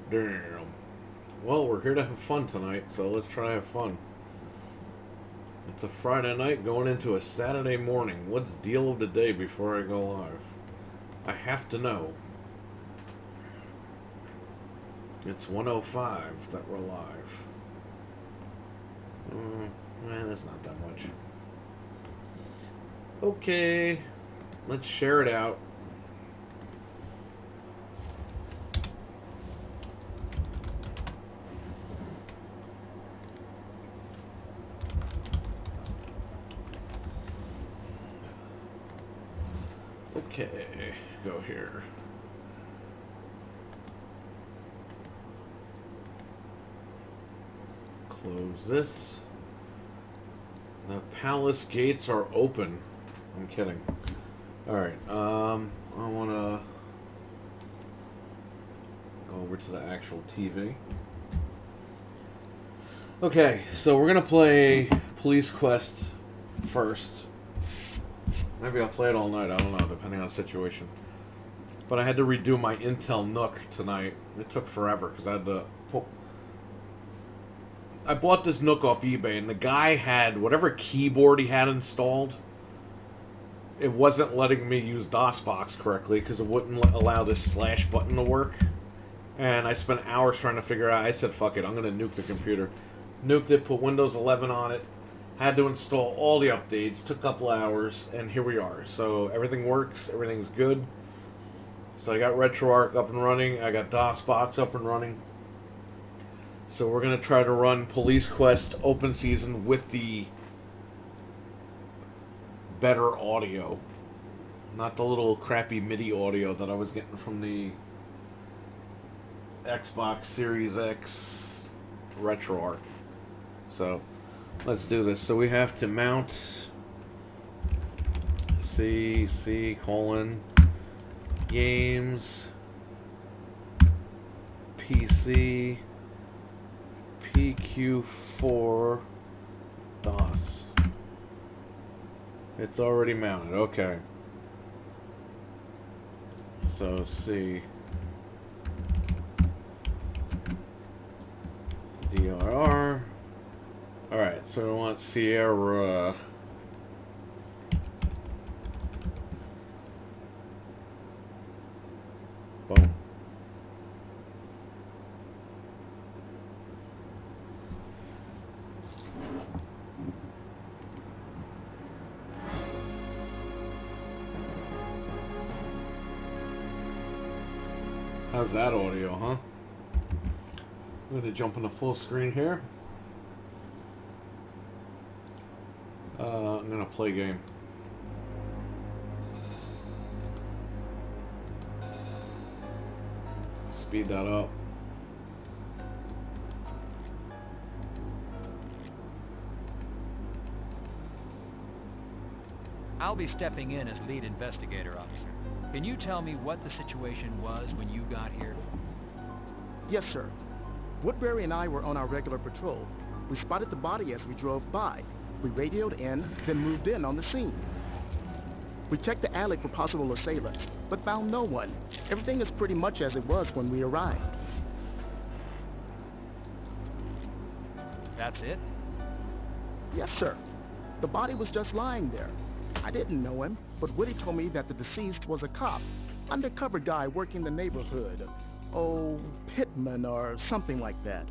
Damn. Well, we're here to have fun tonight, so let's try to have fun. It's a Friday night going into a Saturday morning. What's deal of the day before I go live? I have to know. It's 1:05 that we're live. That's not that much. Okay, let's share it out. Okay, go here. Close this. The palace gates are open. I'm kidding. Alright, I want to go over to the actual TV. Okay, so we're going to play Police Quest first. Maybe I'll play it all night, I don't know, depending on the situation. But I had to redo my Intel Nook tonight. It took forever, because I had to... I bought this Nook off eBay, and the guy had whatever keyboard he had installed. It wasn't letting me use DOSBox correctly, because it wouldn't allow this slash button to work. And I spent hours trying to figure out, I said, fuck it, I'm going to nuke the computer. Nuked it, put Windows 11 on it. Had to install all the updates, took a couple hours, and here we are. So everything works, everything's good. So I got RetroArch up and running, I got DOSBox up and running. So we're going to try to run Police Quest Open Season with the better audio. Not the little crappy MIDI audio that I was getting from the Xbox Series X RetroArch. So... let's do this. So we have to mount C colon games PC PQ4 DOS. It's already mounted. Okay. So C DRR. Alright, so we want Sierra. Boom. How's that audio, huh? I'm going to jump on the full screen here. I'm gonna play game. Speed that up. I'll be stepping in as lead investigator, officer. Can you tell me what the situation was when you got here? Yes, sir. Woodbury and I were on our regular patrol. We spotted the body as we drove by. We radioed in, then moved in on the scene. We checked the alley for possible assailants, but found no one. Everything is pretty much as it was when we arrived. That's it? Yes, sir. The body was just lying there. I didn't know him, but Woody told me that the deceased was a cop, undercover guy working the neighborhood. Oh, Pittman or something like that.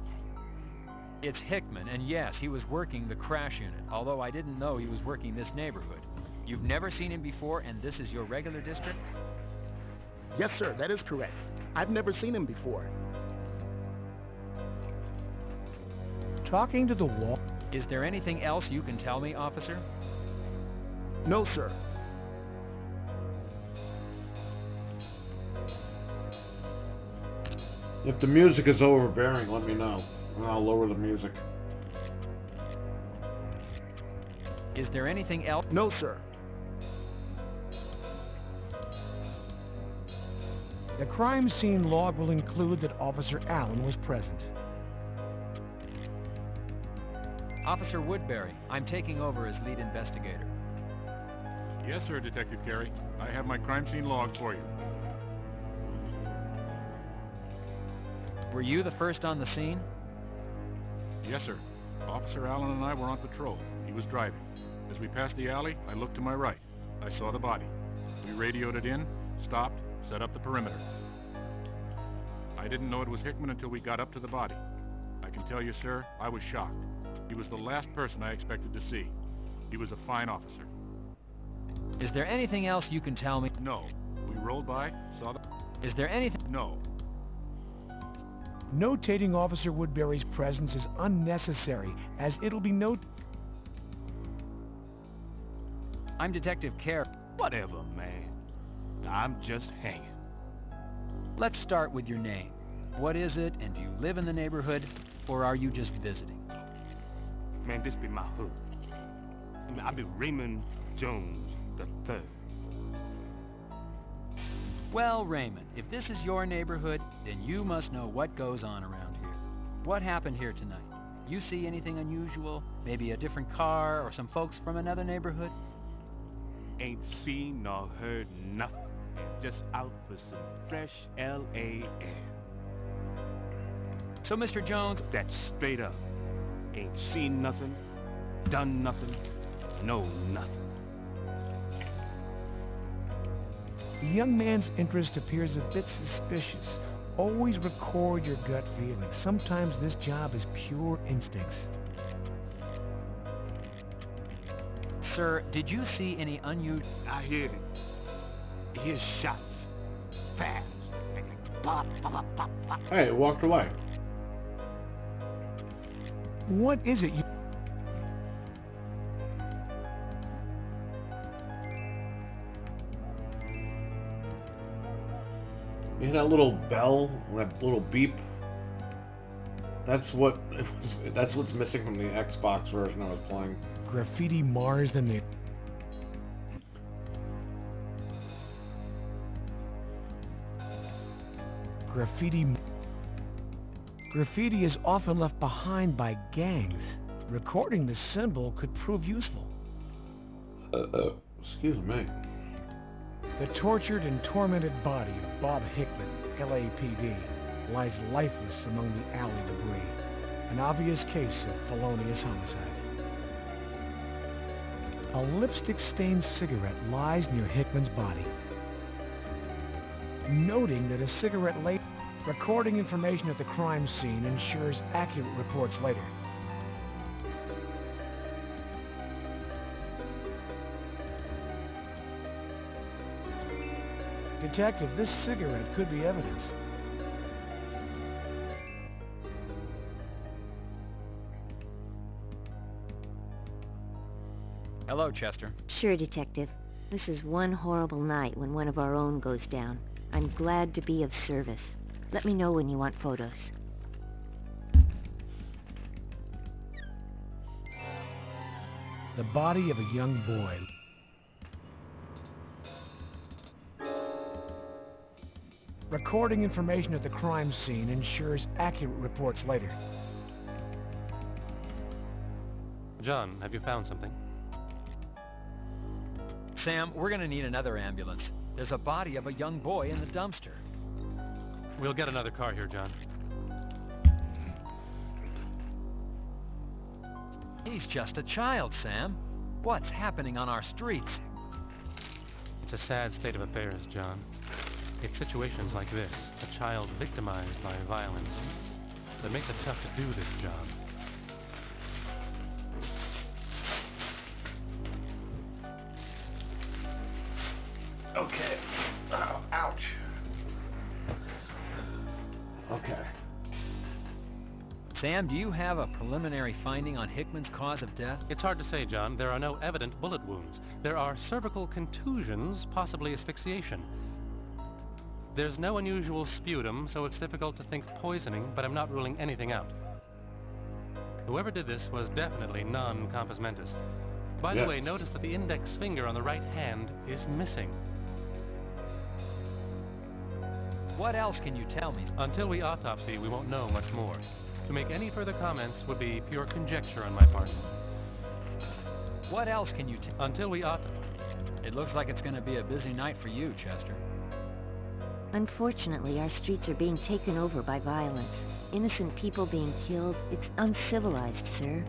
It's Hickman, and yes, he was working the crash unit, although I didn't know he was working this neighborhood. You've never seen him before, and this is your regular district? Yes, sir, that is correct. I've never seen him before. Talking to the wall. Is there anything else you can tell me, officer? No, sir. If the music is overbearing, let me know. And I'll lower the music. Is there anything else? No, sir. The crime scene log will include that Officer Allen was present. Officer Woodbury, I'm taking over as lead investigator. Yes, sir, Detective Carey. I have my crime scene log for you. Were you the first on the scene? Yes, sir. Officer Allen and I were on patrol. He was driving. As we passed the alley, I looked to my right. I saw the body. We radioed it in, stopped, set up the perimeter. I didn't know it was Hickman until we got up to the body. I can tell you, sir, I was shocked. He was the last person I expected to see. He was a fine officer. Is there anything else you can tell me? No. We rolled by, saw the... Is there anything? No. Notating Officer Woodbury's presence is unnecessary, as it'll be I'm Detective Carey. Whatever, man. I'm just hanging. Let's start with your name. What is it, and do you live in the neighborhood, or are you just visiting? Man, this be my hood. I be Raymond Jones III. Well, Raymond, if this is your neighborhood, then you must know what goes on around here. What happened here tonight? You see anything unusual? Maybe a different car, or some folks from another neighborhood? Ain't seen nor heard nothing. Just out for some fresh L.A. air. So, Mr. Jones, That's straight up. Ain't seen nothing, done nothing, know nothing. The young man's interest appears a bit suspicious. Always record your gut feelings. Sometimes this job is pure instincts. sir, did you see any unusual... I hear it. I hear shots. Fast. Pop, pop, pop, pop, pop. Hey, it walked away. What is it you... You hear that little bell, that little beep? That's what that's what's missing from the Xbox version I was playing. Graffiti mars the neighborhood. Graffiti is often left behind by gangs. Recording the symbol could prove useful. Excuse me. The tortured and tormented body of Bob Hickman, LAPD, lies lifeless among the alley debris. An obvious case of felonious homicide. A lipstick-stained cigarette lies near Hickman's body. Noting that a cigarette lay... Recording information at the crime scene ensures accurate reports later. Detective, this cigarette could be evidence. Hello, Chester. Sure, Detective. This is one horrible night when one of our own goes down. I'm glad to be of service. Let me know when you want photos. The body of a young boy. Recording information at the crime scene ensures accurate reports later. John, have you found something? Sam, we're gonna need another ambulance. There's a body of a young boy in the dumpster. We'll get another car here, John. He's just a child, Sam. What's happening on our streets? It's a sad state of affairs, John. It's situations like this, a child victimized by violence, that makes it tough to do this job. Okay. Oh, ouch. Okay. Sam, do you have a preliminary finding on Hickman's cause of death? It's hard to say, John. There are no evident bullet wounds. There are cervical contusions, possibly asphyxiation. There's no unusual sputum, so it's difficult to think poisoning, but I'm not ruling anything out. Whoever did this was definitely non-compos mentis. By the way, notice that the index finger on the right hand is missing. What else can you tell me? Until we autopsy, we won't know much more. To make any further comments would be pure conjecture on my part. What else can you tell? Until we autopsy. It looks like it's gonna be a busy night for you, Chester. Unfortunately, our streets are being taken over by violence. Innocent people being killed. It's uncivilized, sir.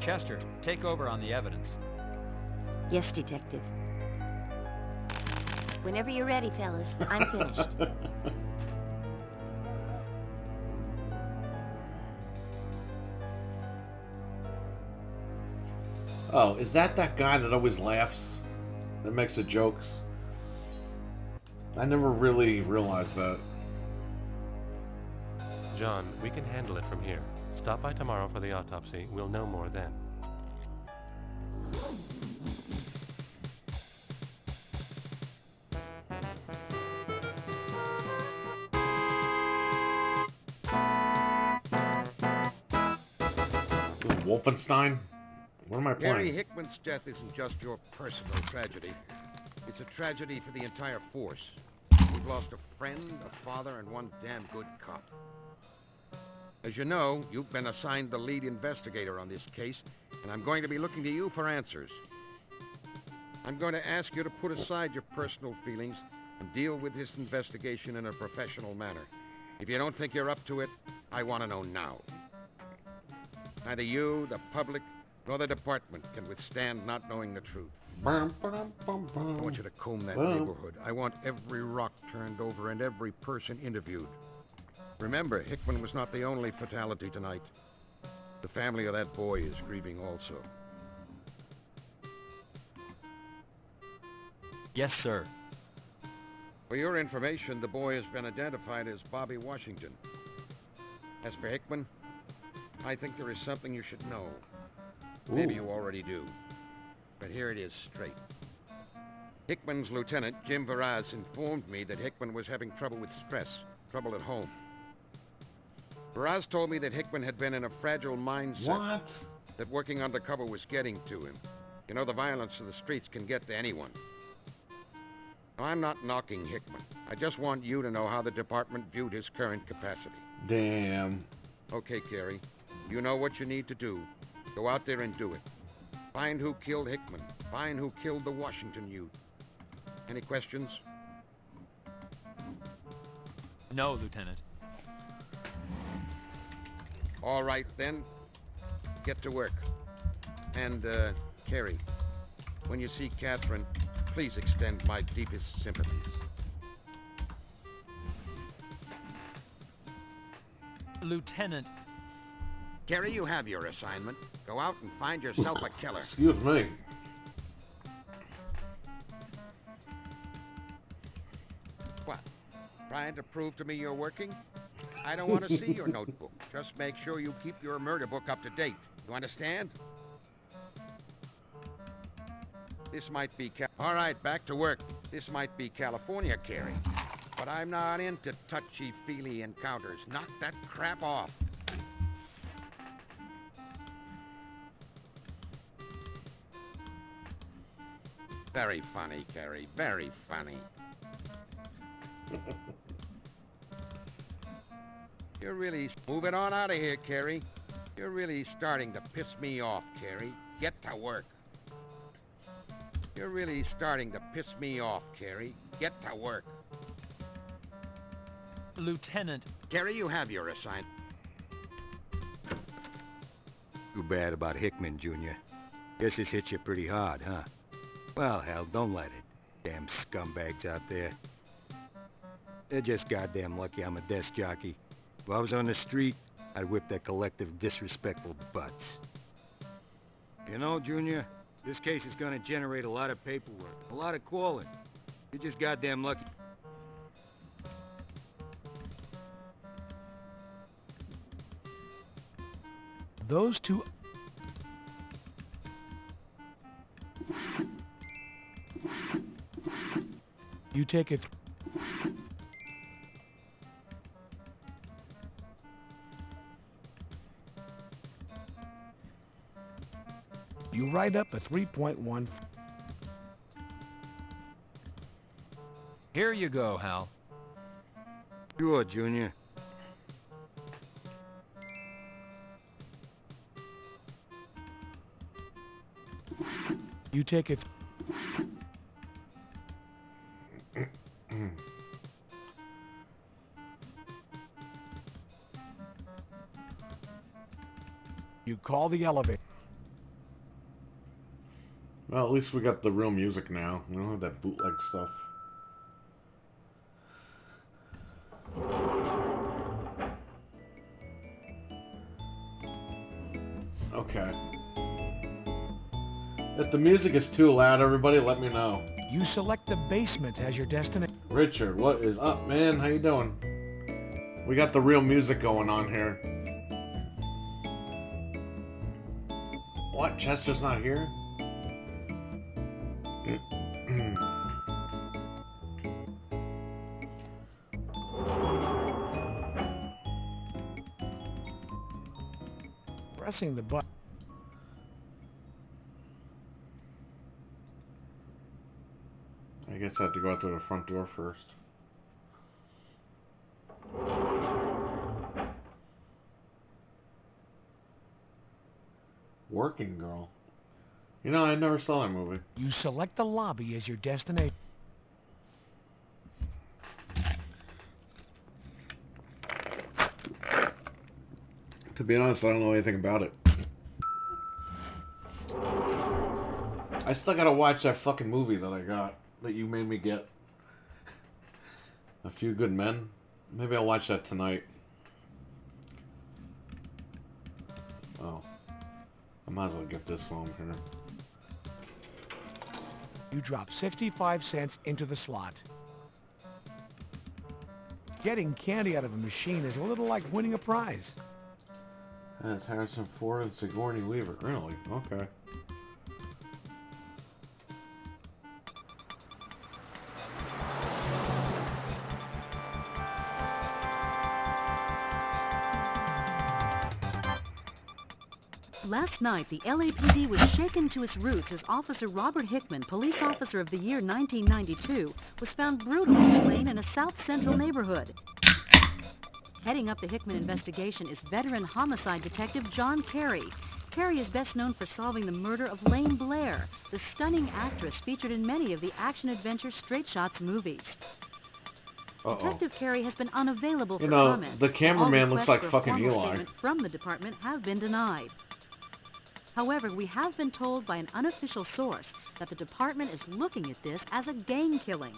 Chester, take over on the evidence. Yes, Detective. Whenever you're ready, fellas. I'm finished. Oh, is that guy that always laughs? That makes the jokes? I never really realized that. John, we can handle it from here. Stop by tomorrow for the autopsy. We'll know more then. Wolfenstein? What am I Gary playing? Hickman's death isn't just your personal tragedy. It's a tragedy for the entire force. We've lost a friend, a father, and one damn good cop. As you know, you've been assigned the lead investigator on this case, and I'm going to be looking to you for answers. I'm going to ask you to put aside your personal feelings and deal with this investigation in a professional manner. If you don't think you're up to it, I want to know now. Neither you, the public, nor the department can withstand not knowing the truth. I want you to comb that neighborhood. I want every rock turned over and every person interviewed. Remember, Hickman was not the only fatality tonight. The family of that boy is grieving also. Yes, sir. For your information, the boy has been identified as Bobby Washington. As for Hickman, I think there is something you should know. Maybe you already do. But here it is straight. Hickman's lieutenant, Jim Varaz, informed me that Hickman was having trouble with stress, trouble at home. Varaz told me that Hickman had been in a fragile mindset. That working undercover was getting to him. You know, the violence of the streets can get to anyone. Now, I'm not knocking Hickman. I just want you to know how the department viewed his current capacity. Damn. Okay, Carey. You know what you need to do. Go out there and do it. Find who killed Hickman. Find who killed the Washington youth. Any questions? No, Lieutenant. All right, then. Get to work. And, Carey, when you see Catherine, please extend my deepest sympathies. Lieutenant. Carey, you have your assignment. Go out and find yourself a killer. Excuse me. What? Trying to prove to me you're working? I don't want to see your notebook. Just make sure you keep your murder book up to date. You understand? This might be All right, back to work. This might be California, Carey. But I'm not into touchy-feely encounters. Knock that crap off. Very funny, Carey. Very funny. You're really... Move it on out of here, Carey. You're really starting to piss me off, Carey. Get to work. You're really starting to piss me off, Carey. Get to work. Lieutenant. Carey, you have your assignment. Too bad about Hickman, Junior. Guess this hit you pretty hard, huh? Well, hell, don't let it. Damn scumbags out there. They're just goddamn lucky I'm a desk jockey. If I was on the street, I'd whip their collective disrespectful butts. You know, Junior, this case is gonna generate a lot of paperwork, a lot of calling. You're just goddamn lucky. Those two... You take it... You write up a 3.1... Here you go, Hal. Sure, Junior. You take it... You call the elevator. Well, at least we got the real music now. We don't have that bootleg stuff. Okay. If the music is too loud, everybody, let me know. You select the basement as your destination. Richard, what is up, man? How you doing? We got the real music going on here. What? Chester's not here? Pressing the button. I guess I have to go out through the front door first. Working Girl. You know, I never saw that movie. You select the lobby as your destination. To be honest, I don't know anything about it. I still gotta watch that fucking movie that I got, that you made me get. A Few Good Men. Maybe I'll watch that tonight. Oh. I might as well get this one here. You drop 65 cents into the slot. Getting candy out of a machine is a little like winning a prize. That's Harrison Ford and Sigourney Weaver. Really? Okay. Last night, the LAPD was shaken to its roots as Officer Robert Hickman, police officer of the year 1992, was found brutally slain in a South Central neighborhood. Heading up the Hickman investigation is veteran homicide detective John Carey. Carey is best known for solving the murder of Lane Blair, the stunning actress featured in many of the action-adventure Straight Shots movies. Detective Carey has been unavailable for comment. The cameraman looks like fucking All requests for a formal Eli. statement from the department have been denied. However, we have been told by an unofficial source that the department is looking at this as a gang killing.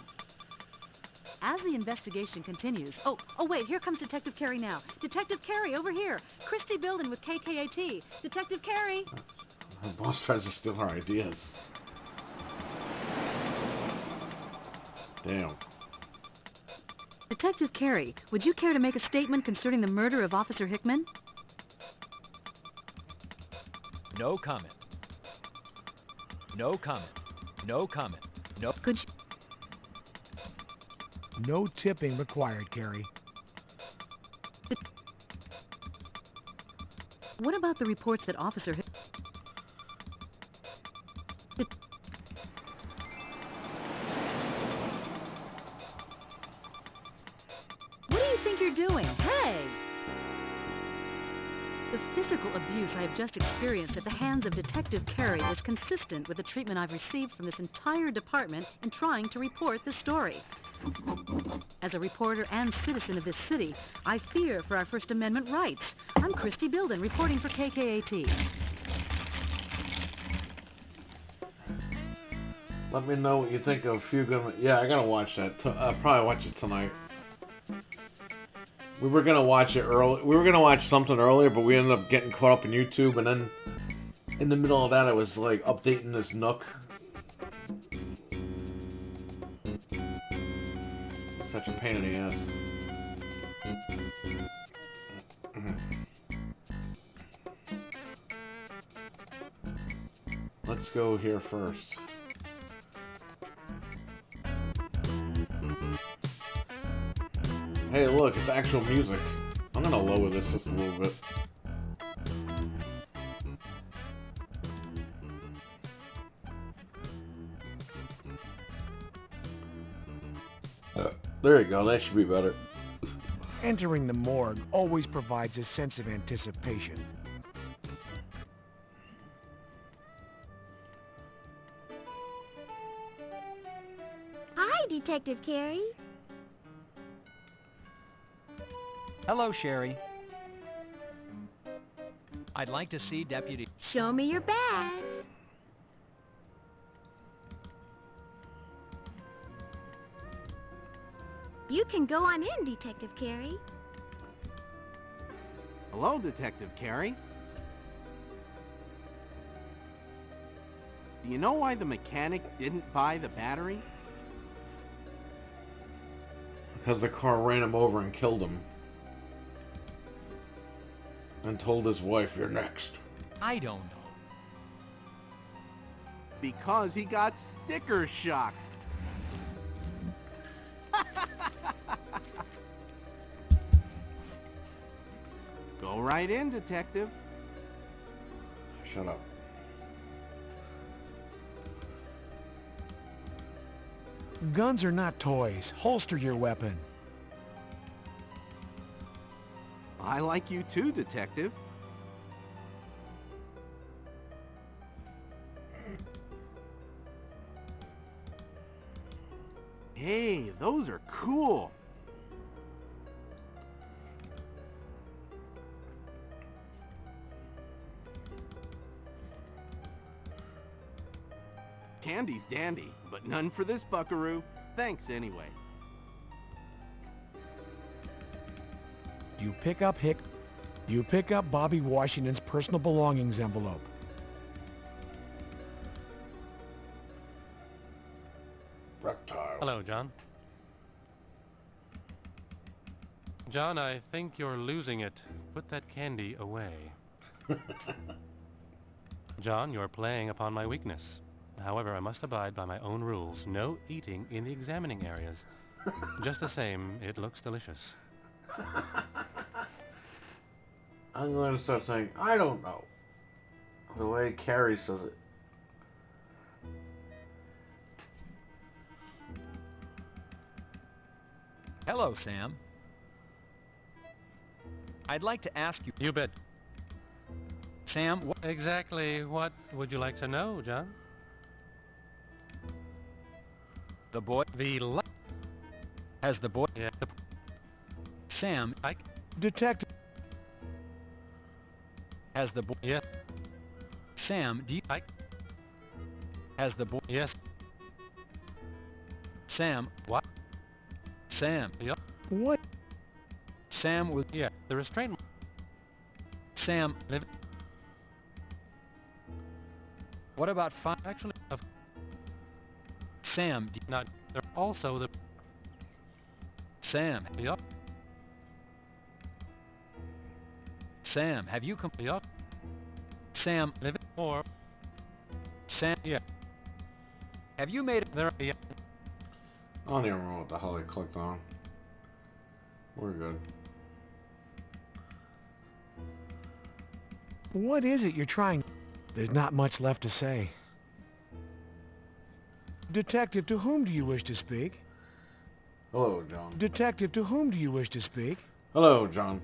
As the investigation continues... Oh, wait, here comes Detective Carey now. Detective Carey, over here. Christy Bilden with KKAT. Detective Carey! Her boss tries to steal her ideas. Damn. Detective Carey, would you care to make a statement concerning the murder of Officer Hickman? No comment. No comment. No comment. No. Could you... No tipping required, Carey. What about the reports that Officer Hickman... What do you think you're doing? Hey! The physical abuse I have just experienced at the hands of Detective Carey is consistent with the treatment I've received from this entire department in trying to report the story. As a reporter and citizen of this city, I fear for our First Amendment rights. I'm Christy Bilden, reporting for KKAT. Let me know what you think of A Few Good Men. Yeah, I gotta watch that. I'll probably watch it tonight. We were gonna watch it early. We were gonna watch something earlier, but we ended up getting caught up in YouTube, and then in the middle of that, I was like updating this Nook. Such a pain in the ass. Let's go here first. Hey, look, it's actual music. I'm gonna lower this just a little bit. There you go, that should be better. Entering the morgue always provides a sense of anticipation. Hi, Detective Carey. Hello, Sherry. I'd like to see Deputy... Show me your badge. You can go on in, Detective Carey. Hello, Detective Carey. Do you know why the mechanic didn't buy the battery? Because the car ran him over and killed him. And told his wife, "You're next." I don't know. Because he got sticker shock. Go right in, Detective. Shut up. Guns are not toys. Holster your weapon. I like you too, Detective. Hey, those are cool. Candy's dandy, but none for this buckaroo. Thanks anyway. You pick up Bobby Washington's personal belongings envelope. Reptile. Hello, John. John, I think you're losing it. Put that candy away. John, you're playing upon my weakness. However, I must abide by my own rules. No eating in the examining areas. Just the same, it looks delicious. I'm going to start saying, "I don't know." The way Carrie says it. Hello, Sam. I'd like to ask you... You bet. Sam, Exactly what would you like to know, John? the boy... Has the boy... Yeah. Sam, Detective. has the boy... Yeah. Sam, do you... Has the boy... Yes. Sam, What? Sam, Yep. What? Sam was... Yeah. The restraint... Sam, Live... what about Actually, of... Sam, Not... They're also the... Sam, Yup. Sam, have you Yup. Sam, Live... Or... Sam, Yeah. have you made... There... Yeah. I don't even know what the hell I clicked on. We're good. What is it you're trying? There's not much left to say. Detective, to whom do you wish to speak? Hello, John. Detective, to whom do you wish to speak? Hello, John.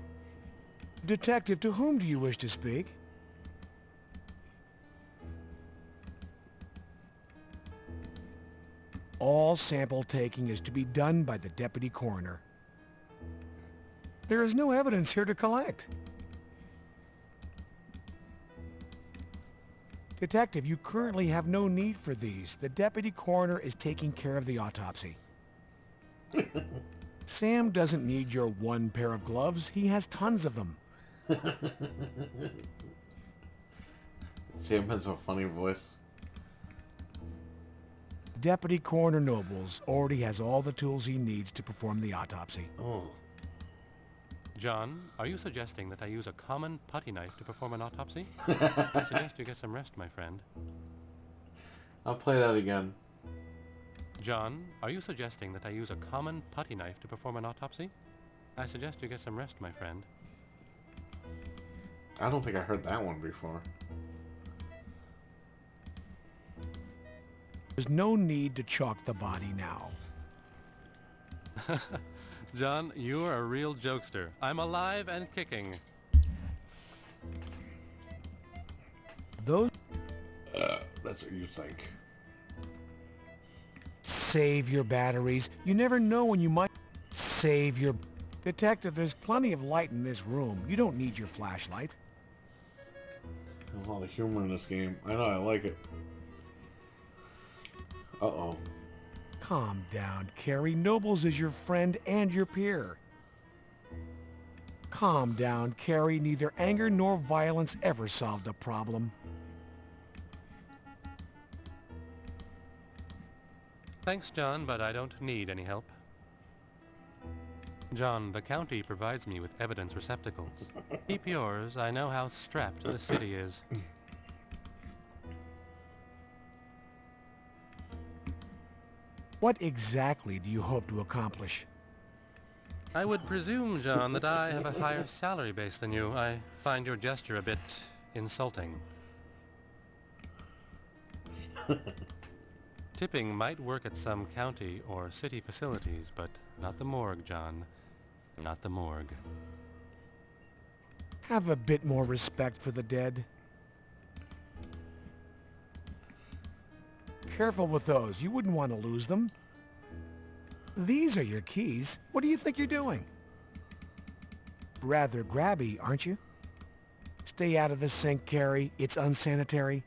Detective, to whom do you wish to speak? All sample taking is to be done by the deputy coroner. There is no evidence here to collect. Detective, you currently have no need for these. The deputy coroner is taking care of the autopsy. Sam doesn't need your one pair of gloves. He has tons of them. Sam has a funny voice. Deputy Coroner Nobles already has all the tools he needs to perform the autopsy. Oh. John, are you suggesting that I use a common putty knife to perform an autopsy? I suggest you get some rest, my friend. I'll play that again. John, are you suggesting that I use a common putty knife to perform an autopsy? I suggest you get some rest, my friend. I don't think I heard that one before. There's no need to chalk the body now. John, you're a real jokester. I'm alive and kicking. Those... That's what you think. Save your batteries. You never know when you might... Save your... Detective, there's plenty of light in this room. You don't need your flashlight. There's a lot of humor in this game. I know, I like it. Uh-oh. Calm down, Carrie. Nobles is your friend and your peer. Calm down, Carrie. Neither anger nor violence ever solved a problem. Thanks, John, but I don't need any help. John, the county provides me with evidence receptacles. Keep yours. I know how strapped the city is. What exactly do you hope to accomplish? I would presume, John, that I have a higher salary base than you. I find your gesture a bit insulting. Tipping might work at some county or city facilities, but not the morgue, John. Not the morgue. Have a bit more respect for the dead. Careful with those. You wouldn't want to lose them. These are your keys. What do you think you're doing? Rather grabby, aren't you? Stay out of the sink, Carrie. It's unsanitary.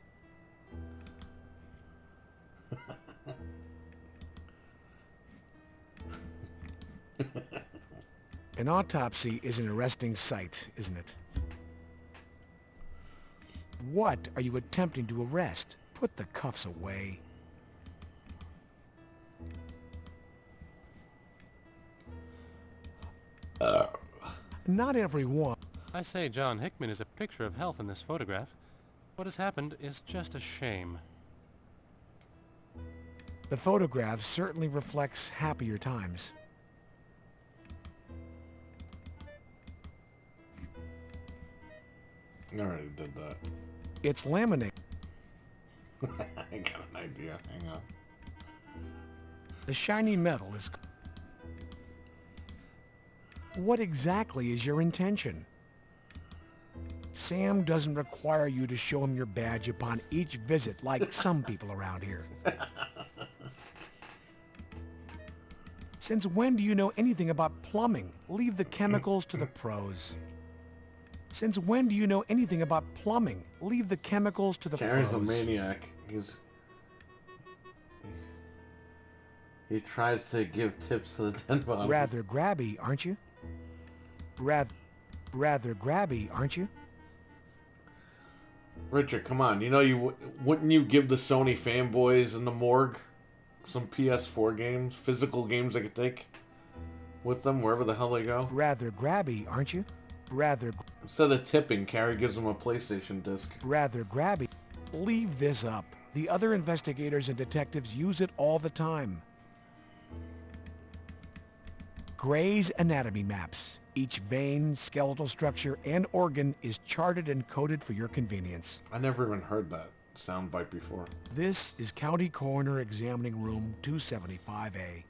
An autopsy is an arresting sight, isn't it? What are you attempting to arrest? Put the cuffs away. Not everyone. I say, John, Hickman is a picture of health in this photograph. What has happened is just a shame. The photograph certainly reflects happier times. I already did that. It's laminate. I got an idea. Hang on. The shiny metal is... What exactly is your intention? Sam doesn't require you to show him your badge upon each visit like some people around here. Since when do you know anything about plumbing? Leave the chemicals to the pros. Since when do you know anything about plumbing? Leave the chemicals to the Carrie's pros. a maniac. He tries to give tips to the dead bodies. Rather grabby, aren't you? Rather grabby, aren't you? Richard, come on. You know, wouldn't you give the Sony fanboys in the morgue some PS4 games, physical games they could take with them wherever the hell they go? Rather grabby, aren't you? Instead of tipping, Carrie gives them a PlayStation disc. Rather grabby. Leave this up. The other investigators and detectives use it all the time. Gray's anatomy maps. Each vein, skeletal structure, and organ is charted and coded for your convenience. I never even heard that soundbite before. This is County Coroner Examining Room 275A.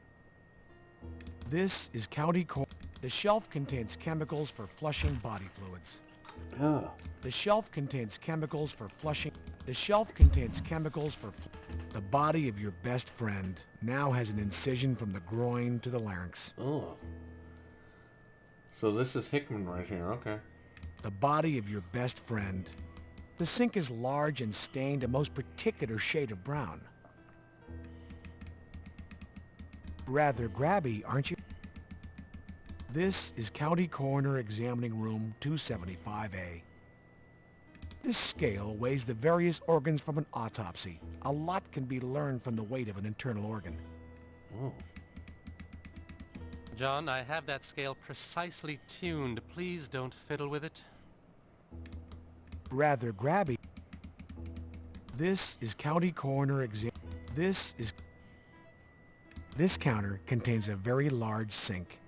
This is County Coroner. The shelf contains chemicals for flushing body fluids. Oh. The shelf contains chemicals for flushing. The body of your best friend now has an incision from the groin to the larynx. Oh. So this is Hickman right here, okay. The body of your best friend. The sink is large and stained a most particular shade of brown. Rather grabby, aren't you? This is County Coroner Examining Room 275A. This scale weighs the various organs from an autopsy. A lot can be learned from the weight of an internal organ. Oh. John, I have that scale precisely tuned. Please don't fiddle with it. Rather grabby. This is County Coroner This counter contains a very large sink.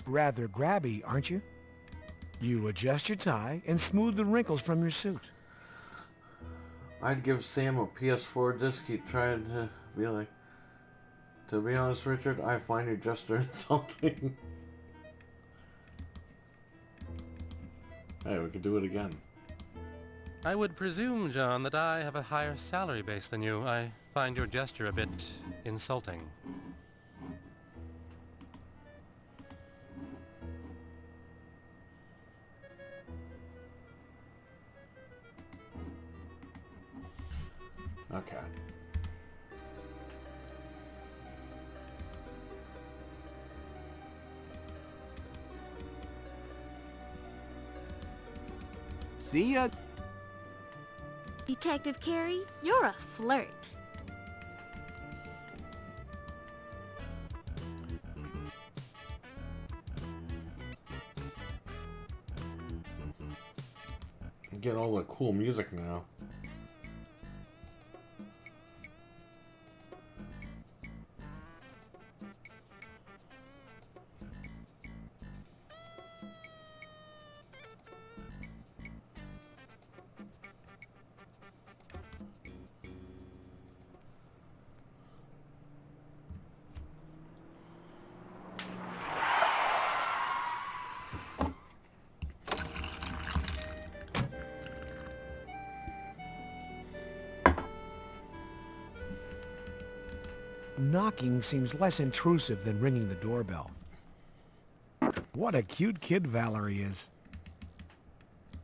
Rather grabby, aren't you? You adjust your tie and smooth the wrinkles from your suit. I'd give Sam a PS4 disc. He'd try to be like, to be honest, Richard, I find your gesture insulting. Hey, we could do it again. I would presume, John, that I have a higher salary base than you. I find your gesture a bit insulting. Okay. See ya. Detective Carey, you're a flirt. I'm getting all the cool music now. Knocking seems less intrusive than ringing the doorbell. What a cute kid Valerie is.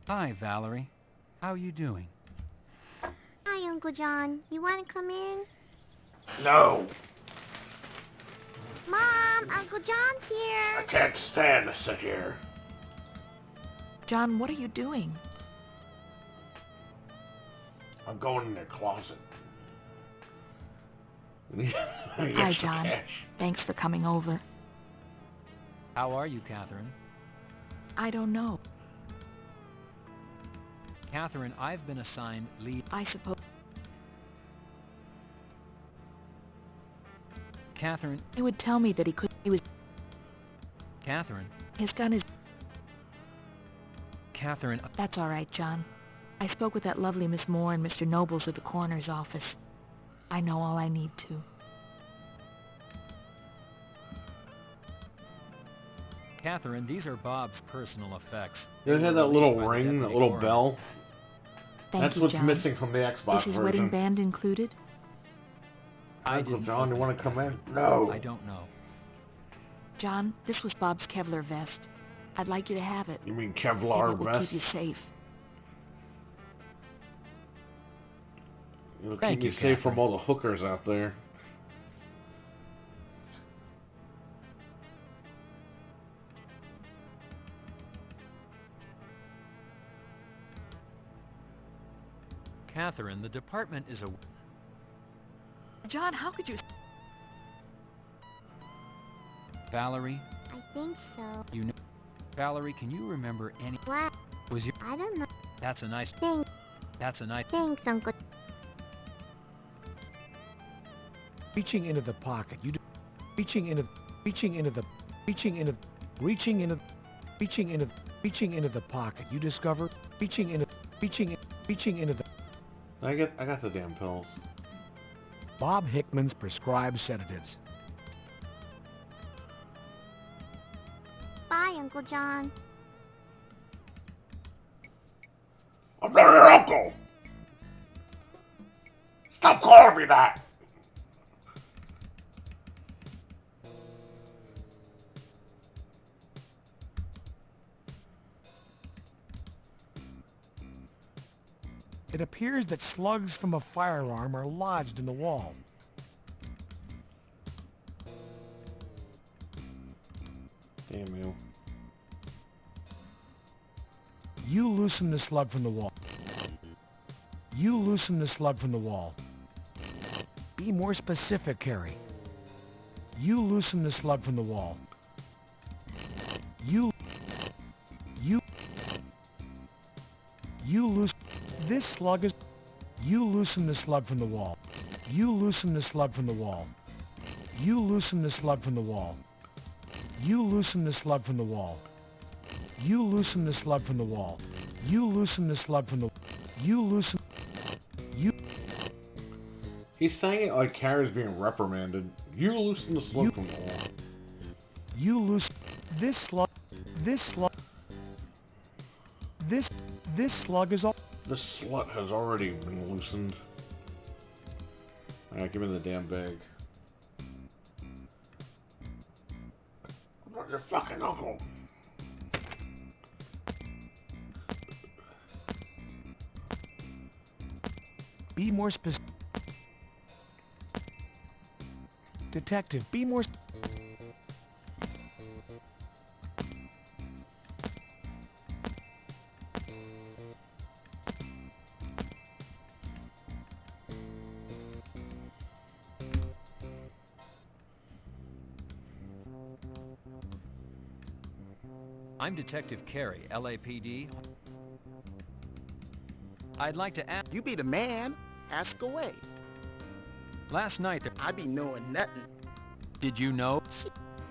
Hi, Valerie. How you doing? Hi, Uncle John. You want to come in? No! Mom, Uncle John's here. I can't stand to sit here. John, what are you doing? I'm going in their closet. Hi, John. Thanks for coming over. How are you, Catherine? I don't know. Catherine, I've been assigned lead... I suppose... Catherine... He would tell me that he could... He was... Catherine... His gun is... Catherine... That's all right, John. I spoke with that lovely Miss Moore and Mr. Nobles at the coroner's office. I know all I need to. Catherine, these are Bob's personal effects. You hear that little ring, that little bell? That's what's John. missing from the Xbox Is his version. wedding band included? Uncle John, you want to come in? No. I don't know. John, this was Bob's Kevlar vest. I'd like you to have it. You mean Maybe Kevlar it will vest? keep you safe. It'll Thank keep you you, safe from Catherine. all the hookers out there. Catherine, the department is a... John, how could you... Valerie, I think so. you know... Valerie, can you remember any... What? Was you... I don't know. That's a nice... Thanks. That's a nice... Thanks, Uncle. Reaching into the pocket, reaching into the pocket, you discover, reaching into the... I got the damn pills. Bob Hickman's prescribed sedatives. Bye, Uncle John. I'm not your uncle! Stop calling me that! It appears that slugs from a firearm are lodged in the wall. Damn you. You loosen the slug from the wall. You loosen the slug from the wall. Be more specific, Carrie. You loosen the slug from the wall. You loosen... This slug is... You loosen the slug from the wall. You loosen the slug from the wall. You loosen the slug from the wall. You loosen the slug from the wall. You loosen the slug from the wall. You loosen the slug from the... You loosen... You... He's saying it like Carrie's being reprimanded. You loosen the slug from the wall. You loosen... This slug... This slug... This slug is all... This slut has already been loosened. Alright, give me the damn bag. I'm not your fucking uncle. Be more specific. Detective, be more... I'm Detective Carey, LAPD. I'd like to ask... You be the man. Ask away. Last night there... I be knowing nothing. Did you know?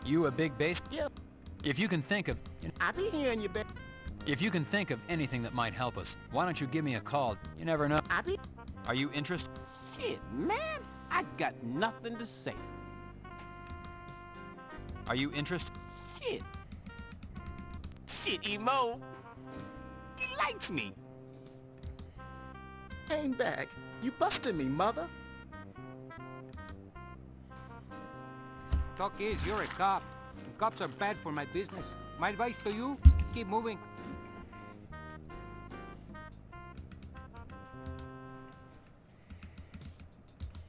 You a big base... Yep. If you can think of... I be hearing you, baby. If you can think of anything that might help us, why don't you give me a call? You never know. I be... Are you interested? Shit, man. I got nothing to say. Are you interested? Shit. Shit, Emo. He likes me. Hang back. You busted me, mother. Talk is, you're a cop. Cops are bad for my business. My advice to you, keep moving.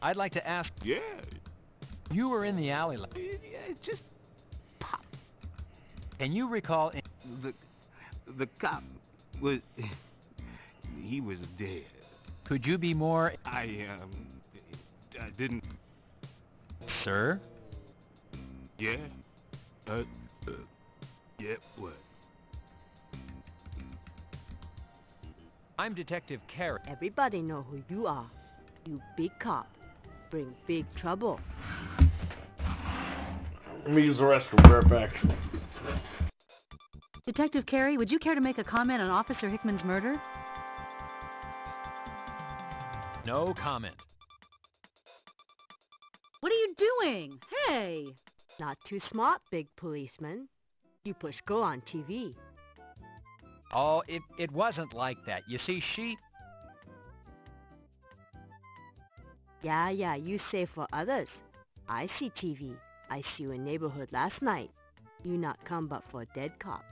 I'd like to ask... Yeah. You were in the alley... Yeah, just pop. Can you recall... The cop was... he was dead. Could you be more... I didn't... Sir? Yeah? Yeah, what? I'm Detective Carey. Everybody know who you are. You big cop. Bring big trouble. Let me use the restroom. Be right back. Detective Carey, would you care to make a comment on Officer Hickman's murder? No comment. What are you doing? Hey! Not too smart, big policeman. You push go on TV. Oh, it wasn't like that. You see, she... Yeah, you say for others. I see TV. I see you in neighborhood last night. You not come but for dead cop.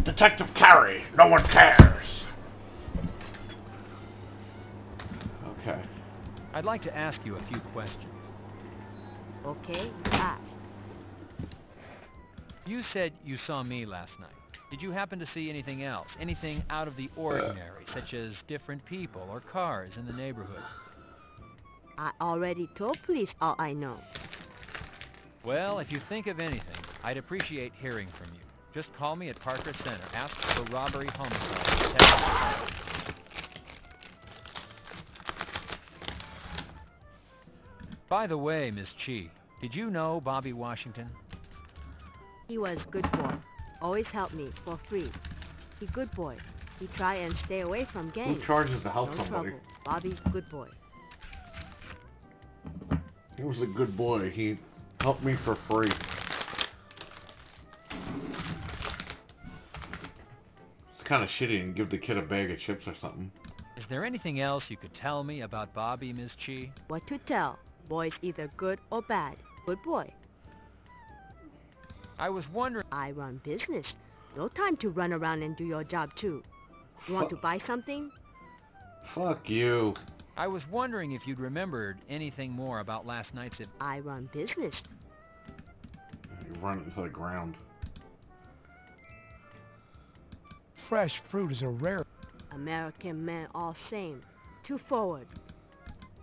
Detective Carey, no one cares. Okay. I'd like to ask you a few questions. Okay, ask. You said you saw me last night. Did you happen to see anything else? Anything out of the ordinary, such as different people or cars in the neighborhood? I already told police all I know. Well, if you think of anything, I'd appreciate hearing from you. Just call me at Parker Center. Ask for robbery homicide. By the way, Miss Chi, did you know Bobby Washington? He was good boy. Always helped me for free. He good boy. He try and stay away from gangs. Who charges to help no somebody? Trouble. Bobby good boy. He was a good boy. He helped me for free. kind of shitty and give the kid a bag of chips or something. Is there anything else you could tell me about Bobby, Miss Chi? What to tell? Boy's either good or bad. Good boy. I was wondering... I run business. No time to run around and do your job too. You want to buy something? Fuck you. I was wondering if you'd remembered anything more about last night's... I run business. You run it into the ground. Fresh fruit is a rare... American men all same. Too forward.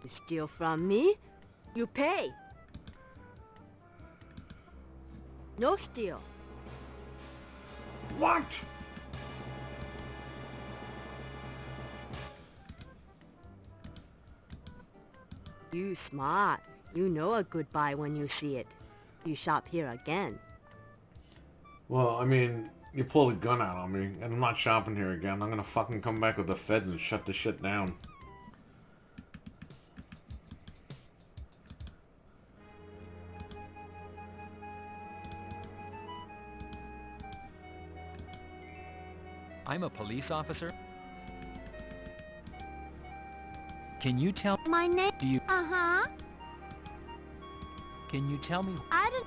You steal from me, you pay. No steal. What? You smart. You know a good buy when you see it. You shop here again. Well, I mean, you pulled a gun out on me, and I'm not shopping here again. I'm gonna fucking come back with the feds and shut this shit down. I'm a police officer. Can you tell... My name... Do you... Uh-huh. Can you tell me... I don't...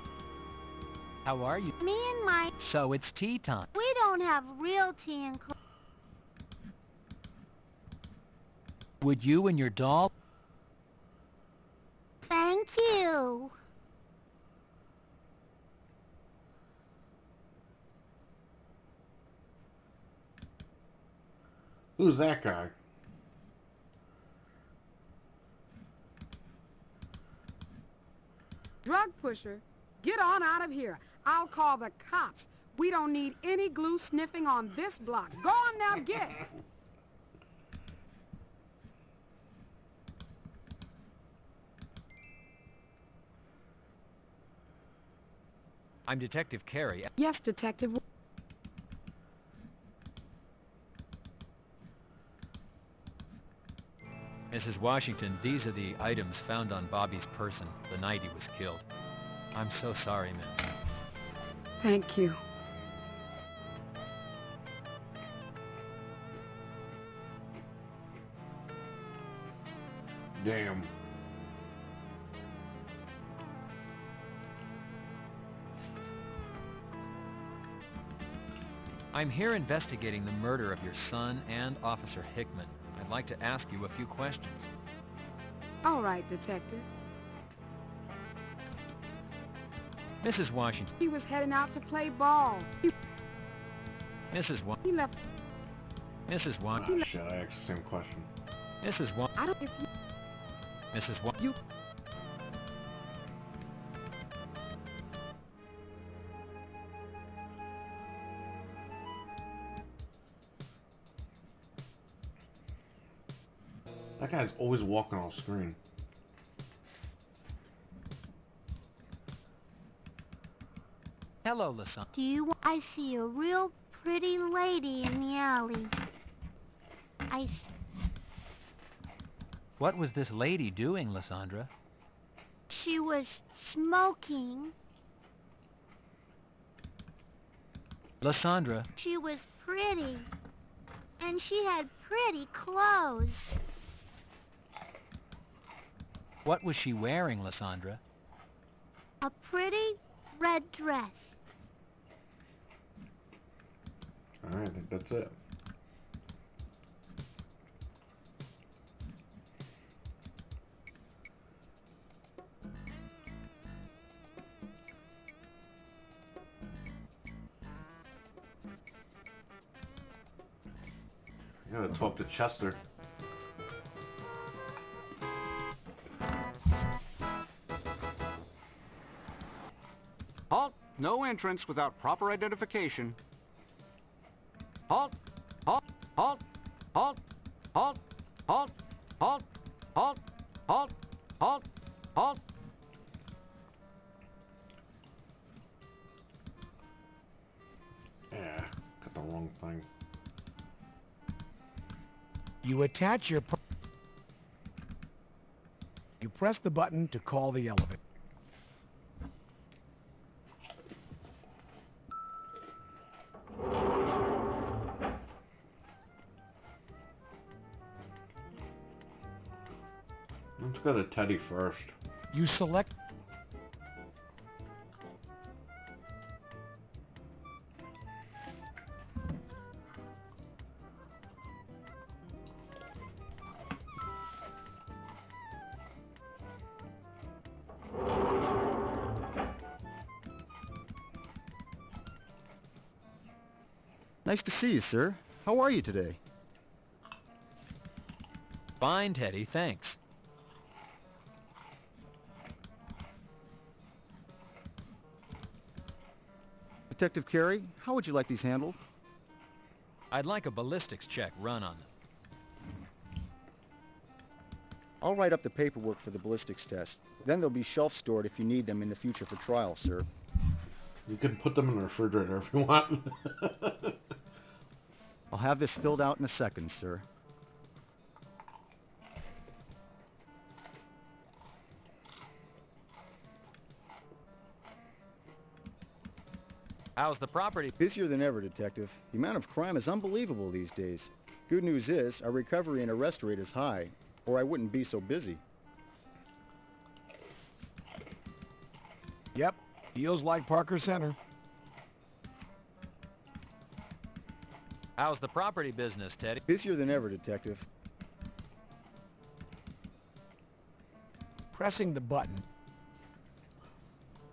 How are you? Me and my... So it's tea time. We don't have real tea and coffee. Would you and your doll... Thank you. Who's that guy? Drug pusher, get on out of here. I'll call the cops. We don't need any glue sniffing on this block. Go on now, get. I'm Detective Carey. Yes, Detective. Mrs. Washington, these are the items found on Bobby's person the night he was killed. I'm so sorry, ma'am. Thank you. Damn. I'm here investigating the murder of your son and Officer Hickman. I'd like to ask you a few questions. All right, Detective. Mrs. Washington. He was heading out to play ball. He left. Mrs. Washington. Oh shit, I asked the same question. Mrs. Washington. I don't... If you... Mrs. Washington. You... That guy's always walking off screen. Hello, Lasan. I see a real pretty lady in the alley. What was this lady doing, Lysandra? She was smoking. Lysandra. She was pretty. And she had pretty clothes. What was she wearing, Lysandra? A pretty red dress. Alright, I think that's it. I gotta talk to Chester. Halt! No entrance without proper identification. Halt! Halt! Halt! Halt! Halt! Halt! Halt! Halt! Halt! Halt! Halt! Yeah, got the wrong thing. You attach your... You press the button to call the elevator. Let's go to Teddy first. You select... Nice to see you, sir. How are you today? Fine, Teddy, thanks. Detective Carey, how would you like these handled? I'd like a ballistics check run on them. I'll write up the paperwork for the ballistics test. Then they'll be shelf stored if you need them in the future for trial, sir. You can put them in the refrigerator if you want. I'll have this filled out in a second, sir. How's the property? Busier than ever, Detective. The amount of crime is unbelievable these days. Good news is, our recovery and arrest rate is high, or I wouldn't be so busy. Yep, feels like Parker Center. How's the property business, Teddy? Busier than ever, Detective. Pressing the button.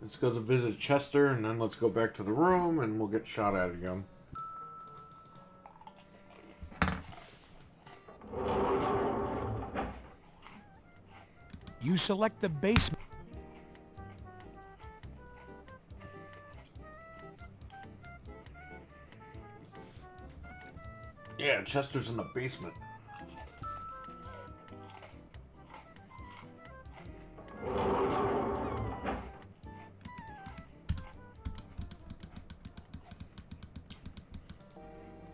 Let's go to visit Chester, and then let's go back to the room, and we'll get shot at again. You select the basement. Yeah, Chester's in the basement.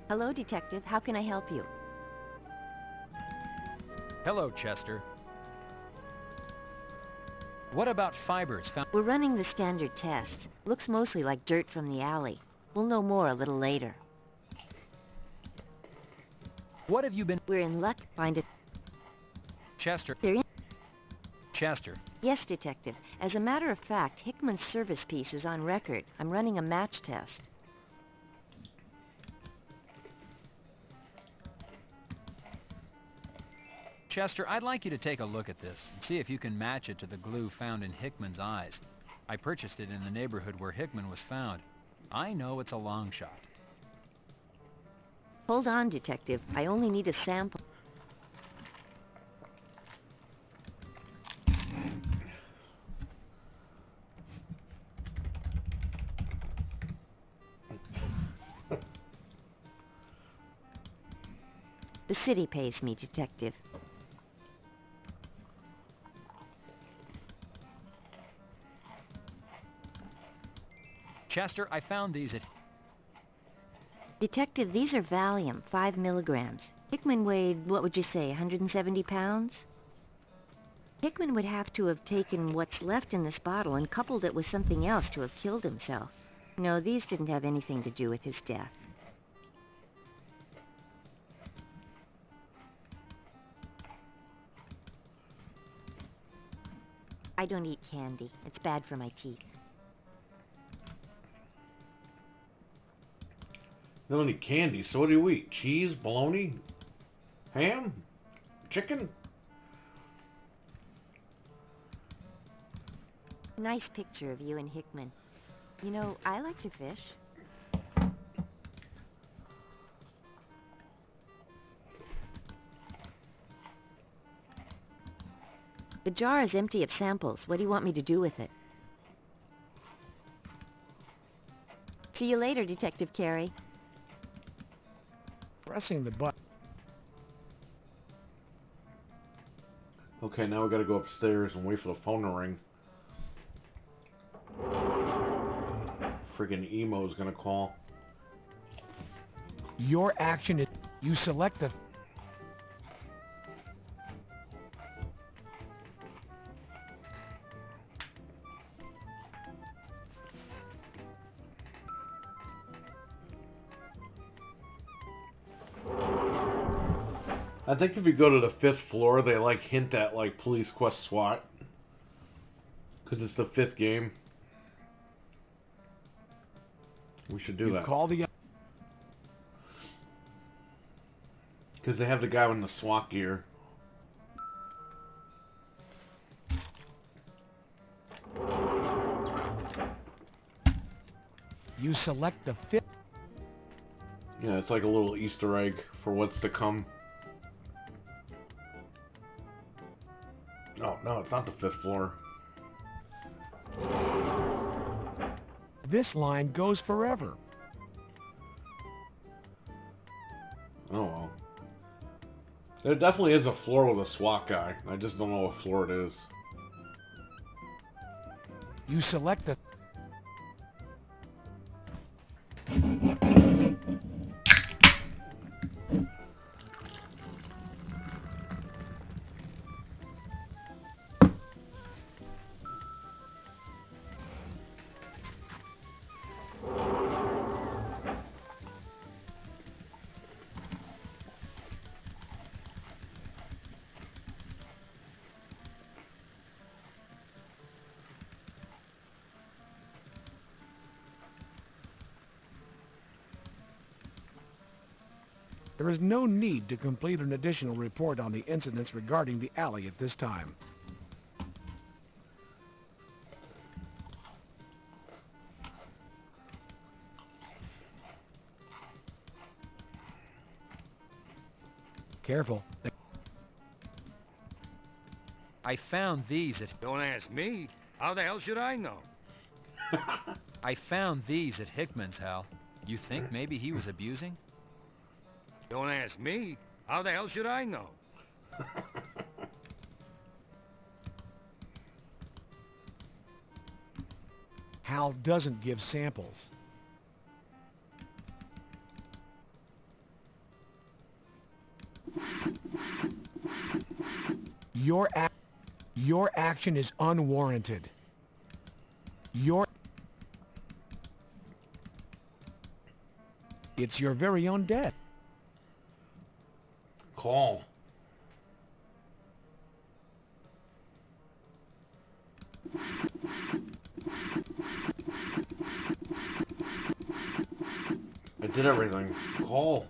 Hello, Detective. How can I help you? Hello, Chester. What about fibers found? We're running the standard test. Looks mostly like dirt from the alley. We'll know more a little later. What have you been... We're in luck. Find it. Chester. Chester. Yes, Detective. As a matter of fact, Hickman's service piece is on record. I'm running a match test. Chester, I'd like you to take a look at this and see if you can match it to the glue found in Hickman's eyes. I purchased it in the neighborhood where Hickman was found. I know it's a long shot. Hold on, Detective. I only need a sample. The city pays me, Detective. Chester, I found these at... Detective, these are Valium, 5 milligrams. Hickman weighed, what would you say, 170 pounds? Hickman would have to have taken what's left in this bottle and coupled it with something else to have killed himself. No, these didn't have anything to do with his death. I don't eat candy. It's bad for my teeth. You don't eat candy, so what do you eat? Cheese, bologna, ham, chicken? Nice picture of you and Hickman. You know, I like to fish. The jar is empty of samples. What do you want me to do with it? See you later, Detective Carey. Pressing the button. Okay, now we gotta go upstairs and wait for the phone to ring. Friggin' Emo's gonna call. Your action is... You select the... I think if you go to the 5th floor, they like hint at like Police Quest SWAT. Because it's the 5th game. We should do that. Call the... Because they have the guy in the SWAT gear. You select the 5th... Yeah, it's like a little Easter egg for what's to come. Oh, no, it's not the 5th floor. This line goes forever. Oh, well. There definitely is a floor with a SWAT guy. I just don't know what floor it is. You select the... There is no need to complete an additional report on the incidents regarding the alley at this time. Careful. I found these at... Don't ask me. How the hell should I know? I found these at Hickman's, Hal. You think maybe he was abusing? Don't ask me. How the hell should I know? Hal doesn't give samples. Your action is unwarranted. It's your very own death. Call. I did everything. Call.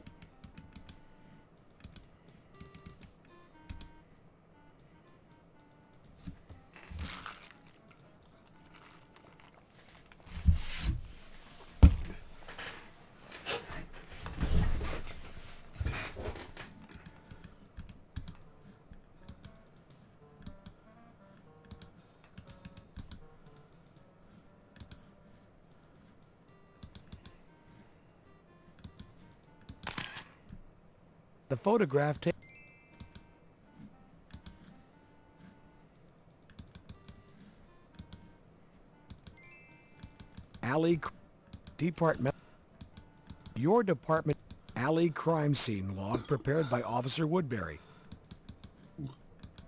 The photograph Alley Department. Your department alley crime scene log prepared by Officer Woodbury.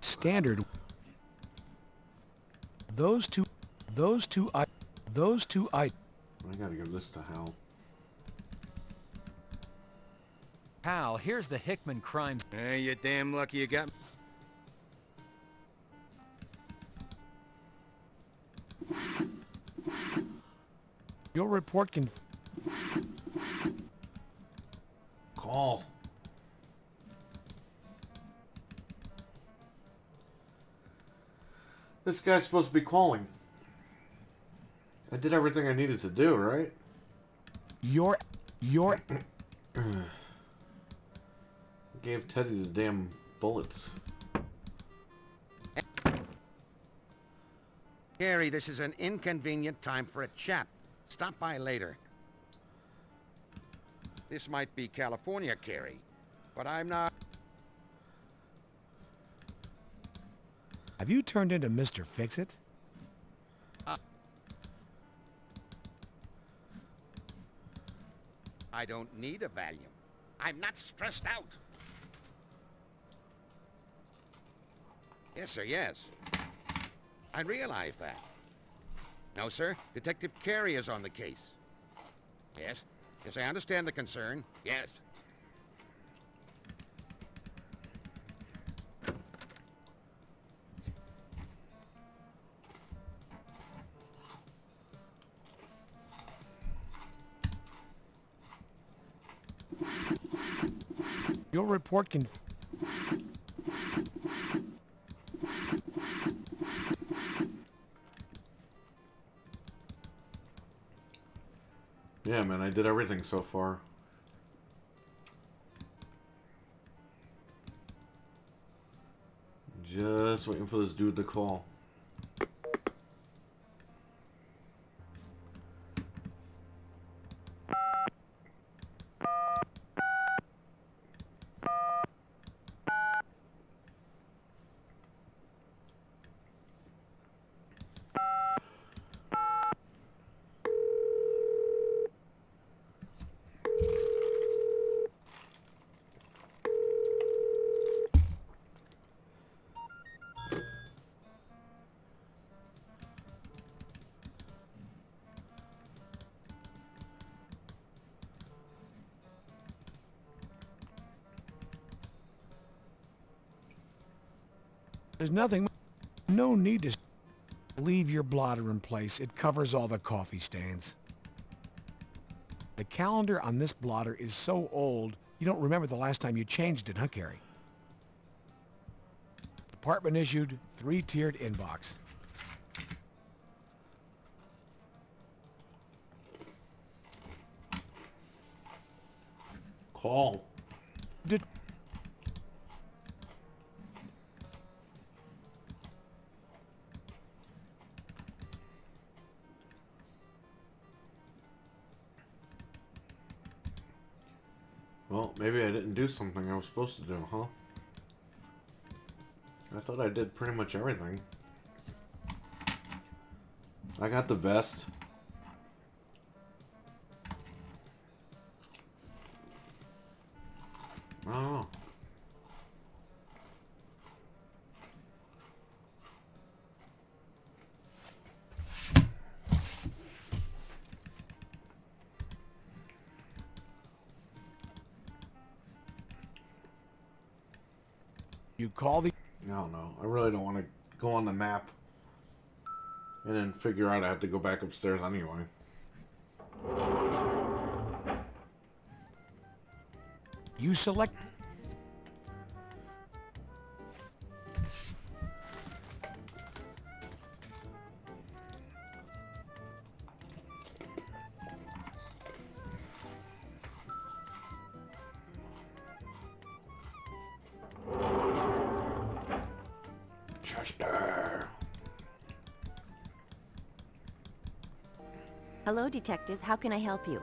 Standard. Those two I gotta give this to Hal. Hal, here's the Hickman crime... You're damn lucky you got... Your report can... Call. This guy's supposed to be calling. I did everything I needed to do, right? Your... Gave Teddy the damn bullets. Gary, this is an inconvenient time for a chat. Stop by later. This might be California, Carrie, but I'm not... Have you turned into Mr. Fix-It? I don't need a Valium. I'm not stressed out. Yes, sir, yes. I realize that. No, sir. Detective Carey is on the case. Yes. Yes, I understand the concern. Yes. Your report can... Yeah, man, I did everything so far. Just waiting for this dude to call. There's nothing... No need to leave your blotter in place. It covers all the coffee stains. The calendar on this blotter is so old, you don't remember the last time you changed it, huh, Carrie? Department issued, 3-tiered inbox. Call. Well, maybe I didn't do something I was supposed to do, huh? I thought I did pretty much everything. I got the vest. I don't know. You call the... I don't know. I really don't want to go on the map and then figure out I have to go back upstairs anyway. You select... Chester. Hello, Detective. How can I help you?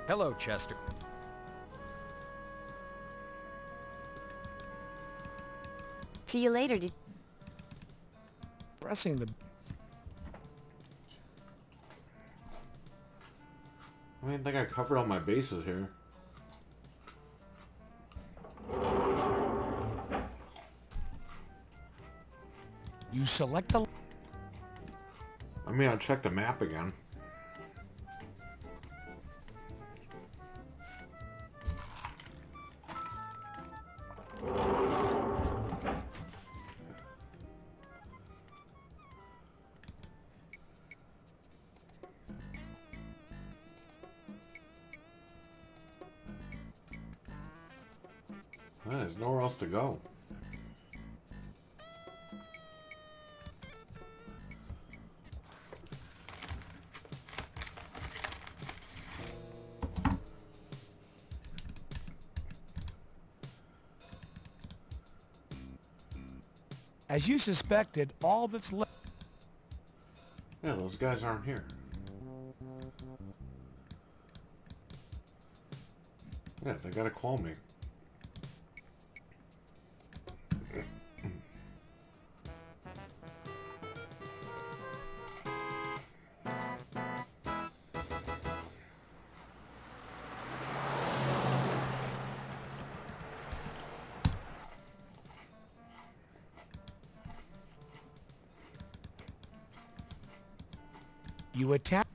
Hello, Chester. See you later, Pressing the... I didn't think I covered all my bases here. You select the... I mean, I'll check the map again. There's nowhere else to go. As you suspected, all that's left... Yeah, those guys aren't here. Yeah, they gotta call me. You attack...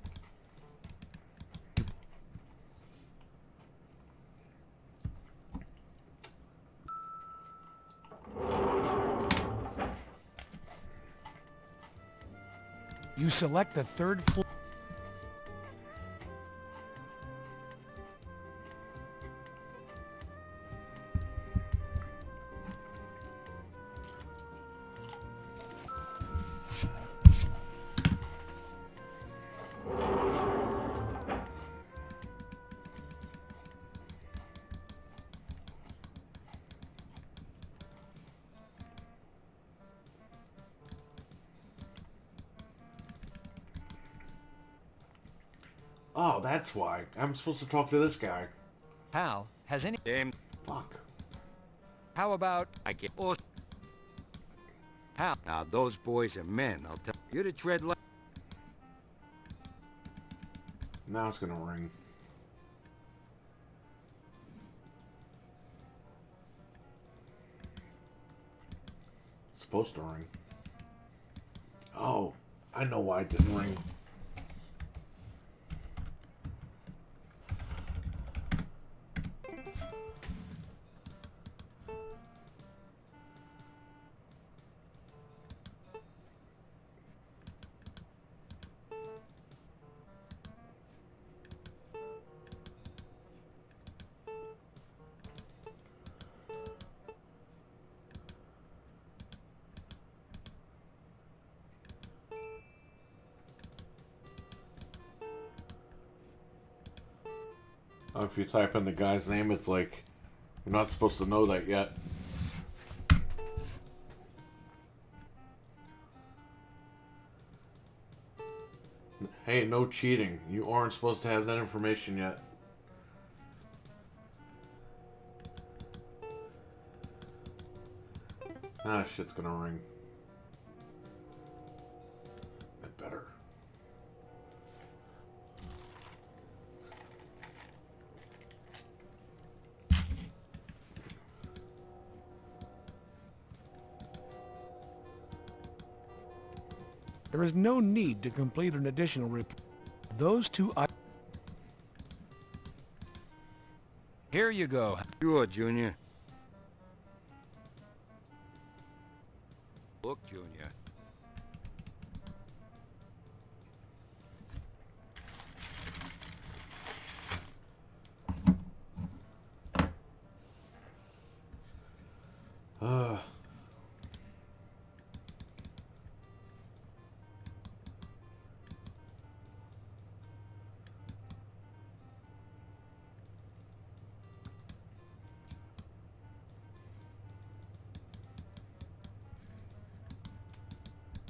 You select the third floor... Oh, that's why. I'm supposed to talk to this guy. Hal, has any... Damn. Fuck. How about... I get... Hal. Now, those boys are men, I'll tell you. To tread light. Now it's gonna ring. It's supposed to ring. Oh, I know why it didn't ring. Oh, if you type in the guy's name, it's like, you're not supposed to know that yet. Hey, no cheating. You aren't supposed to have that information yet. Ah, shit's gonna ring. It better. There is no need to complete an additional report. Those two... Here you go. Sure, Junior. Look, Junior.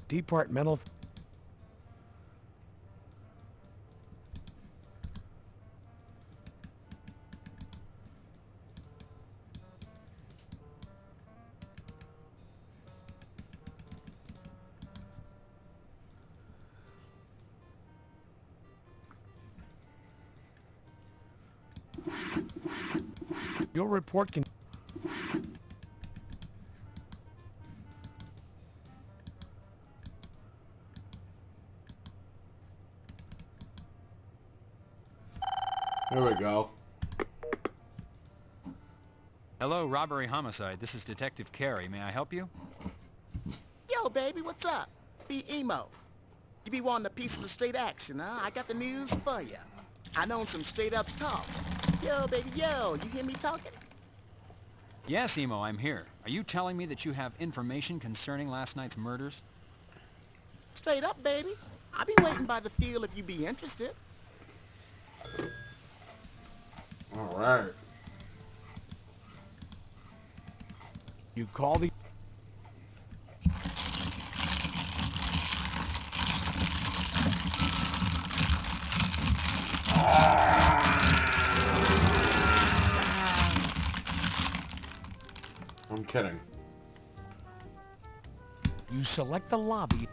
Departmental... Your report can... There we go. Hello, robbery homicide. This is Detective Carey. May I help you? Yo, baby, what's up? Be emo. You be wanting a piece of the straight action, huh? I got the news for you. I know some straight up talk. Yo, baby, yo, you hear me talking? Yes, Emo, I'm here. Are you telling me that you have information concerning last night's murders? Straight up, baby. I'll be waiting by the field if you be interested. All right. You call the... I'm kidding. You select the lobby.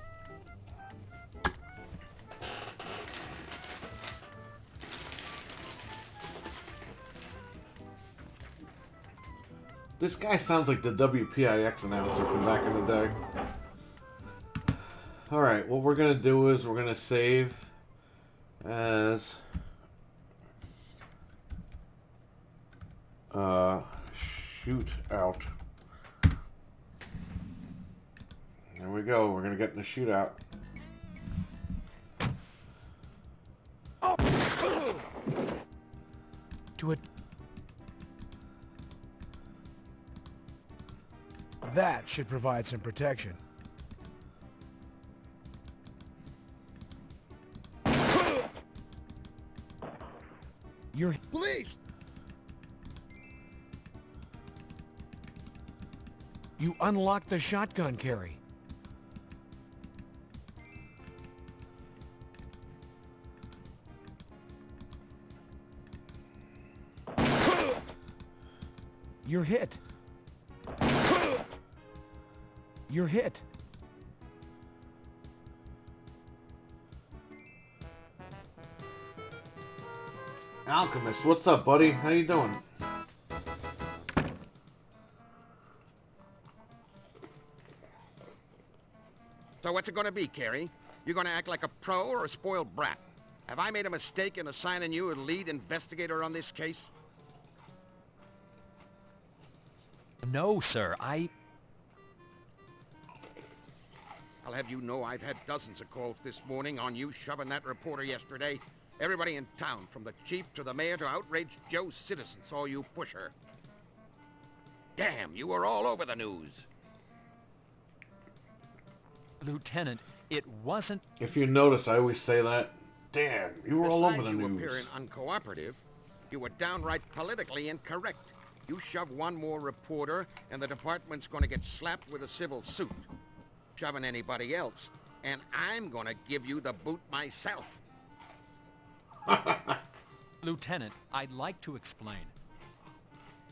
This guy sounds like the WPIX announcer from back in the day. Alright, what we're going to do is we're going to save as shoot out. There we go, we're going to get in the shootout. To it. That should provide some protection. You're... Police! You unlocked the shotgun carry. You're hit. You're hit. Alchemist, what's up, buddy? How you doing? So what's it gonna be, Carrie? You gonna act like a pro or a spoiled brat? Have I made a mistake in assigning you as lead investigator on this case? No, sir. I'll have you know I've had dozens of calls this morning on you shoving that reporter yesterday. Everybody in town, from the chief to the mayor to outraged Joe citizen, saw you push her. Damn, you were all over the news. Lieutenant, it wasn't... If you notice, I always say that. Damn, you were all over the you news. appearing uncooperative, you were downright politically incorrect. You shove one more reporter, and the department's gonna get slapped with a civil suit. Shoving anybody else, and I'm gonna give you the boot myself. Lieutenant, I'd like to explain.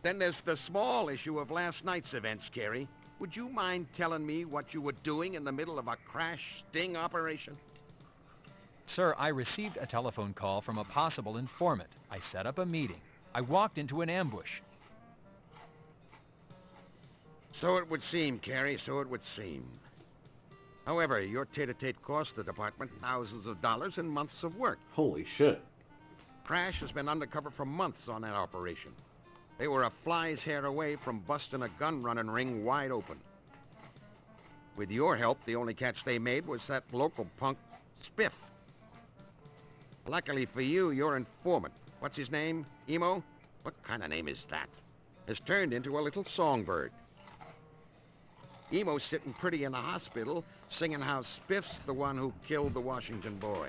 Then there's the small issue of last night's events, Carrie. Would you mind telling me what you were doing in the middle of a crash sting operation? Sir, I received a telephone call from a possible informant. I set up a meeting. I walked into an ambush. So it would seem, Carrie, so it would seem. However, your tete-a-tete cost the department thousands of dollars and months of work. Holy shit. Crash has been undercover for months on that operation. They were a fly's hair away from busting a gun-running ring wide open. With your help, the only catch they made was that local punk, Spiff. Luckily for you, your informant, what's his name, Emo? What kind of name is that? Has turned into a little songbird. Emo's sitting pretty in the hospital, singing how Spiff's the one who killed the Washington boy.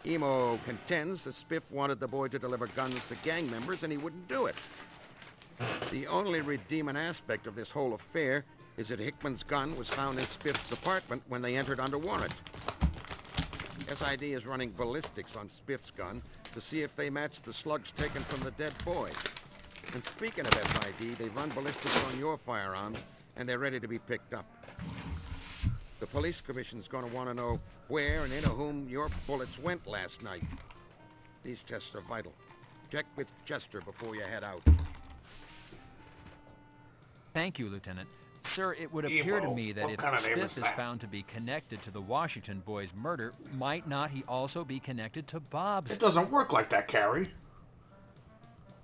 Emo contends that Spiff wanted the boy to deliver guns to gang members, and he wouldn't do it. The only redeeming aspect of this whole affair is that Hickman's gun was found in Spiff's apartment when they entered under warrant. SID is running ballistics on Spiff's gun to see if they match the slugs taken from the dead boy. And speaking of SID, they've run ballistics on your firearms, and they're ready to be picked up. The police commission's going to want to know where and into whom your bullets went last night. These tests are vital. Check with Chester before you head out. Thank you, Lieutenant. Sir, it would appear to me that if Spiff is found to be connected to the Washington boy's murder, might not he also be connected to Bob's? It doesn't work like that, Carrie.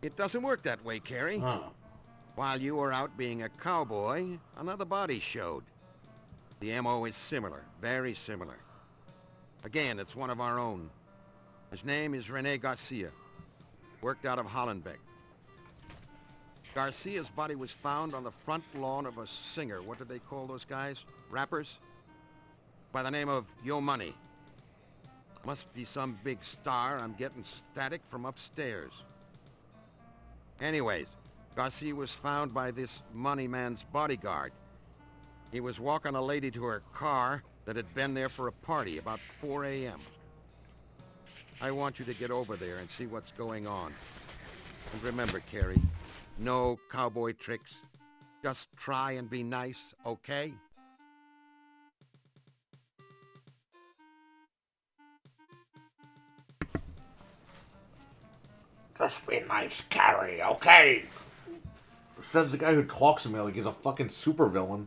It doesn't work that way, Carrie. Huh. While you were out being a cowboy, another body showed. The M.O. is similar, very similar. Again, it's one of our own. His name is Rene Garcia, worked out of Hollenbeck. Garcia's body was found on the front lawn of a singer. What did they call those guys? Rappers? By the name of Yo Money. Must be some big star. I'm getting static from upstairs. Anyways, Garcia was found by this money man's bodyguard. He was walking a lady to her car that had been there for a party about 4 a.m. I want you to get over there and see what's going on. And remember, Carrie, no cowboy tricks. Just try and be nice, okay? Just be nice, Carrie, okay? Says the guy who talks to me like he's a fucking supervillain.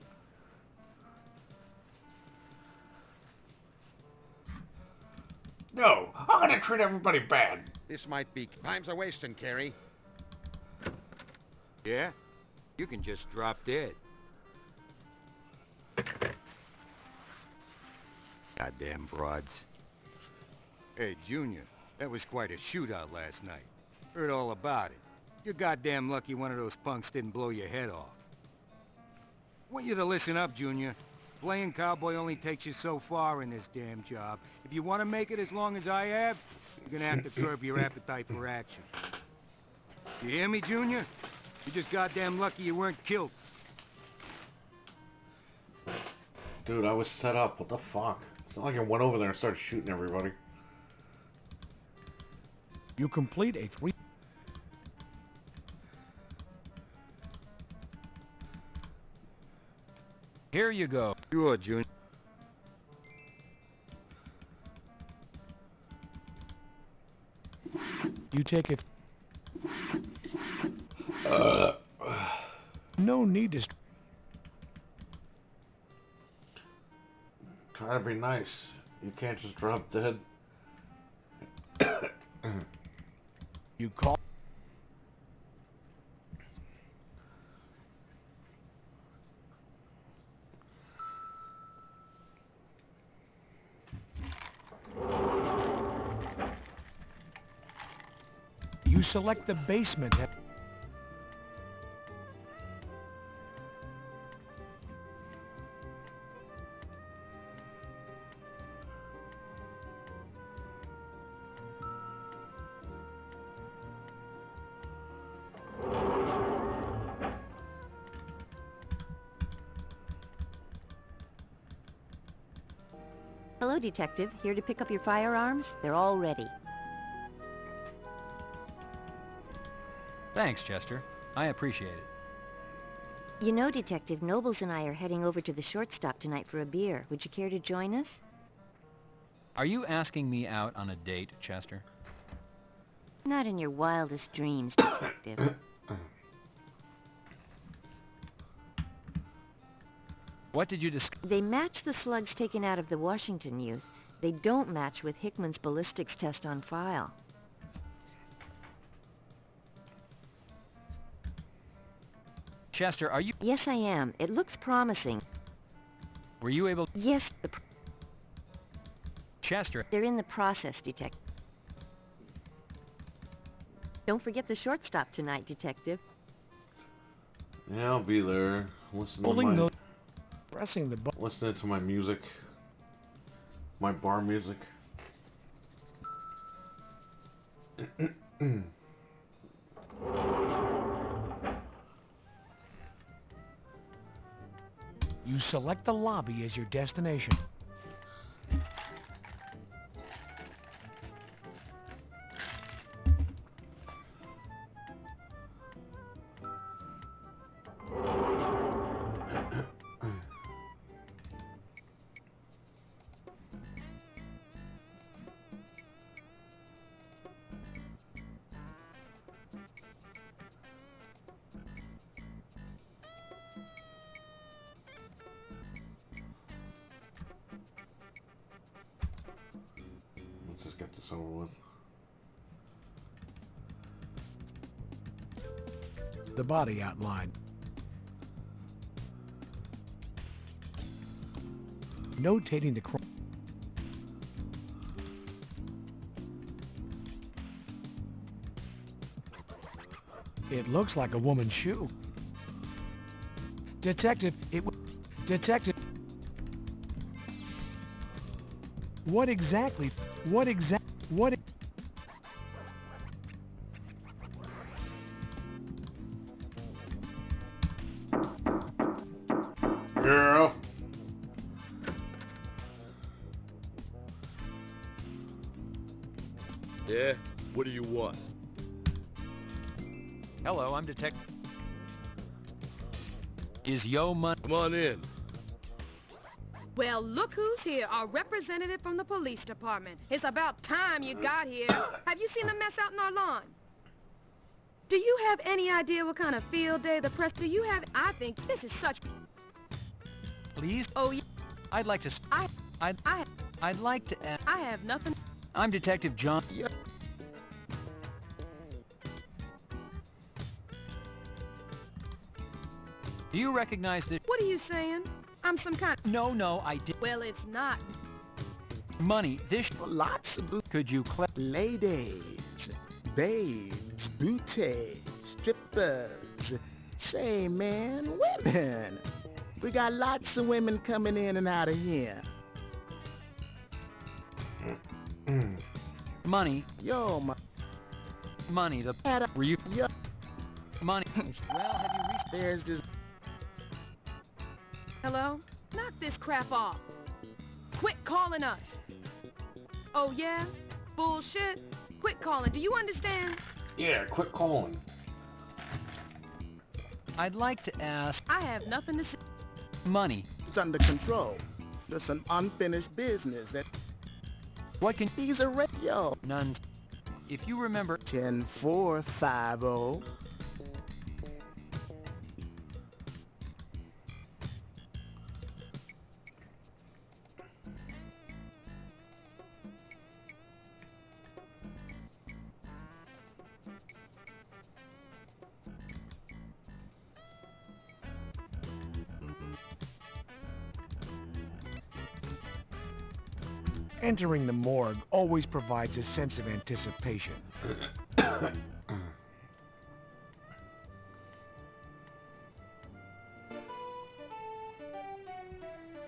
No, I'm gonna treat everybody bad. This might be... Time's a wasting, Carrie. Yeah? You can just drop dead. Goddamn broads. Hey, Junior, that was quite a shootout last night. Heard all about it. You're goddamn lucky one of those punks didn't blow your head off. I want you to listen up, Junior. Playing cowboy only takes you so far in this damn job. If you want to make it as long as I have, you're gonna have to curb your appetite for action. You hear me, Junior? You're just goddamn lucky you weren't killed. Dude, I was set up. What the fuck? It's not like I went over there and started shooting everybody. You complete a 3... Here you go. Sure, Junior. You take it. No need to... Try to be nice. You can't just drop dead. You call... You select the basement. Hello, Detective. Here to pick up your firearms? They're all ready. Thanks, Chester. I appreciate it. You know, Detective, Nobles and I are heading over to the shortstop tonight for a beer. Would you care to join us? Are you asking me out on a date, Chester? Not in your wildest dreams, Detective. What did you discover? They match the slugs taken out of the Washington youth. They don't match with Hickman's ballistics test on file. Chester, are you... Yes, I am. It looks promising. Were you able... Yes, Chester... They're in the process, Detective. Don't forget the shortstop tonight, Detective. Yeah, I'll be there. Pressing the button. Listening to my music. My bar music. You select the lobby as your destination. Let's just get this over with. The body outline. Notating the crime. It looks like a woman's shoe. Detective, Detective. What exactly? Girl. Yeah? What do you want? Hello, I'm Detective... Is Yo Money... Come on in. Well, look who's here, a representative from the police department. It's about time you got here. Have you seen the mess out in our lawn? Do you have any idea what kind of field day the press... Do you have... I think this is such... Please? Oh, yeah. I'd like to... I'd like to... I have nothing... I'm Detective John... Yeah. Do you recognize this? What are you saying? I'm some kind... No, I did... Well, it's not. Money, this... Lots of... Could you Ladies, babes, booties, strippers. Say, man, women. We got lots of women coming in and out of here. Money. Yo, Money, the... Were you... Yo. Money. Well, have you reached... There's this... Hello? Knock this crap off. Quit calling us. Oh, yeah? Bullshit? Quit calling. Do you understand? Yeah, quit calling. I'd like to ask... I have nothing to say. Money. It's under control. There's some unfinished business that... What can... He's a radio. None. If you remember... 10450. Entering the morgue always provides a sense of anticipation.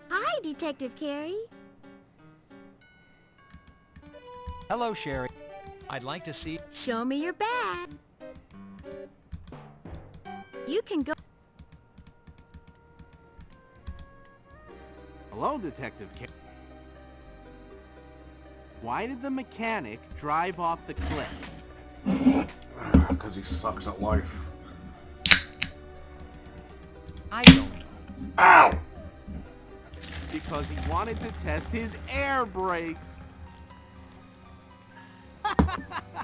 Hi, Detective Carey. Hello, Sherry. I'd like to see... Show me your bag. You can go... Hello, Detective Carey. Why did the mechanic drive off the cliff? Because he sucks at life. I don't know. Ow! Because he wanted to test his air brakes.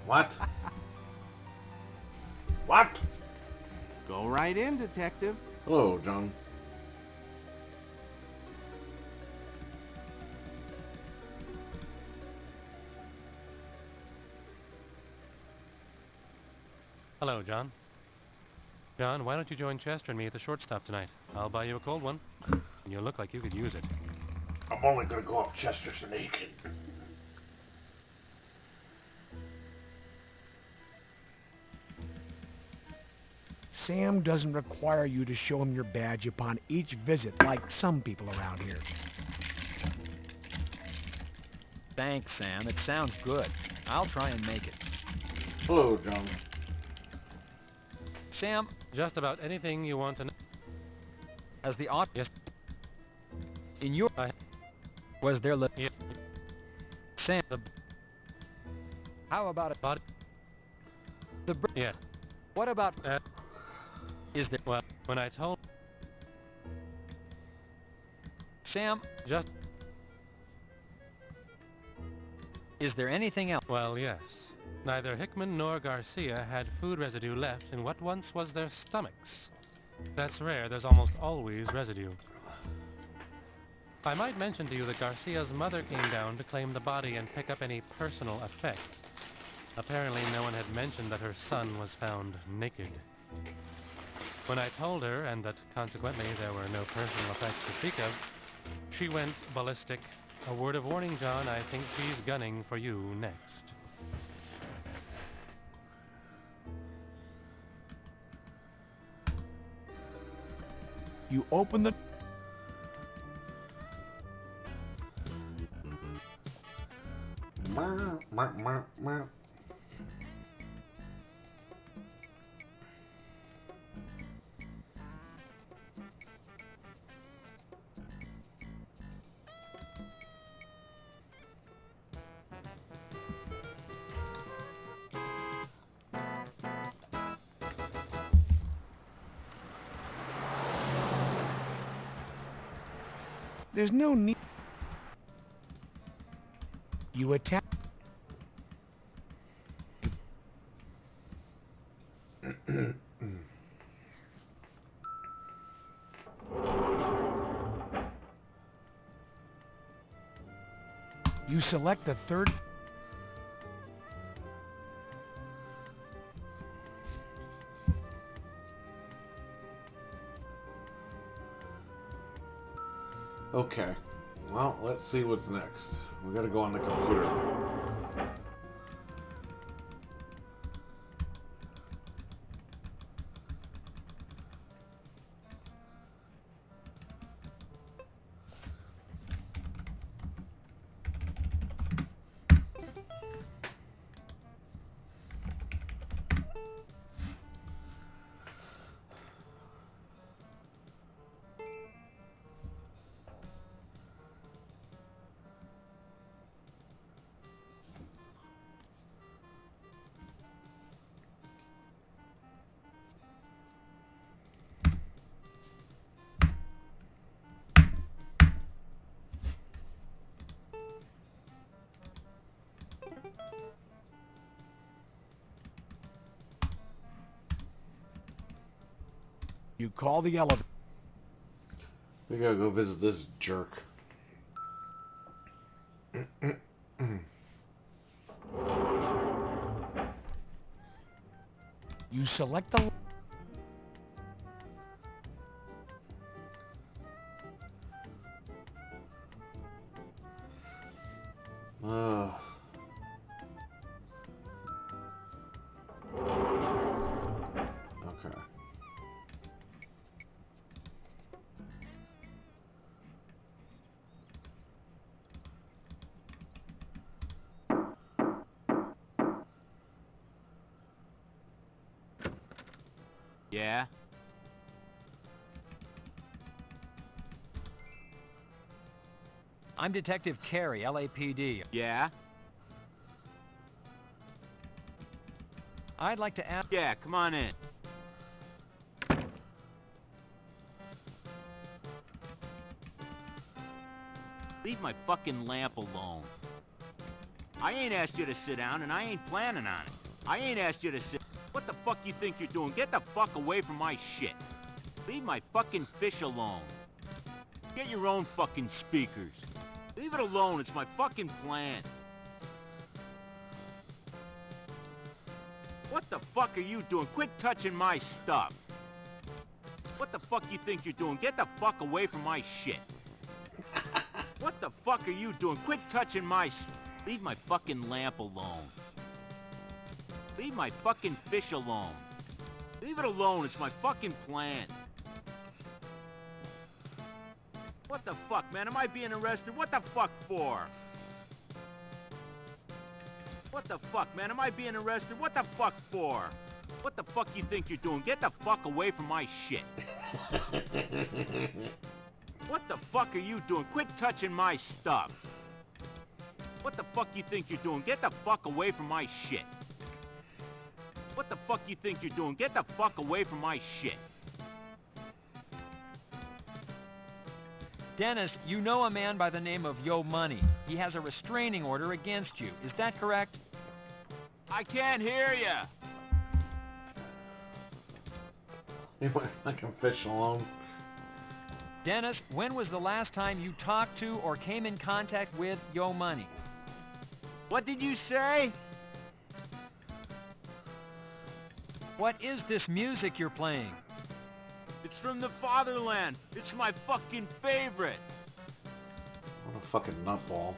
What? What? Go right in, Detective. Hello, John. Hello, John. John, why don't you join Chester and me at the shortstop tonight? I'll buy you a cold one. And you look like you could use it. I'm only gonna go off Chester's naked. Sam doesn't require you to show him your badge upon each visit like some people around here. Thanks, Sam. It sounds good. I'll try and make it. Hello, John. Sam, Just about anything you want to know. as the Yes. in your... was there... Yeah. Sam, The how about it? body. Yeah. What about... is there... Well, when I told... Sam, Just... is there anything else? Well, yes. Neither Hickman nor Garcia had food residue left in what once was their stomachs. That's rare. There's almost always residue. I might mention to you that Garcia's mother came down to claim the body and pick up any personal effects. Apparently no one had mentioned that her son was found naked. When I told her, and that consequently there were no personal effects to speak of, she went ballistic. A word of warning, John, I think she's gunning for you next. You open the... There's no need... You attack... You select the third... Okay. Well, let's see what's next. We gotta go on the computer. You call the elevator. We gotta go visit this jerk. You select the... Okay. Yeah? I'm Detective Carey, LAPD. Yeah? I'd like to ask... Yeah, come on in. Leave my fucking lamp alone. I ain't asked you to sit down, and I ain't planning on it. I ain't asked you to sit... What the fuck you think you're doing? Get the fuck away from my shit. Leave my fucking fish alone. Get your own fucking speakers. Leave it alone, it's my fucking plan. What the fuck are you doing? Quit touching my stuff. What the fuck you think you're doing? Get the fuck away from my shit. What the fuck are you doing? Quit touching my... Leave my fucking lamp alone. Leave my fucking fish alone. Leave it alone, it's my fucking plan. What the fuck, man? Am I being arrested? What the fuck for? What the fuck, man? Am I being arrested? What the fuck for? What the fuck you think you're doing? Get the fuck away from my shit. What the fuck are you doing? Quit touching my stuff. What the fuck you think you're doing? Get the fuck away from my shit. What the fuck you think you're doing? Get the fuck away from my shit. Dennis, you know a man by the name of Yo Money. He has a restraining order against you. Is that correct? I can't hear ya. Leave my fucking fish alone. Dennis, when was the last time you talked to or came in contact with Yo Money? What did you say? What is this music you're playing? It's from the fatherland. It's my fucking favorite. What a fucking nutball.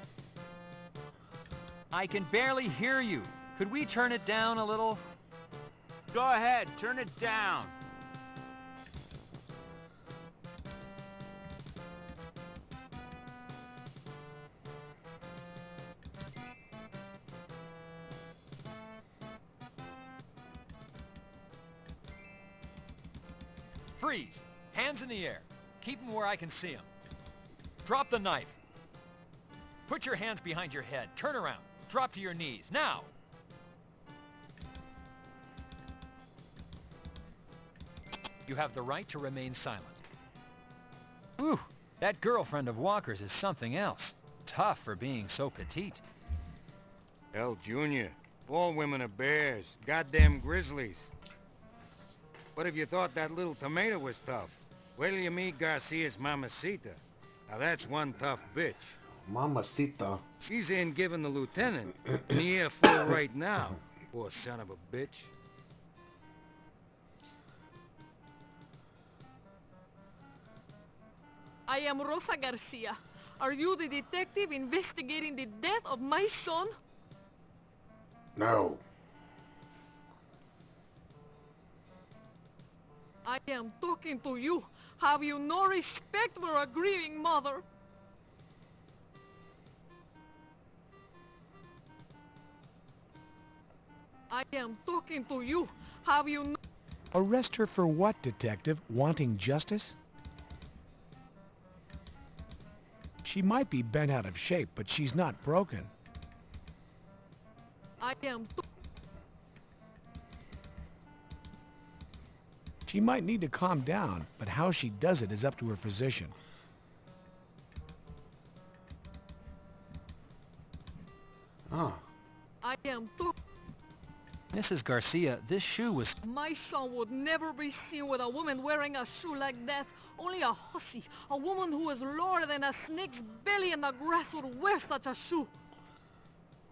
I can barely hear you. Could we turn it down a little? Go ahead, turn it down. Freeze! Hands in the air. Keep them where I can see them. Drop the knife. Put your hands behind your head. Turn around. Drop to your knees. Now! You have the right to remain silent. Whew! That girlfriend of Walker's is something else. Tough for being so petite. Hell, Junior, all women are bears. Goddamn grizzlies. What if you thought that little tomato was tough? Wait till you meet Garcia's mamacita. Now that's one tough bitch. Mamacita. She's in giving the lieutenant an earful right now. Poor son of a bitch. I am Rosa Garcia. Are you the detective investigating the death of my son? No. I am talking to you. Have you no respect for a grieving mother? I am talking to you. Have you no... Arrest her for what, detective? Wanting justice? She might be bent out of shape, but she's not broken. I am... She might need to calm down, but how she does it is up to her physician. Ah. I am... Mrs. Garcia, this shoe was... My son would never be seen with a woman wearing a shoe like that. Only a hussy, a woman who is lower than a snake's belly in the grass would wear such a shoe.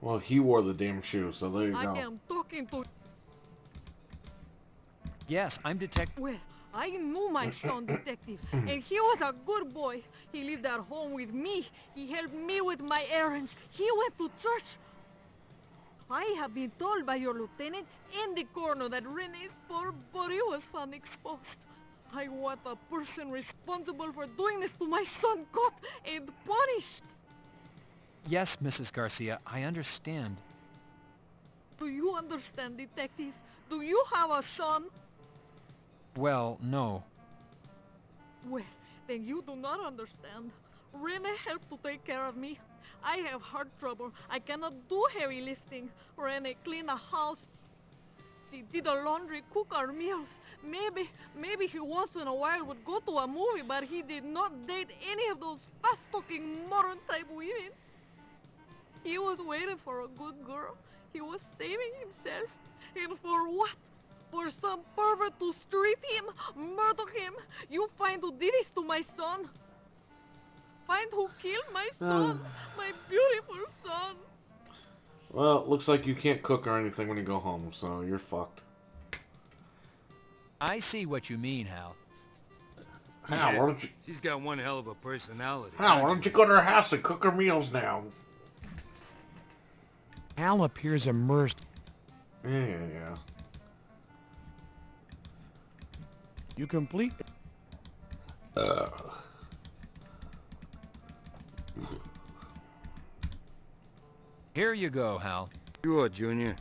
Well, he wore the damn shoe, so there you go. I am talking to... Yes, I'm Detective... Well, I knew my son, Detective, and he was a good boy. He lived at home with me. He helped me with my errands. He went to church. I have been told by your lieutenant in the coroner that Renee's poor body was found exposed. I want the person responsible for doing this to my son caught and punished. Yes, Mrs. Garcia, I understand. Do you understand, Detective? Do you have a son? Well, no. Well, then you do not understand. Rene helped to take care of me. I have heart trouble. I cannot do heavy lifting. Rene cleaned the house. He did the laundry, cook our meals. Maybe he once in a while would go to a movie, but he did not date any of those fast-talking modern-type women. He was waiting for a good girl. He was saving himself. And for what? For some pervert to strip him, murder him. You find who did this to my son. Find who killed my son, my beautiful son. Well, looks like you can't cook or anything when you go home, so you're fucked. I see what you mean, Hal. Hal, why don't you... She's got one hell of a personality. Hal, why don't you go to her house and cook her meals now? Hal appears immersed. Yeah. You complete... Here you go, Hal. Sure, Junior.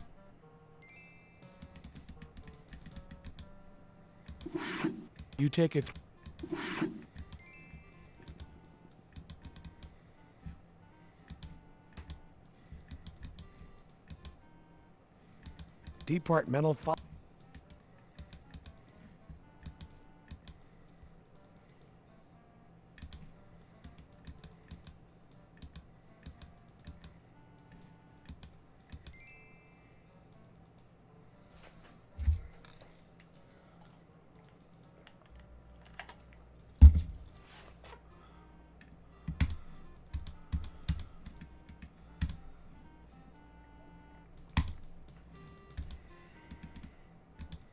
You take it. Departmental file.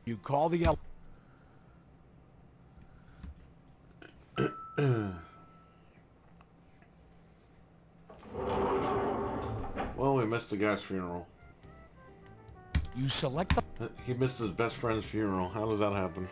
You call the... Well, we missed the guy's funeral. You select the... He missed his best friend's funeral. How does that happen?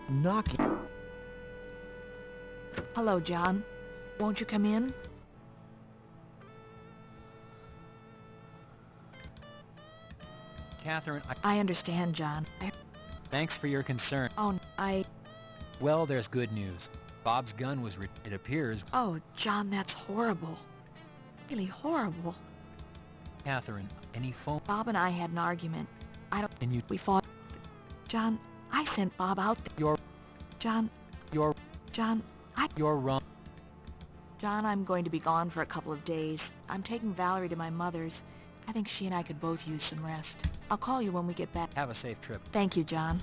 Knocking. Hello, John. Won't you come in? Catherine, I understand, John. Thanks for your concern. Oh, Well, there's good news. Bob's gun was it appears... Oh, John, that's horrible. Really horrible. Catherine, any phone... Bob and I had an argument. And you... We fought. John, I sent Bob out there. You're wrong. John, I'm going to be gone for a couple of days. I'm taking Valerie to my mother's. I think she and I could both use some rest. I'll call you when we get back. Have a safe trip. Thank you, John.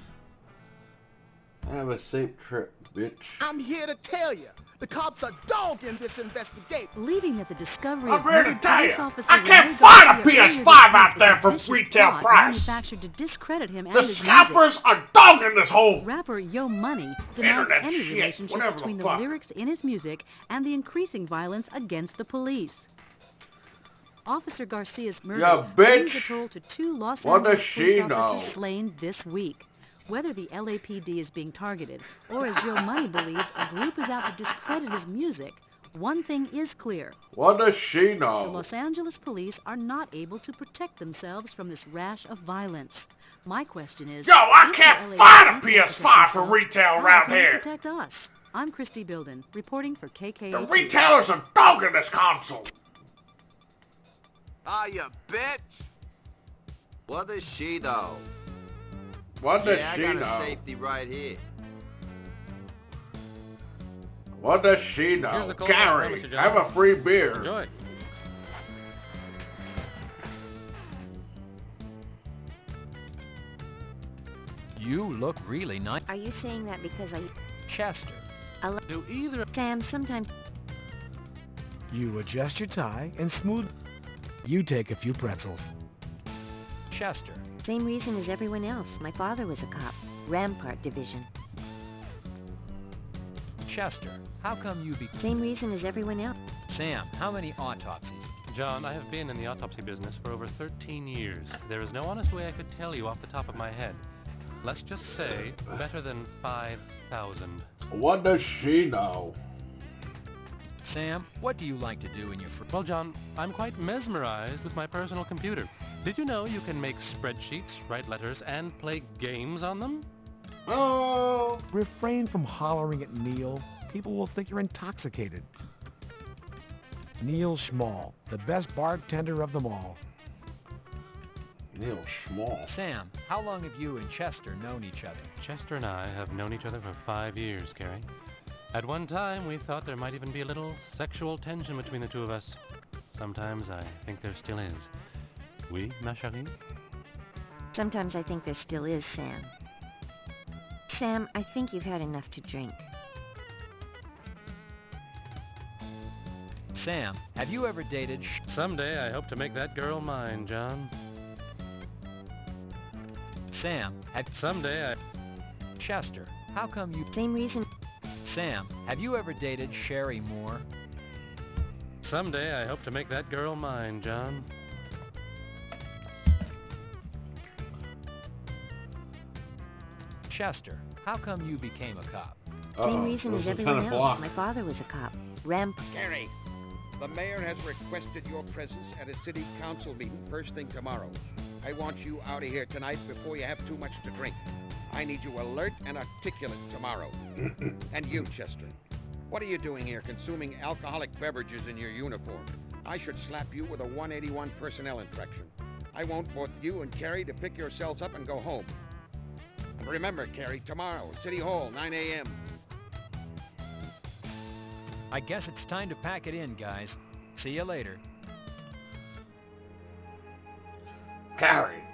Have a safe trip, bitch. I'm here to tell you, the cops are dogging this investigation. Believing that the discovery I'm of here to murdered tell you, police officer I can't Rene find a Garcia PS5 earlier out this there week for was a retail plot price. manufactured to discredit him and The his scalpers are dogging this whole Rapper Yo Money denies internet any shit, relationship whatever between the the fuck. lyrics in his music and the increasing violence against the police. Officer Garcia's murder Ya brings a bitch. toll to 2 Los What does Angeles she police know? officers slain this week. Whether the LAPD is being targeted, or as Yo Money believes, a group is out to discredit his music, One thing is clear. What does she The know? Los Angeles police are not able to protect themselves from this rash of violence. My question is... Yo, I if can't the LAPD find a can PS5 protect for themselves, retail how around can they here. protect us? I'm Christy Bilden, reporting for KKAT. The retailers are dogging this console. Ah, you bitch! What does she know? What does yeah, she I got know? a safety right here. What does she Here's know? the cold Gary, one, Mr. have a free beer. Enjoy. You look really nice. Are you saying that because I... Chester. Do either... Sam, sometimes... You adjust your tie and smooth... You take a few pretzels. Chester. Same reason as everyone else. My father was a cop. Rampart Division. Chester. How come you be... Same reason as everyone else. Sam, how many autopsies? John, I have been in the autopsy business for over 13 years. There is no honest way I could tell you off the top of my head. Let's just say better than 5,000. What does she know? Sam, what do you like to do in your free... Well, John, I'm quite mesmerized with my personal computer. Did you know you can make spreadsheets, write letters, and play games on them? Oh! Refrain from hollering at Neil. People will think you're intoxicated. Neil Schmall, the best bartender of them all. Neil Schmall. Sam, how long have you and Chester known each other? Chester and I have known each other for 5 years, Carrie. At one time, we thought there might even be a little sexual tension between the two of us. Sometimes I think there still is. Oui, ma chérie? Sometimes I think there still is, Sam. Sam, I think you've had enough to drink. Sam, have you ever dated... Someday I hope to make that girl mine, John. Sam, Someday I... Chester, how come you... Same reason... Sam, have you ever dated Sherry Moore? Someday I hope to make that girl mine, John. Chester, how come you became a cop? Same reason as everyone else. My father was a cop. Gary, the mayor has requested your presence at a city council meeting first thing tomorrow. I want you out of here tonight before you have too much to drink. I need you alert and articulate tomorrow. And you, Chester, what are you doing here consuming alcoholic beverages in your uniform? I should slap you with a 181 personnel infraction. I want both you and Carrie to pick yourselves up and go home. And remember, Carrie, tomorrow, City Hall, 9 a.m. I guess it's time to pack it in, guys. See you later. Carrie,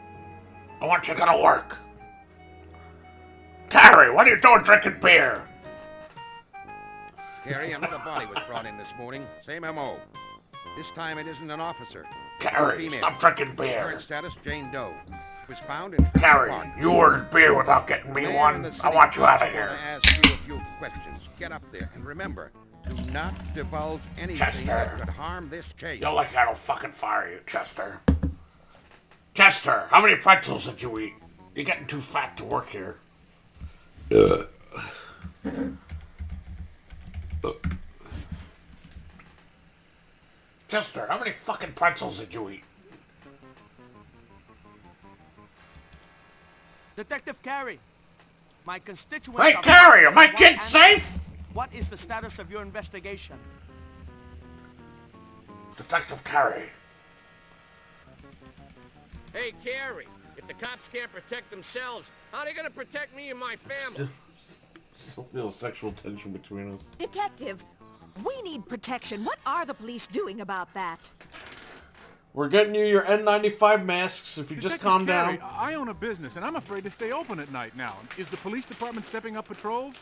I want you to go to work. Carrie, what are you doing drinking beer? Carrie, another body was brought in this morning. Same M.O. This time it isn't an officer. Carrie, Female. stop drinking beer. Current status, Jane Doe. Was found in Carrie, Park. you ordered beer without getting me Man in one. the I city want you out of council here. wanna ask you a few questions. Get up there and remember, do not divulge anything Chester. that could harm this case. You're lucky I don't fucking fire you, Chester. Chester, how many pretzels did you eat? You're getting too fat to work here. Chester, how many fucking pretzels did you eat? Detective Carey, my constituents... Hey, are- Carrie, are my What kids and- safe? What is the status of your investigation? Detective Carrie. Hey, Carrie, if the cops can't protect themselves, how are they gonna protect me and my family? Still feel sexual tension between us. Detective, we need protection. What are the police doing about that? We're getting you your N95 masks if you just calm Carey, down. I own a business, and I'm afraid to stay open at night now. Is the police department stepping up patrols?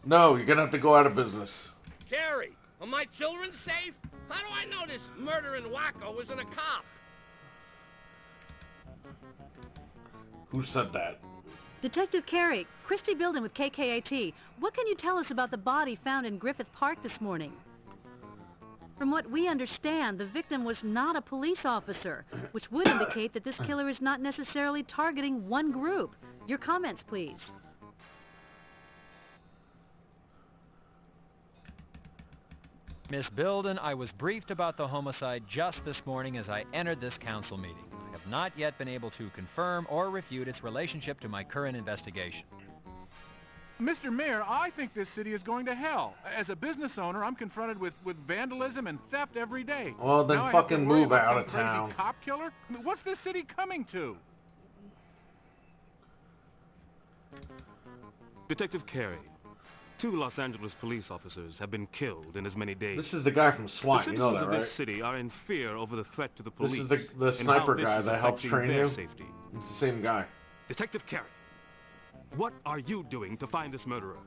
No, you're gonna have to go out of business. Carrie, are my children safe? How do I know this murdering wacko isn't a cop? Who said that? Detective Carey, Christy Bilden with KKAT. What can you tell us about the body found in Griffith Park this morning? From what we understand, the victim was not a police officer, which would indicate that this killer is not necessarily targeting one group. Your comments, please. Miss Bilden, I was briefed about the homicide just this morning as I entered this council meeting. I have not yet been able to confirm or refute its relationship to my current investigation. Mr. Mayor, I think this city is going to hell. As a business owner, I'm confronted with vandalism and theft every day. Well, then Now I have to fucking worry move about out some of crazy town. cop killer? I mean, what's this city coming to? Detective Carey, 2 Los Angeles police officers have been killed in as many days. This is the guy from SWAT, The you know citizens that, of right? this city are in fear over the threat to the This police. is the and sniper how this guy is that helps affecting train their you. safety. It's the same guy. Detective Carey, what are you doing to find this murderer?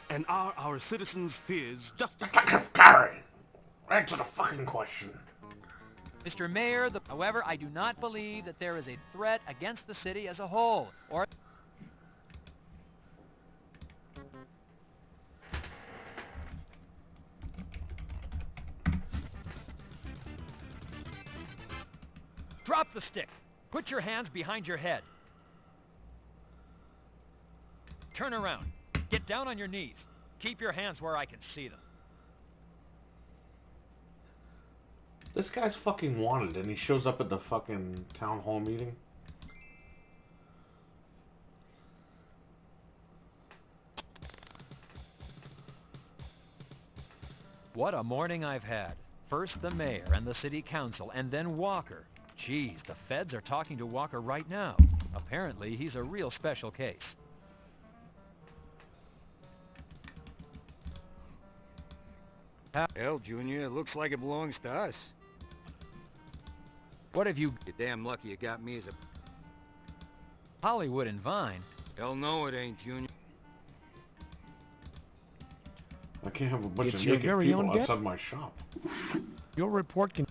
And are our citizens' fears justified? Detective Carey! Answer the fucking question. Mr. Mayor, however, I do not believe that there is a threat against the city as a whole, or... Drop the stick. Put your hands behind your head. Turn around. Get down on your knees. Keep your hands where I can see them. This guy's fucking wanted, and he shows up at the fucking town hall meeting. What a morning I've had. First the mayor and the city council, and then Walker. Geez, the feds are talking to Walker right now. Apparently, he's a real special case. Hell, Junior, it looks like it belongs to us. What have you... You're damn lucky you got me as a... Hollywood and Vine? Hell no, it ain't, Junior. I can't have a bunch It's of your naked very people own debt. outside my shop. Your report can...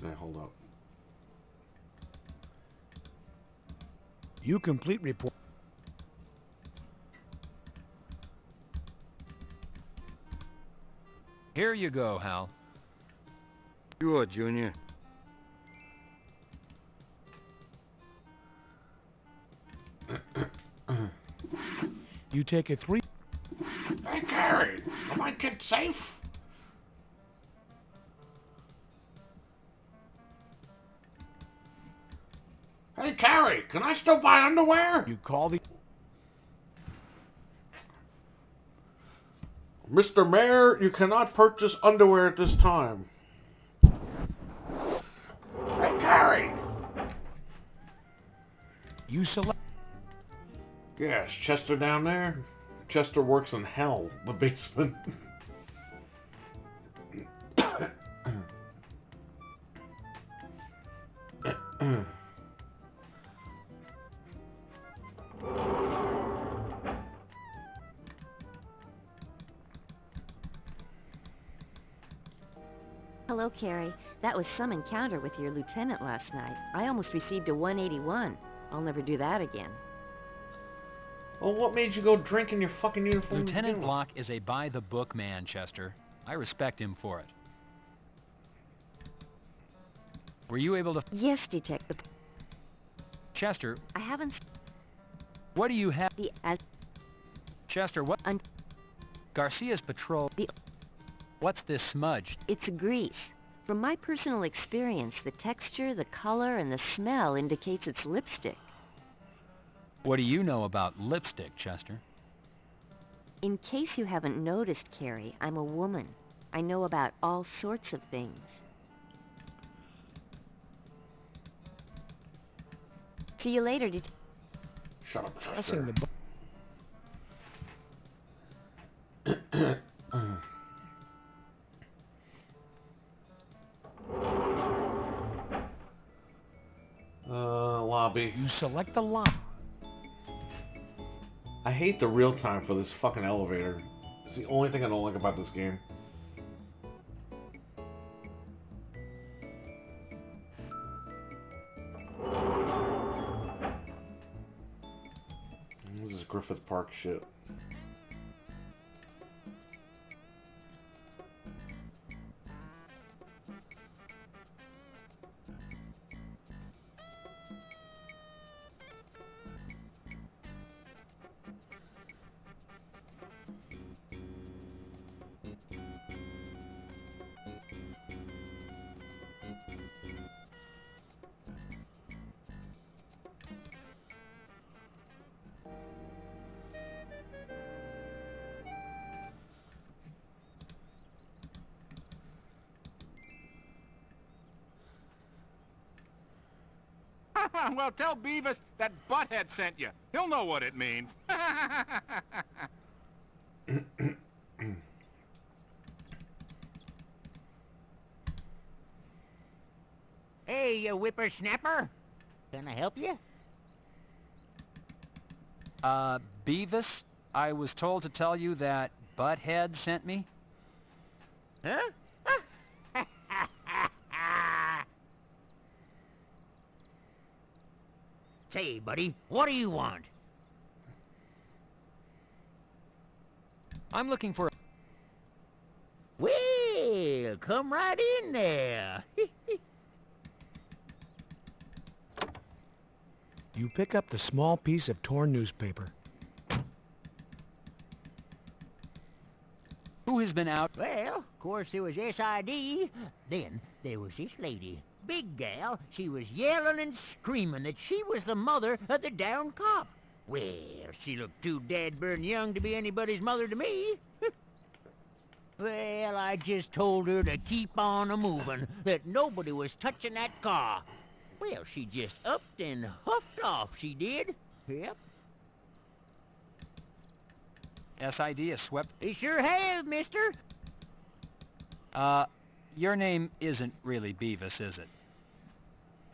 Yeah, hold up. You complete report... Here you go, Hal. Sure, Junior. You take a 3... Hey, Gary! Are my kids safe? Hey, Carrie, can I still buy underwear? You call the... Mr. Mayor, you cannot purchase underwear at this time. Hey, Carrie! You select... Yeah, is Chester down there? Chester works in hell, the basement. Hello, Carrie. That was some encounter with your lieutenant last night. I almost received a 181. I'll never do that again. Well, what made you go drink in your fucking uniform? Lieutenant Block is a by-the-book man, Chester. I respect him for it. Were you able to... Yes, Detective. Chester, I haven't... what do you have... The... Chester, what... Garcia's patrol... What's this smudge? It's grease. From my personal experience, the texture, the color, and the smell indicates it's lipstick. What do you know about lipstick, Chester? In case you haven't noticed, Carrie, I'm a woman. I know about all sorts of things. See you later, Shut up, Chester. Pressing the... Lobby. You select the lobby. I hate the real time for this fucking elevator. It's the only thing I don't like about this game. This is Griffith Park shit. Well, tell Beavis that Butthead sent you. He'll know what it means. Hey, you whippersnapper. Can I help you? Beavis, I was told to tell you that Butthead sent me. Huh? Say, buddy, what do you want? I'm looking for... Well, come right in there. You pick up the small piece of torn newspaper. Who has been out? Well, of course there was SID. Then there was this lady. Big gal. She was yelling and screaming that she was the mother of the downed cop. Well, she looked too dad-burn young to be anybody's mother to me. Well, I just told her to keep on a-moving, that nobody was touching that car. Well, she just upped and huffed off, she did. Yep. SID has swept... They sure have, mister. Your name isn't really Beavis, is it?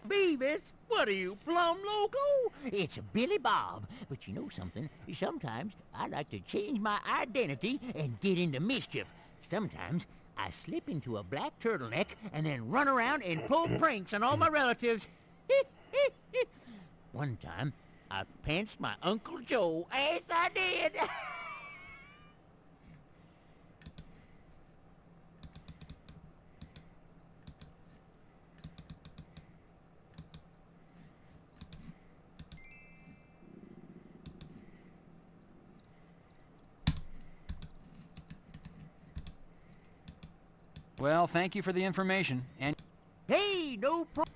Beavis? What are you, plumb loco? It's Billy Bob. But you know something? Sometimes I like to change my identity and get into mischief. Sometimes I slip into a black turtleneck and then run around and pull pranks on all my relatives. One time, I pantsed my Uncle Joe. Yes, I did. Well, thank you for the information, and... Hey, no problem.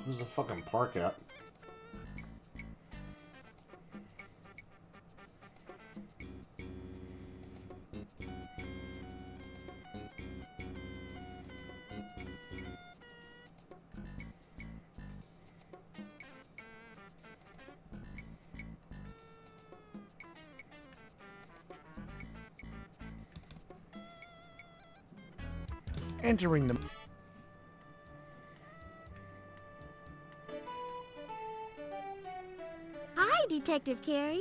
Where's the fucking park at? Entering the... Hi, Detective Carey.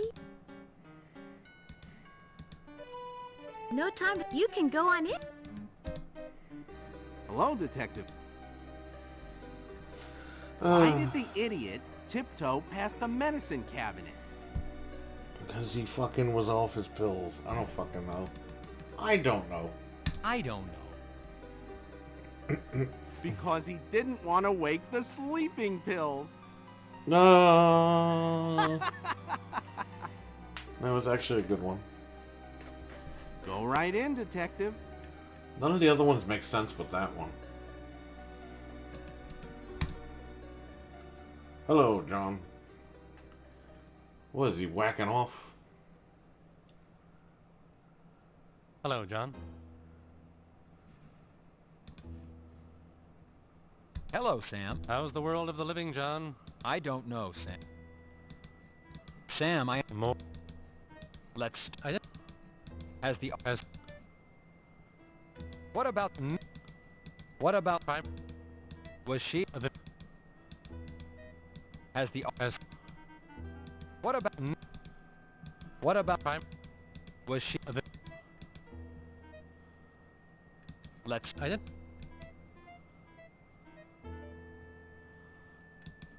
No time. You can go on in. Hello, Detective. Why did the idiot tiptoe past the medicine cabinet? Because he fucking was off his pills. I don't fucking know. I don't know. I don't know. Because he didn't want to wake the sleeping pills. No. That was actually a good one. Go right in, Detective. None of the other ones make sense but that one. Hello, John. What is he, whacking off? Hello, John. Hello, Sam. How's the world of the living, John? I don't know, Sam. Sam, I... More. Let's... Has the... Has... What about... What about... Was she... Has the... Has... What about... What about... Was she... Let's...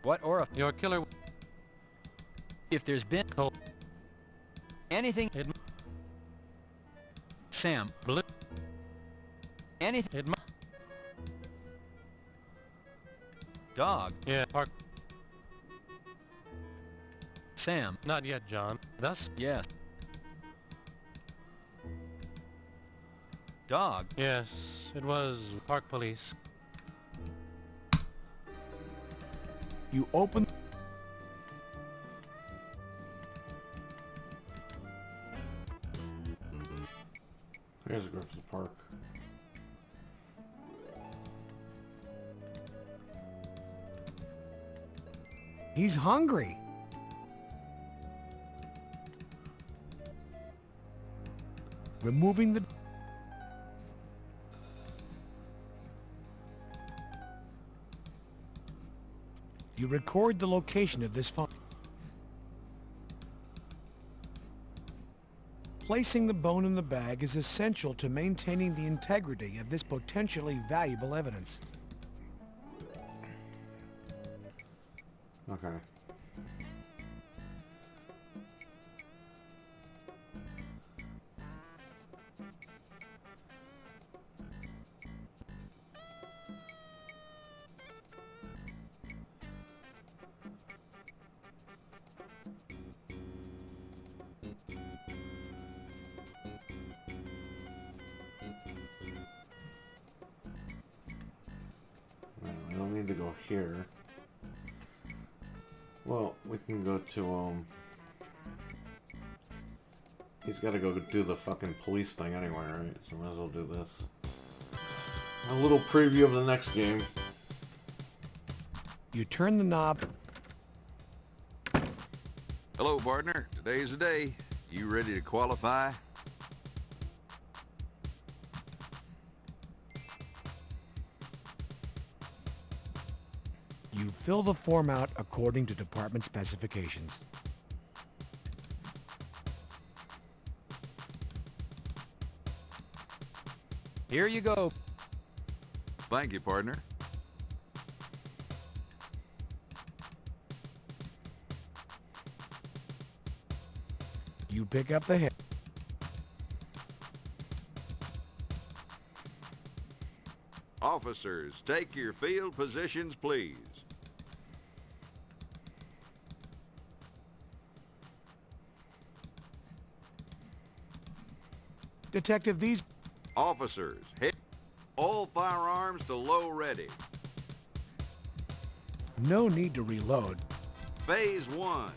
What or your killer... If there's been... Anything... Sam... Anything... Dog... Yeah, park... Sam... Not yet, John. Thus? Yes. Dog... Yes, it was park police. You open... There's Griffith Park. He's hungry. Removing the... You record the location of this phone. Placing the bone in the bag is essential to maintaining the integrity of this potentially valuable evidence. Okay. We don't need to go here. Well, we can go to, he's got to go do the fucking police thing anyway, right? So might as well do this. A little preview of the next game. You turn the knob. Hello, partner. Today's the day. You ready to qualify? You fill the form out according to department specifications. Here you go. Thank you, partner. You pick up the hit. Officers, take your field positions, please. Detective, these... Officers, hit all firearms to low ready. No need to reload. Phase 1.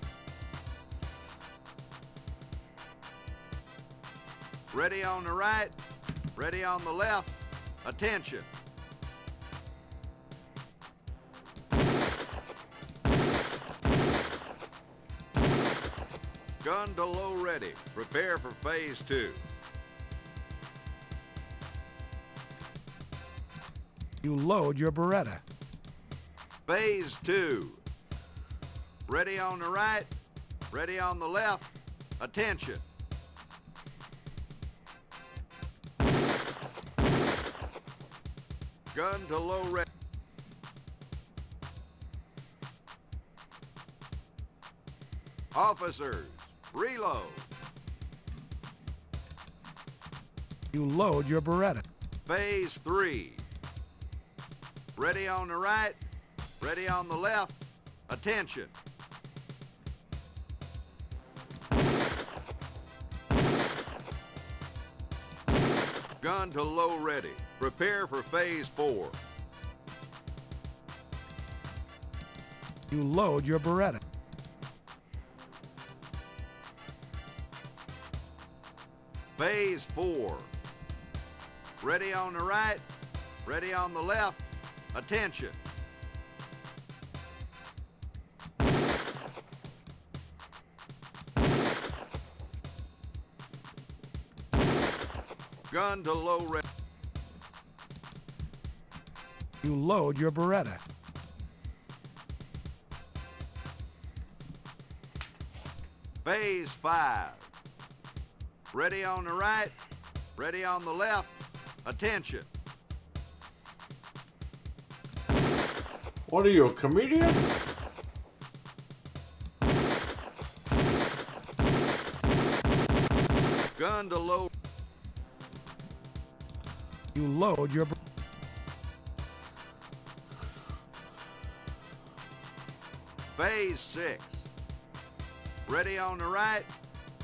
Ready on the right, ready on the left. Attention. Gun to low ready. Prepare for phase 2. You load your Beretta. Phase 2. Ready on the right, ready on the left. Attention. Gun to low ready. Officers, reload. You load your Beretta. Phase 3. Ready on the right, ready on the left. Attention. Gun to low ready. Prepare for phase 4. You load your Beretta. Phase 4. Ready on the right, ready on the left. Attention. Gun to low ready. You load your Beretta. Phase 5. Ready on the right, ready on the left. Attention. What are you, a comedian? Gun to low. You load your... Phase 6. Ready on the right,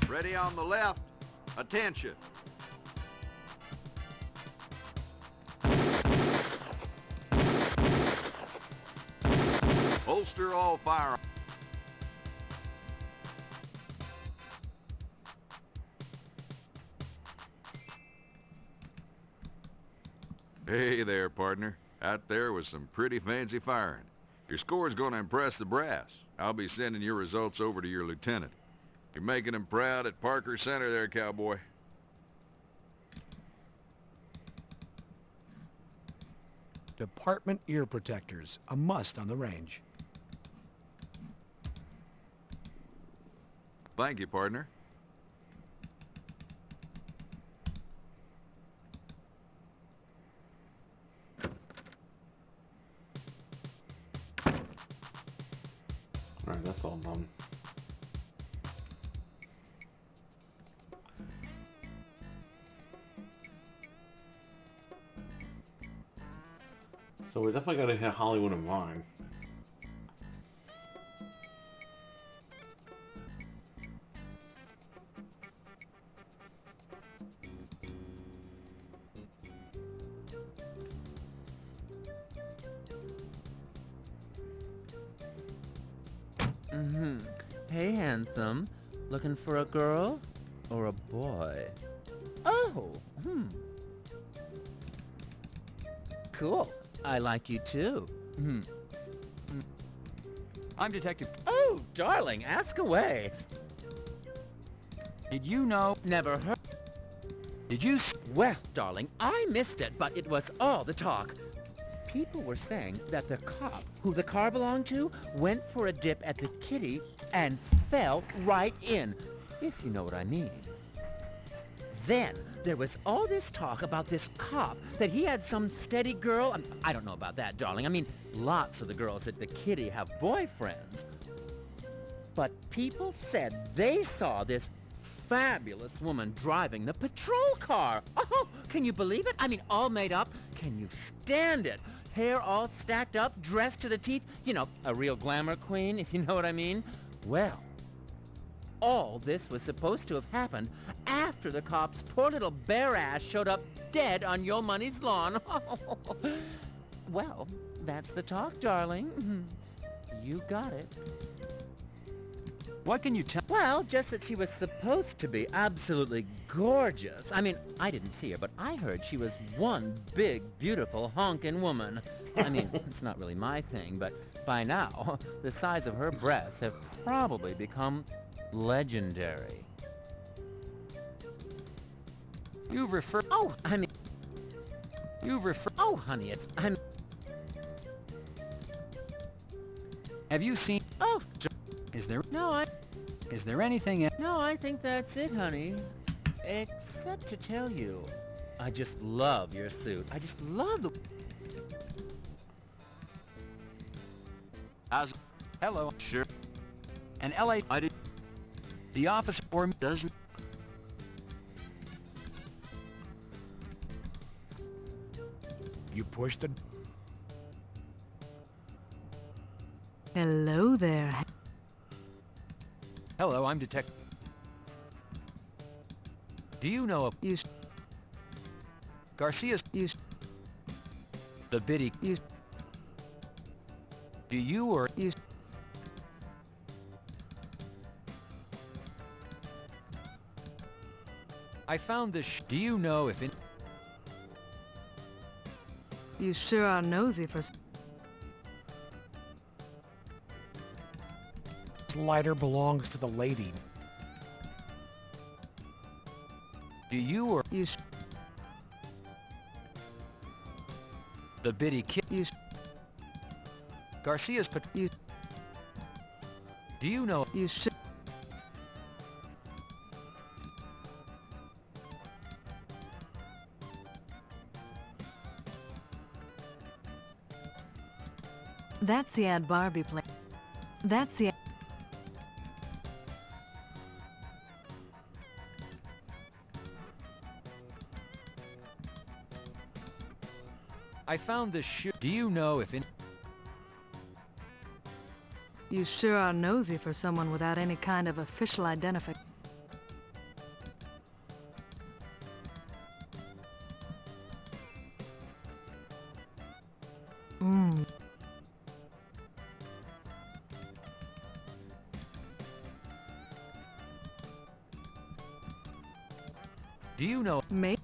ready on the left. Attention. Holster all firearms. Hey there, partner. Out there was some pretty fancy firing. Your score's gonna impress the brass. I'll be sending your results over to your lieutenant. You're making him proud at Parker Center there, cowboy. Department ear protectors, a must on the range. Thank you, partner. Alright, that's all done. So we definitely gotta hit Hollywood and Vine. Mm-hmm. Hey, handsome. Looking for a girl? Or a boy? Oh, Cool. I like you too. I'm Detective... Oh, darling, ask away. Did you know... Never heard... Did you... Well, darling, I missed it, but it was all the talk. People were saying that the cop who the car belonged to went for a dip at the kitty and fell right in, if you know what I mean. Then there was all this talk about this cop, that he had some steady girl. I don't know about that, darling. I mean, lots of the girls at the kitty have boyfriends. But people said they saw this fabulous woman driving the patrol car. Oh, can you believe it? I mean, all made up. Can you stand it? Hair all stacked up, dressed to the teeth. You know, a real glamour queen, if you know what I mean. Well, all this was supposed to have happened after the cop's poor little bare ass showed up dead on Yo Money's lawn. Well, that's the talk, darling. You got it. What can you tell? Well, just that she was supposed to be absolutely gorgeous. I mean, I didn't see her, but I heard she was one big, beautiful, honkin' woman. I mean, it's not really my thing, but by now, the size of her breasts have probably become legendary. You refer... Oh, I mean... You refer... Oh, honey, it's... I'm... Have you seen... Oh, is there... No, I... Is there anything... No, I think that's it, honey. Except to tell you, I just love your suit. I just love the... Hello. Sure. An LA... I did... The office for me doesn't... You pushed it. Hello there. Hello, I'm Detective... Do you know of... You... Garcia's... You... The biddy... You... Do you or... You... I found this... Do you know if in... You sure are nosy for... This lighter belongs to the lady. Do you or... You... The biddy kid... You... Garcia's... You... Do you know... You sure... That's the ad Barbie play. That's the... I found this shoe... Do you know if in... You sure are nosy for someone without any kind of official identification. Do you know... May...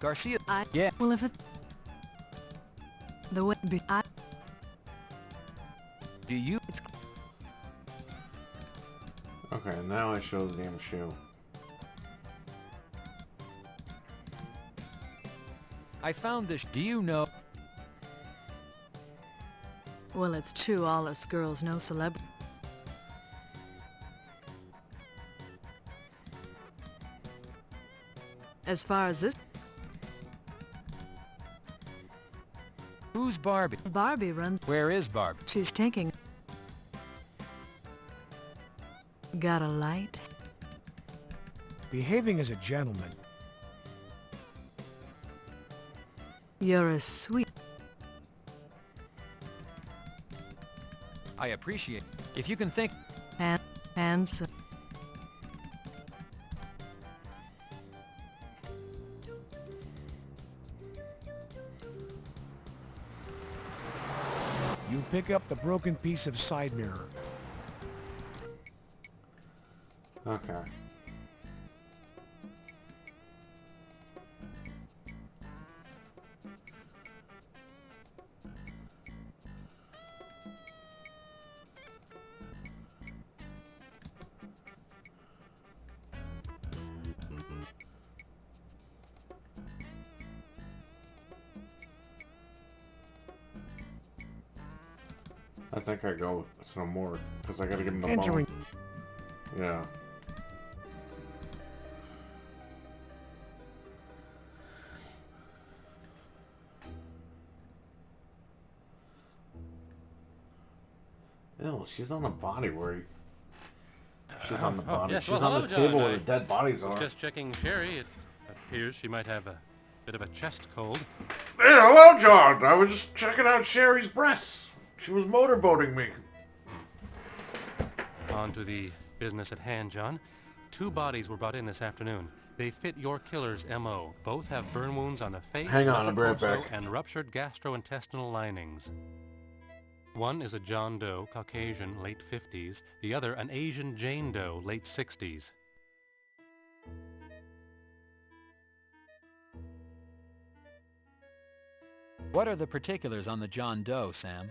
Garcia. Yeah. Well, if it... The way... Do you... Okay, now I show the damn shoe. I found this. Do you know? Well, it's true all us girls know celebrity. As far as this... Who's Barbie? Barbie runs... Where is Barbie? She's taking... Got a light? Behaving as a gentleman. You're a sweet... I appreciate it. If you can think... Handsome. You pick up the broken piece of side mirror. Okay. I think I go with no more because I gotta give him the bone. Yeah. Ew, she's on the body where he... She's on the body. Yes, she's well, on hello, the table John. where the dead bodies are. Just checking Sherry. It appears she might have a bit of a chest cold. Hey, hello, John. I was just checking out Sherry's breasts. She was motorboating me. On to the business at hand, John. 2 bodies were brought in this afternoon. They fit your killer's M.O. Both have burn wounds on the face, Hang on, I'll be right torso, back. and ruptured gastrointestinal linings. One is a John Doe, Caucasian, late 50s. The other, an Asian Jane Doe, late 60s. What are the particulars on the John Doe, Sam?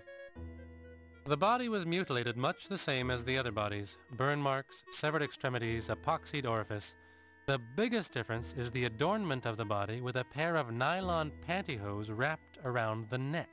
The body was mutilated much the same as the other bodies. Burn marks, severed extremities, epoxied orifice. The biggest difference is the adornment of the body with a pair of nylon pantyhose wrapped around the neck.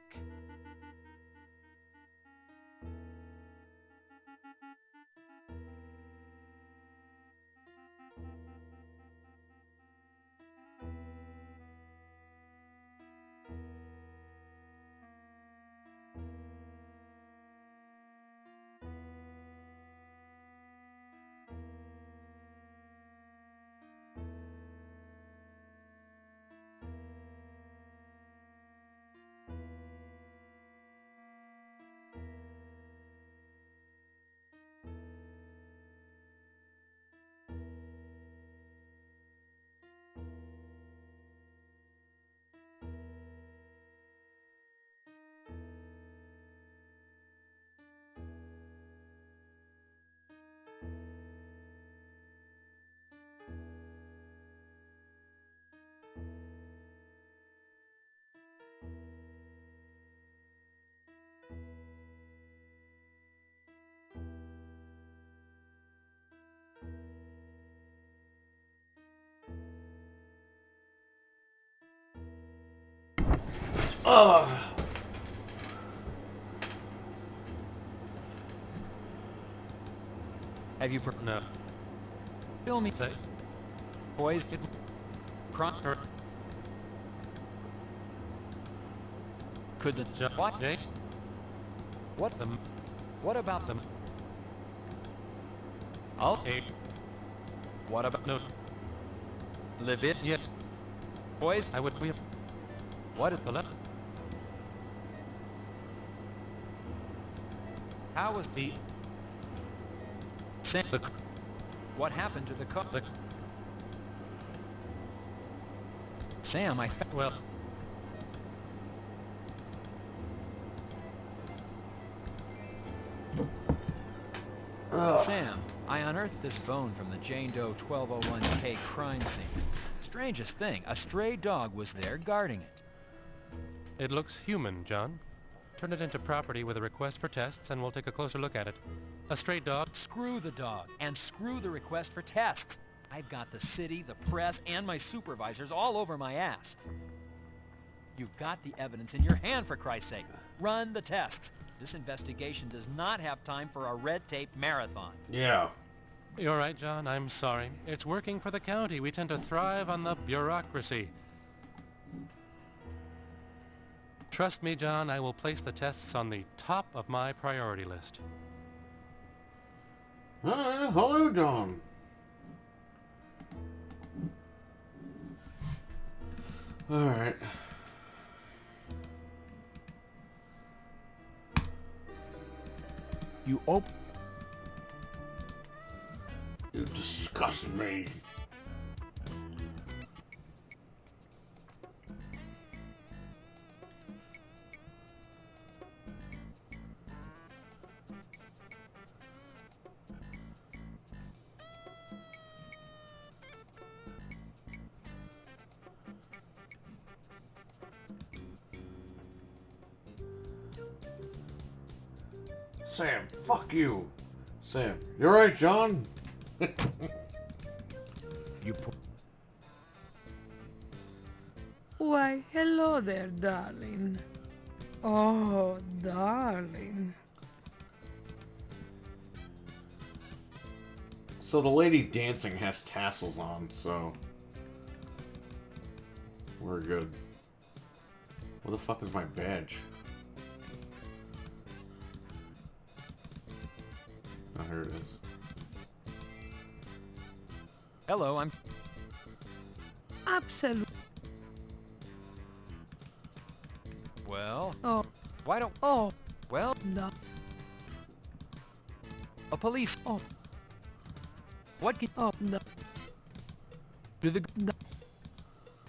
Have you... No. Fill me... Boys... Pronto... Could the... What? Jane? What the... What about them? Okay. What about... No. Live it? Yes. Boys... I would... We have... What is the left? How was the... What happened to the car? Sam, well... Sam, I unearthed this bone from the Jane Doe 1201K crime scene. strangest thing, a stray dog was there guarding it. It looks human, John. Turn it into property with a request for tests, and we'll take a closer look at it. A stray dog... Screw the dog, and screw the request for tests. I've got the city, the press, and my supervisors all over my ass. You've got the evidence in your hand, for Christ's sake. Run the tests. This investigation does not have time for a red tape marathon. Yeah. You're right, John. I'm sorry. It's working for the county. We tend to thrive on the bureaucracy. Trust me, John, I will place the tests on the top of my priority list. Hello, John. Alright. You open... You disgust me. Sam, fuck you. Sam, you're right, John. Why, hello there, darling. Oh, darling. So the lady dancing has tassels on, so we're good. Where the fuck is my badge? Oh, here it is. Hello, I'm... Absolutely. Well... Oh. Why don't... Oh. Well... No. A police... Oh. What can... Oh, no. Do the... No.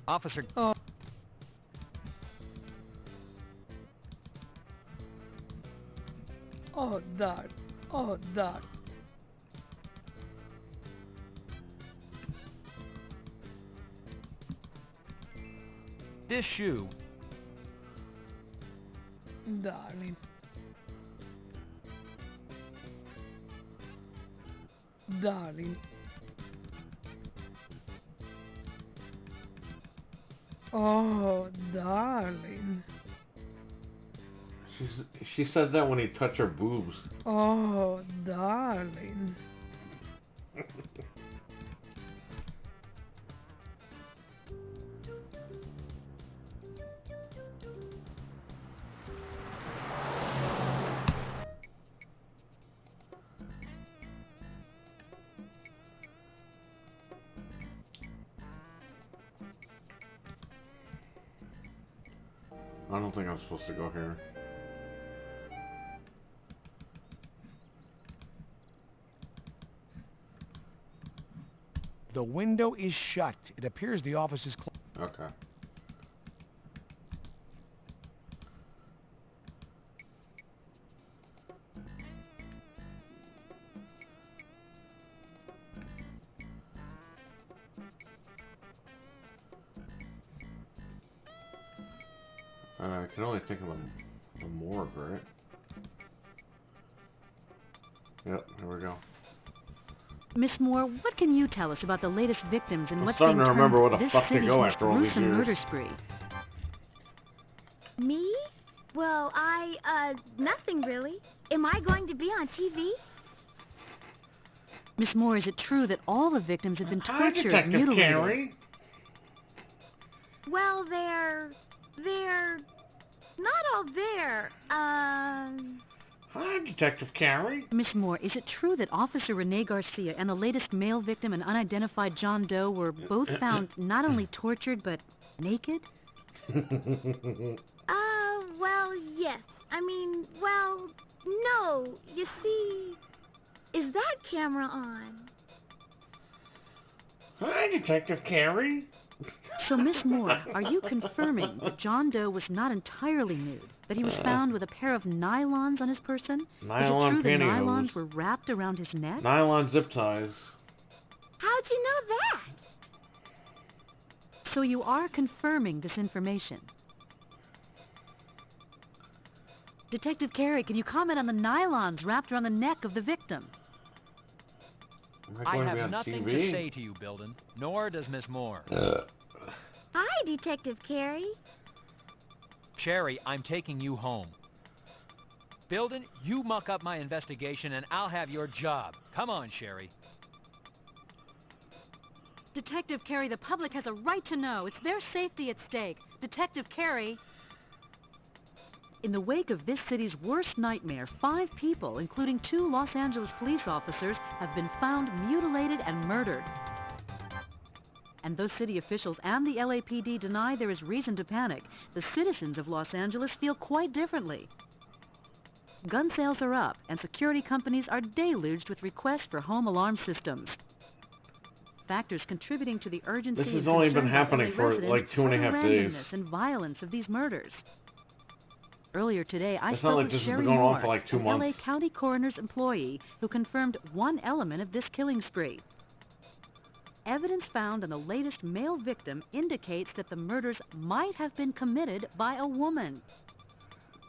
Officer... Oh. Oh, darling. Oh, darling. This shoe... Darling. Darling. Oh, darling. She says that when he touch her boobs. Oh, darling. I don't think I'm supposed to go here. The window is shut. It appears the office is closed. Okay. I can only think of a morgue, right? Yep, here we go. Miss Moore, what can you tell us about the latest victims and I'm what's starting been to remember termed where the this fuck to city's go most after all these gruesome years. murder spree? Me? Well, nothing really. Am I going to be on TV? Miss Moore, is it true that all the victims have been Hi, tortured, Detective mutilated? Carey. Well, they're not all there. Hi, Detective Carey. Miss Moore, is it true that Officer Rene Garcia and the latest male victim, an unidentified John Doe, were both found not only tortured, but naked? Well, yes. I mean, well, no. You see, is that camera on? Hi, Detective Carey. So, Miss Moore, are you confirming that John Doe was not entirely nude? That he was found with a pair of nylons on his person? Nylon Is it true the pantyhose. nylons were wrapped around his neck? Nylon zip ties. How'd you know that? So you are confirming this information. Detective Carey, can you comment on the nylons wrapped around the neck of the victim? I have nothing to say to you, Bilden, nor does Miss Moore. Hi, Detective Carey. Sherry, I'm taking you home. Bilden, you muck up my investigation and I'll have your job. Come on, Sherry. Detective Carey, the public has a right to know. It's their safety at stake. Detective Carey. In the wake of this city's worst nightmare, 5 people, including 2 Los Angeles police officers, have been found mutilated and murdered. And though city officials and the LAPD deny there is reason to panic, the citizens of Los Angeles feel quite differently. Gun sales are up, and security companies are deluged with requests for home alarm systems. Factors contributing to the urgency This has only been happening for like 2.5 days. And violence of these murders. Earlier today, I It's not spoke like with this has Sherry been going on Moore, for like 2 an months. LA County Coroner's employee who confirmed one element of this killing spree. Evidence found on the latest male victim indicates that the murders might have been committed by a woman.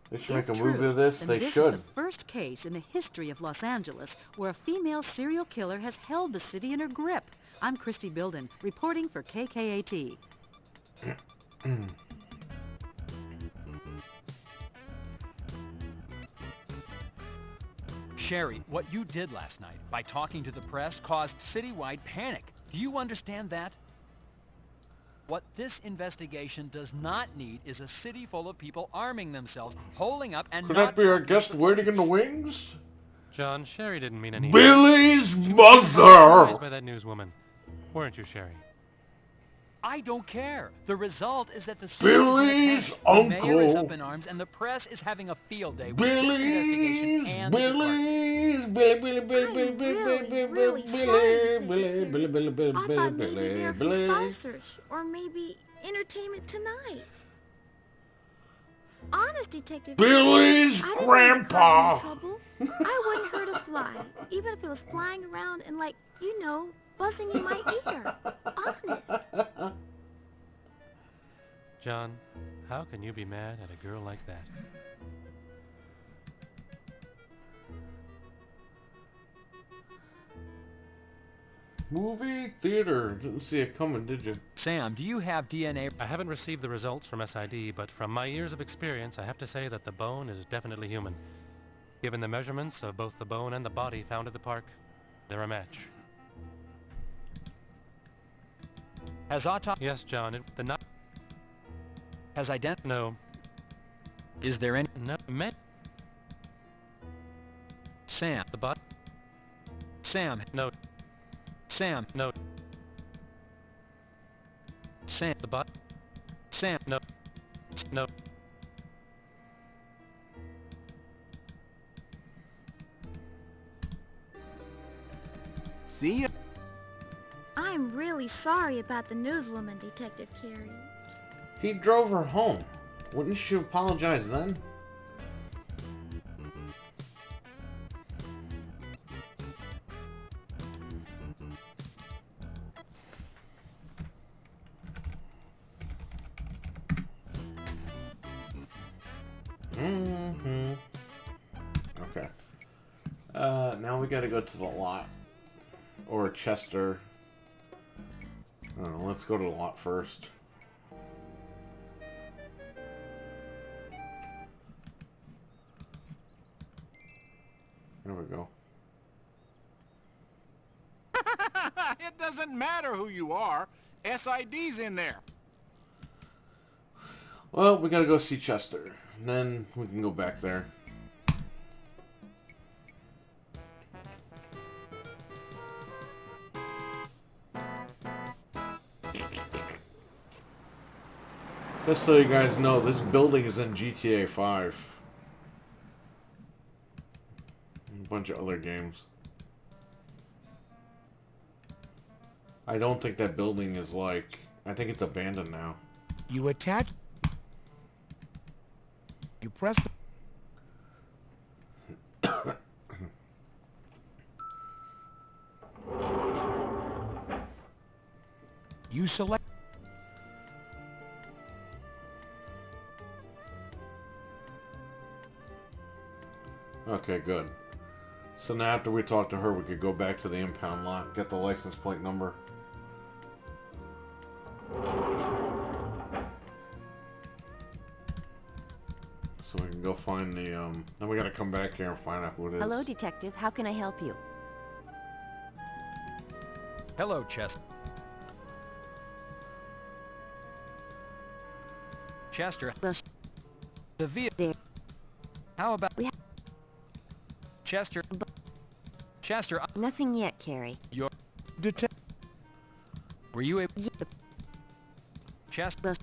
They should make If a movie true, of this. then They this should. is the first case in the history of Los Angeles where a female serial killer has held the city in her grip. I'm Christy Bilden, reporting for KKAT. Sherry, what you did last night by talking to the press caused citywide panic. Do you understand that? What this investigation does not need is a city full of people arming themselves, holding up, and Could not that be our talking guest to the waiting in the wings? John, Sherry didn't mean any... Billy's She was mother! surprised by that newswoman. Weren't you, Sherry? I don't care. The result is that the Billy's the mayor is uncle. up in arms and the press is having a field day with Billy's, this investigation and the Billy's, Billy, I thought maybe they're from sponsors, or maybe Entertainment Tonight. Honest, Detective. Billy's I didn't grandpa. want to cause any trouble. I wouldn't hurt a fly, even if it was flying around and, like, you know, buzzing in my ear. Honest. John, how can you be mad at a girl like that? Movie theater. Didn't see it coming, did you? Sam, do you have DNA? I haven't received the results from SID, but from my years of experience, I have to say that the bone is definitely human. Given the measurements of both the bone and the body found at the park, they're a match. Has autopsy? Yes, John. Has identified? No. Is there any? No. Sam. The butt? Sam. No. Sam. No. Sam. The butt? Sam. No. No. See ya. I'm really sorry about the newswoman, Detective Carey. He drove her home. Wouldn't she apologize then? Okay. Now we gotta go to the lot. Or Chester. I don't know, let's go to the lot first. There we go. It doesn't matter who you are. SID's in there. Well, we gotta go see Chester. And then we can go back there. Just so you guys know, this building is in GTA 5. A bunch of other games. I don't think that building is like... I think it's abandoned now. You attach... You press... You select... Okay, good. So now after we talk to her, we could go back to the impound lot, get the license plate number. So we can go find the, then we gotta come back here and find out who it is. Hello, Detective. How can I help you? Hello, Chester. Chester, the vehicle. How about Chester? Chester, Nothing yet, Carrie. Your detective. Were you able? Chester.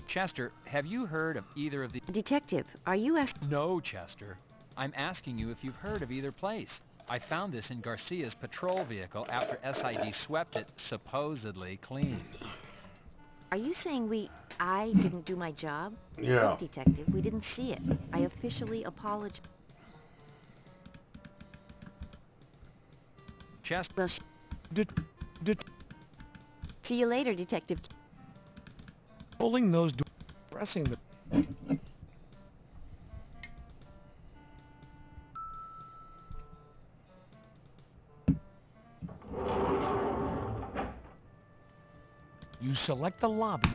Chester, have you heard of either of the... Detective, are you asking... No, Chester. I'm asking you if you've heard of either place. I found this in Garcia's patrol vehicle after SID swept it, supposedly clean. Are you saying I didn't do my job? Yeah. Look, Detective, we didn't see it. I officially apologize. Chester... See you later, Detective. Pulling those doors, pressing the... You select the lobby.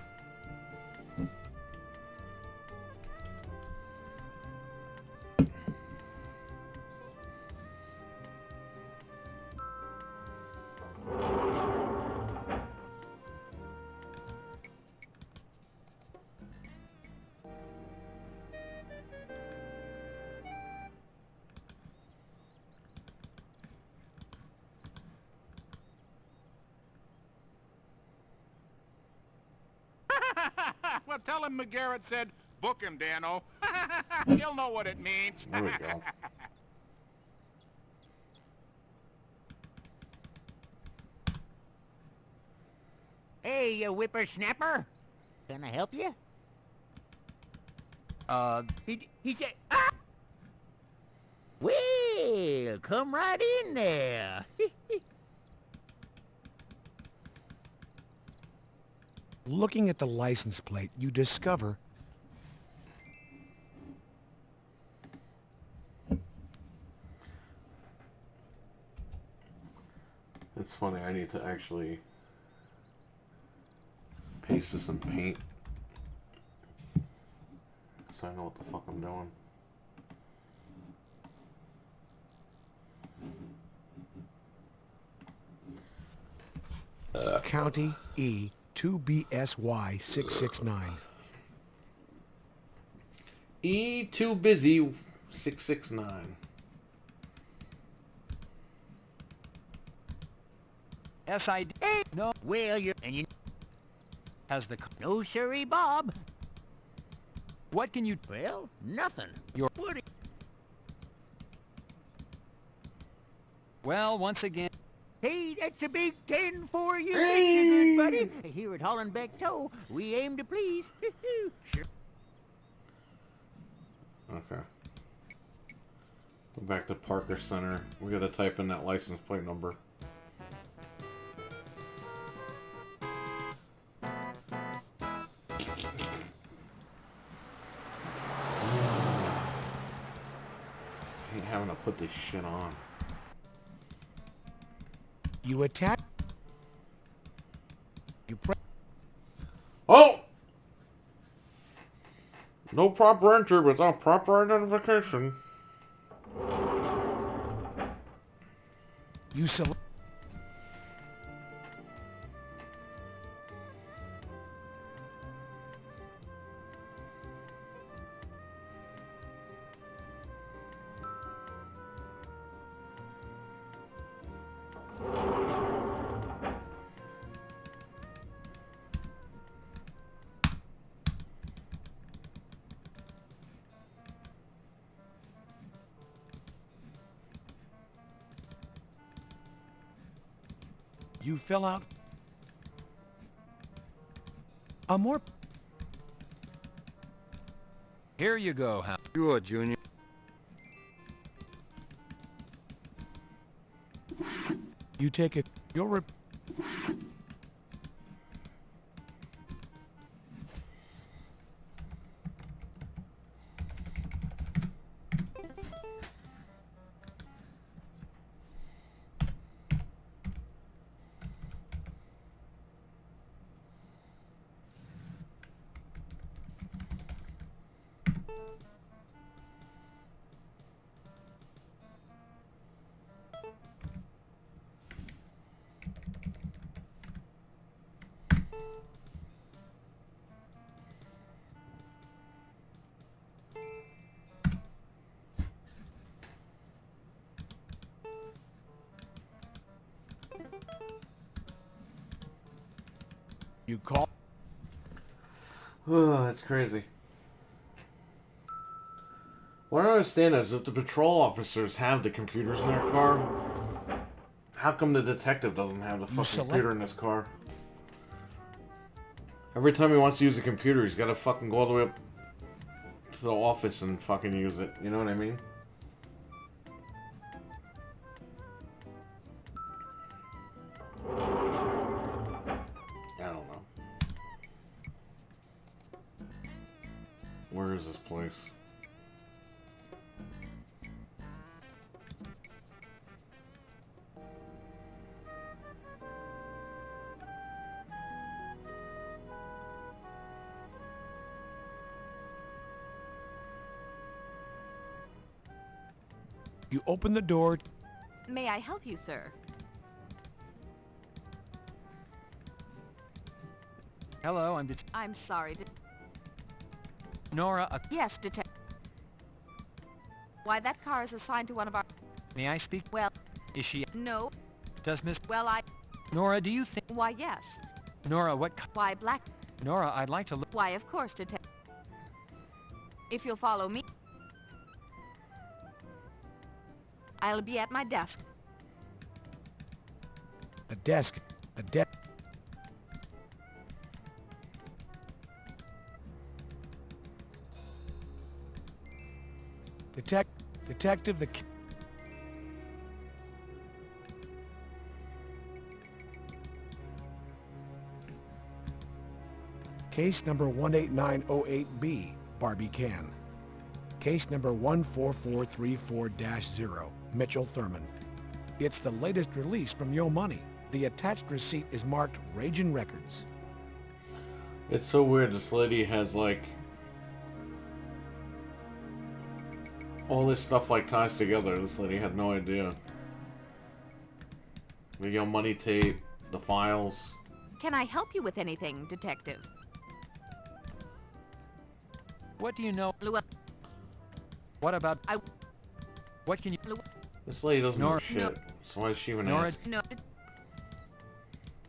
Well, tell him McGarrett said, book him, Dano. He'll know what it means. There we go. Hey, you whippersnapper. Can I help you? He said, ah! Well, come right in there. Looking at the license plate, you discover... It's funny, I need to actually paste this in paint so I know what the fuck I'm doing. County E 2BSY 669. E too busy 669. SID. No. Well, you're... And you... Has the... No, sirree, Bob. What can you... Well, nothing. You're... What? Well, once again... Hey, that's a big 10 for you, good buddy. Here at Hollenbeck Tow, we aim to please. Sure. Okay. Go back to Parker Center. We gotta type in that license plate number. Hate having to put this shit on. You attack... You press... Oh! No proper entry without proper identification. You select... You fill out a more... Here you go, Hal. Sure, Junior. You take it. Your... You call... Oh, that's crazy. What I don't understand is if the patrol officers have the computers in their car, how come the detective doesn't have the fucking computer in his car? Every time he wants to use a computer, he's got to fucking go all the way up to the office and fucking use it. You know what I mean? I don't know. Where is this place? You open the door. May I help you, sir? Hello, I'm sorry. Nora, Yes, detective. Why, that car is assigned to one of our... may I speak? Well... Is she... No. Does Miss... Well, Nora, do you think... Why, yes. Nora, what... Why, black... Nora, I'd like to look... Why, of course, detective. If you'll follow me... I'll be at my desk. The desk. The desk. Detective, the... Case number 18908B, Barbie Can. Case number 14434-0, Mitchell Thurman. It's the latest release from Yo Money. The attached receipt is marked Ragin' Records. It's so weird. This lady has like all this stuff like ties together. This lady had no idea. The Yo Money tape, the files. Can I help you with anything, detective? What do you know? Llewellyn. What about... What can you... This lady doesn't know Nora... shit. No. So why is she even Nora... ask? No.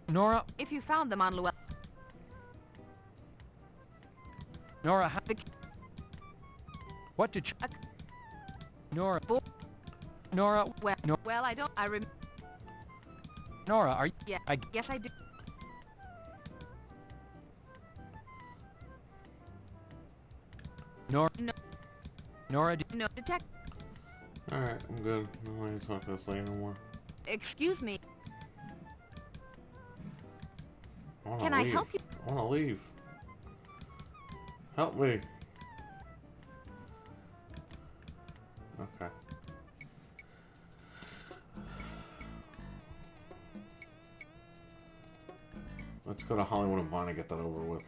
Nora... If you found them on Llewellyn... Nora, how... What did you... Nora... Nora... Well, well, I don't... I rem... Nora, are you... Yeah, yes, I do. Nora... No. Nora... No, detective. Alright, I'm good. I don't want to talk to this lady no more. Excuse me. Can I help you? I want to leave. Help me. Okay. Let's go to Hollywood and Vine and get that over with.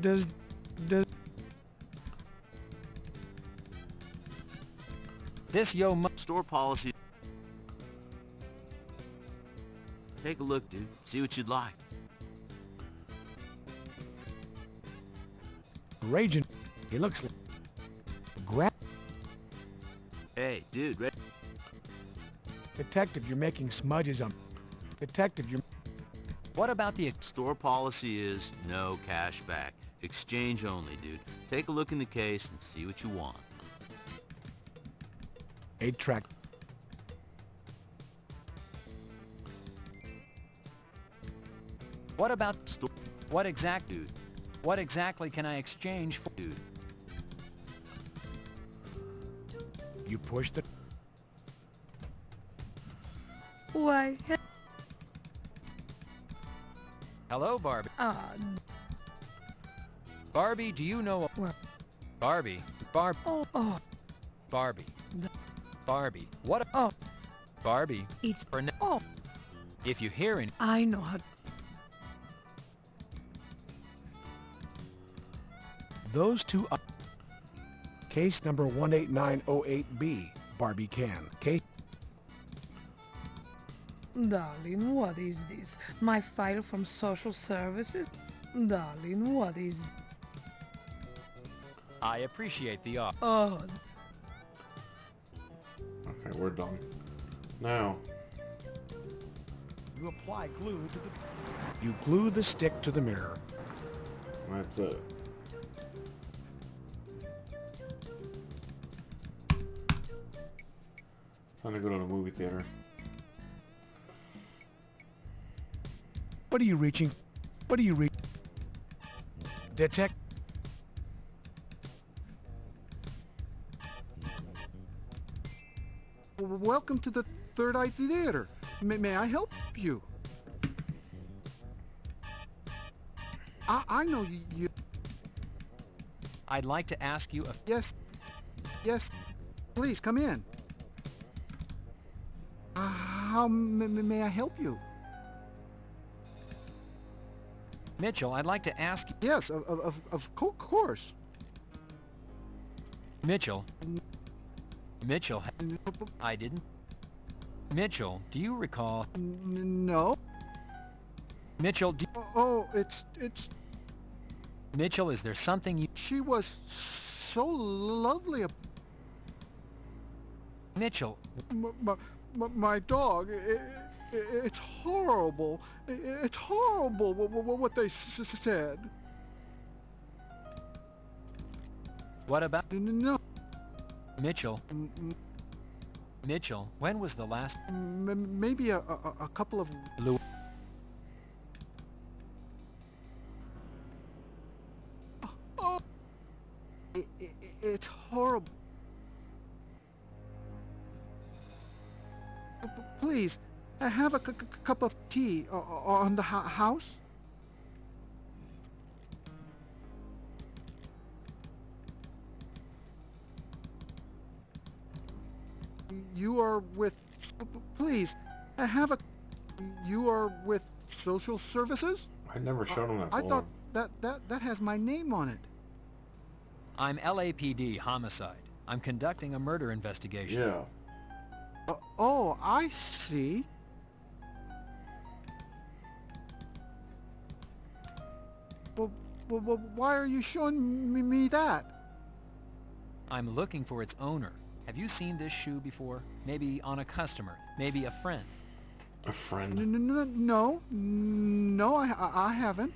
Does this Yo Money... Store policy. Take a look, dude. See what you'd like. Ragin'. He looks like... Grab... Hey, dude. Detective, you're making smudges on... Detective, you're... What about the... Store policy is no cash back. Exchange only, dude. Take a look in the case and see what you want. 8-track. What about... What exact... Dude. What exactly can I exchange for... Dude. You pushed it. Why? Hello, Barbie. Barbie, do you know... Barbie. Oh. Barbie. Barbie. What... Barbie. It's... For now. If you hear any... I know how... Those two... Case number 18908B, Barbie Can. Case... Darling, what is this? My file from social services? Darling, what is... I appreciate the offer. Oh, Okay, we're done. Now, You apply glue to the... You glue the stick to the mirror. that's it. Time to go to the movie theater. What are you reaching? What are you reaching? Detect... Welcome to the Third Eye Theater. May I help you? I know you... I'd like to ask you a... Yes, please, come in. How may I help you? Mitchell, I'd like to ask you... Yes, of course. Mitchell. Mitchell. I didn't. Mitchell, do you recall... No. Mitchell, do... Oh, it's... Mitchell, is there something you... She was so lovely. Mitchell. My dog, it's horrible. It's horrible what they said. What about... No. Mitchell. Mitchell, when was the last... Maybe a couple of... Lou... Oh, it's horrible. Please, have a cup of tea on the house. You are with... Please, have a... You are with social services? I never showed him that I form. thought that has my name on it. I'm LAPD homicide. I'm conducting a murder investigation. Yeah. Oh, I see. Well, why are you showing me that? I'm looking for its owner. Have you seen this shoe before? Maybe on a customer. Maybe a friend. A friend? No, I haven't.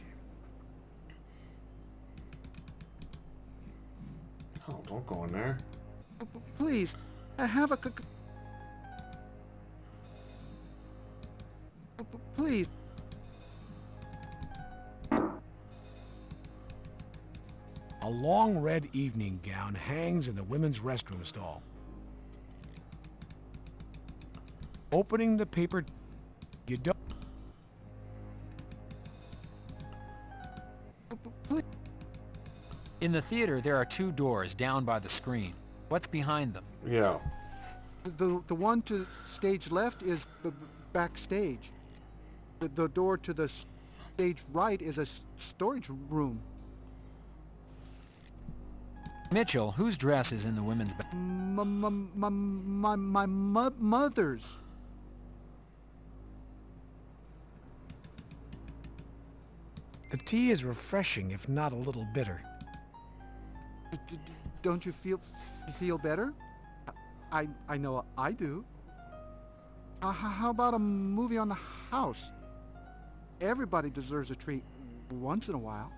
Oh, don't go in there. Please, have a... Please. A long red evening gown hangs in the women's restroom stall. Opening the paper, you don't... In the theater, there are two doors down by the screen. What's behind them? Yeah. The one to stage left is backstage. The door to the stage right is a storage room. Mitchell, whose dress is in the women's bath? My mother's. The tea is refreshing, if not a little bitter. Don't you feel better? I know I do. How about a movie on the house? Everybody deserves a treat once in a while.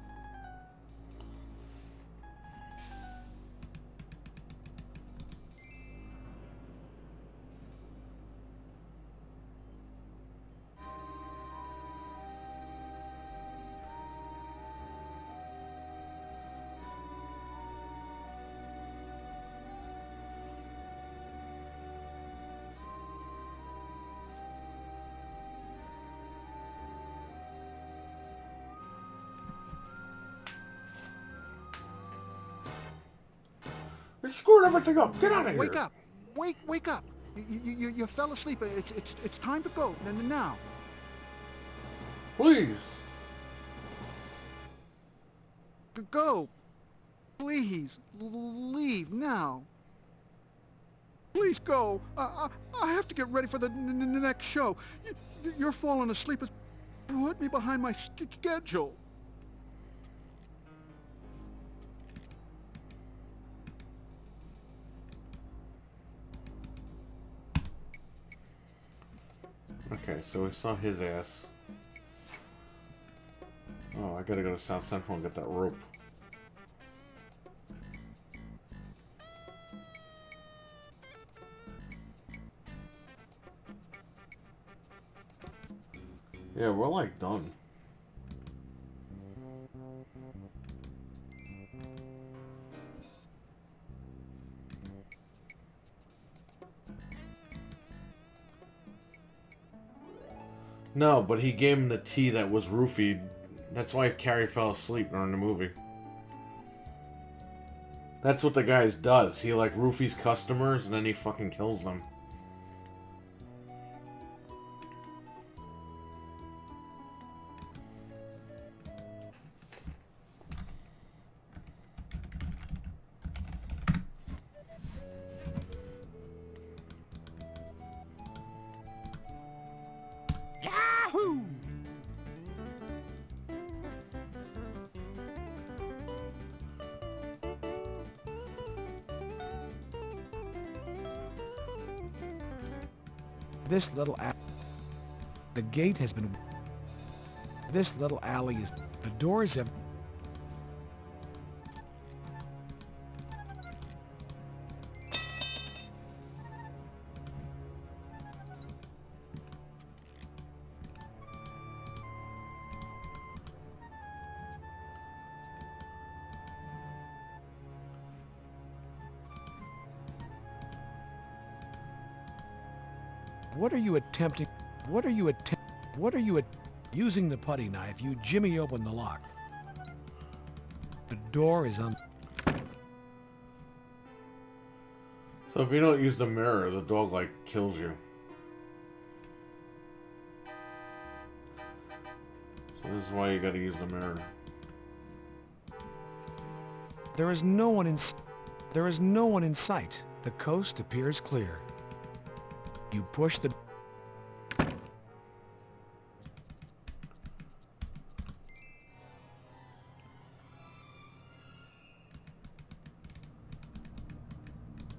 You screwed everything up. Get out of here. Wake up! Wake up! You fell asleep. It's time to go now. Please. Go. Please leave now. Please go. I have to get ready for the next show. You're falling asleep has put me behind my schedule. Okay, so we saw his ass. Oh, I gotta go to South Central and get that rope. Yeah, we're like done. No, but he gave him the tea that was roofied. That's why Carrie fell asleep during the movie. That's what the guy does. He like roofies customers and then he fucking kills them. Yahoo! This little alley. The gate has been... This little alley is... The doors have... What are you attempting? What are you using the putty knife? You jimmy open the lock. The door is on. So if you don't use the mirror, the dog like kills you. So this is why you gotta use the mirror. There is no one in sight. The coast appears clear. You push the...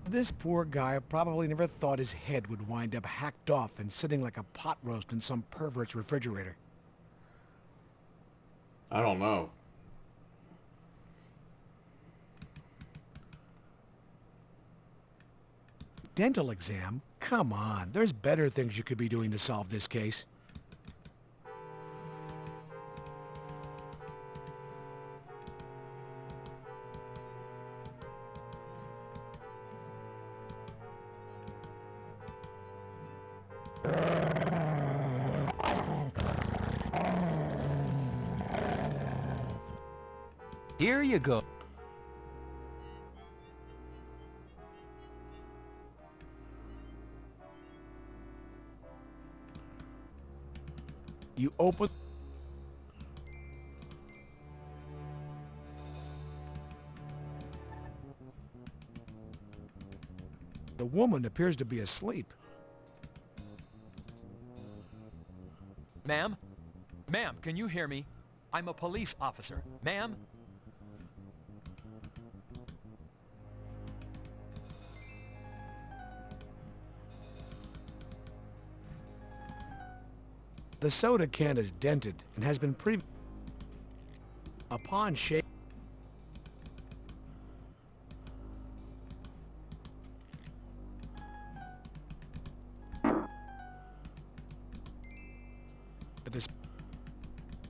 This poor guy probably never thought his head would wind up hacked off and sitting like a pot roast in some pervert's refrigerator. I don't know. Dental exam? Come on, there's better things you could be doing to solve this case. Here you go. You open... The woman appears to be asleep. Ma'am? Ma'am, can you hear me? I'm a police officer. Ma'am? The soda can is dented and has been upon shake.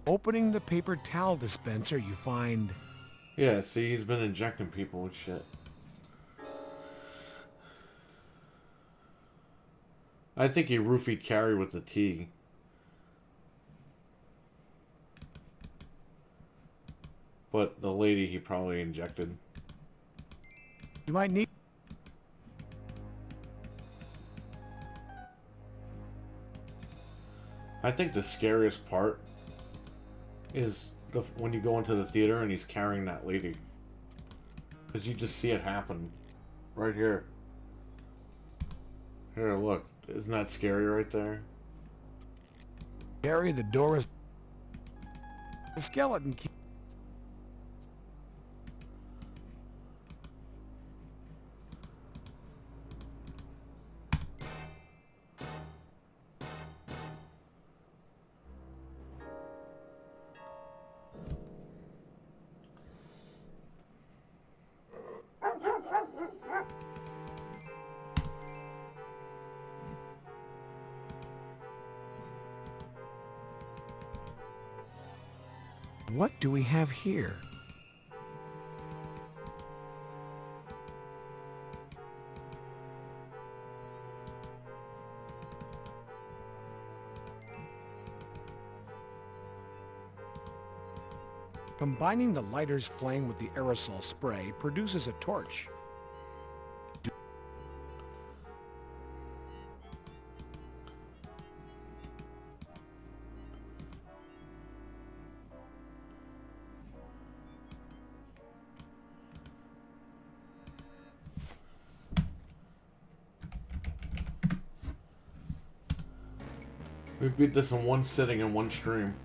Opening the paper towel dispenser, you find... Yeah, see, he's been injecting people with shit. I think he roofied Carrie with the tea. But the lady he probably injected. You might need... I think the scariest part is when you go into the theater and he's carrying that lady. Because you just see it happen. Right here. Here, look. Isn't that scary right there? Gary, the door is... The skeleton key... What do we have here? Combining the lighter's flame with the aerosol spray produces a torch. We beat this in one sitting in one stream.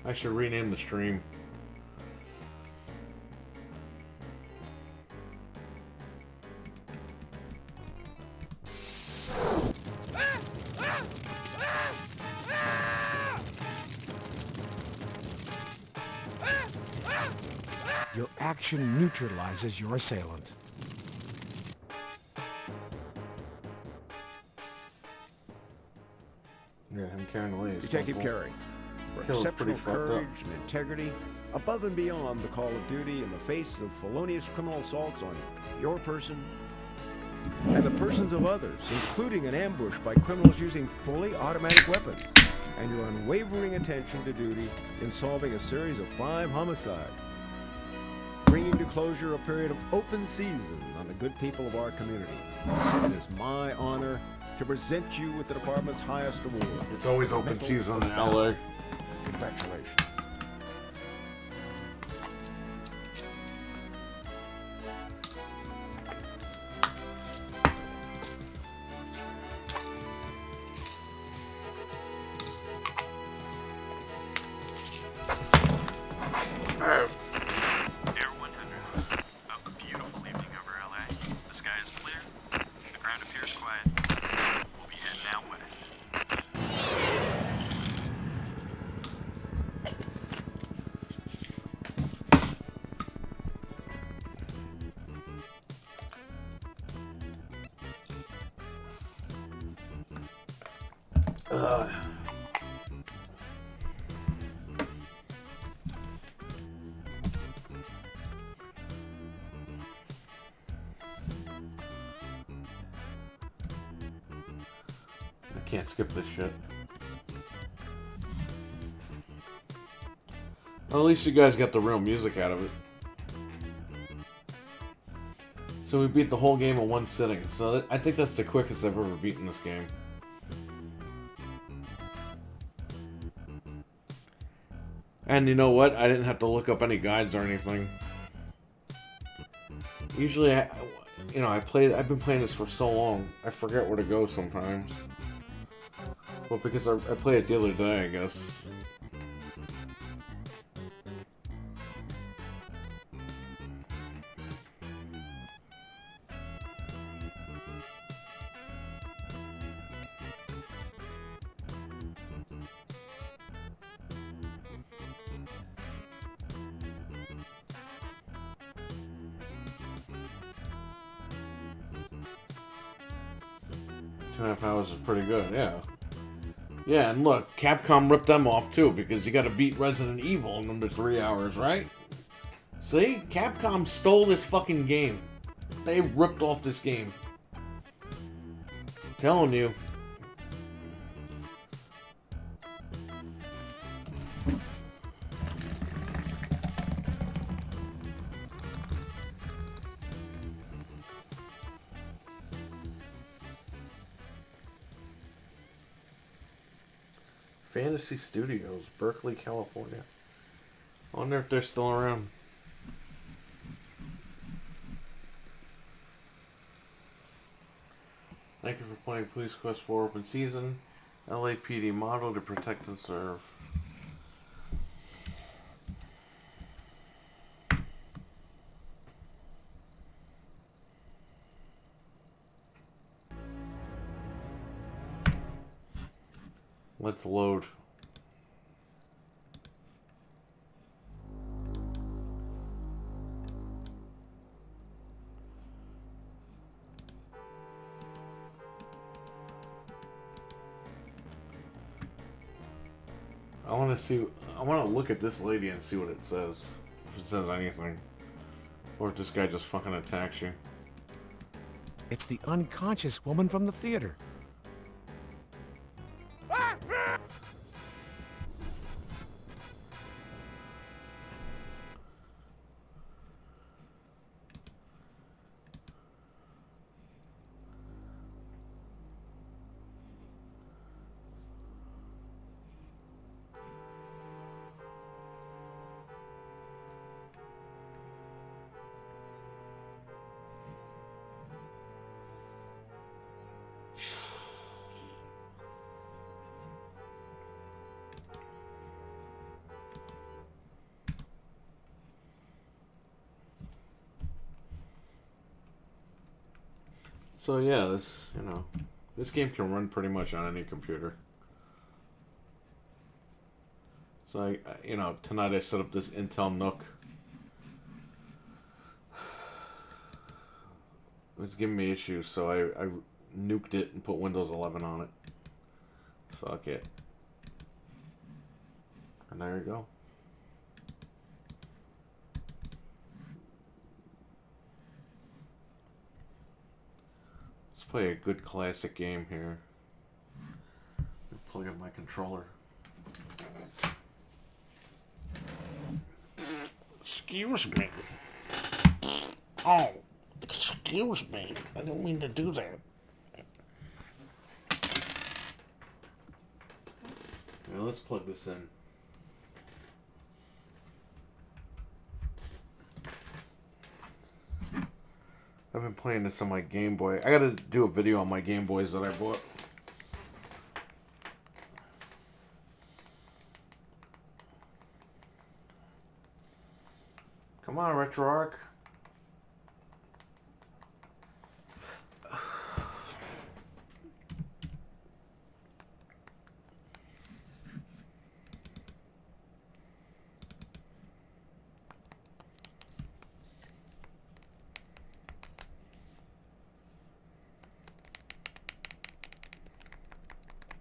I should rename the stream. Your action neutralizes your assailant. Yeah, him carrying the lead. Detective Carey, for Kill's exceptional pretty fucked courage up. and integrity, above and beyond the call of duty in the face of felonious criminal assaults on your person and the persons of others, including an ambush by criminals using fully automatic weapons, and your unwavering attention to duty in solving a series of 5 homicides, bringing to closure a period of open season on the good people of our community. It is my honor to present you with the department's highest award. It's always open season in LA. Congratulations. Air 100. A beautiful evening over LA. The sky is clear. The ground appears quiet. We'll be heading out west. I can't skip this shit. Well, at least you guys got the real music out of it. So we beat the whole game in one sitting. So I think that's the quickest I've ever beaten this game. And you know what? I didn't have to look up any guides or anything. Usually, I've been playing this for so long, I forget where to go sometimes. Well, because I played it the other day, I guess. Two and a half hours is pretty good, yeah. Yeah, and look, Capcom ripped them off too, because you gotta beat Resident Evil in under 3 hours, right? See? Capcom stole this fucking game. They ripped off this game. Telling you. Fantasy Studios, Berkeley, California. I wonder if they're still around. Thank you for Playing Police Quest 4 open season. LAPD model to protect and serve. Let's load. I want to look at this lady and see what it says. If it says anything. Or if this guy just fucking attacks you. It's the unconscious woman from the theater. So yeah, this game can run pretty much on any computer. So tonight I set up this Intel Nook. It was giving me issues, so I nuked it and put Windows 11 on it. Fuck it. And there you go. Let's play a good classic game here. Plug in my controller. Excuse me. Oh, excuse me. I didn't mean to do that. Now let's plug this in. I've been playing this on my Game Boy. I gotta do a video on my Game Boys that I bought. Come on, RetroArch.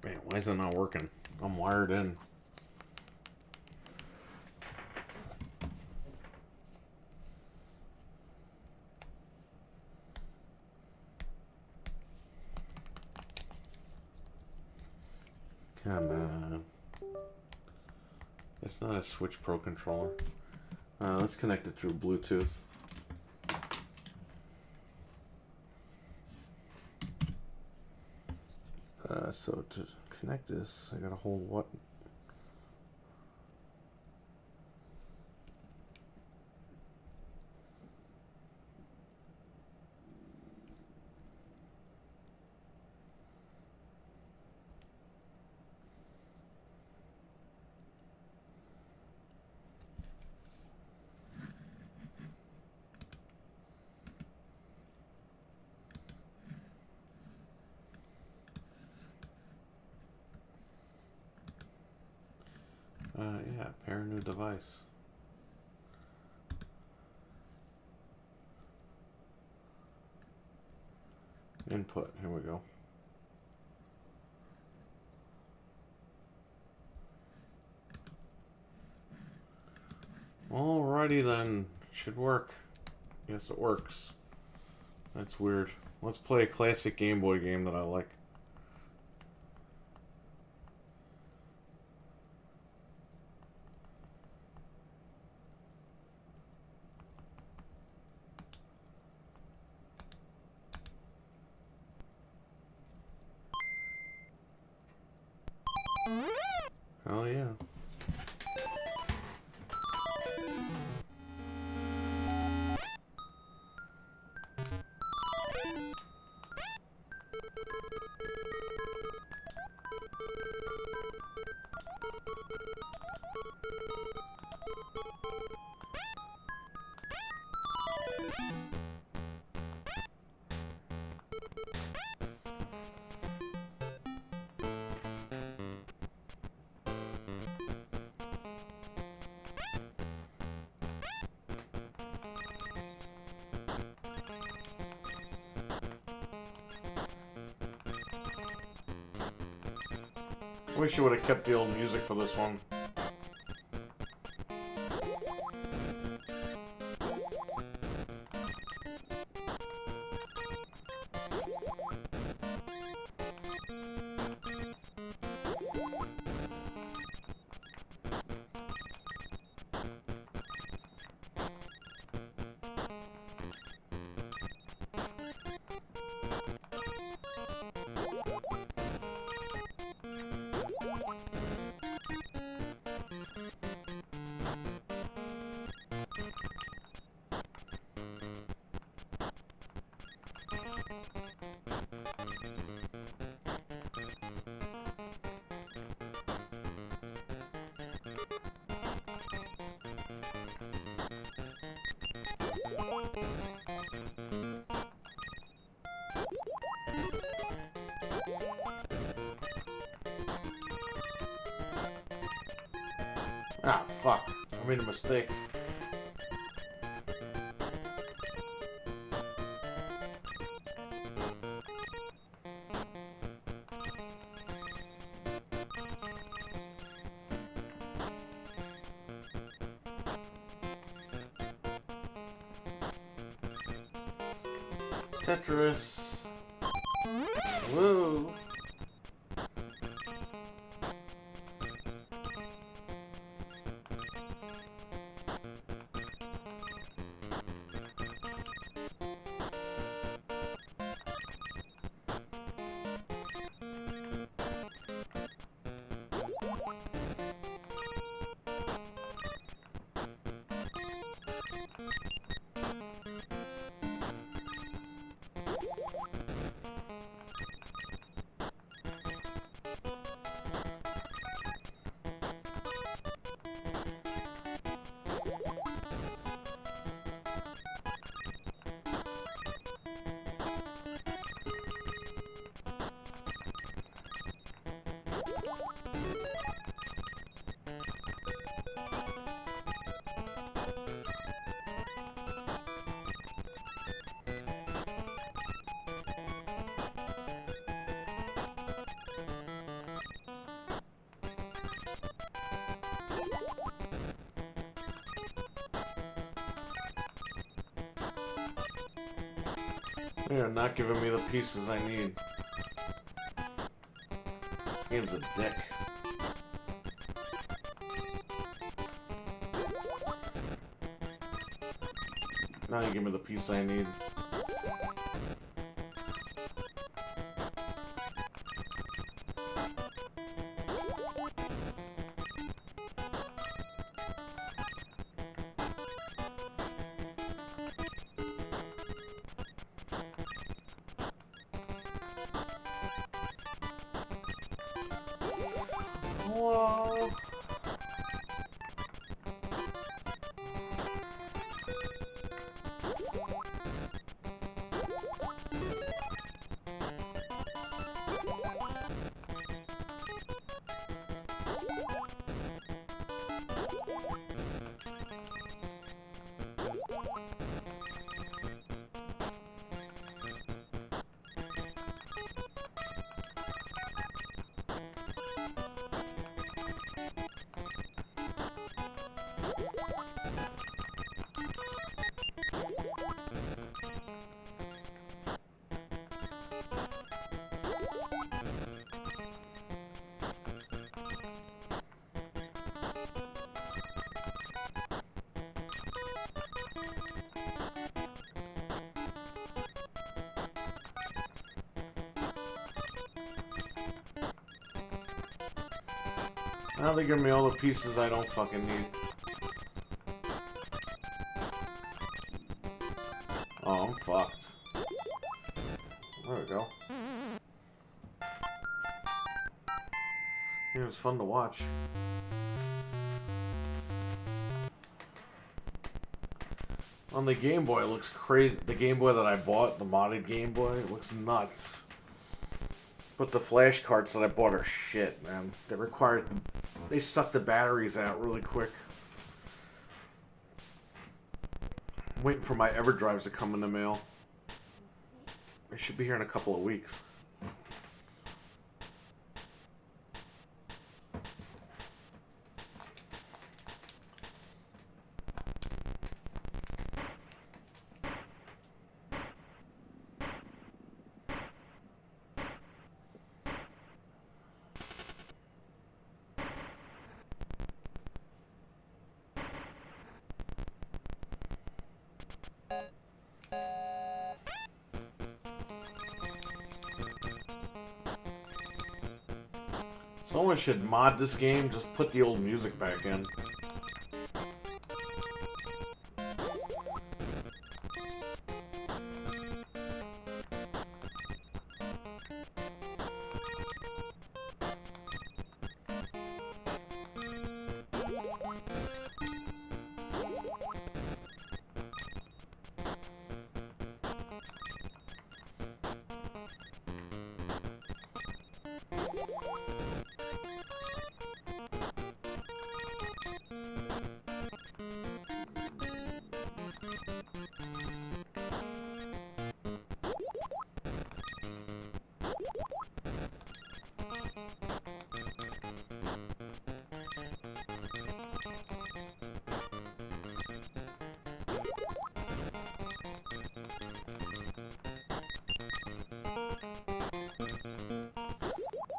Man, why is it not working? I'm wired in. Come on. It's not a Switch Pro controller. Let's connect it through Bluetooth. So to connect this, I gotta hold what? Yeah, pair a new device. Input, here we go. Alrighty then, should work. Yes, it works. That's weird. Let's play a classic Game Boy game that I like. Oh yeah. I wish you would have kept the old music for this one. Ah, fuck. I made a mistake. Tetris. Woo. You're not giving me the pieces I need. This game's a dick. Now you give me the piece I need. Whoa. Now they give me all the pieces I don't fucking need. Oh, I'm fucked. There we go. It was fun to watch. On the Game Boy, it looks crazy. The Game Boy that I bought, the modded Game Boy, it looks nuts. But the flash carts that I bought are shit, man. They suck the batteries out really quick. I'm waiting for my EverDrives to come in the mail. They should be here in a couple of weeks. Someone should mod this game, just put the old music back in.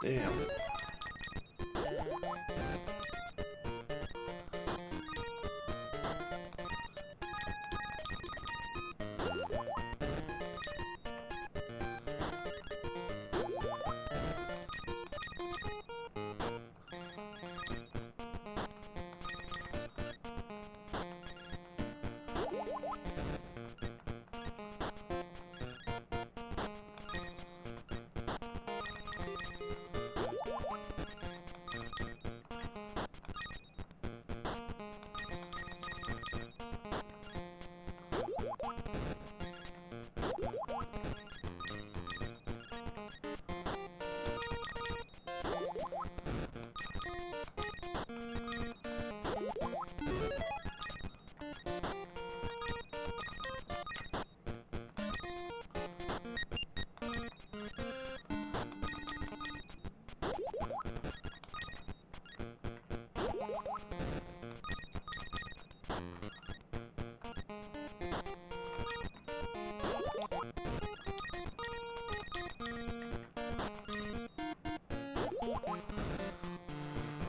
Damn.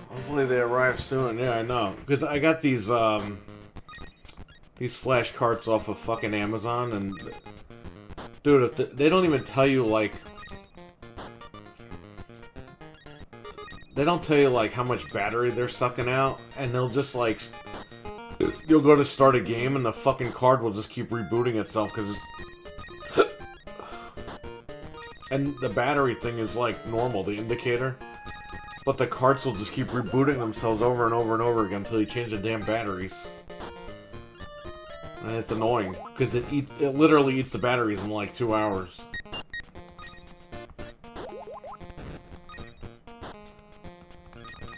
Hopefully they arrive soon. Yeah, I know. Because I got these flash carts off of fucking Amazon, and dude, they don't even tell you like how much battery they're sucking out, and they'll just like you'll go to start a game and the fucking card will just keep rebooting itself because it's and the battery thing is like normal, the indicator. But the carts will just keep rebooting themselves over and over and over again until you change the damn batteries. And it's annoying, because it literally eats the batteries in like 2 hours.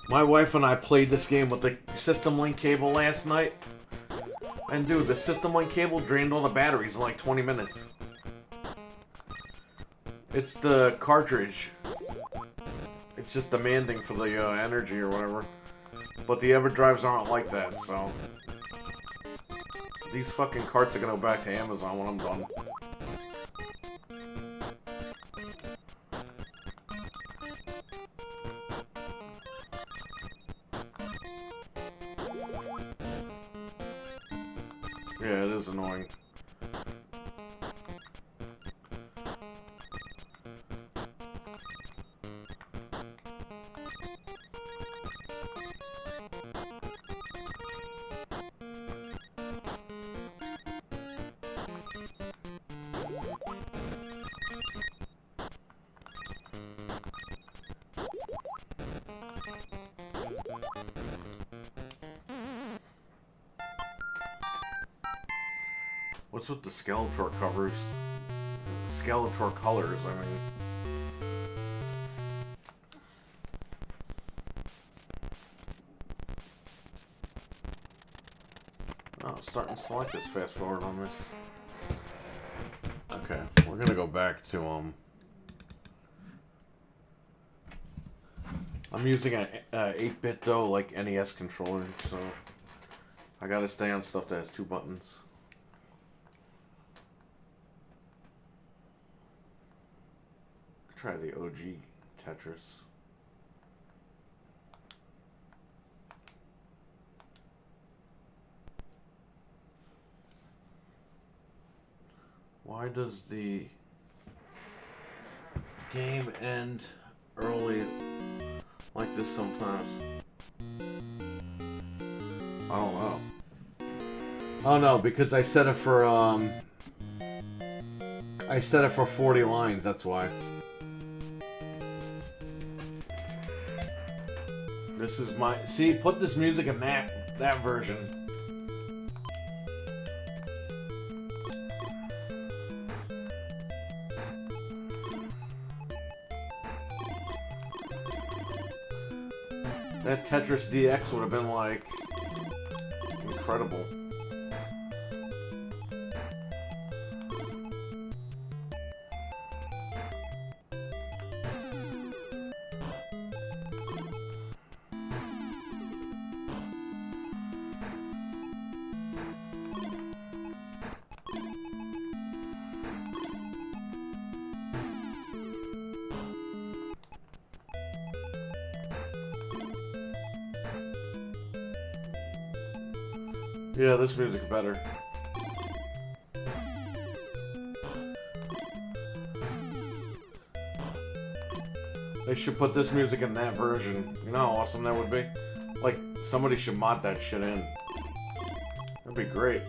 My wife and I played this game with the System Link cable last night. And dude, the System Link cable drained all the batteries in like 20 minutes. It's the cartridge. It's just demanding for the energy or whatever. But the EverDrives aren't like that, so... These fucking carts are gonna go back to Amazon when I'm done. Yeah, it is annoying. What's with the Skeletor covers? Skeletor colors, I mean. Oh, it's starting to select this fast forward on this. Okay, we're gonna go back to, I'm using a 8-bit though, like NES controller, so I gotta stay on stuff that has 2 buttons. Try the OG Tetris. Why does the game end early? like this sometimes. I don't know. Oh no, because I set it for 40 lines, that's why. This is my... See, put this music in that version. That Tetris DX would have been, like, incredible. Yeah, this music's better. They should put this music in that version. You know how awesome that would be? Like, somebody should mod that shit in. That'd be great.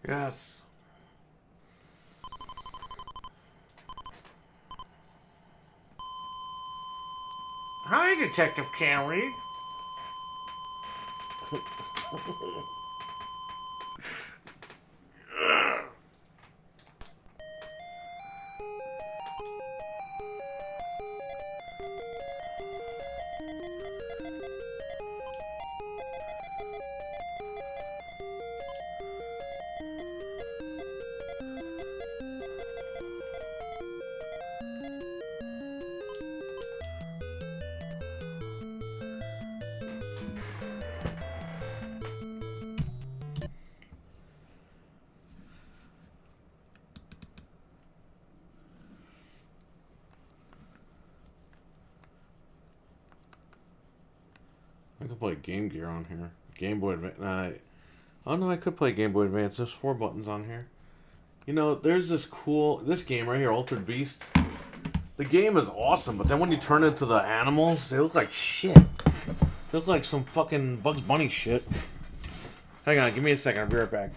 Yes. Hi, Detective Carey. I could play Game Gear on here. Game Boy Advance. Oh no, I could play Game Boy Advance. There's 4 buttons on here. You know, there's this game right here, Altered Beast. The game is awesome, but then when you turn into the animals, they look like shit. They look like some fucking Bugs Bunny shit. Hang on, give me a second. I'll be right back.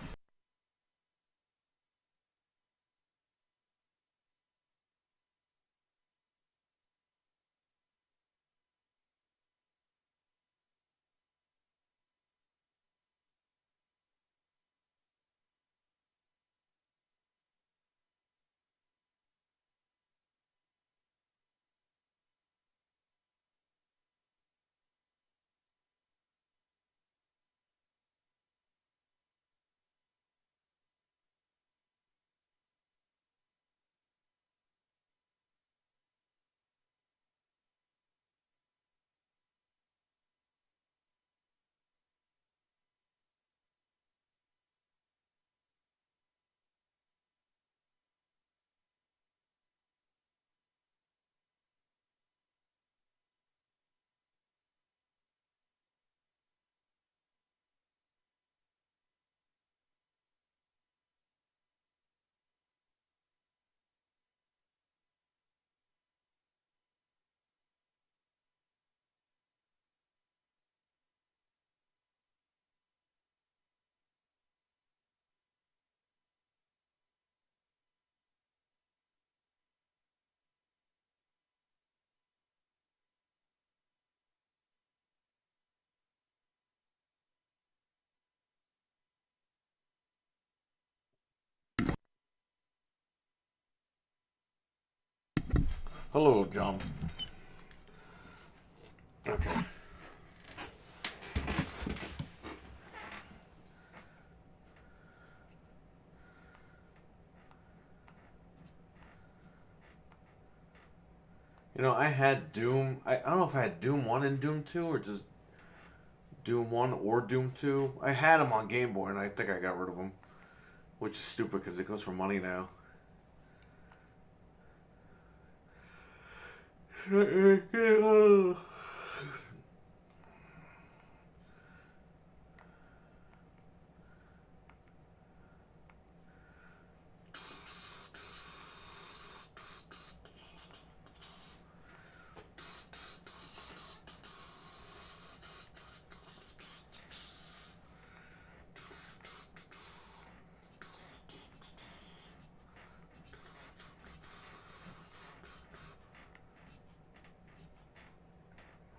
Hello, John. Okay. You know, I had Doom. I don't know if I had Doom 1 and Doom 2 or just Doom 1 or Doom 2. I had them on Game Boy and I think I got rid of them. Which is stupid because it goes for money now.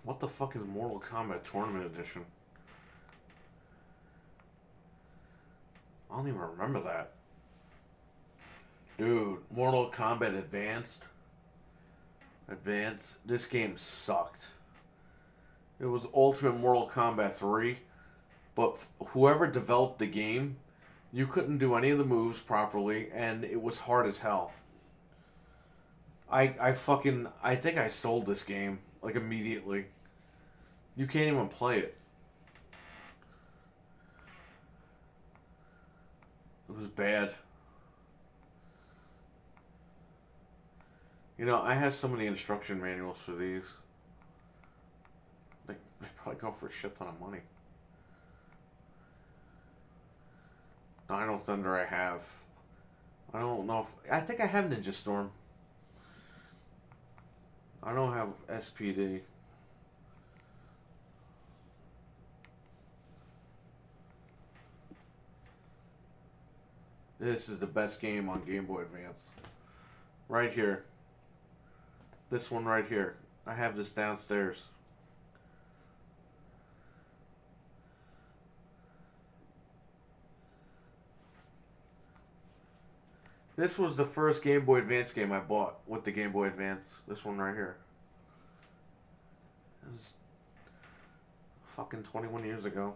What the fuck is Mortal Kombat Tournament Edition? I don't even remember that. Dude, Mortal Kombat Advanced. This game sucked. It was Ultimate Mortal Kombat 3, but whoever developed the game, you couldn't do any of the moves properly, and it was hard as hell. I think I sold this game, like, immediately. You can't even play it. It was bad. You know, I have so many instruction manuals for these. They probably go for a shit ton of money. Dino Thunder I have. I don't know if... I think I have Ninja Storm. I don't have SPD. This is the best game on Game Boy Advance. Right here. This one right here. I have this downstairs. This was the first Game Boy Advance game I bought with the Game Boy Advance. This one right here. It was fucking 21 years ago.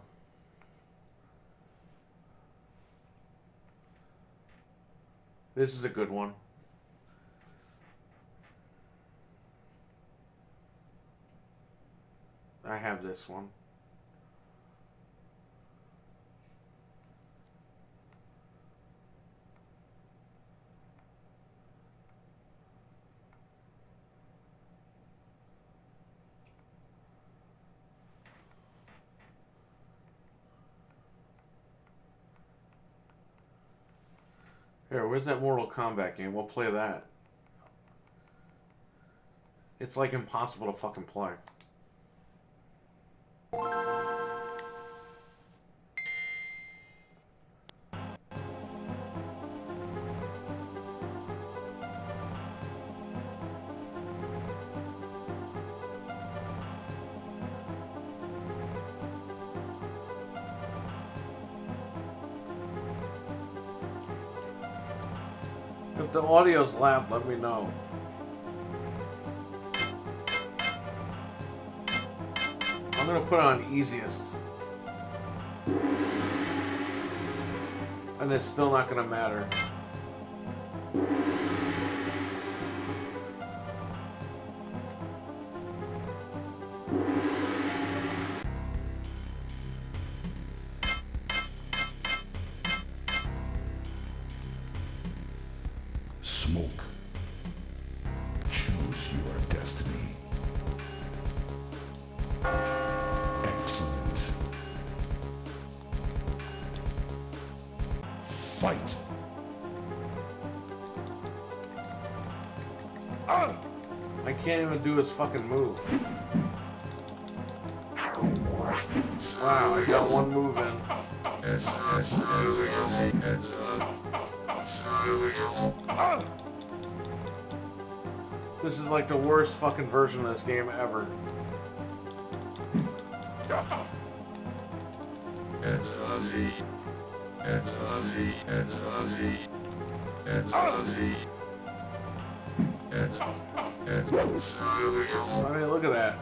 This is a good one. I have this one. Here, where's that Mortal Kombat game? We'll play that. It's like impossible to fucking play. If the audio's loud, let me know. I'm gonna put on easiest. And it's still not gonna matter. Smoke. Choose your destiny. Excellent. Fight. I can't even do his fucking move. Wow, I got one move in. This is like the worst fucking version of this game ever. I mean, look at that.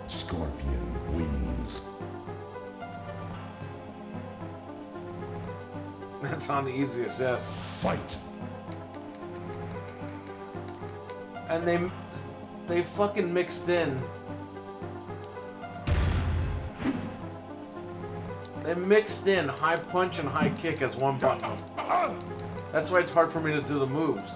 Scorpion wings. That's on the easiest, yes. Fight. And they fucking mixed in. They mixed in high punch and high kick as one button. That's why it's hard for me to do the moves.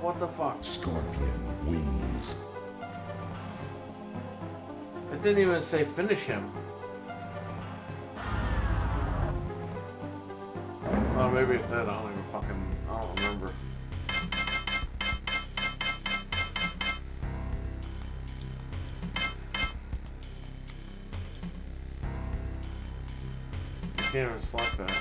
What the fuck? Scorpion wings. It didn't even say finish him. Oh, maybe it did. I don't even fucking... I don't remember. You can't even select that.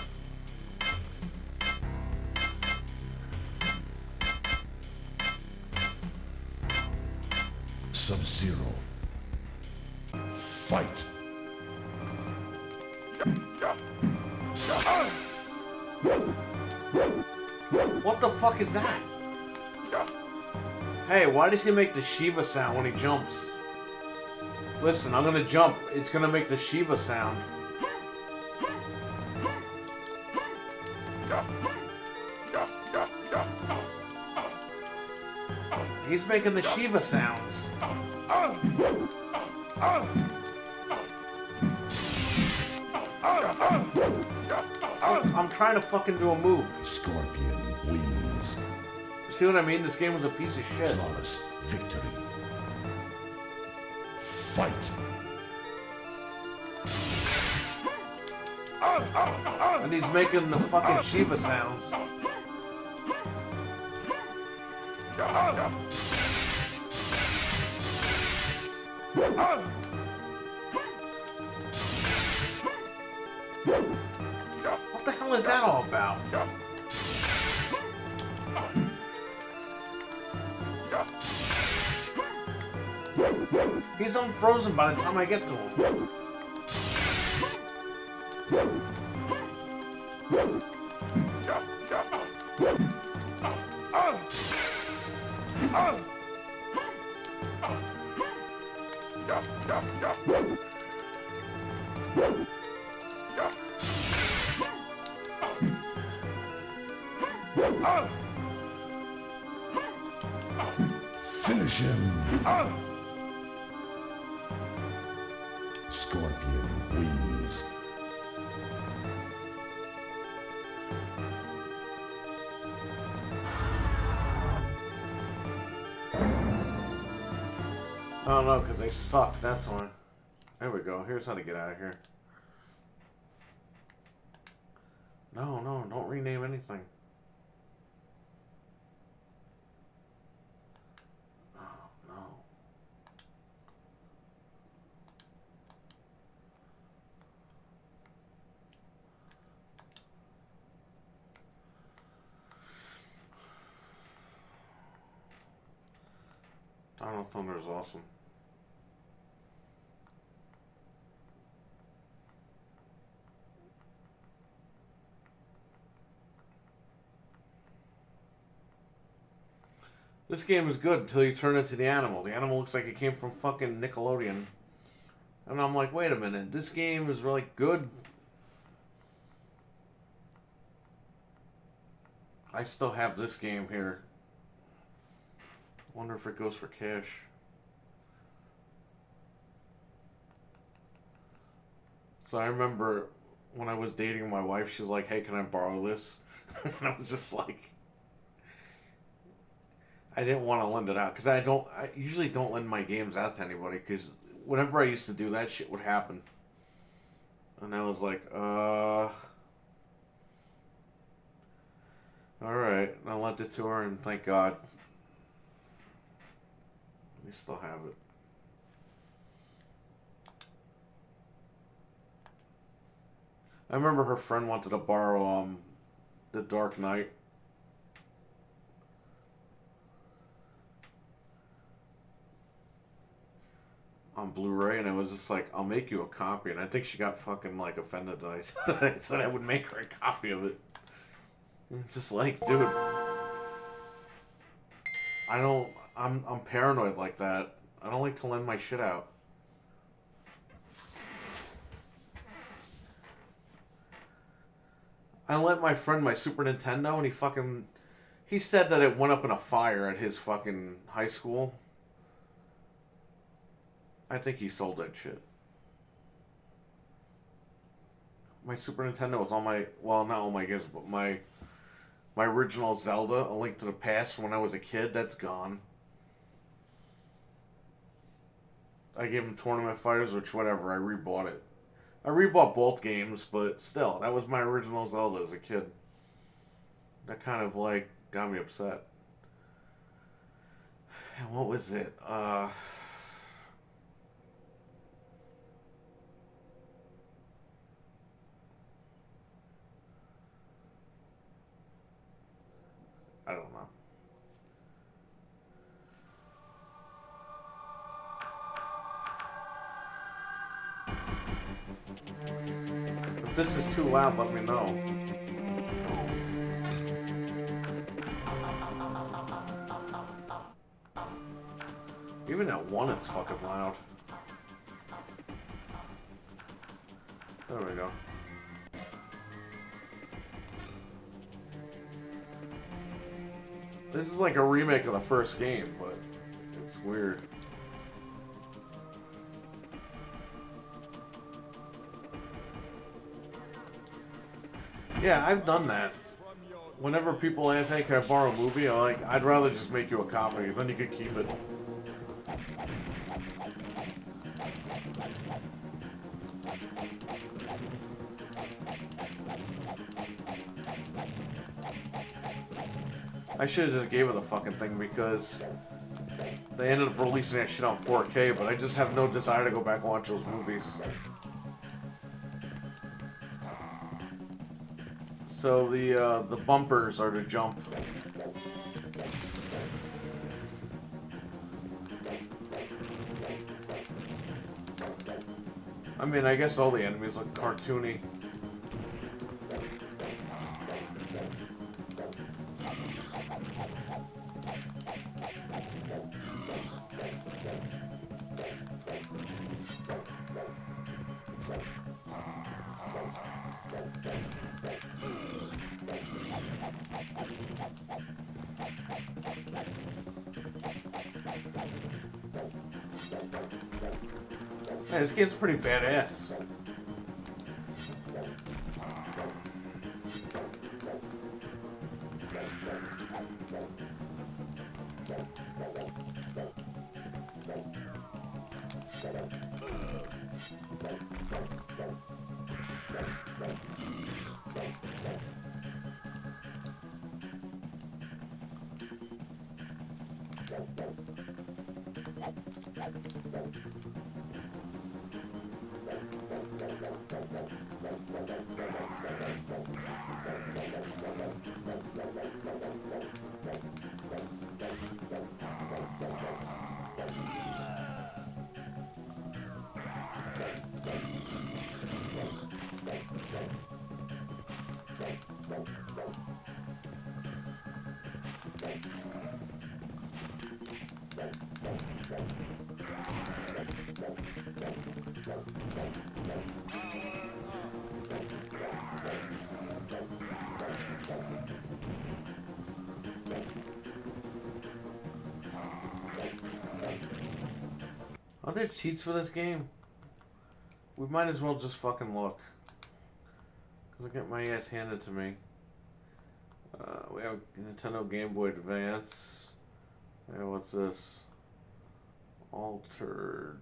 Sub-Zero. Fight. What the fuck is that? Hey, why does he make the Shiva sound when he jumps? Listen, I'm gonna jump. It's gonna make the Shiva sound. He's making the Shiva sounds. I'm trying to fucking do a move. Scorpion wings. You see what I mean? This game was a piece of shit. Flawless victory. Fight. And he's making the fucking Shiva sounds. What the hell is that all about? He's unfrozen by the time I get to him. Finish him. Scorpion wings. I don't know, because they suck, that's why. There we go. Here's how to get out of here. No, no, don't rename anything. Oh, no. Donald Thunder is awesome. This game is good until you turn into the animal. The animal looks like it came from fucking Nickelodeon. And I'm like, wait a minute, this game is really good. I still have this game here. Wonder if it goes for cash. So I remember when I was dating my wife, she was like, "Hey, can I borrow this?" And I was just like, I didn't want to lend it out because I usually don't lend my games out to anybody because whenever I used to do that, shit would happen. And I was like, all right. And I lent it to her, and thank God, we still have it. I remember her friend wanted to borrow The Dark Knight. On Blu-ray, and I was just like, I'll make you a copy. And I think she got fucking like offended that I said I would make her a copy of it. And it's just like, dude, I'm paranoid like that. I don't like to lend my shit out. I lent my friend my Super Nintendo, and he said that it went up in a fire at his fucking high school. I think he sold that shit. My Super Nintendo was all my, well, not all my games, but my original Zelda, A Link to the Past, when I was a kid, that's gone. I gave him Tournament Fighters, which, whatever, I rebought it. I rebought both games, but still, that was my original Zelda as a kid. That kind of, like, got me upset. And what was it? I don't know. If this is too loud, let me know. Even at 1, it's fucking loud. There we go. This is like a remake of the first game, but it's weird. Yeah, I've done that. Whenever people ask, hey, can I borrow a movie? I'm like, I'd rather just make you a copy, then you could keep it. I should have just gave her the fucking thing because they ended up releasing that shit on 4K, but I just have no desire to go back and watch those movies. So the bumpers are to jump. I mean, I guess all the enemies look cartoony. Hey, this game's pretty badass. Are there cheats for this game? We might as well just fucking look. I get my ass handed to me. We have Nintendo Game Boy Advance. Hey, what's this? Altered.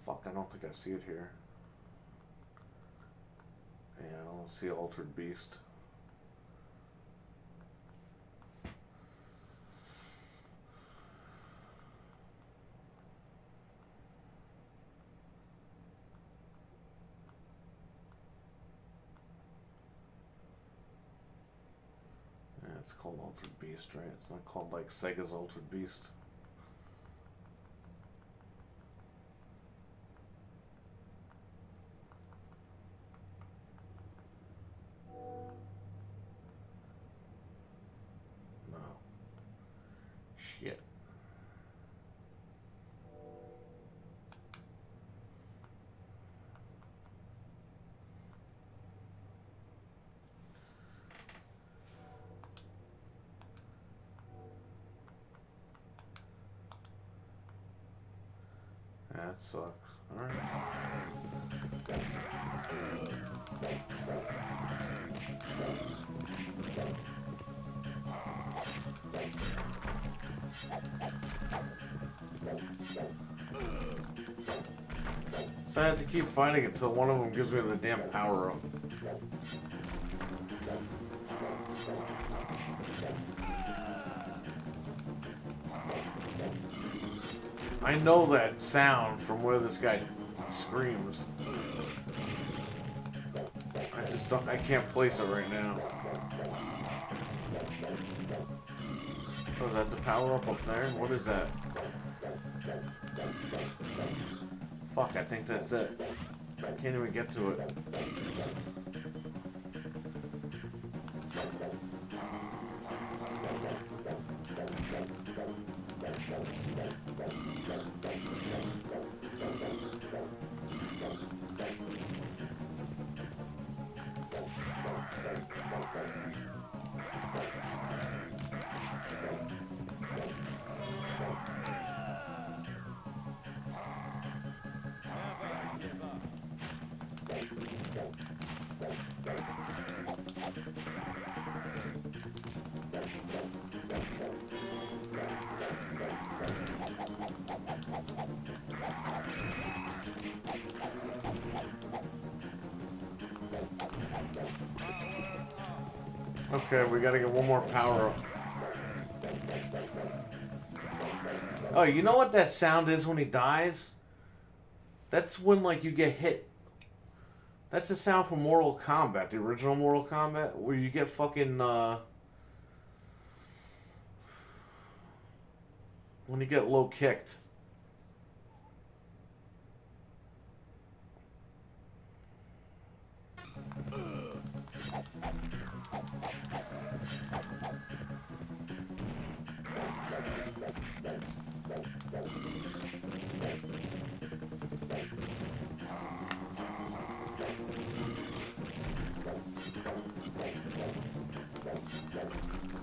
Fuck, I don't think I see it here. Yeah, I don't see Altered Beast. Yeah, it's called Altered Beast, right? It's not called like Sega's Altered Beast. Shit. That sucks. Alright. So I have to keep fighting until one of them gives me the damn power up. I know that sound from where this guy screams. I just don't, I can't place it right now. Oh, is that the power up there? What is that? Fuck, I think that's it. I can't even get to it. Okay, we gotta get one more power up. Oh, you know what that sound is when he dies? That's when, like, you get hit. That's the sound from Mortal Kombat, the original Mortal Kombat, where you get fucking, when you get low kicked.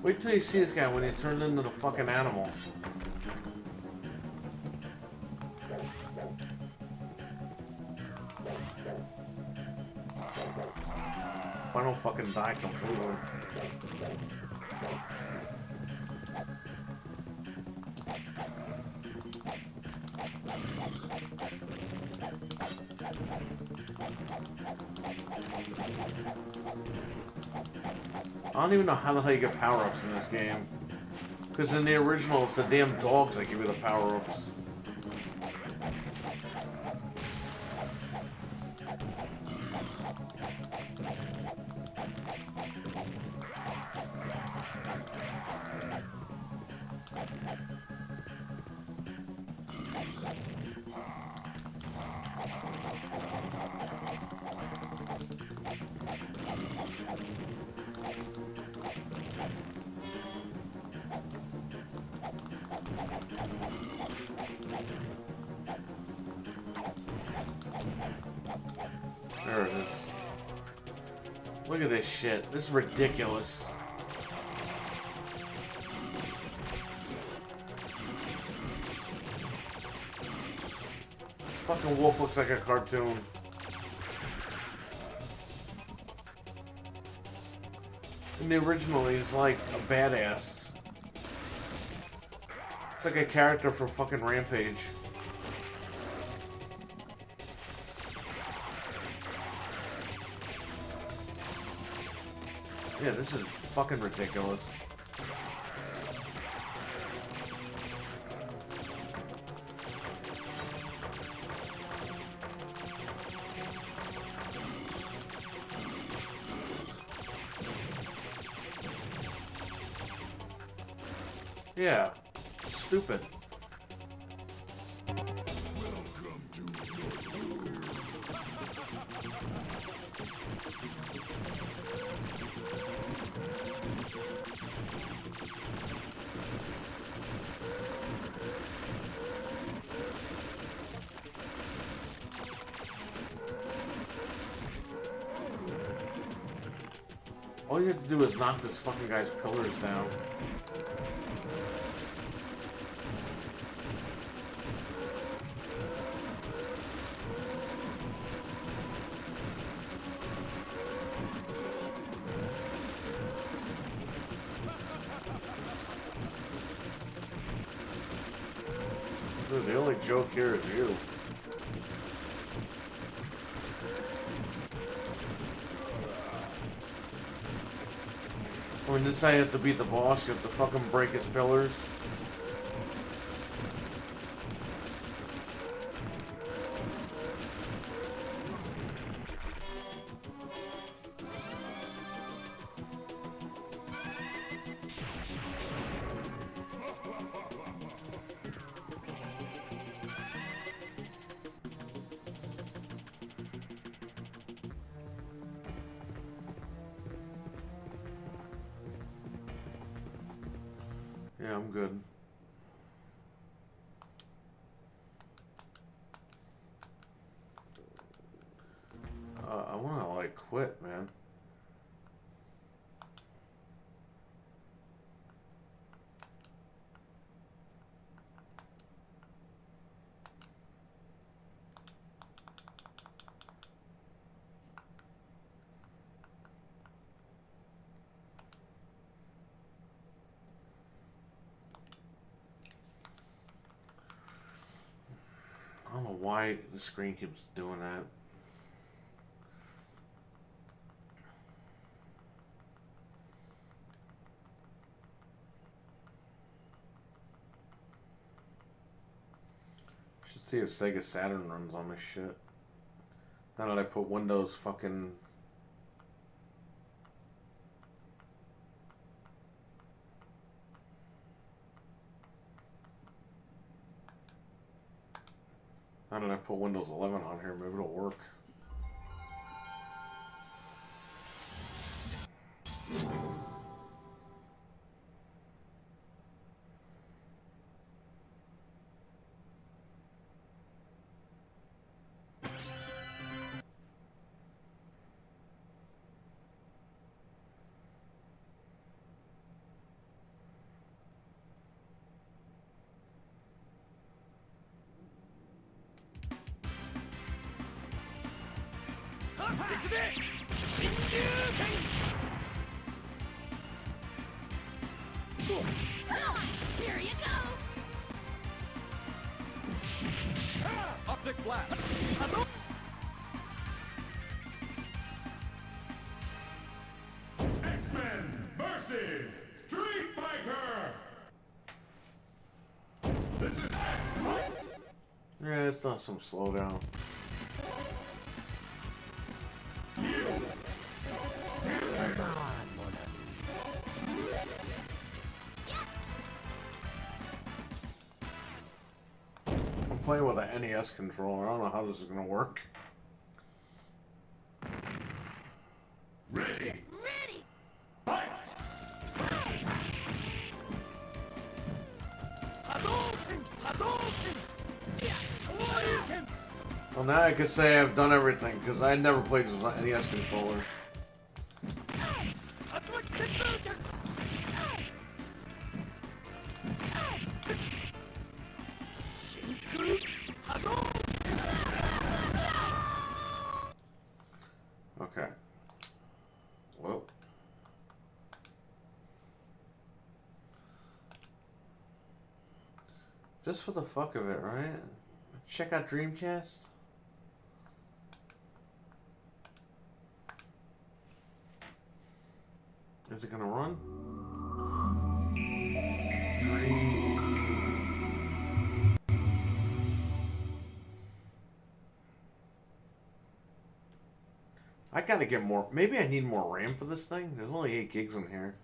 Wait till you see this guy when he turns into the fucking animal. If I don't fucking die completely. I don't even know how the hell you get power-ups in this game. Because in the original, it's the damn dogs that give you the power-ups. There it is. Look at this shit. This is ridiculous. This fucking wolf looks like a cartoon. In the original, he's like a badass. It's like a character for fucking Rampage. Yeah, this is fucking ridiculous. Yeah, stupid. All you have to do is knock this fucking guy's pillars down. Dude, the only joke here is you. When this guy have to beat the boss, you have to fucking break his pillars. Yeah, I'm good. I wanna, like, quit, man. I don't know why the screen keeps doing that. Should see if Sega Saturn runs on this shit. Now that I put Windows fucking... Now that I put Windows 11 on here, maybe it'll work. Here you go! Optic blast! X-Men versus Street Fighter! This is X-Men! Yeah, it's not some slowdown. I'm playing with an NES controller. I don't know how this is gonna work. Ready! Ready! Fight! Well, now I could say I've done everything, because I never played with an NES controller. Okay. Well. Just for the fuck of it, right? Check out Dreamcast. Is it gonna run? I gotta get more. Maybe I need more RAM for this thing. There's only 8 gigs in here.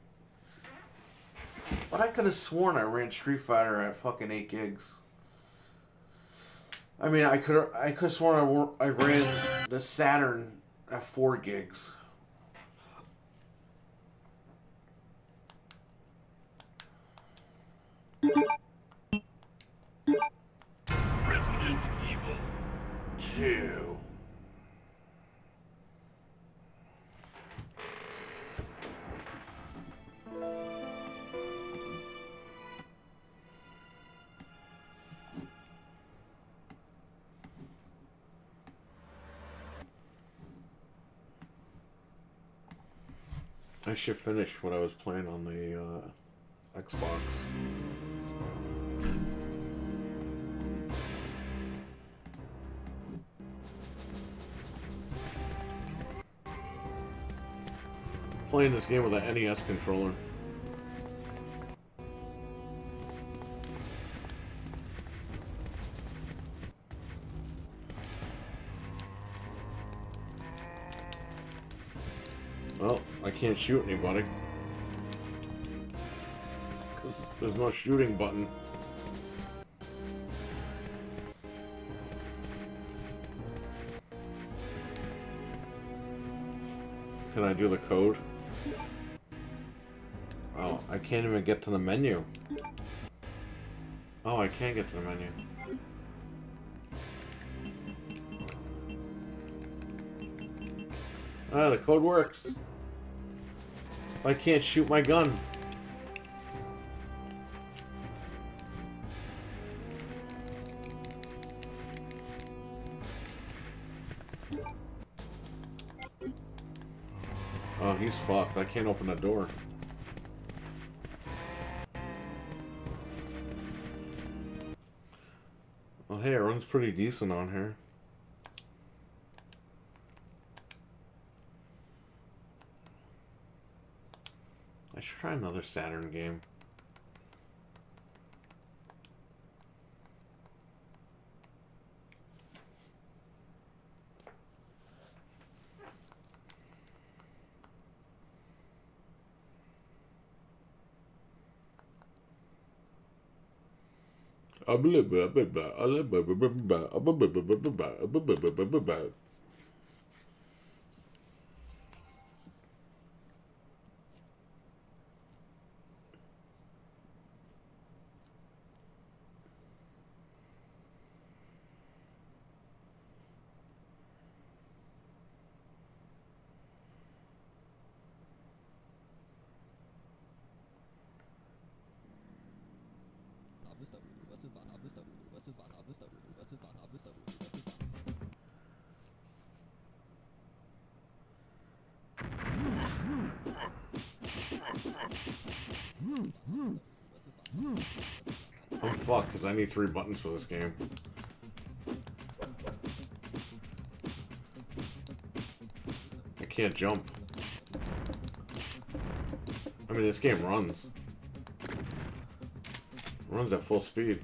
But I could have sworn I ran Street Fighter at fucking 8 gigs. I mean, I could have sworn I ran the Saturn at 4 gigs. Resident Evil 2. I should finish what I was playing on the Xbox. Playing this game with an NES controller. Well, I can't shoot anybody. Because there's no shooting button. Can I do the code? Oh, I can't even get to the menu. Oh, I can't get to the menu. Ah, the code works. I can't shoot my gun. Oh, he's fucked. I can't open the door. Well, hey, it runs pretty decent on here. I should try another Saturn game. Oh fuck, because I need 3 buttons for this game. I can't jump. I mean, this game runs. Runs at full speed.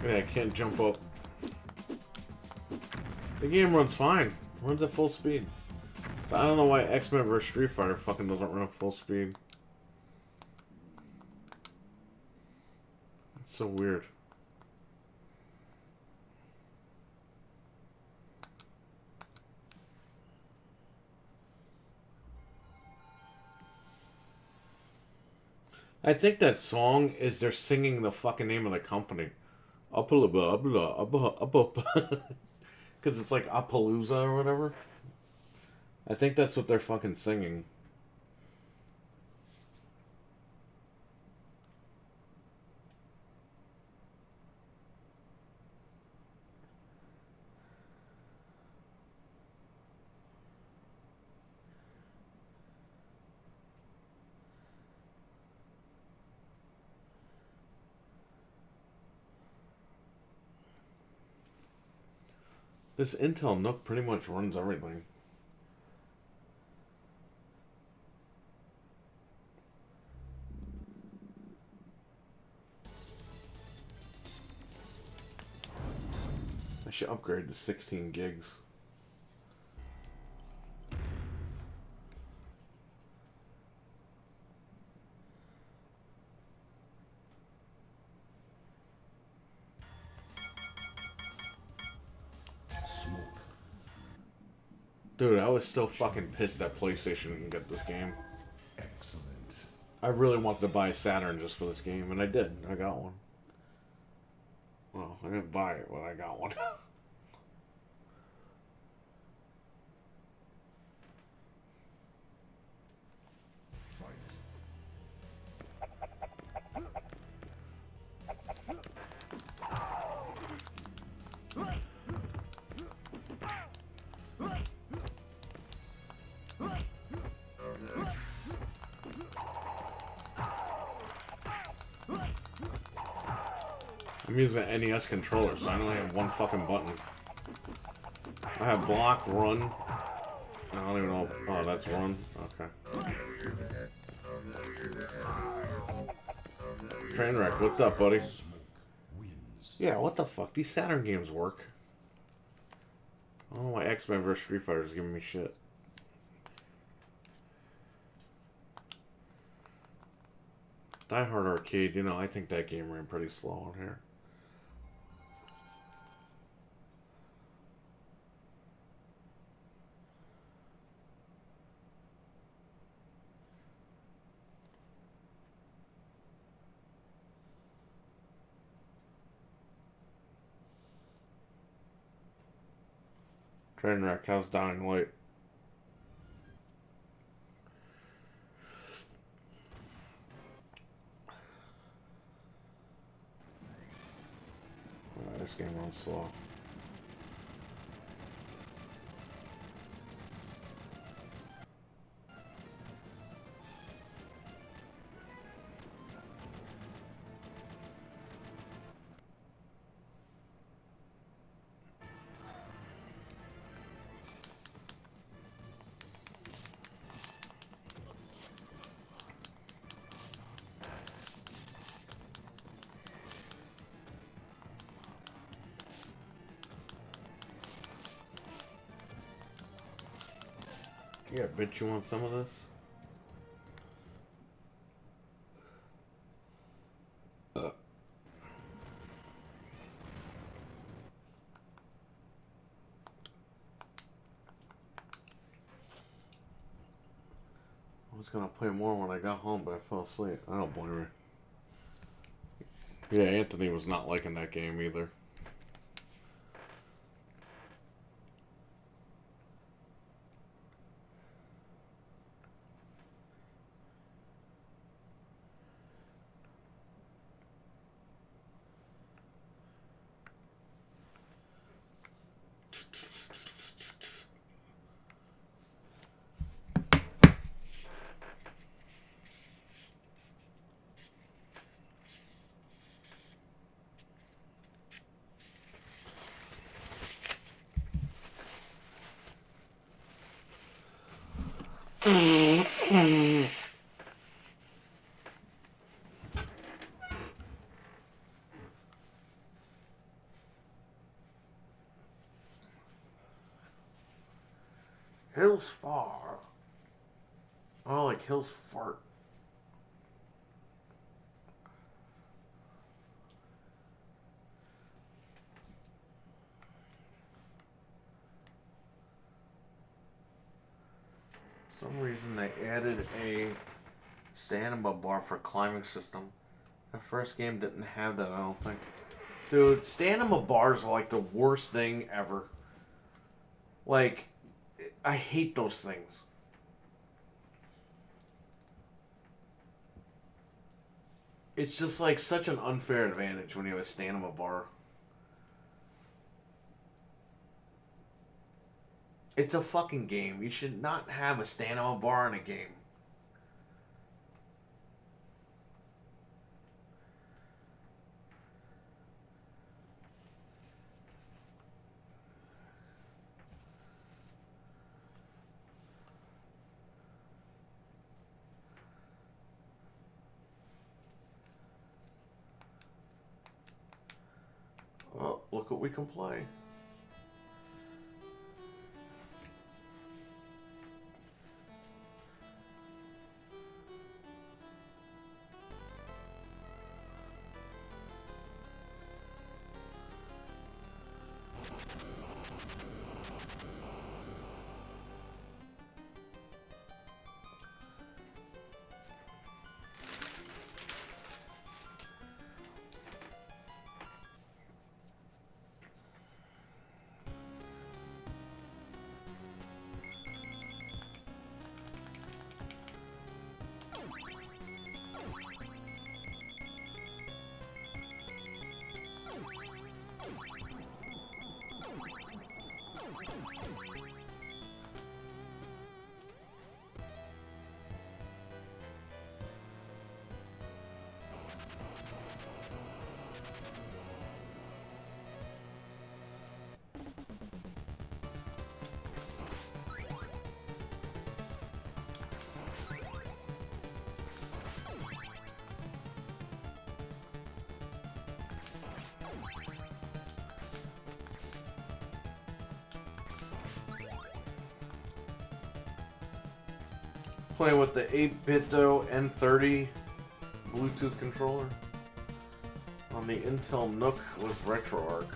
Yeah, I can't jump up. The game runs fine. Runs at full speed. So I don't know why X-Men vs. Street Fighter fucking doesn't run at full speed. It's so weird. I think that song is they're singing the fucking name of the company. Because it's like Appaloosa or whatever. I think that's what they're fucking singing. This Intel Nook pretty much runs everything. I should upgrade to 16 gigs. Dude, I was so fucking pissed that PlayStation didn't get this game. Excellent. I really wanted to buy a Saturn just for this game, and I did. I got one. Well, I didn't buy it, but I got one. I'm using an NES controller, so I only have one fucking button. I have block, run. I don't even know. Oh, that's run. Okay. Trainwreck, what's up, buddy? Yeah, what the fuck? These Saturn games work. I don't know why X-Men vs. Street Fighter is giving me shit. Die Hard Arcade, you know, I think that game ran pretty slow on here. Trainwreck, how's Dying Light? This game runs slow. Yeah, bitch, you want some of this? I was gonna play more when I got home, but I fell asleep. I don't blame her. Yeah, Anthony was not liking that game either. Hills far. Oh, like Hills fart. For some reason they added a stamina bar for climbing system. The first game didn't have that, I don't think. Dude, stamina bars are like the worst thing ever. Like, I hate those things. It's just like such an unfair advantage when you have a stamina bar. It's a fucking game. You should not have a stamina bar in a game. Well, look what we can play. Playing with the 8-bit N30 Bluetooth controller on the Intel Nook with RetroArch.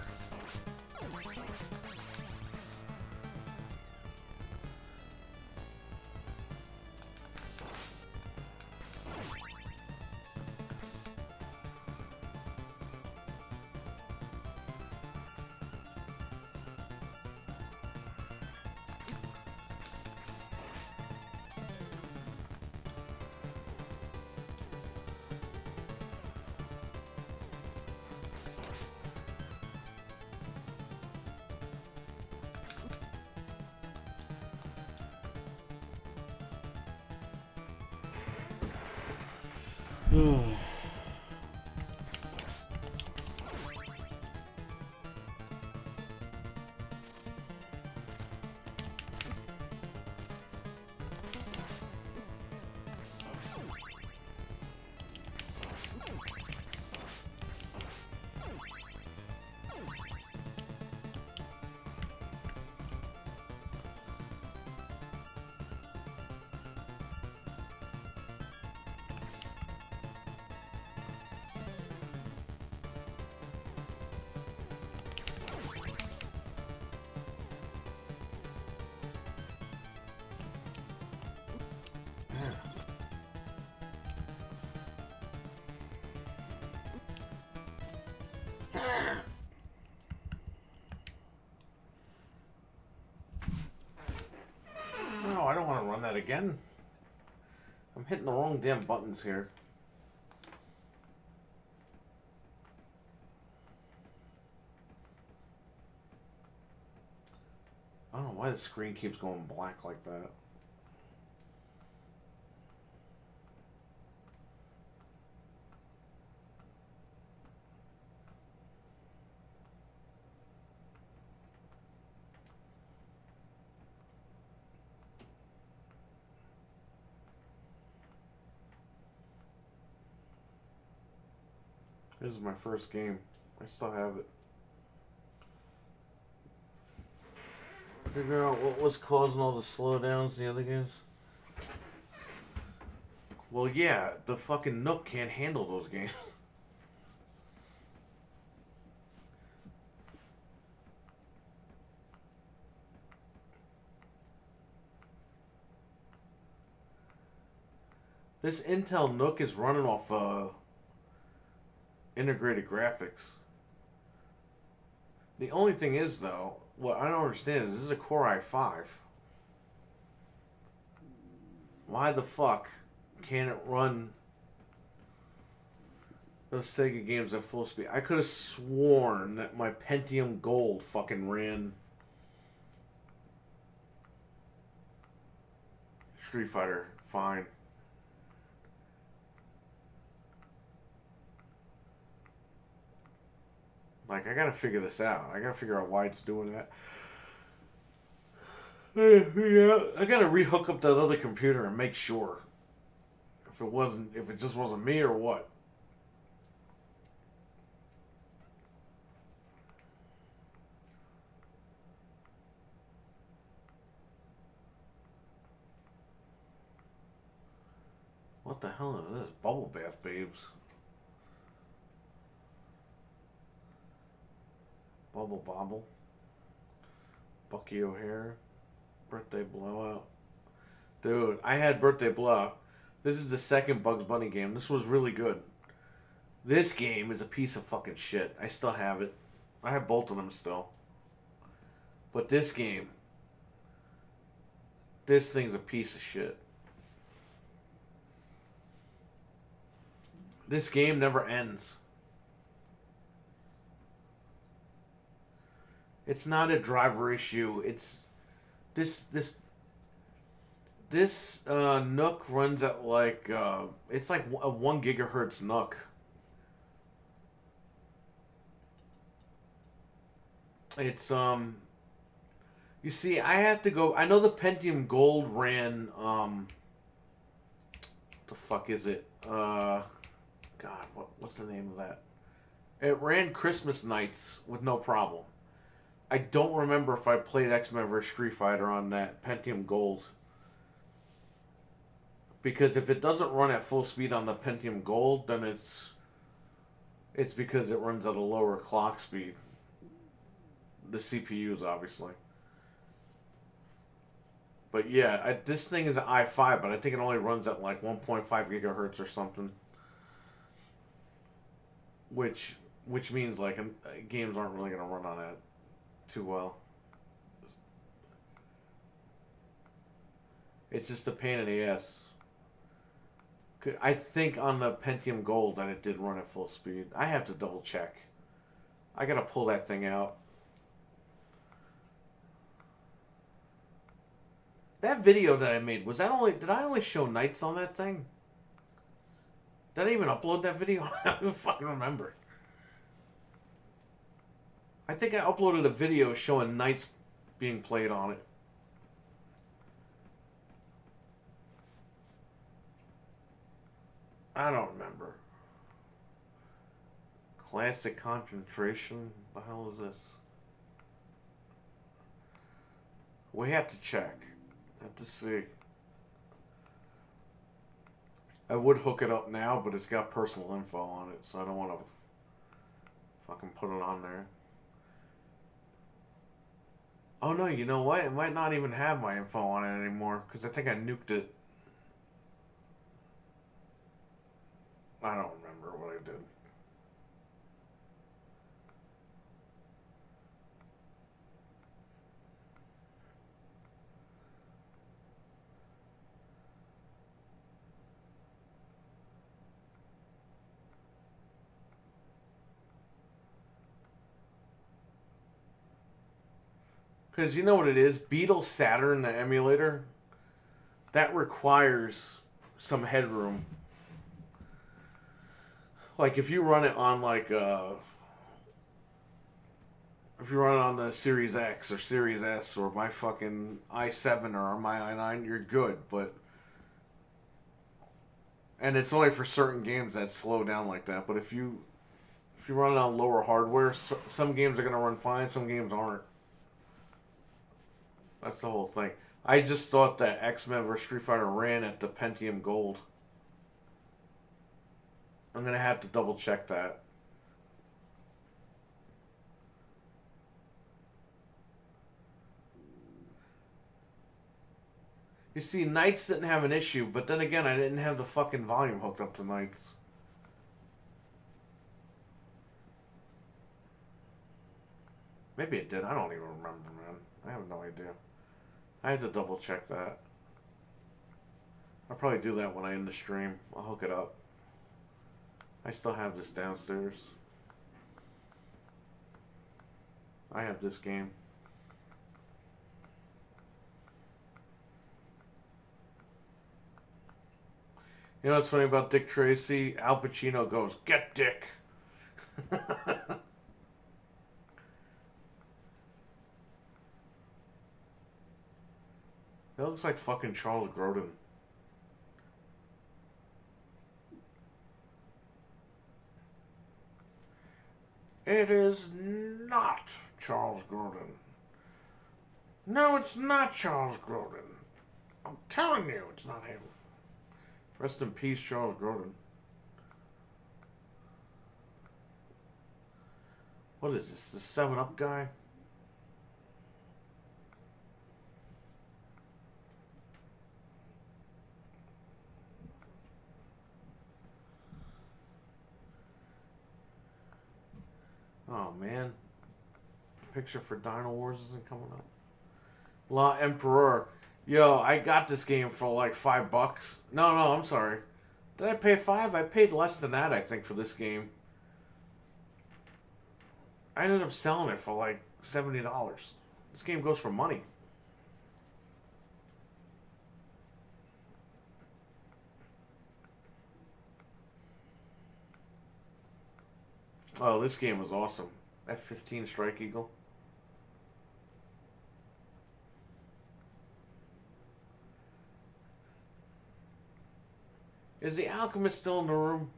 No, I don't want to run that again. I'm hitting the wrong damn buttons here. I don't know why the screen keeps going black like that. This is my first game. I still have it. figure out what was causing all the slowdowns in the other games. Well, yeah, the fucking Nook can't handle those games. This Intel Nook is running off integrated graphics. The only thing is, though, what I don't understand is this is a Core i5. Why the fuck can't it run those Sega games at full speed? I could have sworn that my Pentium Gold fucking ran Street Fighter fine. Like, I gotta figure this out. I gotta figure out why it's doing that. Yeah, I gotta rehook up that other computer and make sure if it just wasn't me or what. What the hell is this? Bubble bath, babes. Bubble Bobble. Bucky O'Hare. Birthday Blowout. Dude, I had Birthday Blowout. This is the second Bugs Bunny game. This was really good. This game is a piece of fucking shit. I still have it. I have both of them still. But this game, this thing's a piece of shit. This game never ends. It's not a driver issue. It's this Nook runs at like it's like a 1 gigahertz Nook. It's you see, I have to go. I know the Pentium Gold ran what the fuck is it? God, what's the name of that? It ran Christmas Nights with no problem. I don't remember if I played X-Men vs. Street Fighter on that Pentium Gold. Because if it doesn't run at full speed on the Pentium Gold, then it's because it runs at a lower clock speed. The CPUs, obviously. But yeah, this thing is an i5, but I think it only runs at like 1.5 gigahertz or something. Which means like games aren't really going to run on that too well. It's just a pain in the ass. I think on the Pentium Gold that it did run at full speed. I have to double check. I gotta pull that thing out. That video that I made, did I only show nights on that thing? Did I even upload that video? I don't even fucking remember. I think I uploaded a video showing nights being played on it. I don't remember. Classic concentration? What the hell is this? We have to check. Have to see. I would hook it up now, but it's got personal info on it, so I don't want to fucking put it on there. Oh no, you know what? It might not even have my info on it anymore, because I think I nuked it. I don't remember what I did. Because you know what it is? Beetle Saturn, the emulator, that requires some headroom. Like if you run it on like if you run it on the Series X or Series S or my fucking i7 or my i9, you're good, and it's only for certain games that slow down like that. But if you run it on lower hardware, some games are gonna run fine, some games aren't. That's the whole thing. I just thought that X-Men vs. Street Fighter ran at the Pentium Gold. I'm going to have to double check that. You see, Knights didn't have an issue, but then again, I didn't have the fucking volume hooked up to Knights. Maybe it did. I don't even remember, man. I have no idea. I have to double check that. I'll probably do that when I end the stream. I'll hook it up. I still have this downstairs. I have this game. You know what's funny about Dick Tracy? Al Pacino goes, "Get Dick." That looks like fucking Charles Grodin. It is not Charles Grodin. No, it's not Charles Grodin. I'm telling you, it's not him. Rest in peace, Charles Grodin. What is this? The 7-Up guy? Oh, man. Picture for Dino Wars isn't coming up. La Emperor. Yo, I got this game for like $5. No, I'm sorry. Did I pay $5? I paid less than that, I think, for this game. I ended up selling it for like $70. This game goes for money. Oh, this game was awesome. F-15 Strike Eagle. Is the Alchemist still in the room?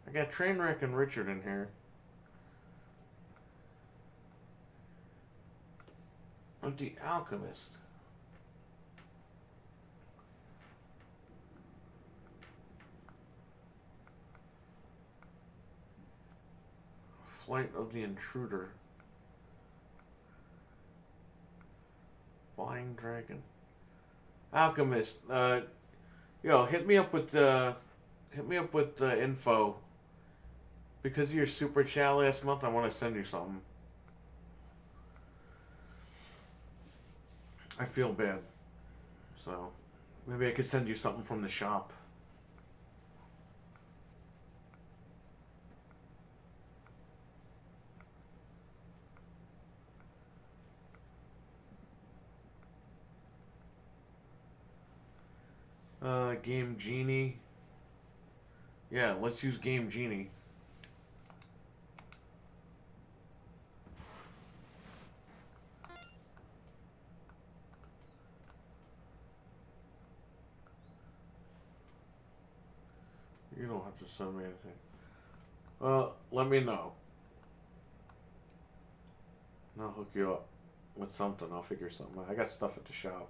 I got Trainwreck and Richard in here. Of the Alchemist. Flight of the Intruder. Flying Dragon. Alchemist, yo, hit me up with info. Because of your super chat last month, I want to send you something. I feel bad. So, maybe I could send you something from the shop. Game Genie. Yeah, let's use Game Genie. You don't have to send me anything. Let me know. And I'll hook you up with something. I'll figure something out. I got stuff at the shop.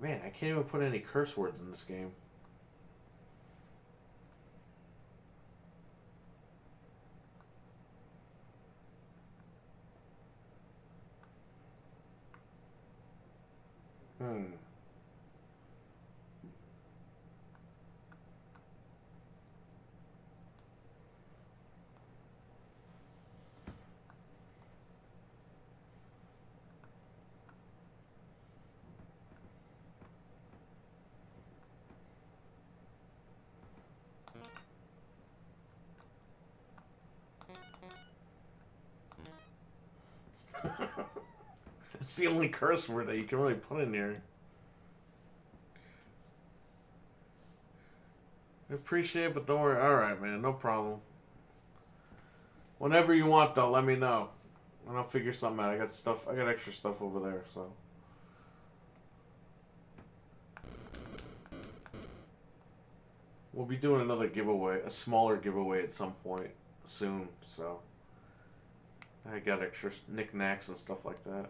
Man, I can't even put any curse words in this game. It's the only curse word that you can really put in here. I appreciate it, but don't worry. Alright, man. No problem. Whenever you want, though, let me know. And I'll figure something out. I got extra stuff over there, so. We'll be doing another giveaway, a smaller giveaway at some point soon, so I got extra knickknacks and stuff like that.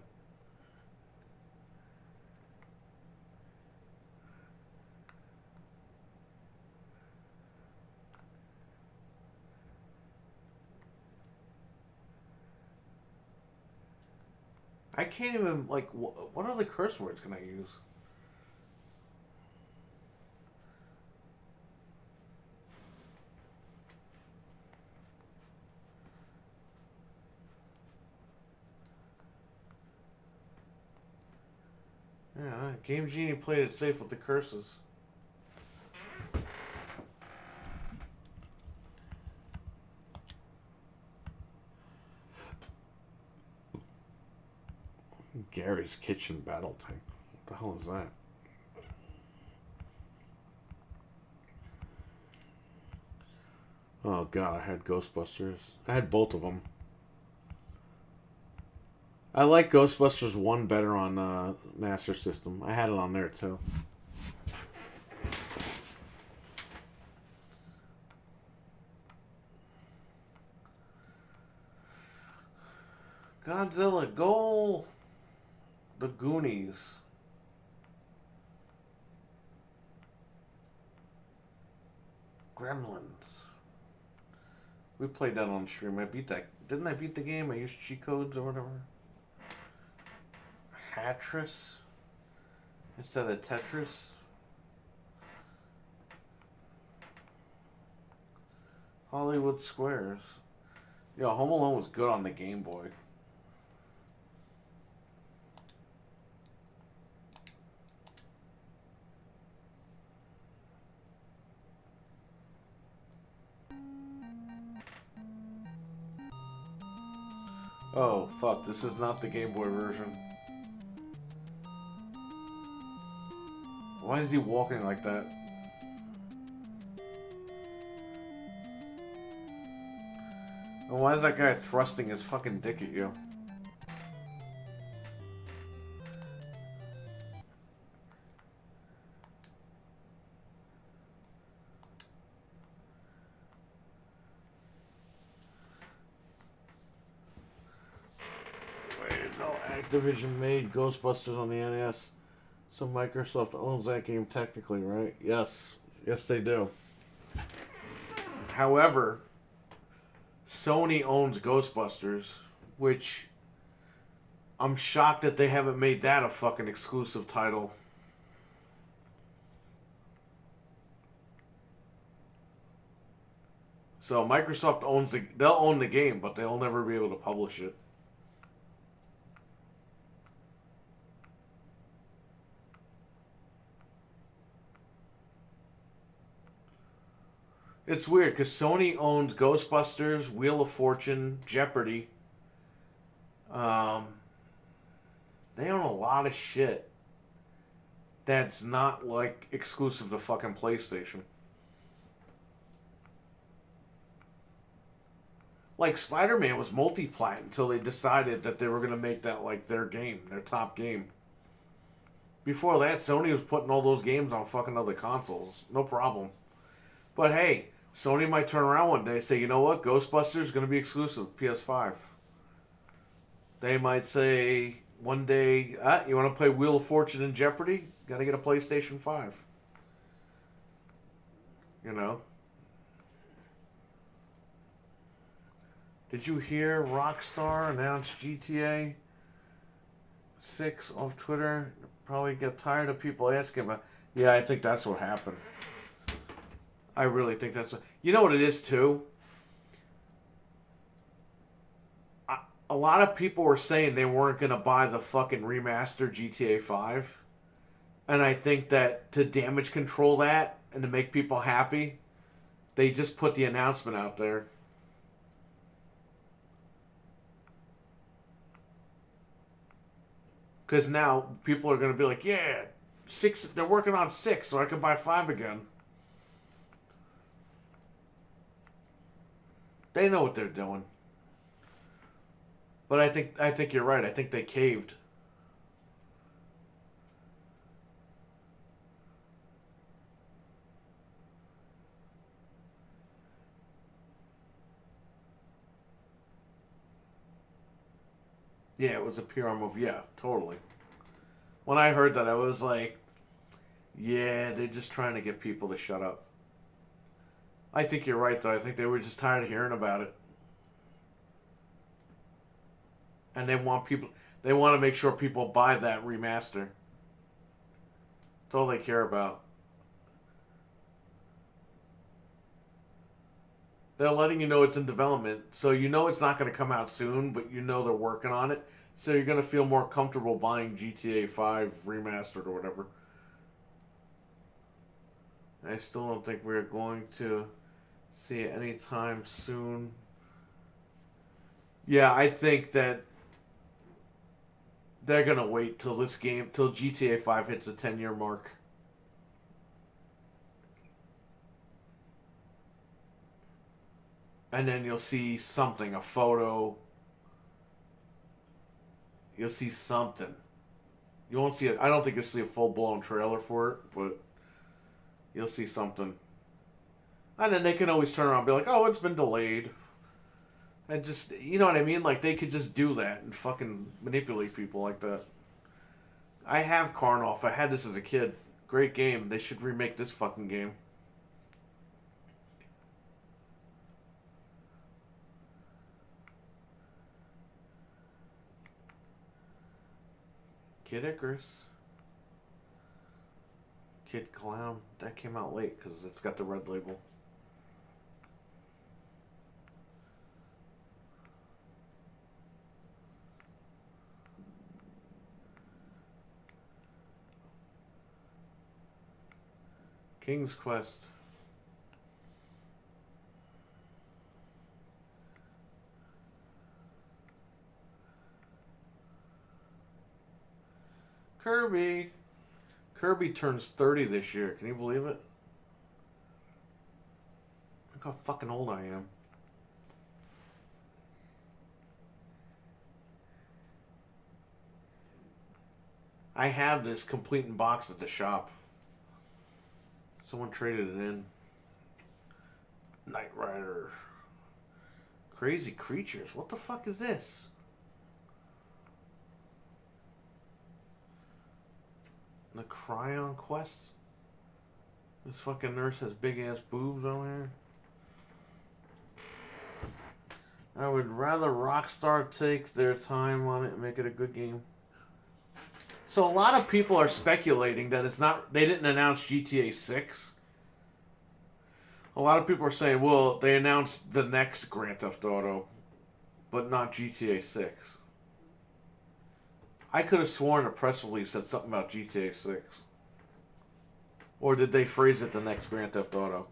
I can't even, like, what other curse words can I use? Yeah, Game Genie played it safe with the curses. Gary's Kitchen Battle Tank. What the hell is that? Oh god, I had Ghostbusters. I had both of them. I like Ghostbusters 1 better on Master System. I had it on there too. Godzilla, goal! The Goonies. Gremlins. We played that on stream. I beat that. Didn't I beat the game? I used cheat codes or whatever. Hatris instead of Tetris. Hollywood Squares. Yo, Home Alone was good on the Game Boy. Oh, fuck. This is not the Game Boy version. Why is he walking like that? And why is that guy thrusting his fucking dick at you? Activision made Ghostbusters on the NES, so Microsoft owns that game technically, right? Yes. Yes, they do. However, Sony owns Ghostbusters, which I'm shocked that they haven't made that a fucking exclusive title. So Microsoft owns they'll own the game, but they'll never be able to publish it. It's weird because Sony owns Ghostbusters, Wheel of Fortune, Jeopardy. They own a lot of shit that's not like exclusive to fucking PlayStation. Like Spider-Man was multi-plat until they decided that they were going to make that like their game, their top game. Before that, Sony was putting all those games on fucking other consoles. No problem. But hey, Sony might turn around one day and say, you know what, Ghostbusters is going to be exclusive PS5. They might say one day, you want to play Wheel of Fortune and Jeopardy? Got to get a PlayStation 5. You know? Did you hear Rockstar announced GTA 6 off Twitter? Probably get tired of people asking about. Yeah, I think that's what happened. I really think that's... You know what it is, too? A lot of people were saying they weren't going to buy the fucking remastered GTA 5. And I think that to damage control that and to make people happy, they just put the announcement out there. Because now people are going to be like, yeah, 6, they're working on 6, so I can buy 5 again. They know what they're doing. But I think you're right. I think they caved. Yeah, it was a PR move. Yeah, totally. When I heard that, I was like, yeah, they're just trying to get people to shut up. I think you're right, though. I think they were just tired of hearing about it. And they want to make sure people buy that remaster. That's all they care about. They're letting you know it's in development, so you know it's not going to come out soon, but you know they're working on it, so you're going to feel more comfortable buying GTA 5 remastered or whatever. I still don't think we're going to see it anytime soon. Yeah, I think that they're going to wait till GTA 5 hits the 10-year mark. And then you'll see something, a photo. You'll see something. You won't see it. I don't think you'll see a full-blown trailer for it, but you'll see something. And then they can always turn around and be like, oh, it's been delayed. And just, you know what I mean? Like, they could just do that and fucking manipulate people like that. I have Karnoff. I had this as a kid. Great game. They should remake this fucking game. Kid Icarus. Kid Clown. That came out late because it's got the red label. King's Quest. Kirby. Kirby turns 30 this year. Can you believe it? Look how fucking old I am. I have this complete in box at the shop. Someone traded it in. Knight Rider. Crazy Creatures. What the fuck is this? The Cryon Quest? This fucking nurse has big ass boobs on here. I would rather Rockstar take their time on it and make it a good game. So a lot of people are speculating that it's not, they didn't announce GTA 6. A lot of people are saying, well, they announced the next Grand Theft Auto, but not GTA 6. I could have sworn a press release said something about GTA 6. Or did they phrase it the next Grand Theft Auto?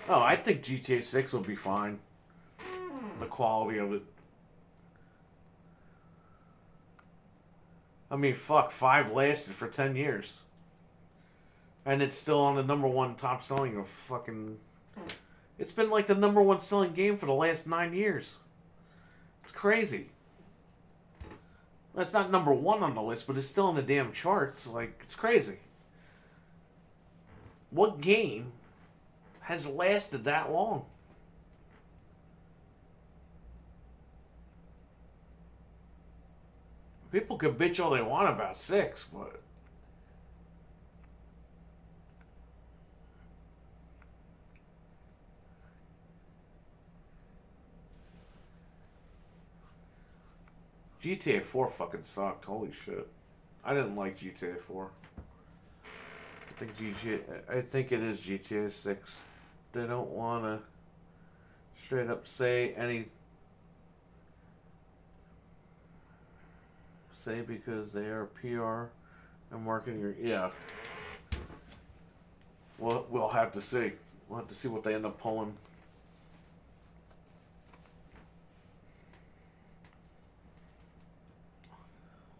Oh, I think GTA 6 will be fine. The quality of it. I mean, fuck, 5 lasted for 10 years. And it's still on the #1 top selling of fucking... It's been like the #1 selling game for the last 9 years. It's crazy. Well, it's not #1 on the list, but it's still in the damn charts. Like, it's crazy. What game has lasted that long? People could bitch all they want about 6, but... GTA 4 fucking sucked. Holy shit. I didn't like GTA 4. I think it is GTA 6. They don't want to straight up say because they are PR and marketing. Yeah. Well, we'll have to see. We'll have to see what they end up pulling.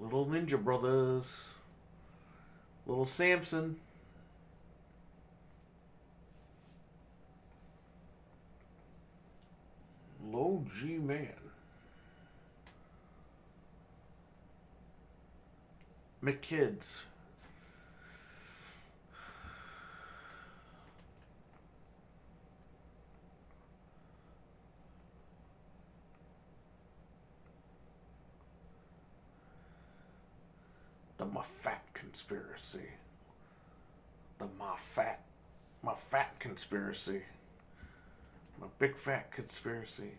Little Ninja Brothers. Little Samson. Low G Man. McKids. The Moffat conspiracy. The Moffat conspiracy. My big fat conspiracy.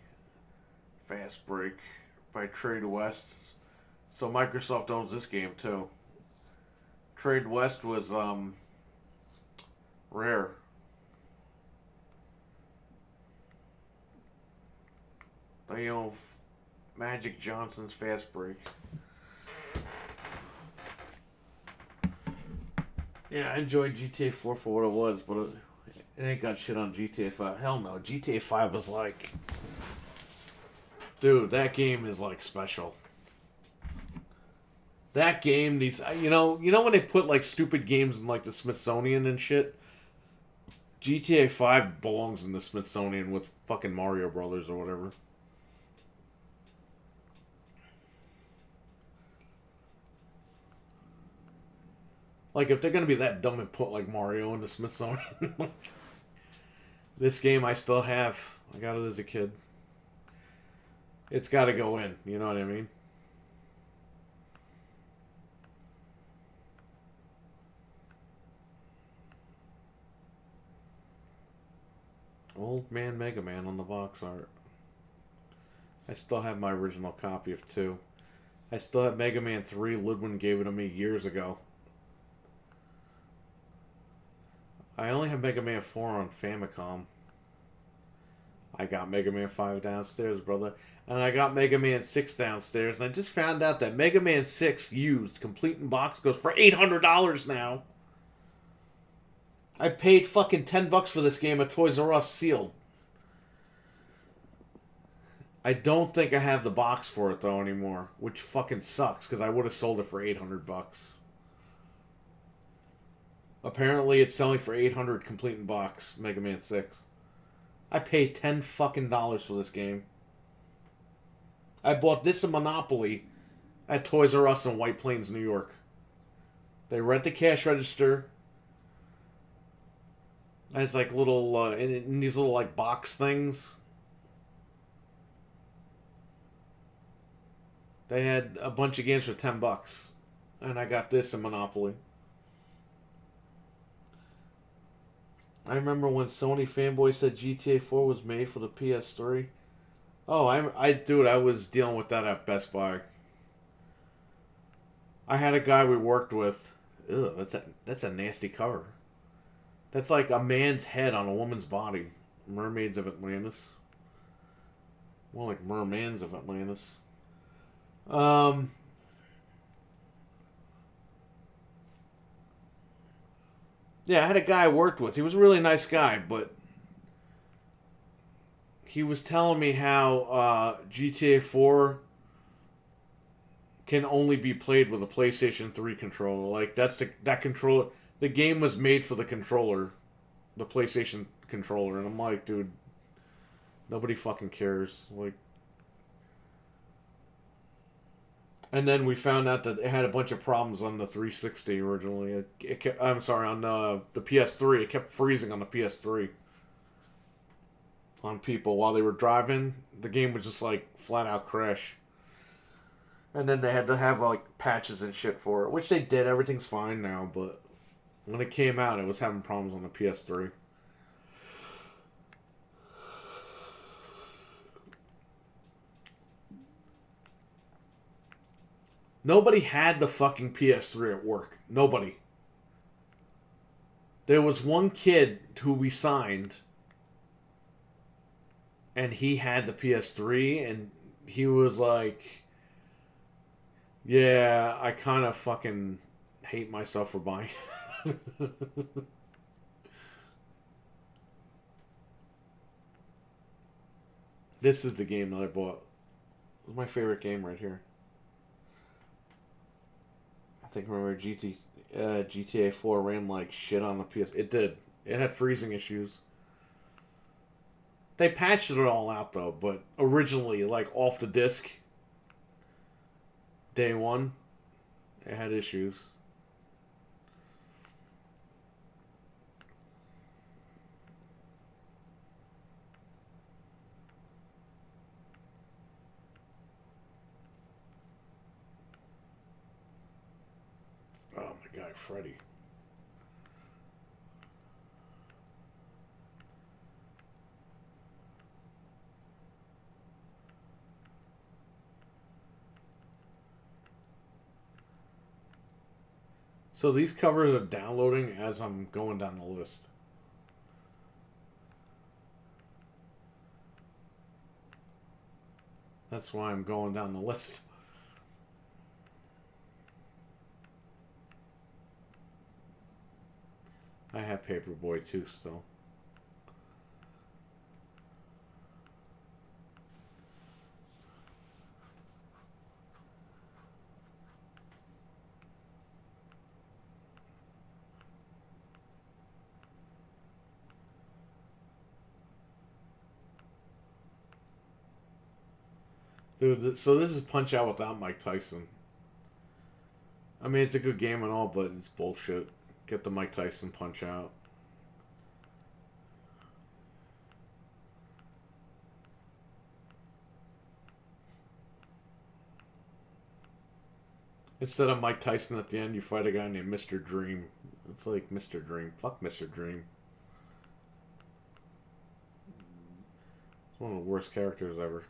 Fast Break by Trade West. So Microsoft owns this game too. Trade West was Rare. They own Magic Johnson's Fast Break. Yeah, I enjoyed GTA 4 for what it was, but it ain't got shit on GTA 5. Hell no, GTA 5 is like... Dude, that game is like special. That game needs... You know when they put like stupid games in like the Smithsonian and shit? GTA 5 belongs in the Smithsonian with fucking Mario Brothers or whatever. Like, if they're gonna be that dumb and put, like, Mario in the Smithsonian. This game I still have. I got it as a kid. It's gotta go in, you know what I mean? Old Man Mega Man on the box art. I still have my original copy of 2. I still have Mega Man 3. Ludwin gave it to me years ago. I only have Mega Man 4 on Famicom. I got Mega Man 5 downstairs, brother. And I got Mega Man 6 downstairs. And I just found out that Mega Man 6 used, complete in box, goes for $800 now. I paid fucking $10 for this game at Toys R Us sealed. I don't think I have the box for it, though, anymore. Which fucking sucks, because I would have sold it for $800. Apparently, it's selling for $800 complete in box, Mega Man 6. I paid $10 fucking for this game. I bought this in Monopoly at Toys R Us in White Plains, New York. They rent the cash register. It's like little, in these little, like, box things. They had a bunch of games for $10. And I got this in Monopoly. I remember when Sony fanboy said GTA 4 was made for the PS3. Oh, dude, I was dealing with that at Best Buy. I had a guy we worked with. Ugh, that's a nasty cover. That's like a man's head on a woman's body. Mermaids of Atlantis. More like Mermans of Atlantis. Yeah, I had a guy I worked with. He was a really nice guy, but he was telling me how GTA 4 can only be played with a PlayStation 3 controller. Like, that controller... The game was made for the controller. The PlayStation controller. And I'm like, dude, nobody fucking cares. Like... And then we found out that it had a bunch of problems on the 360 originally. I'm sorry, on the PS3. It kept freezing on the PS3. On people while they were driving. The game would just, like, flat out crash. And then they had to have, like, patches and shit for it. Which they did. Everything's fine now, but when it came out, it was having problems on the PS3. Nobody had the fucking PS3 at work. Nobody. There was one kid who we signed, and he had the PS3, and he was like, yeah, I kind of fucking hate myself for buying it. This is the game that I bought. This is my favorite game right here. I think I remember GTA 4 ran like shit on the PS. It did. It had freezing issues. They patched it all out though, but originally, like off the disc, day one, it had issues. guy, Freddy. So these covers are downloading as I'm going down the list. That's why I'm going down the list. I have Paperboy too still. Dude, so this is Punch-Out without Mike Tyson. I mean, it's a good game and all, but it's bullshit. Get the Mike Tyson Punch-Out. Instead of Mike Tyson at the end, you fight a guy named Mr. Dream. It's like Mr. Dream. Fuck Mr. Dream. It's one of the worst characters ever.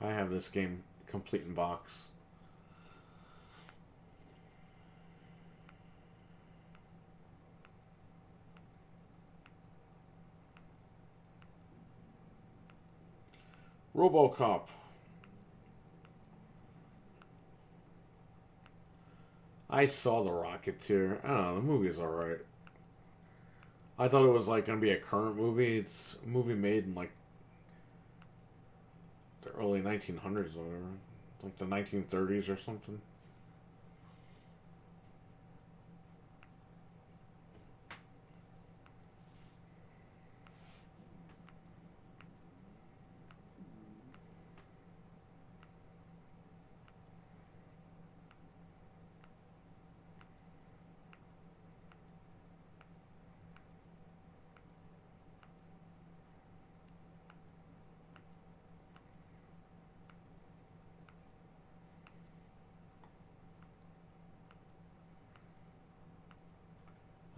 I have this game complete in box. RoboCop. I saw The Rocketeer. I don't know, the movie's alright. I thought it was like gonna be a current movie. It's a movie made in like the early 1900s or whatever. Like the 1930s or something.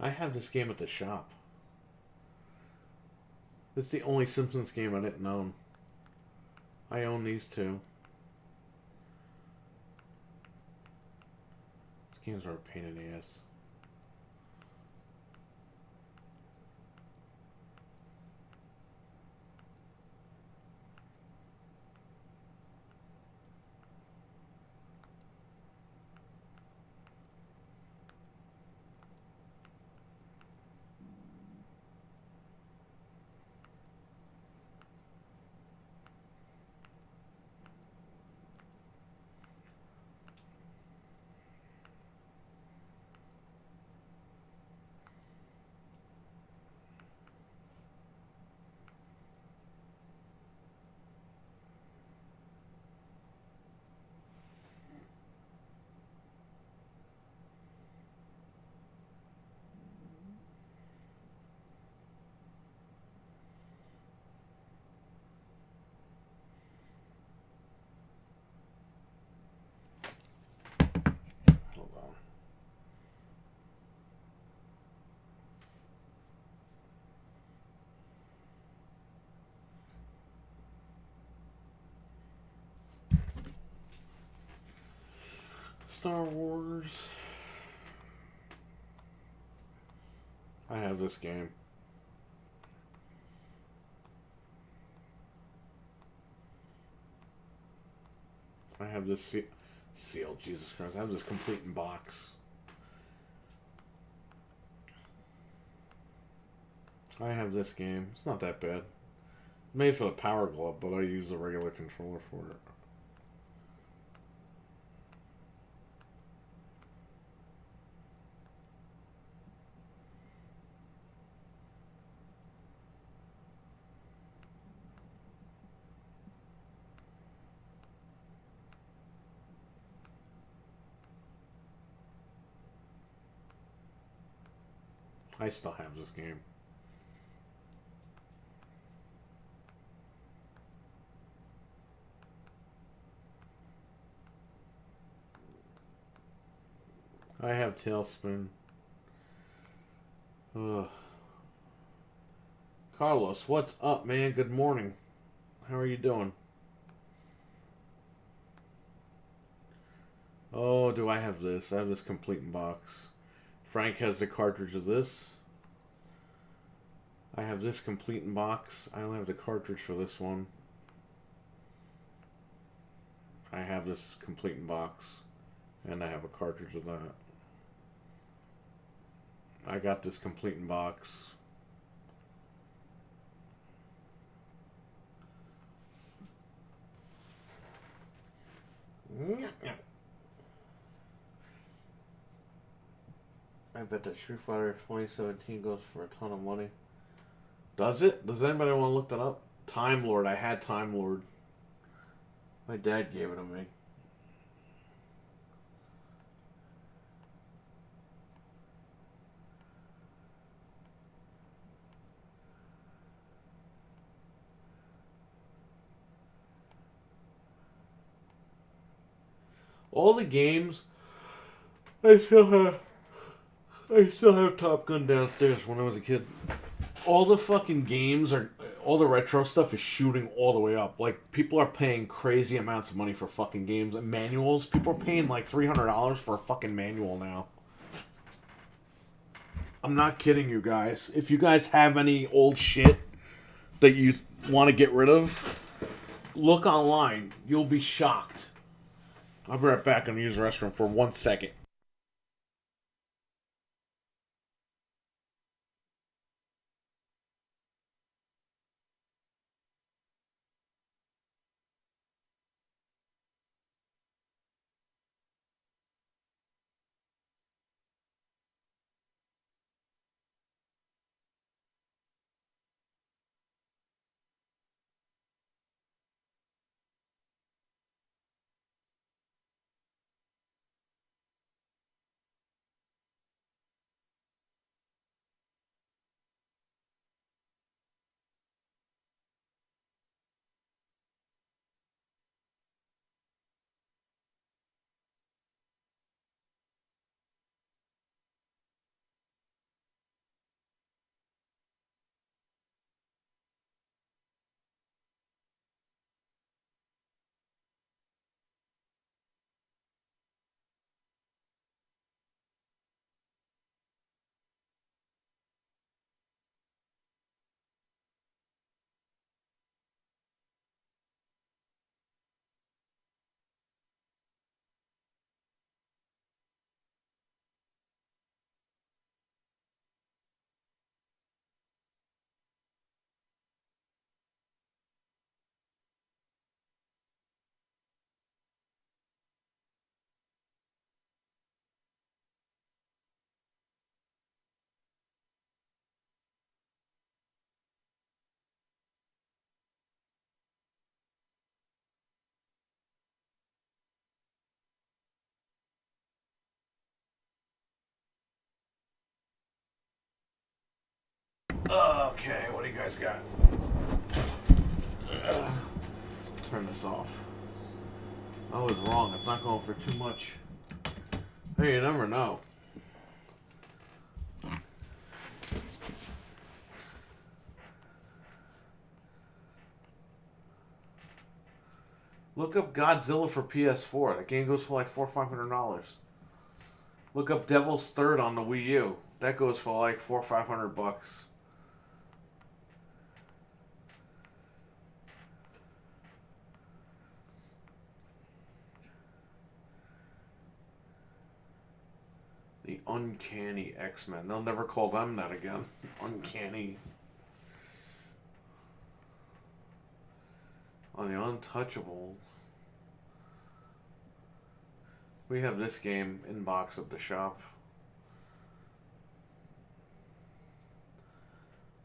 I have this game at the shop. It's the only Simpsons game I didn't own. I own these two. These games are a pain in the ass. Hold on. Star Wars. I have this game. I have this seal, Jesus Christ. I have this complete in box. I have this game. It's not that bad. Made for the Power Glove, but I use a regular controller for it. I still have this game. I have Tailspin. Ugh. Carlos, what's up, man? Good morning. How are you doing? Oh, do I have this? I have this complete in box. Frank has the cartridge of this. I have this complete in box. I only have the cartridge for this one. I have this complete in box. And I have a cartridge of that. I got this complete in box. I bet that Street Fighter 2017 goes for a ton of money. Does it? Does anybody want to look that up? Time Lord. I had Time Lord. My dad gave it to me. All the games I still have Top Gun downstairs when I was a kid. All the fucking games all the retro stuff is shooting all the way up. Like, people are paying crazy amounts of money for fucking games and manuals. People are paying like $300 for a fucking manual now. I'm not kidding you guys. If you guys have any old shit that you want to get rid of, look online. You'll be shocked. I'll be right back in the user restroom for 1 second. Okay, what do you guys got? Turn this off. I was wrong. It's not going for too much. Hey, you never know. Look up Godzilla for PS4. The game goes for like $400 or $500. Look up Devil's Third on the Wii U. That goes for like $400 or $500. The Uncanny X-Men. They'll never call them that again. Uncanny. On the Untouchable. We have this game in box at the shop.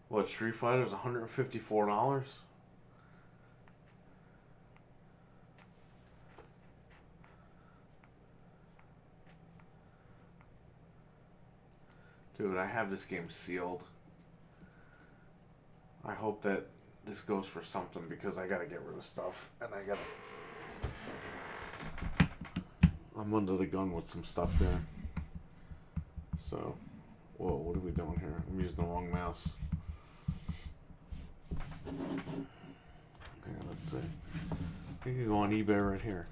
What, Street Fighter's $154? Dude, I have this game sealed. I hope that this goes for something because I gotta get rid of stuff. And I gotta... I'm under the gun with some stuff here. So, whoa, what are we doing here? I'm using the wrong mouse. Okay, let's see. You can go on eBay right here.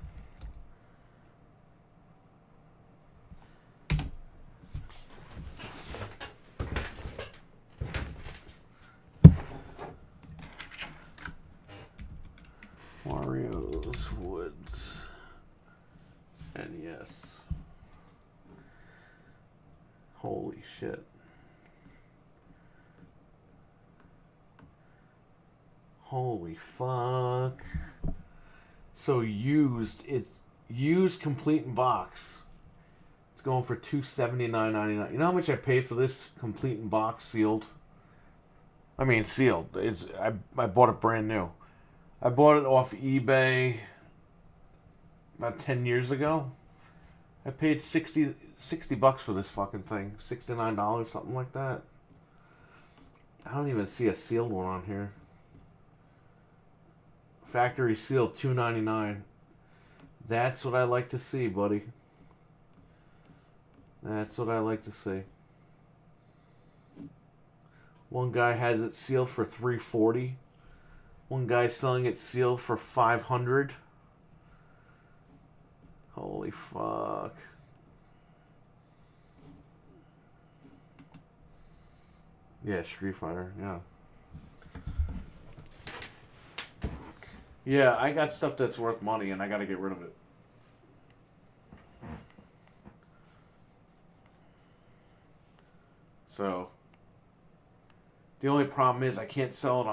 Mario's Woods NES. Holy shit. Holy fuck. So it's used complete in box. It's going for $279.99. You know how much I paid for this complete in box sealed? I mean sealed. I bought it brand new. I bought it off eBay about 10 years ago. I paid 60 bucks for this fucking thing. $69, something like that. I don't even see a sealed one on here. Factory sealed, $2.99. That's what I like to see, buddy. That's what I like to see. One guy has it sealed for $340. One guy's selling it sealed for $500. Holy fuck. Yeah, Street Fighter, yeah. Yeah, I got stuff that's worth money and I gotta get rid of it. So, the only problem is I can't sell it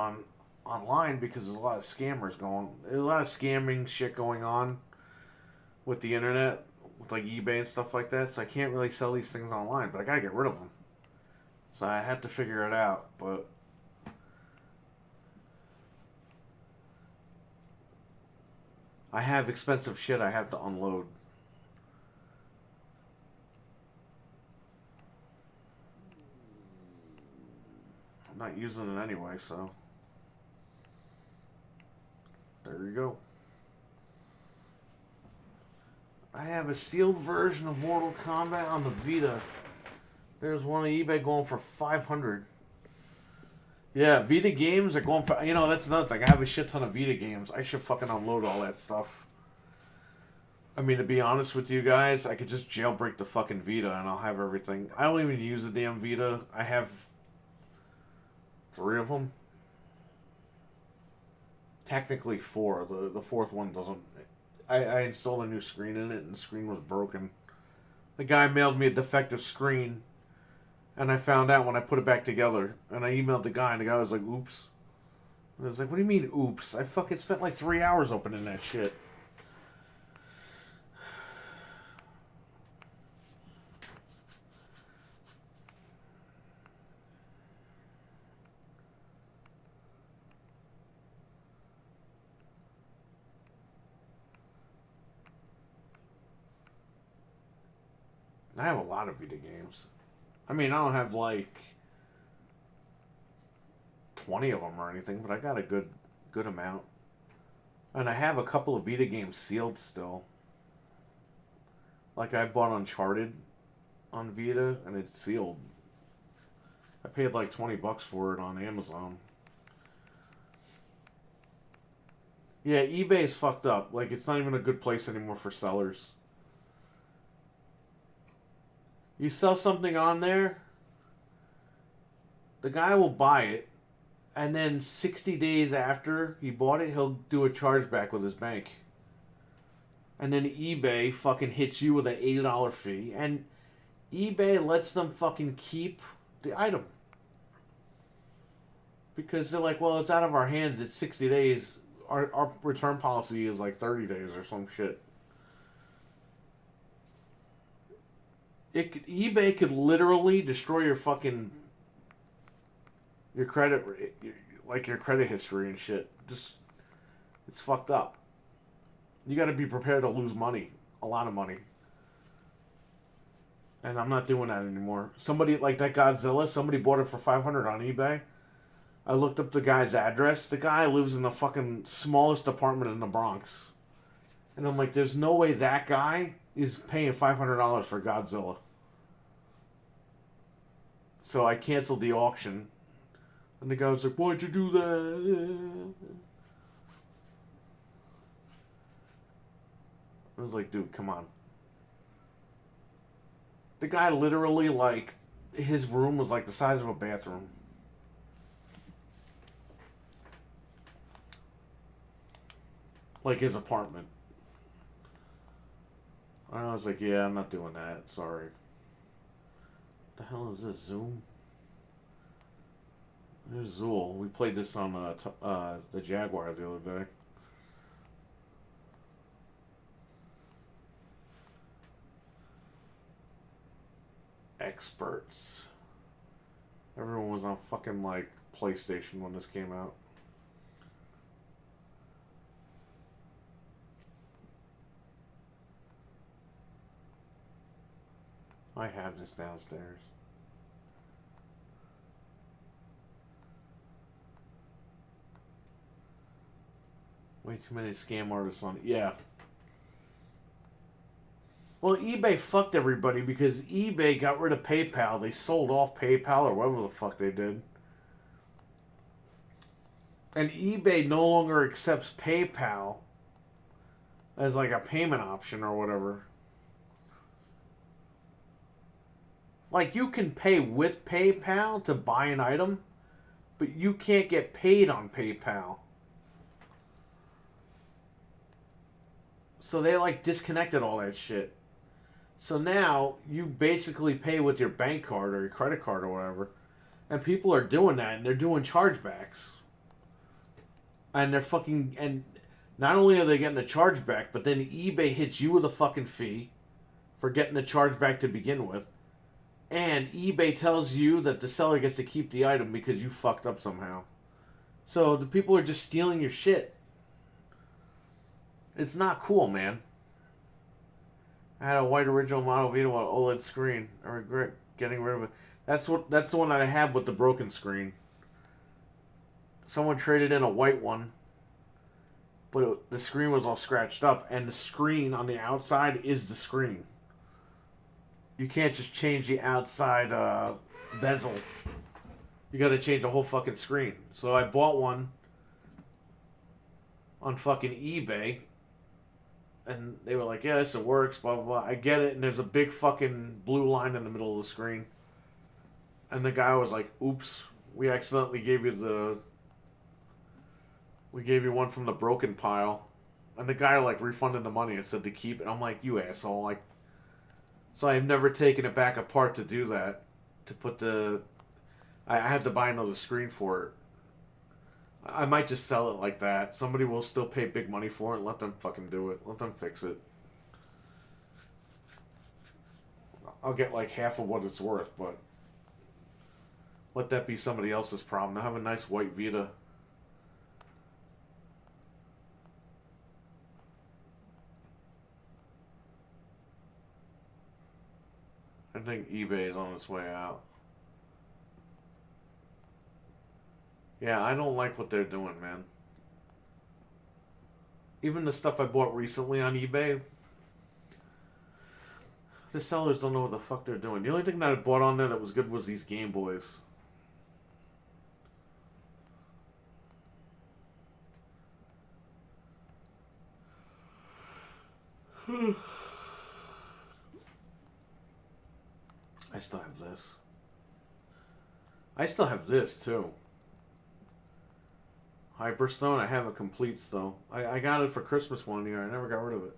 online because there's a lot of scammers there's a lot of scamming shit going on with the internet, with like eBay and stuff like that, so I can't really sell these things online, but I gotta get rid of them. So I have to figure it out, but I have expensive shit I have to unload. I'm not using it anyway, so there you go. I have a sealed version of Mortal Kombat on the Vita. There's one on eBay going for $500. Yeah, Vita games are going for... You know, that's another thing. I have a shit ton of Vita games. I should fucking unload all that stuff. I mean, to be honest with you guys, I could just jailbreak the fucking Vita and I'll have everything. I don't even use the damn Vita. I have 3 of them. Technically 4. The 4th one doesn't... I installed a new screen in it and the screen was broken. The guy mailed me a defective screen and I found out when I put it back together. And I emailed the guy and the guy was like, oops. And I was like, what do you mean, oops? I fucking spent like 3 hours opening that shit. I have a lot of Vita games. I mean, I don't have like 20 of them or anything, but I got a good amount. And I have a couple of Vita games sealed still. Like I bought Uncharted on Vita and it's sealed. I paid like 20 bucks for it on Amazon. Yeah, eBay is fucked up. Like it's not even a good place anymore for sellers. You sell something on there, the guy will buy it, and then 60 days after he bought it, he'll do a chargeback with his bank. And then eBay fucking hits you with an $80 fee, and eBay lets them fucking keep the item. Because they're like, well, it's out of our hands, it's 60 days. Our return policy is like 30 days or some shit. eBay could literally destroy your fucking your credit history and shit. Just it's fucked up. You got to be prepared to lose money, a lot of money. And I'm not doing that anymore. Somebody like that Godzilla, somebody bought it for $500 on eBay. I looked up the guy's address. The guy lives in the fucking smallest apartment in the Bronx. And I'm like, there's no way that guy is paying $500 for Godzilla. So I canceled the auction. And the guy was like, why'd you do that? I was like, dude, come on. The guy literally, like, his room was like the size of a bathroom. Like his apartment. I was like, yeah, I'm not doing that. Sorry. What the hell is this? Zoom? There's Zool. We played this on the Jaguar the other day. Experts. Everyone was on fucking, like, PlayStation when this came out. I have this downstairs. Way too many scam artists on it. Yeah. Well, eBay fucked everybody because eBay got rid of PayPal. They sold off PayPal or whatever the fuck they did. And eBay no longer accepts PayPal as like a payment option or whatever. Like, you can pay with PayPal to buy an item, but you can't get paid on PayPal. So they, like, disconnected all that shit. So now, you basically pay with your bank card or your credit card or whatever. And people are doing that, and they're doing chargebacks. And they're fucking... And not only are they getting the chargeback, but then eBay hits you with a fucking fee for getting the chargeback to begin with. And eBay tells you that the seller gets to keep the item because you fucked up somehow. So the people are just stealing your shit. It's not cool, man. I had a white original model Vita with an OLED screen. I regret getting rid of it. That's the one that I have with the broken screen. Someone traded in a white one, but the screen was all scratched up, and the screen on the outside is the screen. You can't just change the outside bezel. You gotta change the whole fucking screen. So I bought one on fucking eBay. And they were like, yeah, this works, blah, blah, blah. I get it, and there's a big fucking blue line in the middle of the screen. And the guy was like, oops, we accidentally gave you one from the broken pile. And the guy, like, refunded the money and said to keep it. I'm like, you asshole, like... So I've never taken it back apart to do that. To put the... I have to buy another screen for it. I might just sell it like that. Somebody will still pay big money for it. Let them fucking do it. Let them fix it. I'll get like half of what it's worth, but... Let that be somebody else's problem. I have a nice white Vita. I think eBay is on its way out. Yeah, I don't like what they're doing, man. Even the stuff I bought recently on eBay, the sellers don't know what the fuck they're doing. The only thing that I bought on there that was good was these Game Boys. I still have this. I still have this, too. Hyperstone, I have a complete stone. I got it for Christmas one year. I never got rid of it.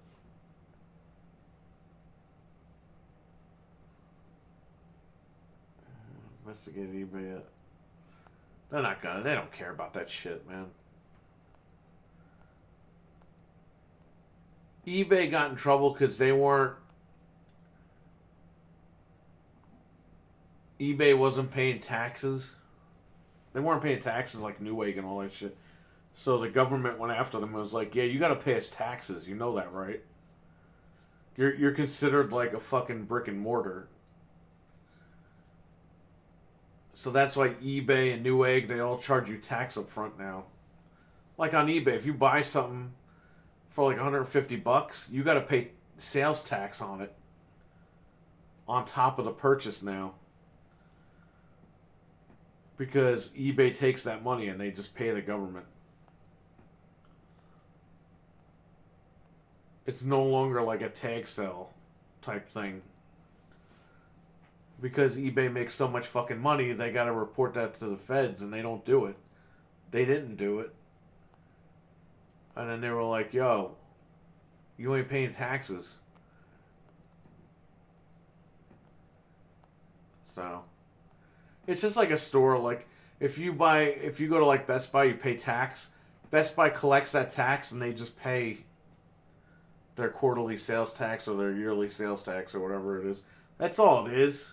Investigate eBay yet. They're not gonna. They don't care about that shit, man. eBay got in trouble because they weren't... eBay wasn't paying taxes. They weren't paying taxes like Newegg and all that shit. So the government went after them and was like, yeah, you gotta pay us taxes. You know that, right? You're considered like a fucking brick and mortar. So that's why eBay and Newegg, they all charge you tax up front now. Like on eBay, if you buy something for like $150, you gotta pay sales tax on it. On top of the purchase now. Because eBay takes that money and they just pay the government. It's no longer like a tag sale type thing. Because eBay makes so much fucking money, they gotta report that to the feds, and they don't do it. They didn't do it. And then they were like, yo, you ain't paying taxes. So, it's just like a store. Like, if you go to like Best Buy, you pay tax. Best Buy collects that tax and they just pay their quarterly sales tax or their yearly sales tax or whatever it is. That's all it is.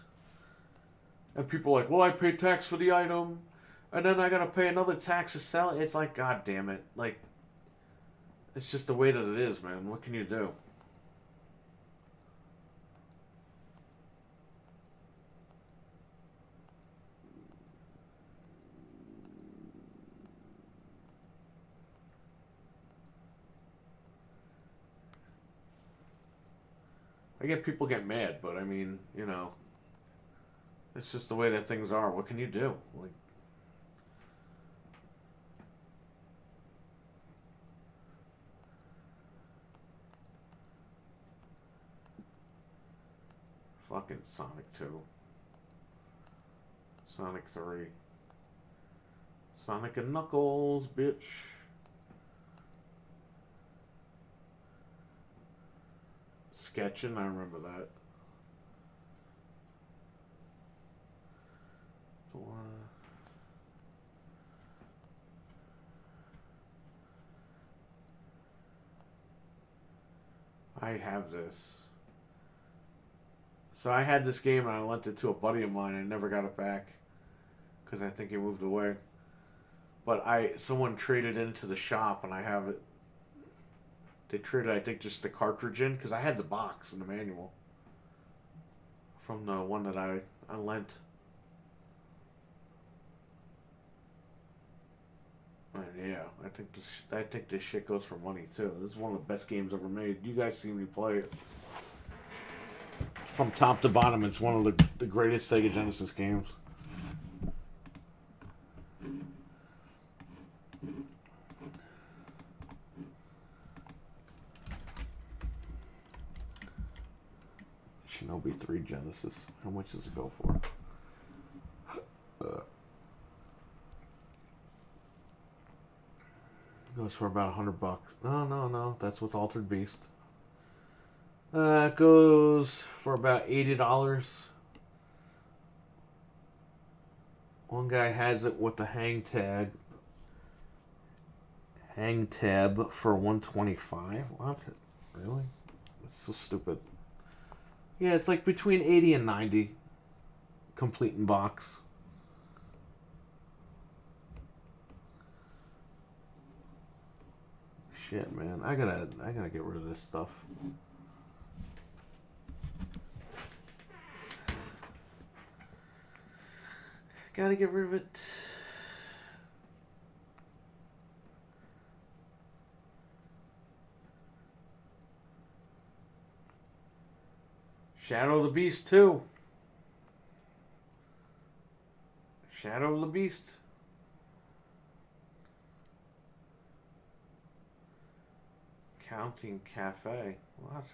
And people are like, well, I pay tax for the item, and then I gotta pay another tax to sell it. It's like, god damn it. Like, it's just the way that it is, man. What can you do? I get people get mad, but I mean, you know, it's just the way that things are. What can you do? Like, fucking Sonic 2. Sonic 3. Sonic and Knuckles, bitch. Sketching, I remember that. I have this. So I had this game and I lent it to a buddy of mine and never got it back because I think he moved away. But someone traded into the shop and I have it. They traded, I think, just the cartridge in because I had the box and the manual from the one that I lent. And yeah, I think this shit goes for money too. This is one of the best games ever made. You guys see me play it. From top to bottom, it's one of the greatest Sega Genesis games. Shinobi 3 Genesis. How much does it go for? Goes for about $100. No. That's with Altered Beast. It goes for about $80. One guy has it with the hang tab for $125. What? Really? That's so stupid. Yeah, it's like between 80 and 90. Complete in box. Shit, man. I gotta get rid of this stuff. Gotta get rid of it. Shadow of the Beast 2. Shadow of the Beast. Counting Cafe. What?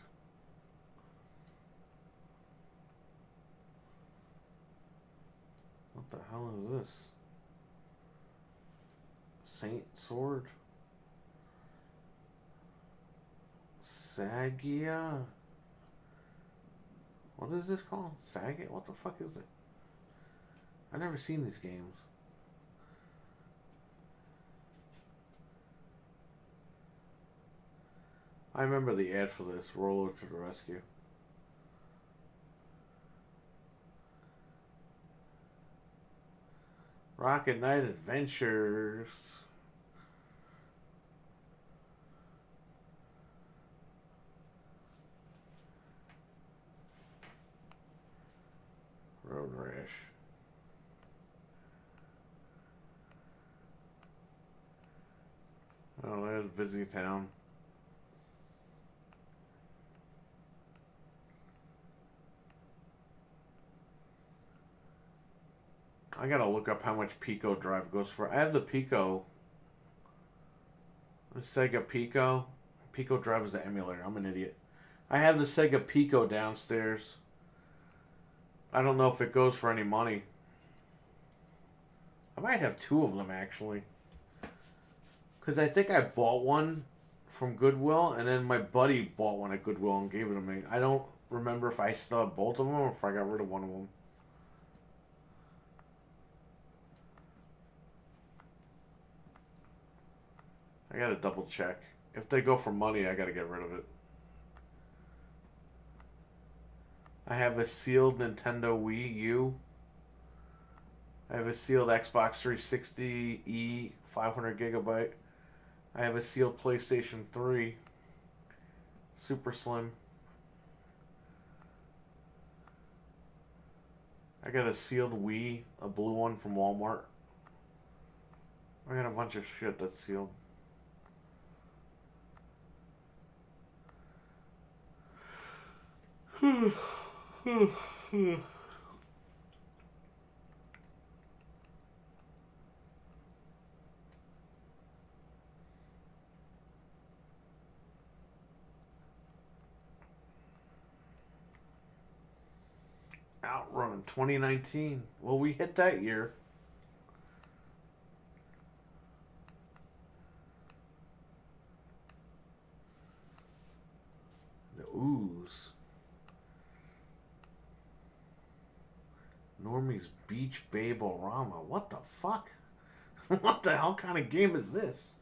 What the hell is this? Saint Sword? Sagia? What is this called? Sagia? What the fuck is it? I've never seen these games. I remember the ad for this, Roller to the Rescue. Rocket Knight Adventures. Road Rash. Oh, there's Busy Town. I gotta look up how much Pico Drive goes for. I have the Pico. The Sega Pico. Pico Drive is the emulator. I'm an idiot. I have the Sega Pico downstairs. I don't know if it goes for any money. I might have two of them, actually. Because I think I bought one from Goodwill, and then my buddy bought one at Goodwill and gave it to me. I don't remember if I still have both of them or if I got rid of one of them. I gotta double check. If they go for money, I gotta get rid of it. I have a sealed Nintendo Wii U. I have a sealed Xbox 360E 500 gigabyte. I have a sealed PlayStation 3 Super Slim. I got a sealed Wii, a blue one from Walmart. I got a bunch of shit that's sealed. Outrun 2019. Well, we hit that year. The ooze. Normie's Beach Babe-O-Rama. What the fuck? What the hell kind of game is this?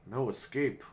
No Escape.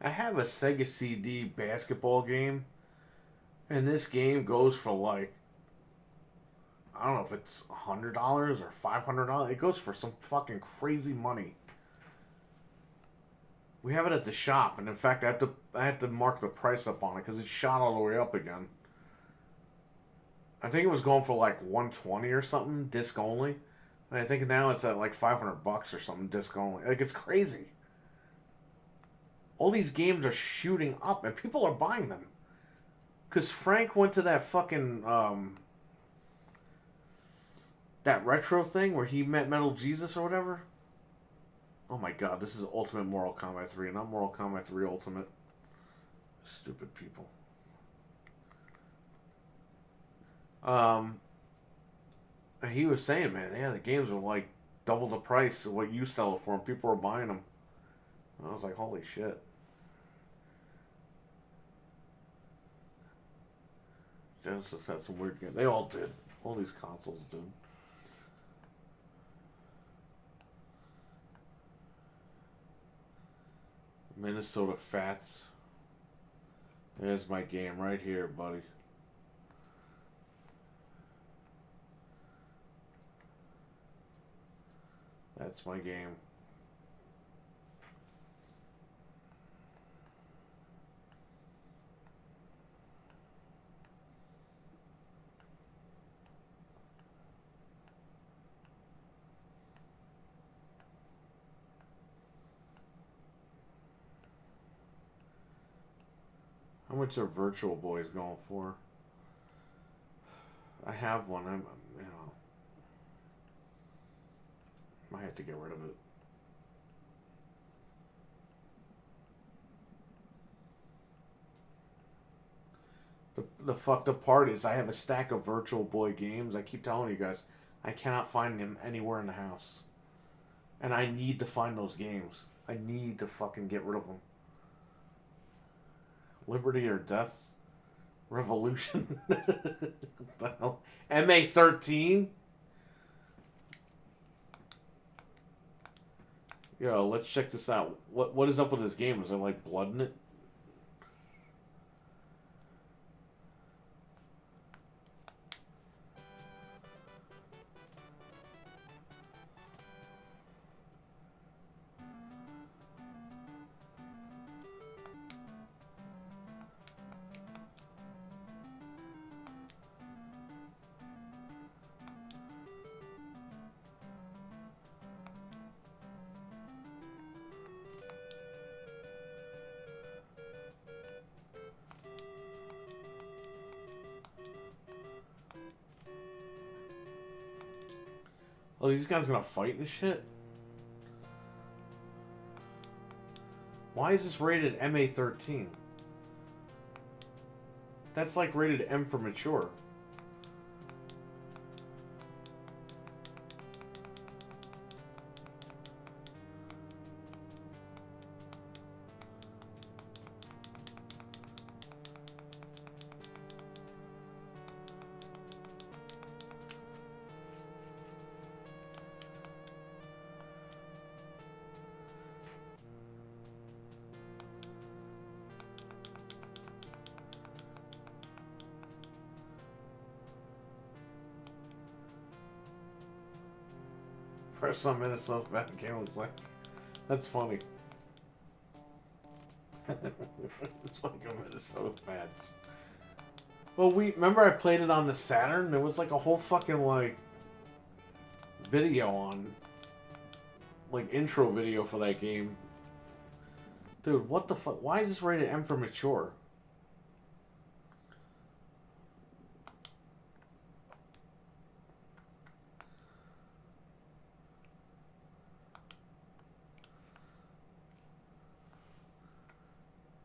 I have a Sega CD basketball game, and this game goes for like, I don't know if it's $100 or $500. It goes for some fucking crazy money. We have it at the shop, and in fact, I had to mark the price up on it because it shot all the way up again. I think it was going for like $120 or something, disc only. And I think now it's at like $500 or something, disc only. Like, it's crazy. All these games are shooting up, and people are buying them. Because Frank went to that fucking, that retro thing where he met Metal Jesus or whatever. Oh my god, this is Ultimate Mortal Kombat 3, not Mortal Kombat 3 Ultimate. Stupid people. And he was saying, man, yeah, the games are like double the price of what you sell it for, and people are buying them. And I was like, holy shit. Genesis had some weird games. They all did. All these consoles did. Minnesota Fats. There's my game right here, buddy. That's my game. How much are Virtual Boys going for? I have one. I'm you know, might have to get rid of it. The fucked up part is I have a stack of Virtual Boy games. I keep telling you guys, I cannot find them anywhere in the house. And I need to find those games. I need to fucking get rid of them. Liberty or Death? Revolution? What the hell? MA13? Yo, let's check this out. What is up with this game? Is there like blood in it? Oh, these guys gonna fight and shit? Why is this rated MA-13? That's like rated M for mature. First on Minnesota Fat game looks like. That's funny. It's like a Minnesota Fats. Well, remember I played it on the Saturn? There was like a whole fucking like video on, like intro video for that game. Dude, what the fuck? Why is this rated M for mature?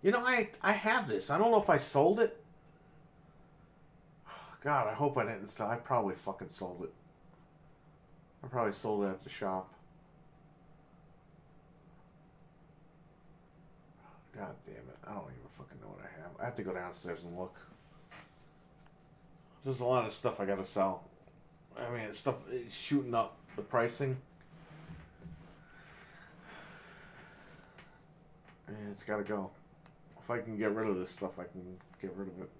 You know, I have this. I don't know if I sold it. God, I hope I didn't sell. I probably fucking sold it. I probably sold it at the shop. God damn it. I don't even fucking know what I have. I have to go downstairs and look. There's a lot of stuff I gotta sell. I mean, stuff is shooting up the pricing. And it's gotta go. If I can get rid of this stuff, I can get rid of it.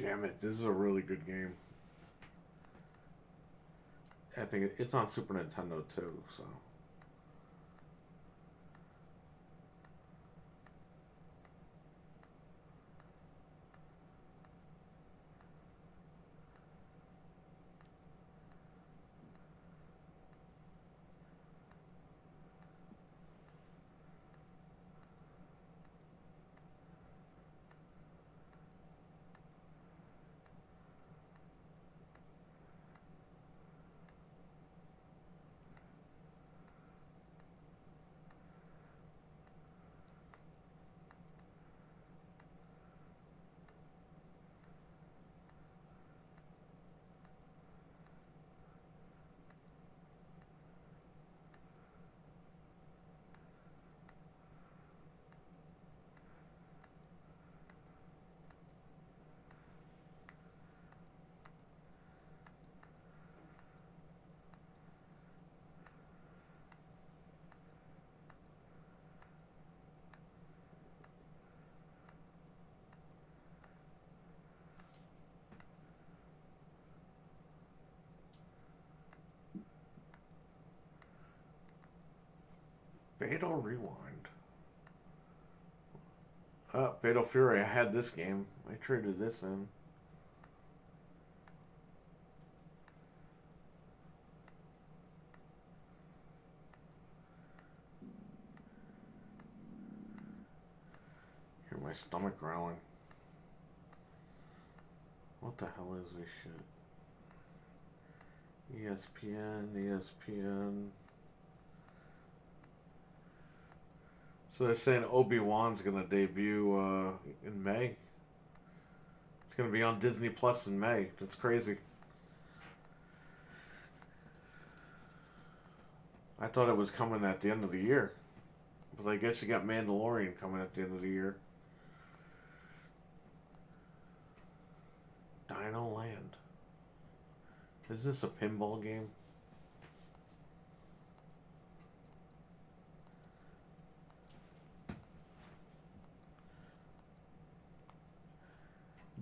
Damn it, this is a really good game. I think it's on Super Nintendo too, so. Fatal Rewind. Fatal Fury. I had this game. I traded this in. Hear my stomach growling. What the hell is this shit? ESPN. So they're saying Obi-Wan's gonna debut in May. It's gonna be on Disney Plus in May. That's crazy. I thought it was coming at the end of the year. But I guess you got Mandalorian coming at the end of the year. Dino Land. Is this a pinball game?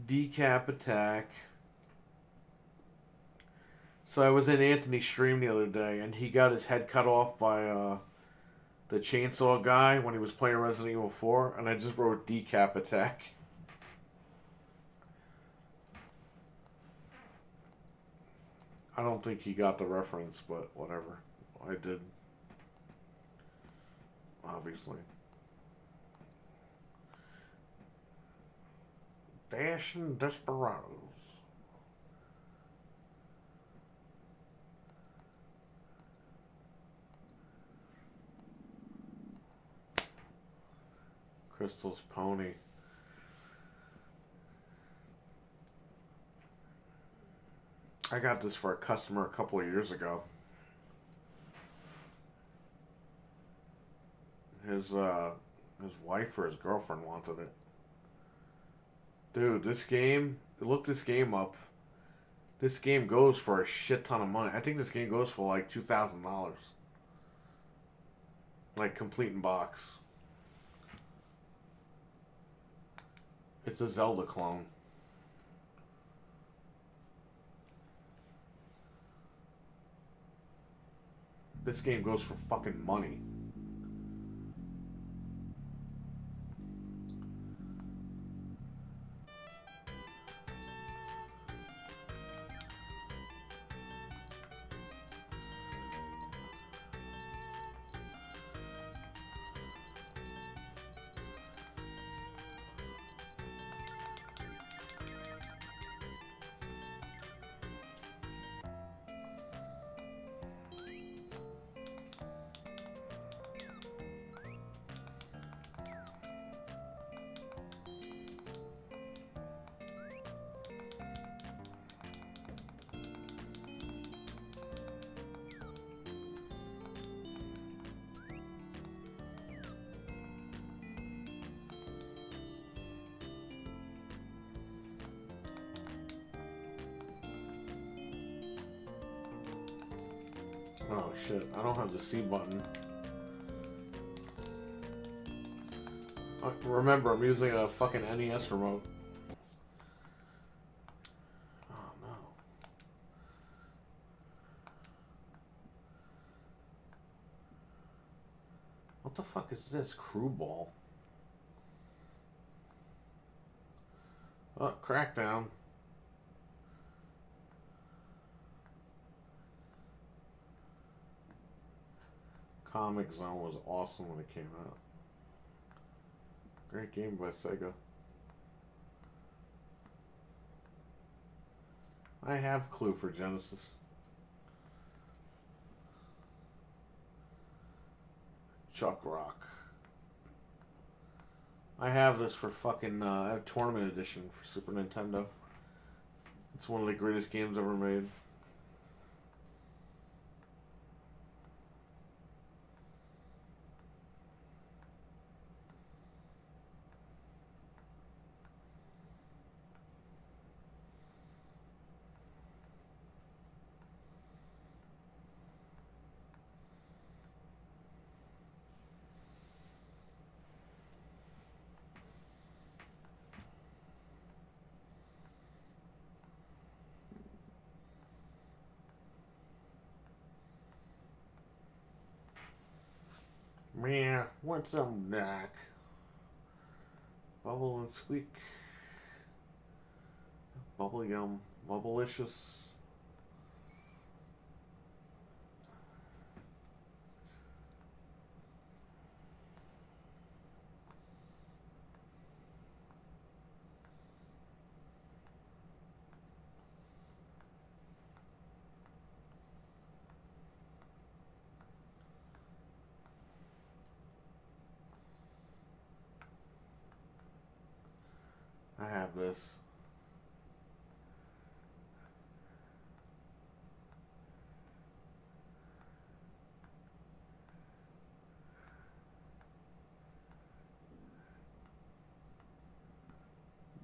Decap Attack. So I was in Anthony's stream the other day, and he got his head cut off by the chainsaw guy when he was playing Resident Evil 4, and I just wrote decap attack. I don't think he got the reference, but whatever. I did. Obviously. Dashing Desperados. Crystal's Pony. I got this for a customer a couple of years ago. His wife or his girlfriend wanted it. Dude, this game, look this game up. This game goes for a shit ton of money. I think this game goes for like $2,000. Like complete in box. It's a Zelda clone. This game goes for fucking money. Oh shit, I don't have the C button. Remember, I'm using a fucking NES remote. Oh no. What the fuck is this? Crew ball. Oh, Crackdown. Comic Zone was awesome when it came out. Great game by Sega. I have Clue for Genesis. Chuck Rock. I have this for fucking, I have Tournament Edition for Super Nintendo. It's one of the greatest games ever made. Man, want some knack? Bubble and squeak. Bubble yum. Bubblicious. I have this.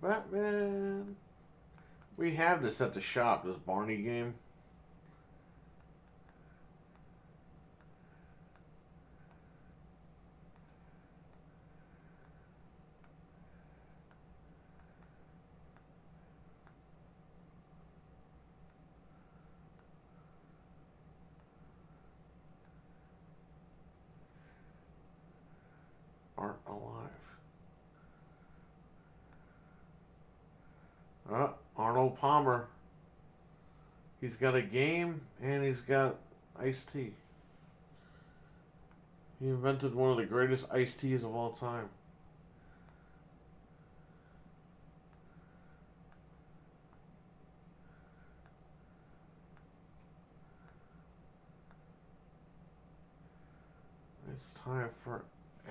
Batman. We have this at the shop, this Barney game. aren't alive. Arnold Palmer. He's got a game and he's got iced tea. He invented one of the greatest iced teas of all time. It's time for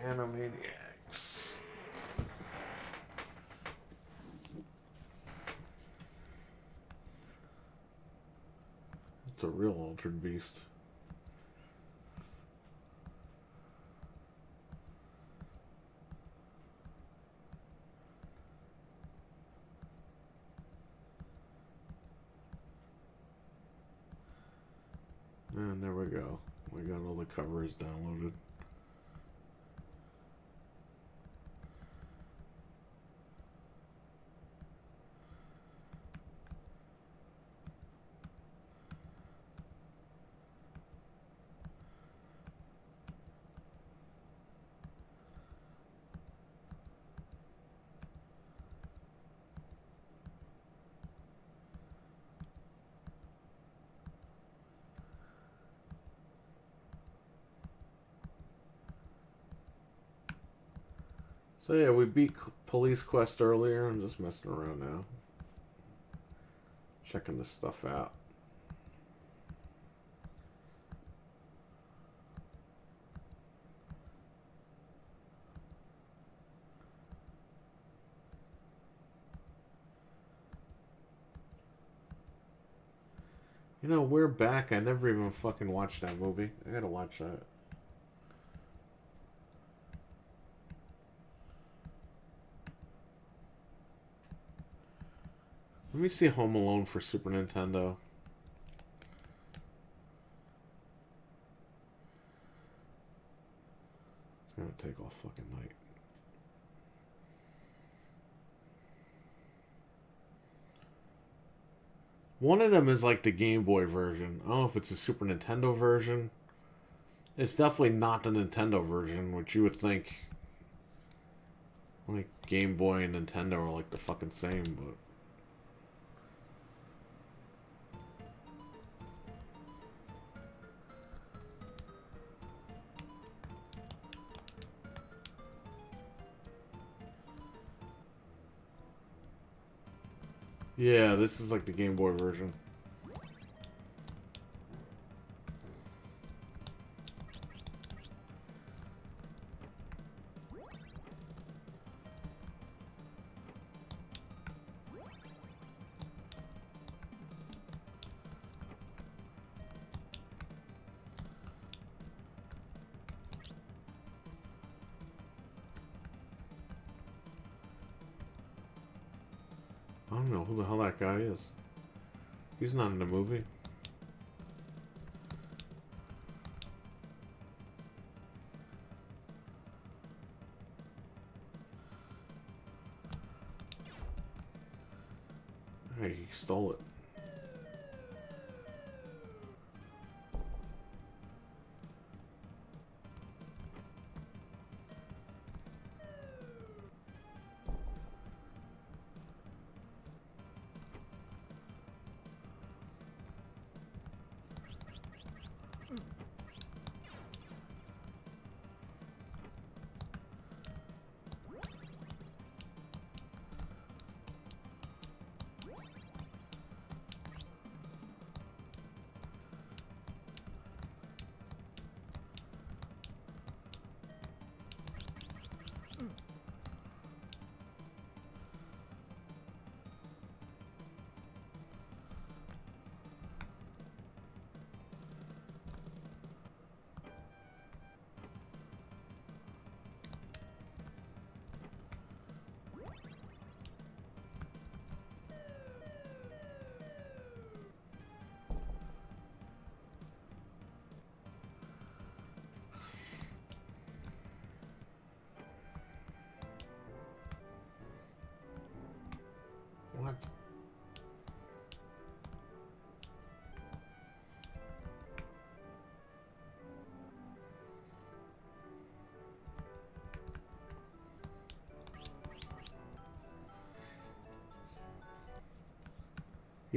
Animaniacs. It's a real altered beast. And there we go. We got all the covers downloaded. So yeah, we beat Police Quest earlier. I'm just messing around now. Checking this stuff out. You know, we're back. I never even fucking watched that movie. I gotta watch that. Let me see Home Alone for Super Nintendo. It's gonna take all fucking night. One of them is like the Game Boy version. I don't know if it's the Super Nintendo version. It's definitely not the Nintendo version, which you would think like Game Boy and Nintendo are like the fucking same, but yeah, this is like the Game Boy version. I don't know who the hell that guy is. He's not in the movie. Hey, he stole it.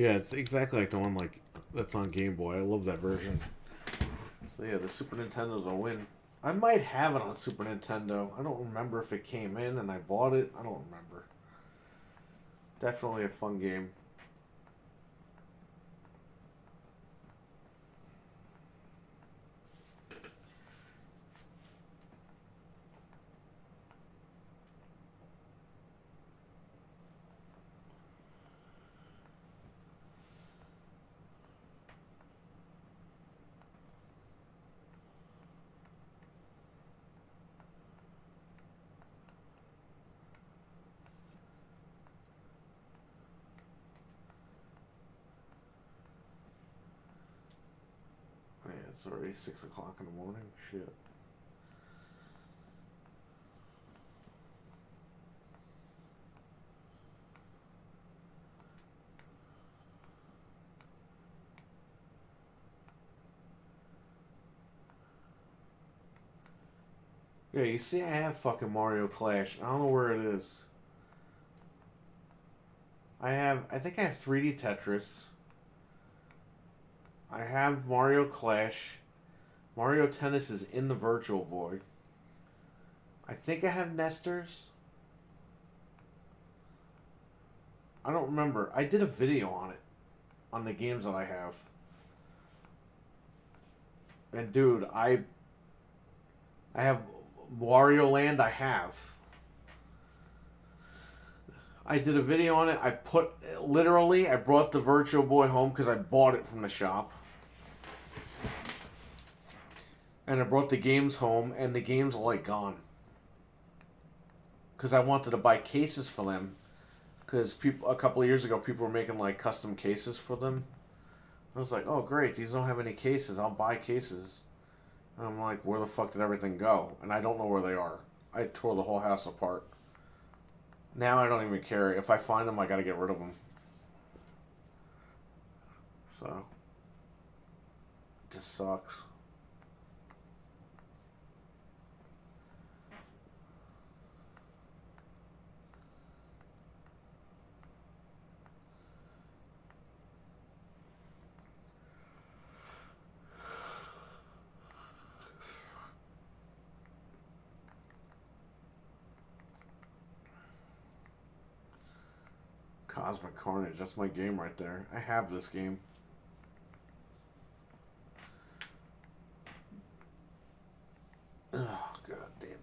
Yeah, it's exactly like the one like that's on Game Boy. I love that version. So yeah, the Super Nintendo's a win. I might have it on Super Nintendo. I don't remember if it came in and I bought it. I don't remember. Definitely a fun game. Man, it's already 6 o'clock in the morning. Shit. Yeah, you see I have fucking Mario Clash. I don't know where it is. I think I have 3D Tetris. I have Mario Clash. Mario Tennis is in the Virtual Boy. I think I have Nesters. I don't remember. I did a video on it. On the games that I have. And dude, I have Wario Land. I have. I did a video on it. I brought the Virtual Boy home because I bought it from the shop. And I brought the games home, and the games are like gone. Because I wanted to buy cases for them. Because a couple of years ago, people were making like custom cases for them. I was like, oh great, these don't have any cases. I'll buy cases. And I'm like, where the fuck did everything go? And I don't know where they are. I tore the whole house apart. Now I don't even care. If I find them, I gotta get rid of them. So, it just sucks. Cosmic Carnage, that's my game right there. I have this game. Oh, god damn it.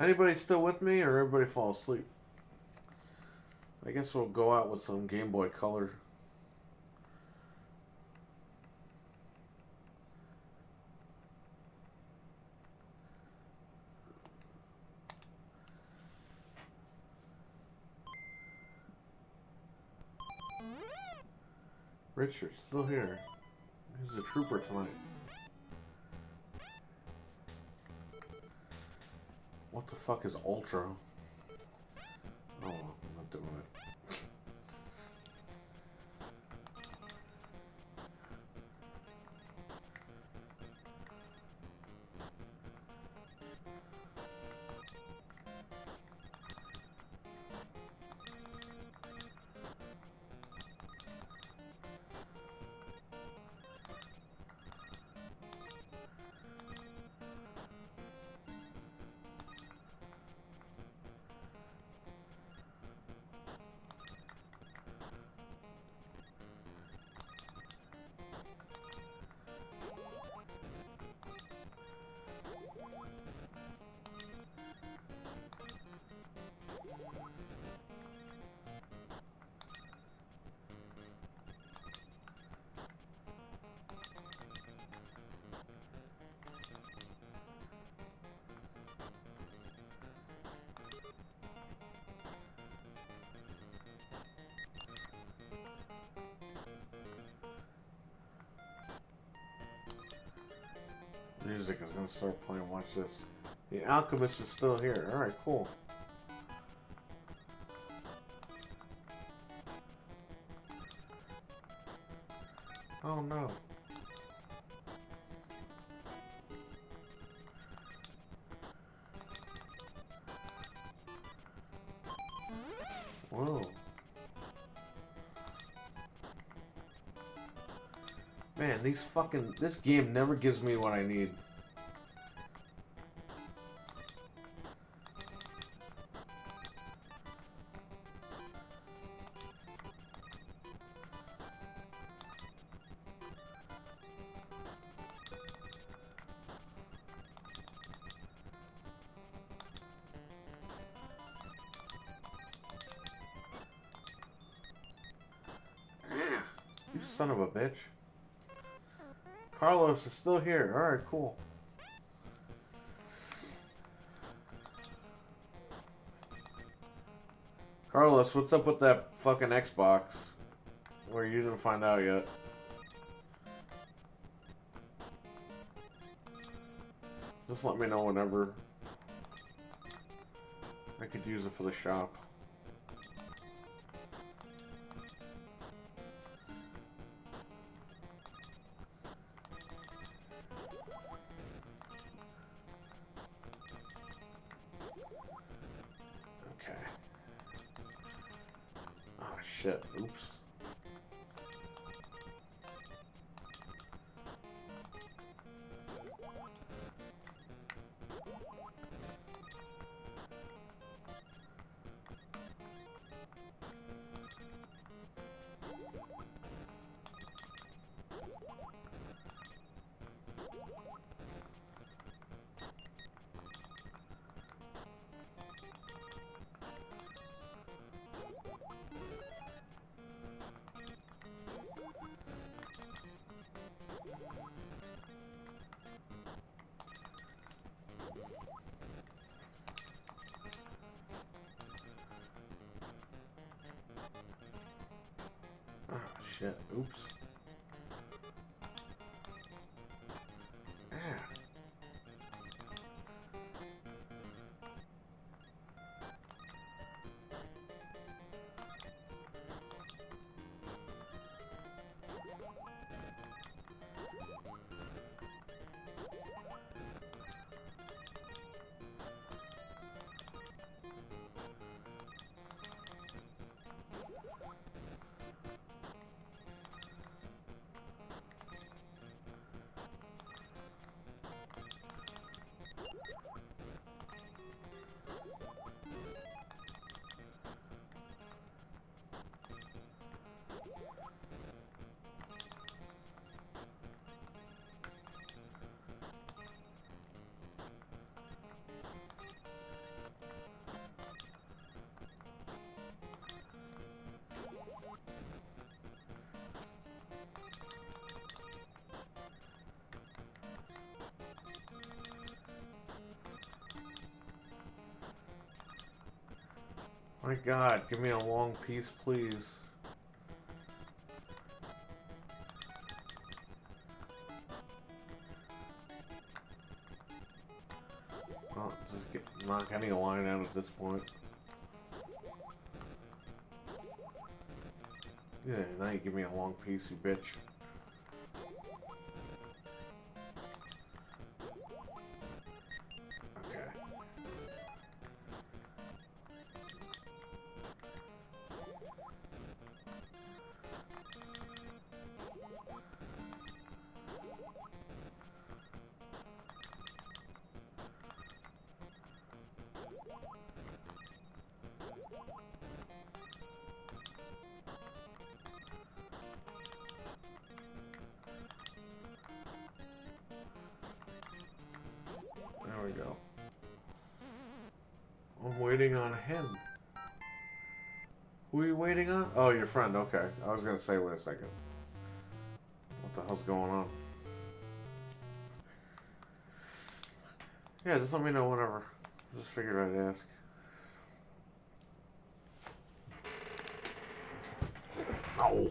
Anybody still with me, or everybody fall asleep? I guess we'll go out with some Game Boy Color. Richard's still here. He's a trooper tonight. What the fuck is Ultra? Oh, well, I'm not doing it. music is gonna start playing. Watch this. The Alchemist is still here. Alright, cool. Oh no. Whoa. Man, this game never gives me what I need. You son of a bitch. Carlos is still here. Alright, cool. Carlos, what's up with that fucking Xbox? Where you didn't find out yet. Just let me know whenever. I could use it for the shop. Shit, oops. Shit, oops. My God, give me a long piece, please. Well, just knock any line out at this point. Yeah, now you give me a long piece, you bitch. There we go. I'm waiting on him. Who are you waiting on? Oh, your friend. Okay. I was gonna say, wait a second. What the hell's going on? Yeah, just let me know whenever. Just figured I'd ask. Oh.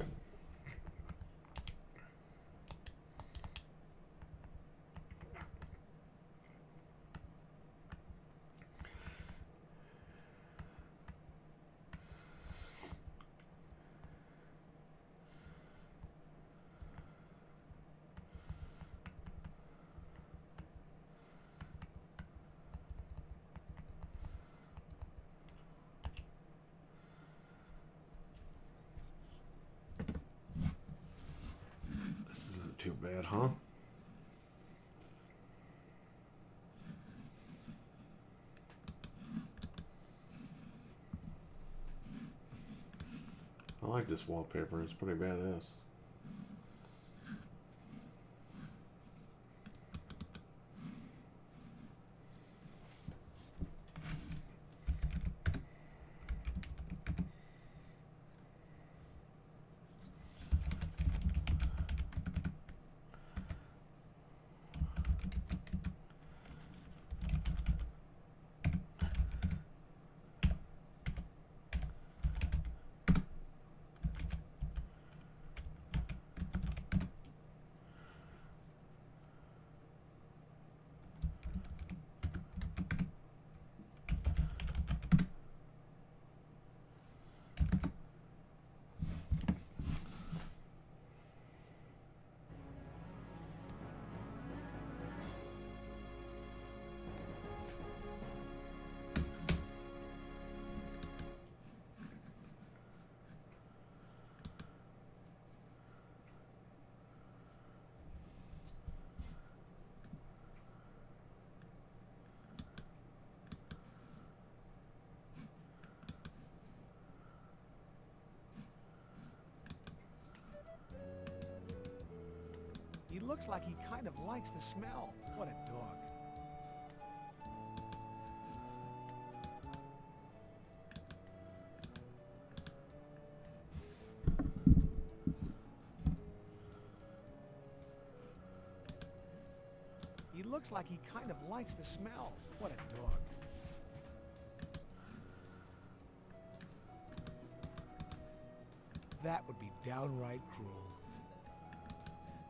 huh? I like this wallpaper. It's pretty badass. He looks like he kind of likes the smell. What a dog. He looks like he kind of likes the smell. What a dog. That would be downright cruel.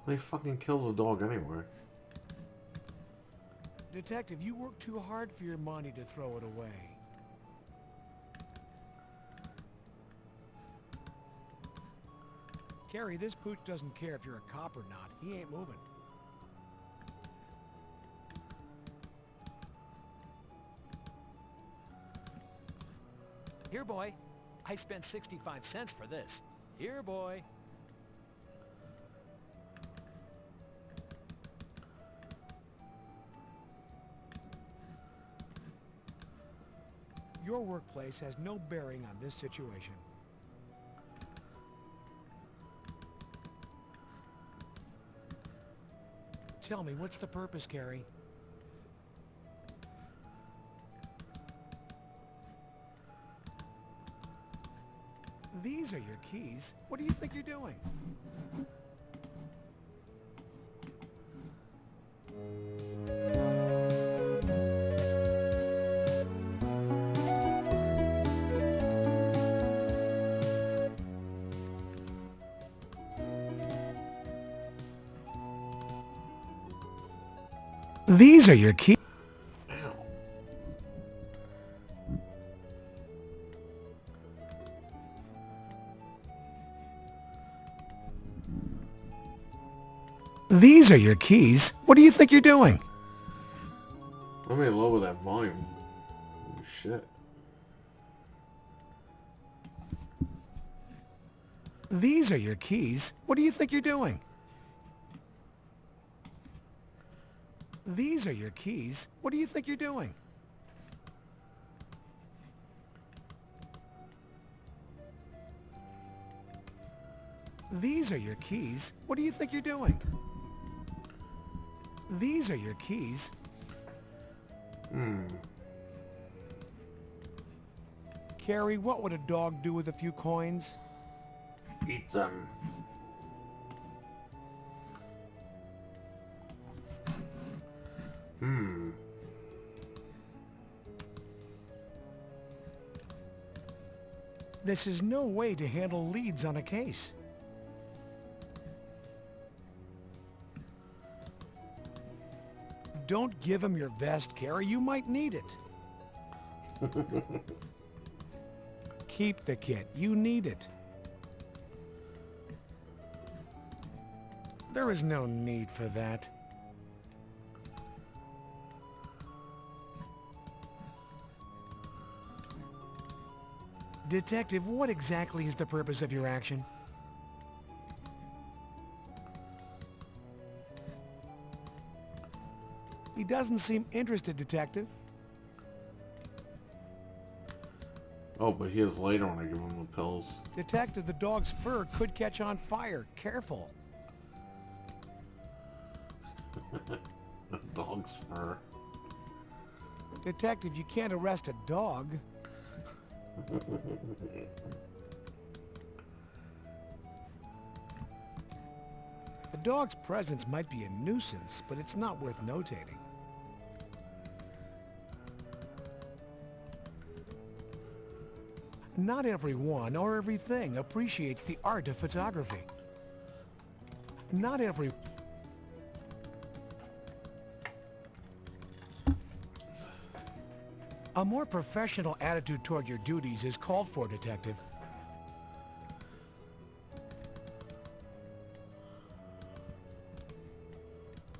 He fucking kills a dog anyway. Detective, you work too hard for your money to throw it away. Carrie, this pooch doesn't care if you're a cop or not. He ain't moving. Here, boy. I spent 65 cents for this. Here, boy. Your workplace has no bearing on this situation. Tell me, what's the purpose, Carrie? These are your keys. What do you think you're doing? These are your keys. These are your keys. What do you think you're doing? Let me lower that volume. Holy shit. These are your keys. What do you think you're doing? These are your keys. What do you think you're doing? These are your keys. What do you think you're doing? These are your keys. Carrie, what would a dog do with a few coins? Eat them. This is no way to handle leads on a case. Don't give him your vest, Carrie. You might need it. Keep the kit. You need it. There is no need for that. Detective, what exactly is the purpose of your action? doesn't seem interested, Detective. Oh, but he is later when I give him the pills. Detective, the dog's fur could catch on fire. Careful. The dog's fur. Detective, you can't arrest a dog. The dog's presence might be a nuisance, but it's not worth notating. Not everyone or everything appreciates the art of photography. Not every... A more professional attitude toward your duties is called for, Detective.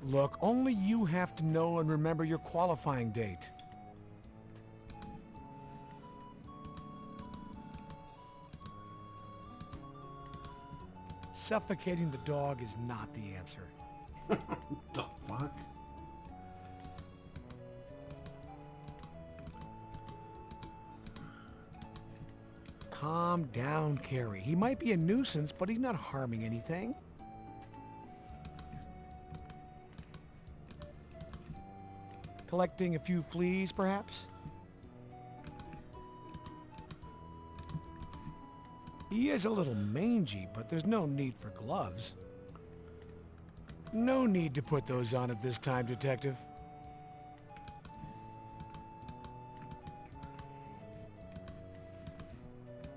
Look, only you have to know and remember your qualifying date. Suffocating the dog is not the answer. The fuck? Calm down, Carrie. He might be a nuisance, but he's not harming anything. Collecting a few fleas, perhaps? He is a little mangy, but there's no need for gloves. No need to put those on at this time, Detective.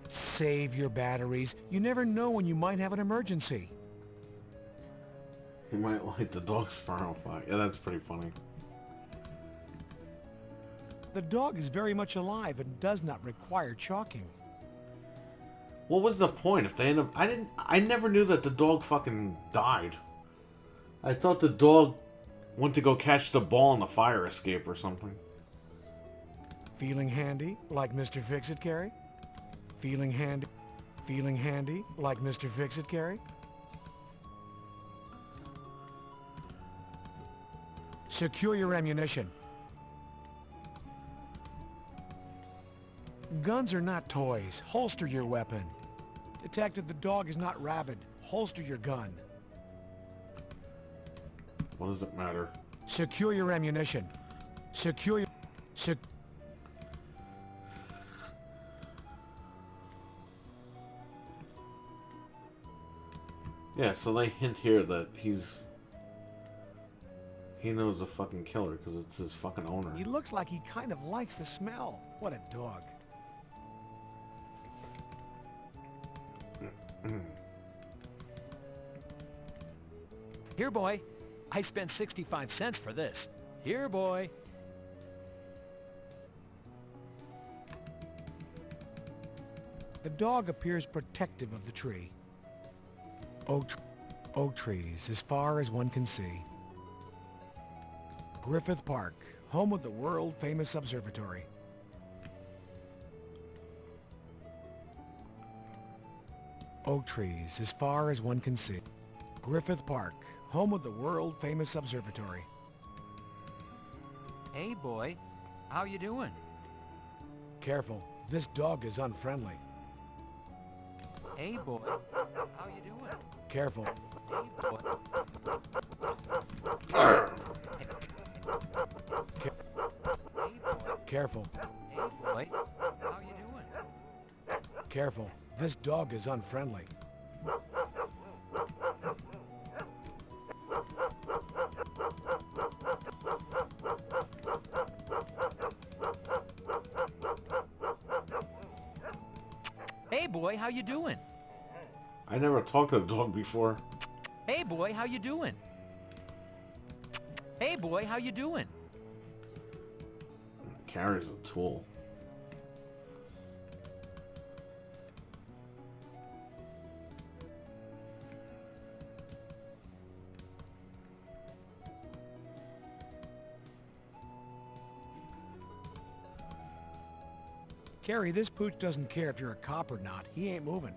Save your batteries. You never know when you might have an emergency. He might light the dog's fur on fire. Yeah, that's pretty funny. The dog is very much alive and does not require chalking. What was the point if they end up... I never knew that the dog fucking died. I thought the dog went to go catch the ball in the fire escape or something. Feeling handy, like Mr. Fix-It, Carrie? Feeling handy like Mr. Fix-It, Carrie? Secure your ammunition. Guns are not toys. Holster your weapon. Detective, the dog is not rabid. Holster your gun. What does it matter? Secure your ammunition. Secure your... Yeah, so they hint here that he knows a fucking killer because it's his fucking owner. He looks like he kind of likes the smell. What a dog. Here, boy. I spent 65 cents for this. Here, boy. The dog appears protective of the tree. Oak trees, as far as one can see. Griffith Park, home of the world-famous observatory. Oak trees, as far as one can see. Griffith Park, home of the world-famous observatory. Hey, boy. How you doing? Careful, this dog is unfriendly. Hey, boy. How you doing? Careful. Hey, boy. Careful. Hey, boy. How you doing? Careful, this dog is unfriendly. Hey, boy. How you doing? I never talked to the dog before. Hey, boy. How you doing? Hey, boy. How you doing? Carrie's a tool. Carrie, this pooch doesn't care if you're a cop or not. He ain't moving.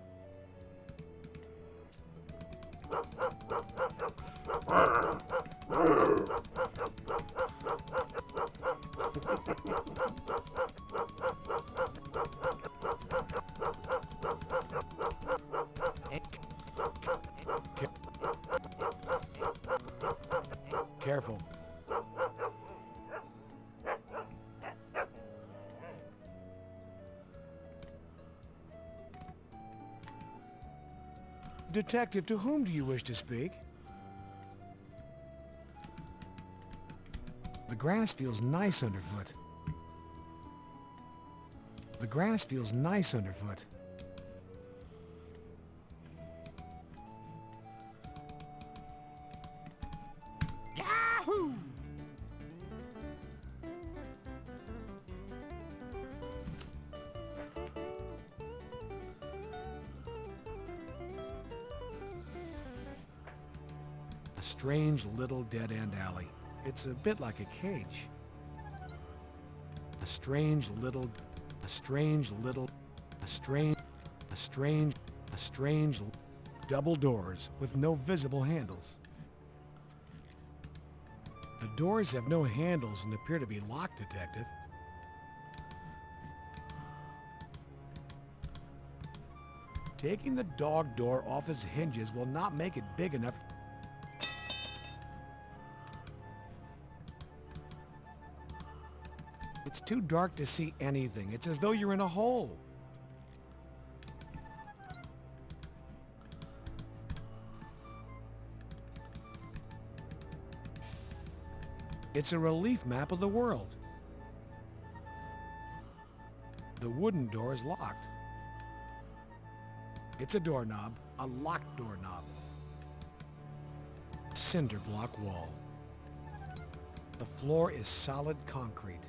Careful. Detective, to whom do you wish to speak? The grass feels nice underfoot. The grass feels nice underfoot. Yahoo! A strange little dead-end alley. It's a bit like a cage. A strange double doors with no visible handles. The doors have no handles and appear to be locked, Detective. Taking the dog door off its hinges will not make it big enough. It's too dark to see anything. It's as though you're in a hole. It's a relief map of the world. The wooden door is locked. It's a doorknob, a locked doorknob. Cinder block wall. The floor is solid concrete.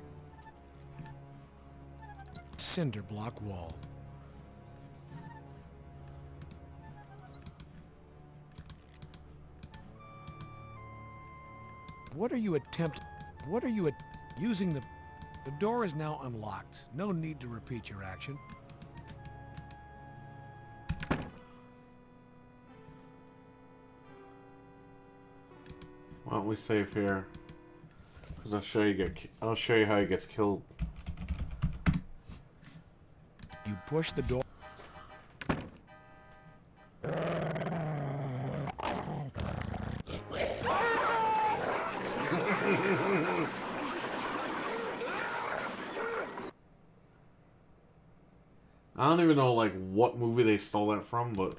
Cinder block wall. What are you using the door is now unlocked. No need to repeat your action. Why don't we save here? Because I'll show you how he gets killed. You push the door. I don't even know like what movie they stole that from, but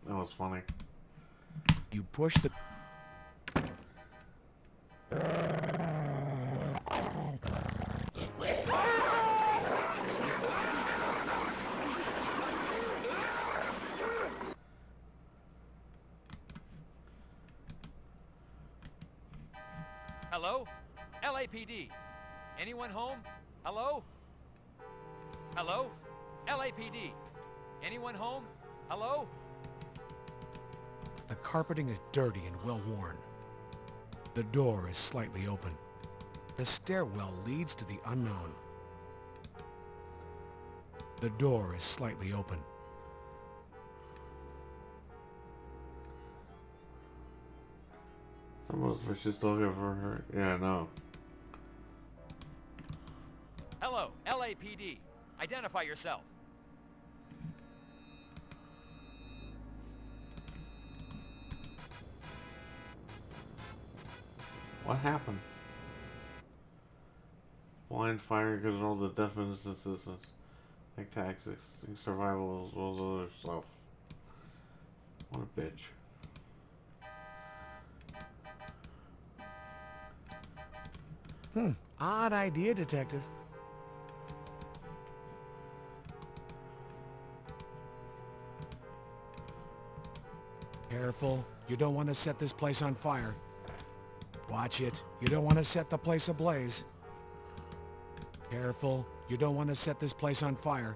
that was funny. You push the Hello? LAPD. Anyone home? Hello? Hello? LAPD. Anyone home? Hello? The carpeting is dirty and well worn. The door is slightly open. The stairwell leads to the unknown. The door is slightly open. Some of us just looking for her. Yeah, no. Hello, LAPD. Identify yourself. What happened? Blind fire because of all the defense assistance. Like tactics, survival as well as other stuff. What a bitch. Odd idea, Detective. Careful. You don't want to set this place on fire. Watch it. You don't want to set the place ablaze. Careful. You don't want to set this place on fire.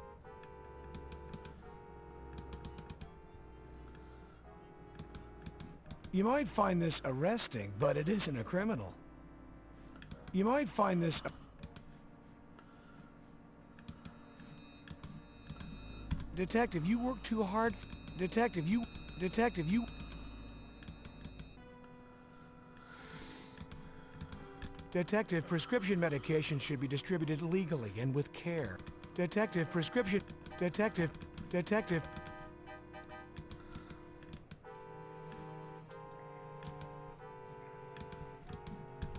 You might find this arresting, but it isn't a criminal. You might find this... Detective, you work too hard. Detective, you... Detective, prescription medication should be distributed legally and with care. Detective, prescription... Detective... Detective...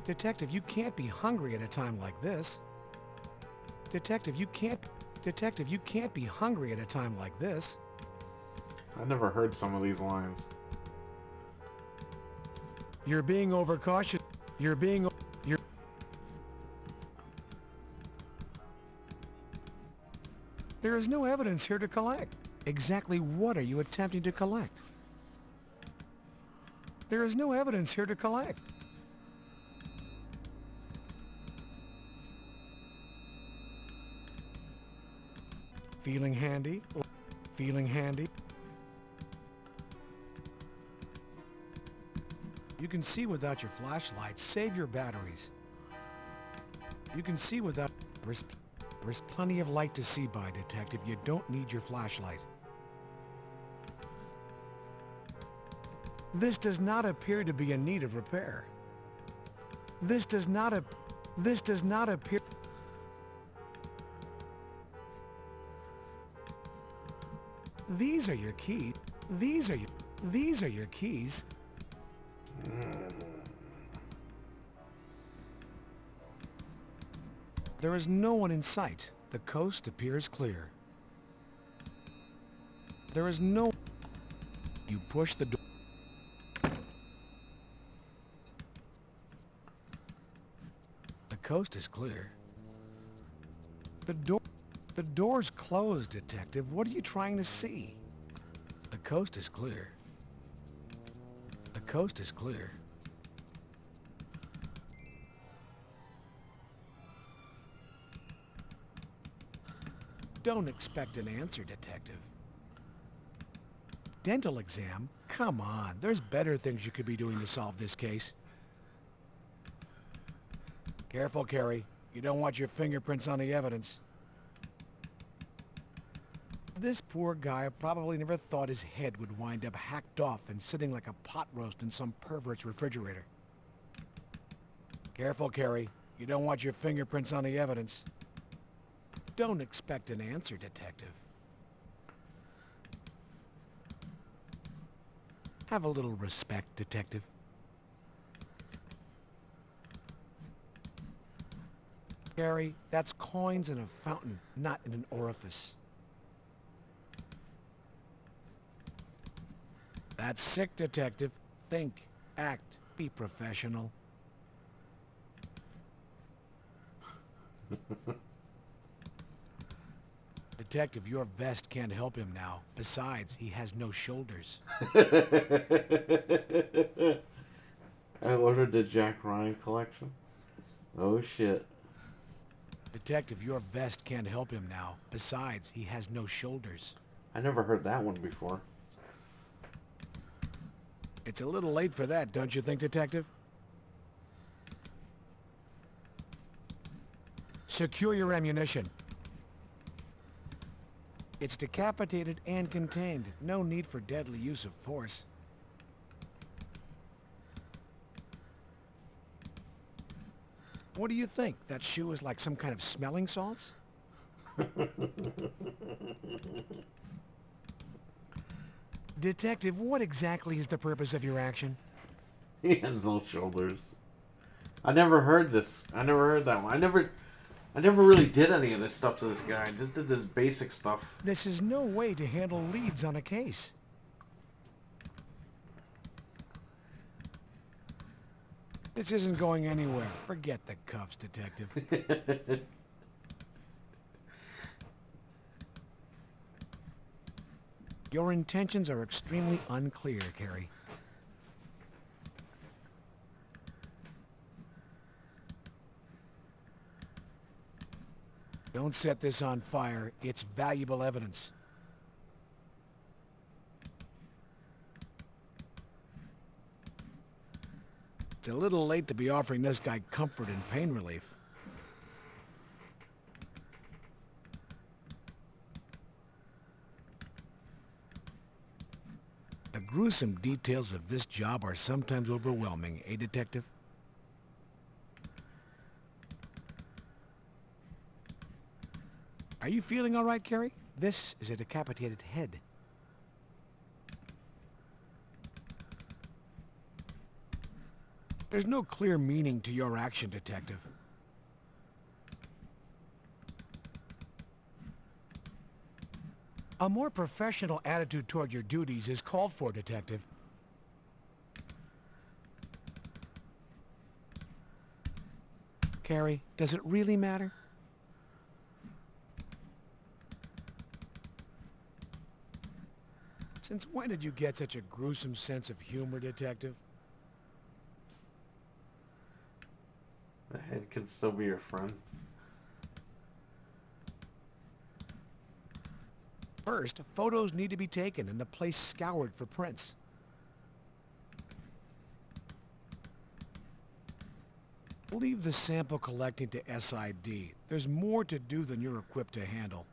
Detective, you can't be hungry at a time like this. Detective, you can't... Detective, you can't be hungry at a time like this. I never heard some of these lines. You're being overcautious. You're being... You're... There is no evidence here to collect. Exactly what are you attempting to collect? There is no evidence here to collect. Feeling handy? Feeling handy? You can see without your flashlight. Save your batteries. You can see without... There's plenty of light to see by, Detective. You don't need your flashlight. This does not appear to be in need of repair. This does not appear... These are your keys. These are your keys. There is no one in sight. The coast appears clear. There is no... You push the door. The coast is clear. The door's closed, Detective. What are you trying to see? The coast is clear. The coast is clear. Don't expect an answer, Detective. Dental exam? Come on, there's better things you could be doing to solve this case. Careful, Carrie. You don't want your fingerprints on the evidence. This poor guy probably never thought his head would wind up hacked off and sitting like a pot roast in some pervert's refrigerator. Careful, Carrie. You don't want your fingerprints on the evidence. Don't expect an answer, Detective. Have a little respect, Detective. Carrie, that's coins in a fountain, not in an orifice. That's sick, Detective. Think, act, be professional. Detective, your vest can't help him now. Besides, he has no shoulders. I ordered the Jack Ryan collection. Oh shit. Detective, your vest can't help him now. Besides, he has no shoulders. I never heard that one before. It's a little late for that, don't you think, Detective? Secure your ammunition. It's decapitated and contained. No need for deadly use of force. What do you think? That shoe is like some kind of smelling salts? Detective, what exactly is the purpose of your action? He has no shoulders. I never heard this. I never heard that one. I never really did any of this stuff to this guy. I just did this basic stuff. This is no way to handle leads on a case. This isn't going anywhere. Forget the cuffs, Detective. Your intentions are extremely unclear, Carrie. Don't set this on fire. It's valuable evidence. It's a little late to be offering this guy comfort and pain relief. The gruesome details of this job are sometimes overwhelming, eh, Detective? Are you feeling all right, Carrie? This is a decapitated head. There's no clear meaning to your action, Detective. A more professional attitude toward your duties is called for, Detective. Carrie, does it really matter? Since when did you get such a gruesome sense of humor, Detective? The head can still be your friend. First, photos need to be taken and the place scoured for prints. Leave the sample collecting to SID. There's more to do than you're equipped to handle.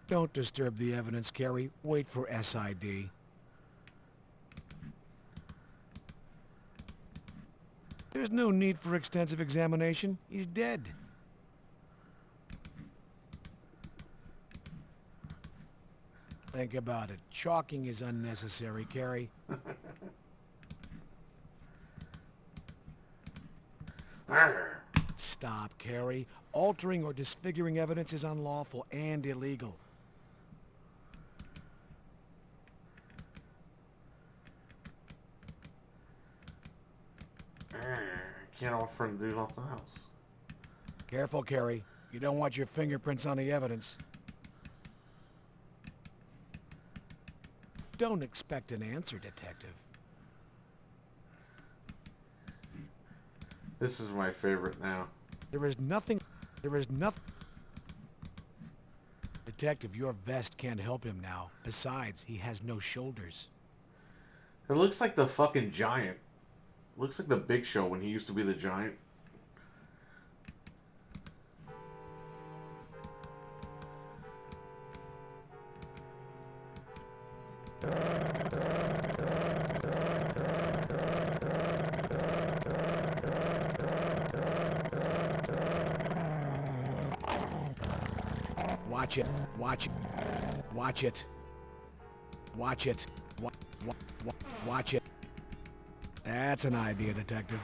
Don't disturb the evidence, Carrie. Wait for SID. There's no need for extensive examination. He's dead. Think about it. Chalking is unnecessary, Carrie. Stop, Carrie. Altering or disfiguring evidence is unlawful and illegal. Can't offer him to do nothing else. Careful, Carrie. You don't want your fingerprints on the evidence. Don't expect an answer, Detective. This is my favorite now. There is nothing... Detective, your vest can't help him now. Besides, he has no shoulders. It looks like the fucking Giant. Looks like the Big Show when he used to be the Giant. Watch it. Watch it. Watch it. Watch it. Watch it. That's an idea, Detective.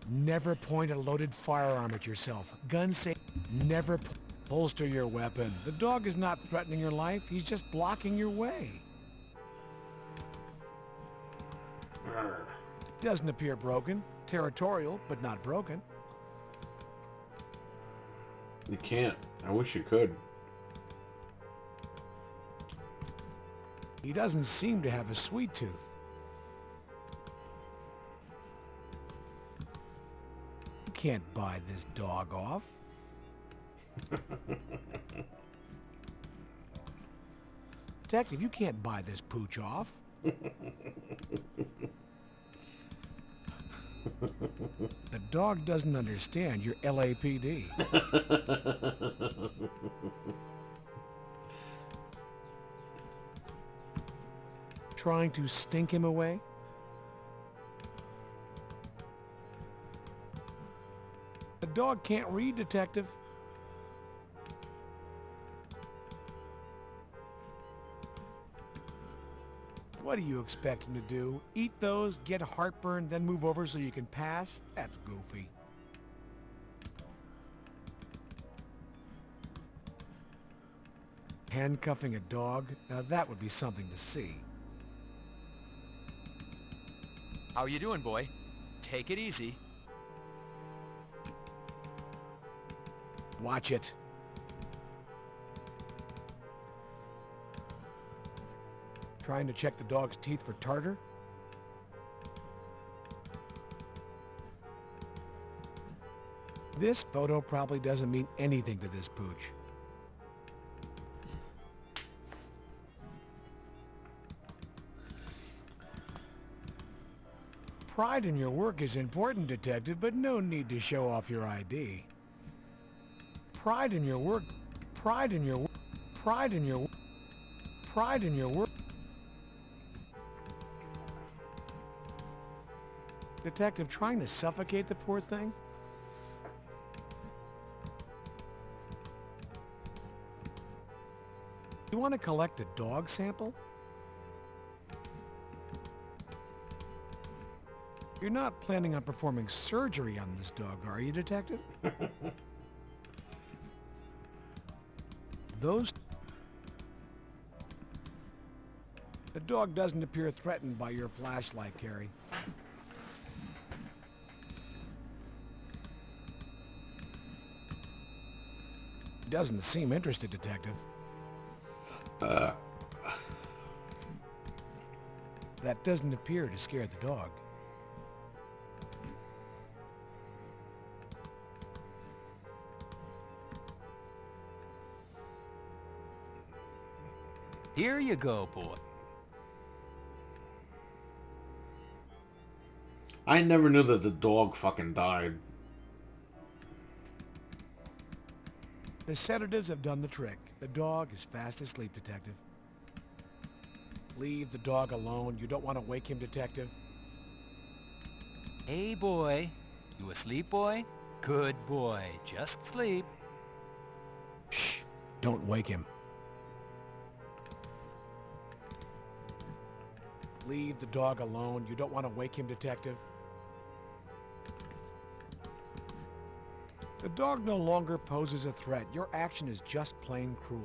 Never point a loaded firearm at yourself. Gun safe. Never holster your weapon. The dog is not threatening your life. He's just blocking your way. Doesn't appear broken. Territorial, but not broken. You can't. I wish you could. He doesn't seem to have a sweet tooth. You can't buy this dog off. Detective, you can't buy this pooch off. The dog doesn't understand your LAPD. Trying to stink him away? The dog can't read, Detective. What do you expect him to do? Eat those, get heartburn, then move over so you can pass? That's goofy. Handcuffing a dog? Now that would be something to see. How you doing, boy? Take it easy. Watch it. Trying to check the dog's teeth for tartar? This photo probably doesn't mean anything to this pooch. Pride in your work is important, Detective, but no need to show off your ID. Pride in your work, pride in your work, pride in your work, pride in your work. Detective, trying to suffocate the poor thing? You want to collect a dog sample? You're not planning on performing surgery on this dog, are you, Detective? Those... The dog doesn't appear threatened by your flashlight, Carrie. He doesn't seem interested, Detective. That doesn't appear to scare the dog. Here you go, boy. I never knew that the dog fucking died. The sedatives have done the trick. The dog is fast asleep, Detective. Leave the dog alone. You don't want to wake him, Detective. Hey, boy. You asleep, boy? Good boy. Just sleep. Shh. Don't wake him. Leave the dog alone. You don't want to wake him, Detective. The dog no longer poses a threat. Your action is just plain cruel.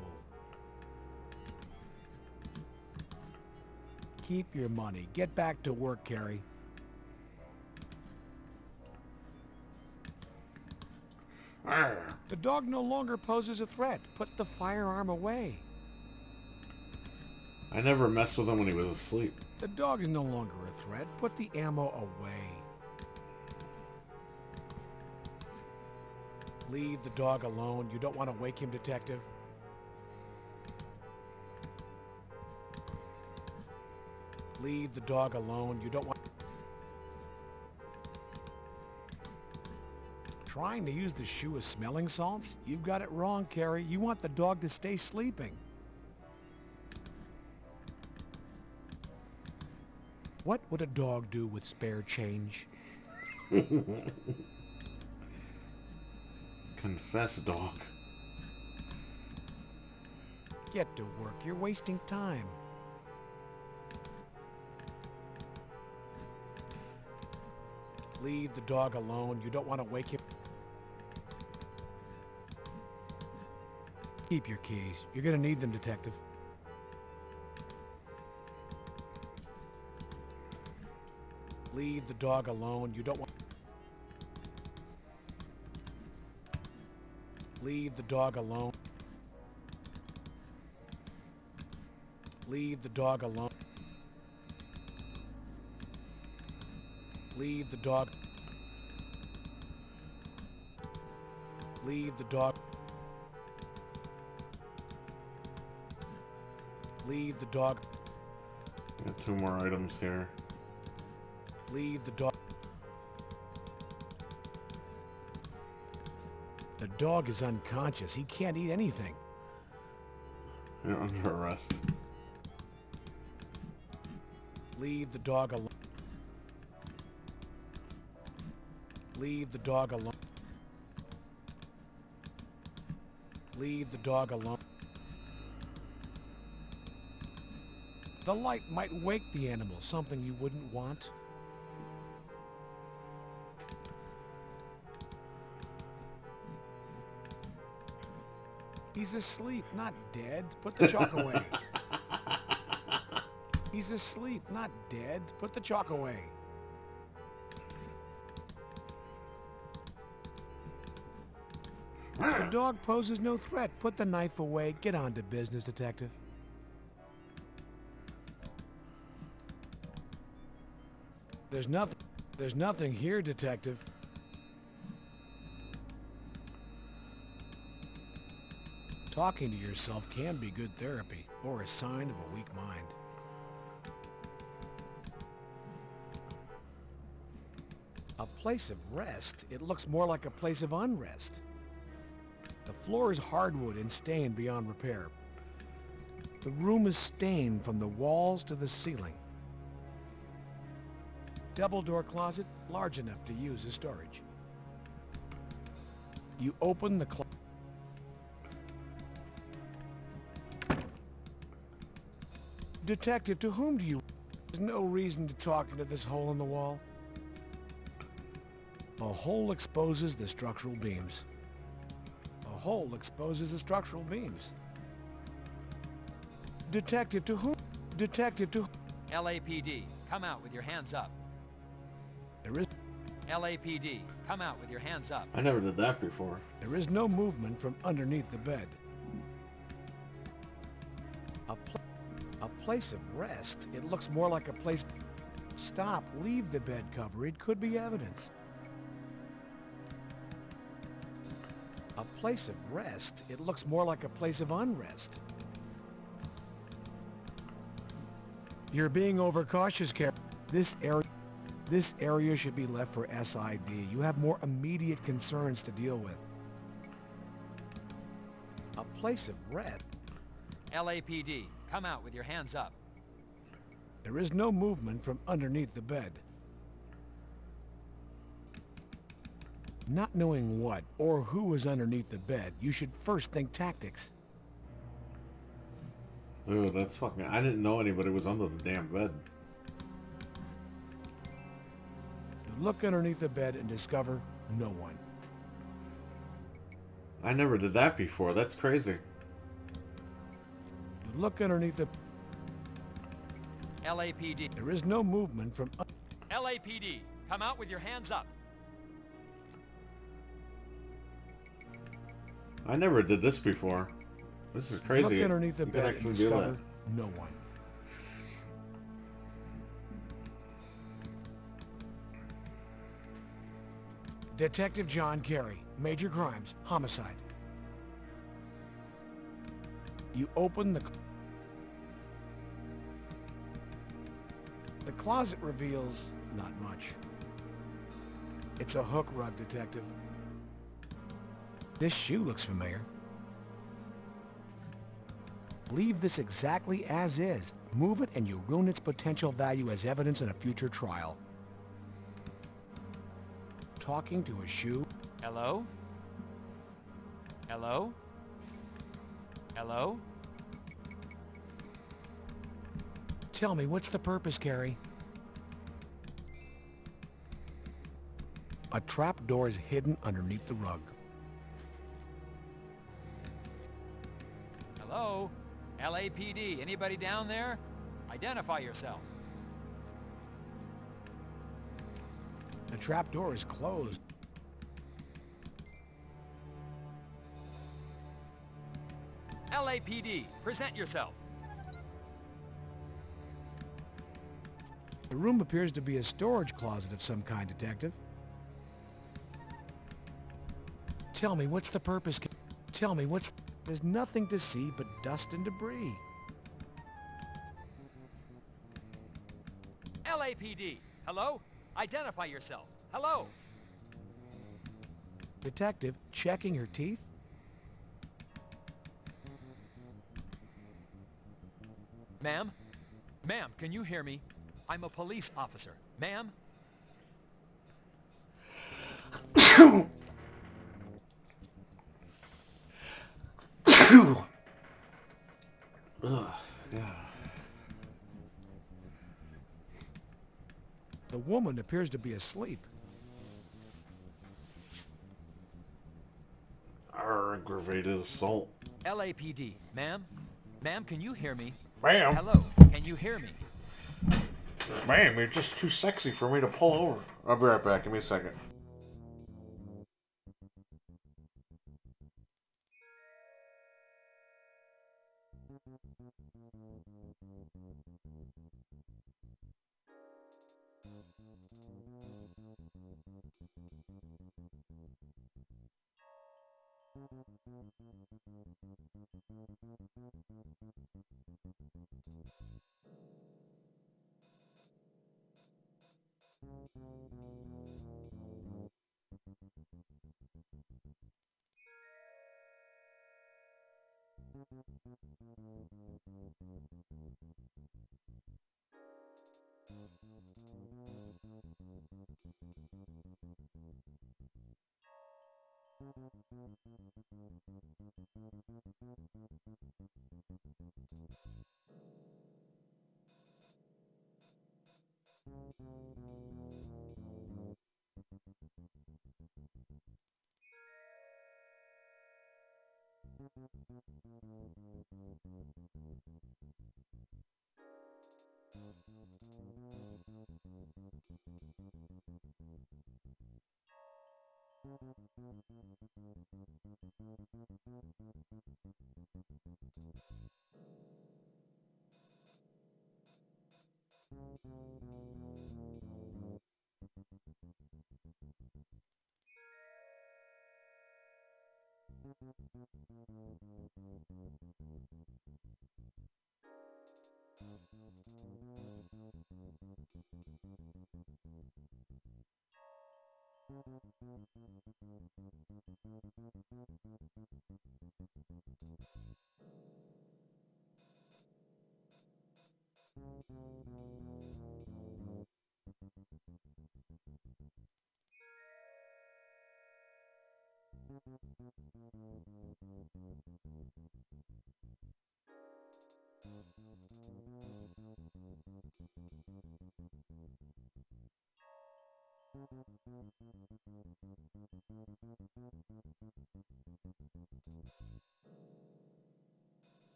Keep your money. Get back to work, Carrie. The dog no longer poses a threat. Put the firearm away. I never messed with him when he was asleep. The dog is no longer a threat. Put the ammo away. Leave the dog alone. You don't want to wake him, Detective. Leave the dog alone. You don't want... Trying to use the shoe as smelling salts? You've got it wrong, Carrie. You want the dog to stay sleeping. What would a dog do with spare change? Confess, dog. Get to work. You're wasting time. Leave the dog alone. You don't want to wake him. Keep your keys. You're going to need them, Detective. Leave the dog alone. You don't want... Leave the dog alone. Leave the dog alone. Leave the dog. Leave the dog. Leave the dog. Got 2 more items here. Leave the dog. The dog is unconscious. He can't eat anything. You're under arrest. Leave the dog alone. Leave the dog alone. Leave the dog alone. The light might wake the animal, something you wouldn't want. He's asleep, not dead. Put the chalk away. He's asleep, not dead. Put the chalk away. The dog poses no threat. Put the knife away. Get on to business, Detective. There's nothing here, Detective. Talking to yourself can be good therapy, or a sign of a weak mind. A place of rest? It looks more like a place of unrest. The floor is hardwood and stained beyond repair. The room is stained from the walls to the ceiling. double-door closet large enough to use as storage. You open the closet. Detective, to whom do you... There's no reason to talk into this hole in the wall. A hole exposes the structural beams. A hole exposes the structural beams. Detective, to whom... Detective, to... LAPD, come out with your hands up. There is... LAPD, come out with your hands up. I never did that before. There is no movement from underneath the bed. A place of rest. It looks more like a place... Stop. Leave the bed cover. It could be evidence. A place of rest. It looks more like a place of unrest. You're being overcautious, Carol. This area should be left for SID. You have more immediate concerns to deal with. A place of rest. LAPD, come out with your hands up. There is no movement from underneath the bed. Not knowing what or who is underneath the bed, you should first think tactics. Dude, that's fucking... I didn't know anybody was under the damn bed. You look underneath the bed and discover no one. I never did that before. That's crazy. You look underneath the... LAPD. There is no movement from... LAPD, come out with your hands up. I never did this before. This is crazy. Look underneath the You can bed and actually do discover that. no one. Detective John Carey, major crimes, homicide. You open the closet reveals not much. It's a hook rug, detective. This shoe looks familiar. Leave this exactly as is. Move it and you ruin its potential value as evidence in a future trial. Talking to a shoe. Hello? Hello? Hello? Tell me, what's the purpose, Carey? A trap door is hidden underneath the rug. Hello? LAPD, anybody down there? Identify yourself. The trap door is closed. LAPD, present yourself. The room appears to be a storage closet of some kind, detective. Tell me, what's the purpose? Tell me, what's... There's nothing to see but dust and debris. LAPD, hello? Identify yourself. Hello? Detective, checking her teeth? Ma'am? Ma'am, can you hear me? I'm a police officer. Ma'am? Ugh, yeah. The woman appears to be asleep. Aggravated assault. LAPD, ma'am? Ma'am, can you hear me? Ma'am? Hello, can you hear me? Ma'am, you're just too sexy for me to pull over. I'll be right back. Give me a second.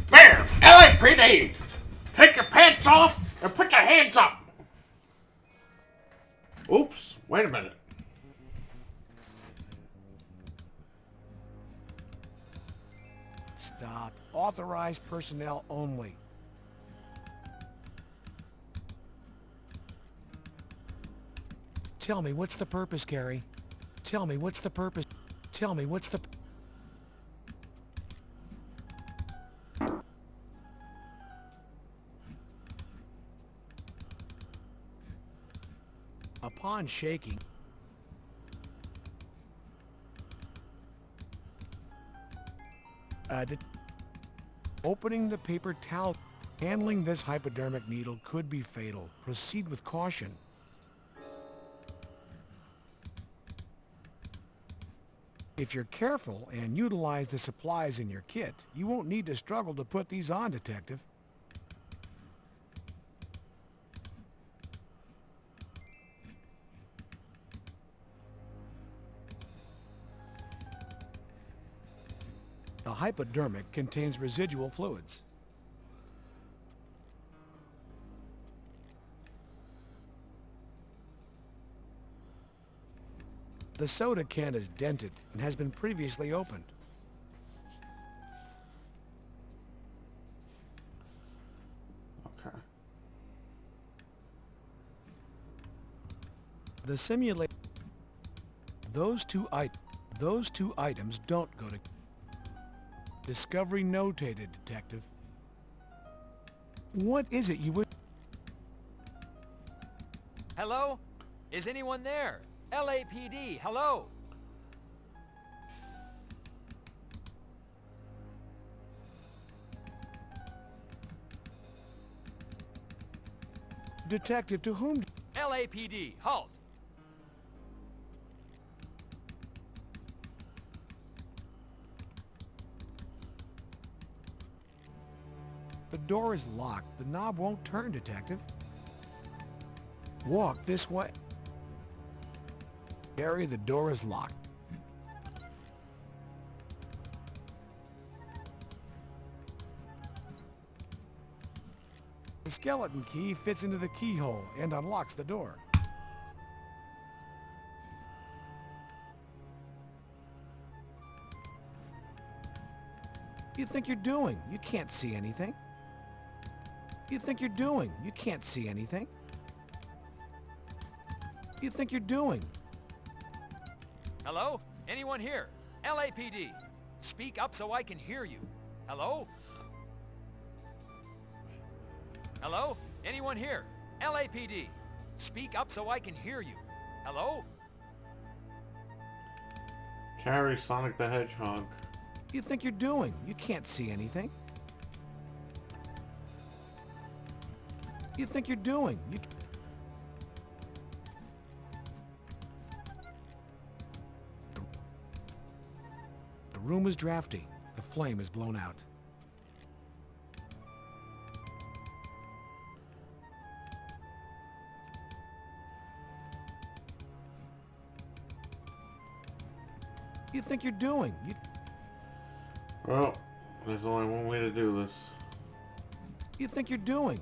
There! LAPD! Take your pants off and put your hands up! Oops, wait a minute. Stop. Authorized personnel only. Tell me, what's the purpose, Carrie? Tell me, what's the purpose? Tell me, what's the... Upon shaking, opening the paper towel, handling this hypodermic needle could be fatal. Proceed with caution. If you're careful and utilize the supplies in your kit, you won't need to struggle to put these on, Detective. The hypodermic contains residual fluids. The soda can is dented and has been previously opened. Okay. The simulator... Those two items don't go to... Discovery notated, Detective. What is it you would... Hello? Is anyone there? LAPD, hello? Detective, to whom... LAPD, halt! The door is locked. The knob won't turn, Detective. Walk this way. Harry, the door is locked. The skeleton key fits into the keyhole and unlocks the door. What do you think you're doing? You can't see anything. What do you think you're doing? You can't see anything. What do you think you're doing? Hello? Anyone here? LAPD. Speak up so I can hear you. Hello? Hello? Anyone here? LAPD. Speak up so I can hear you. Hello? Carry Sonic the Hedgehog. What do you think you're doing? You can't see anything. What do you think you're doing? The room is drafty. The flame is blown out. What do you think you're doing? Well, there's only one way to do this. What do you think you're doing?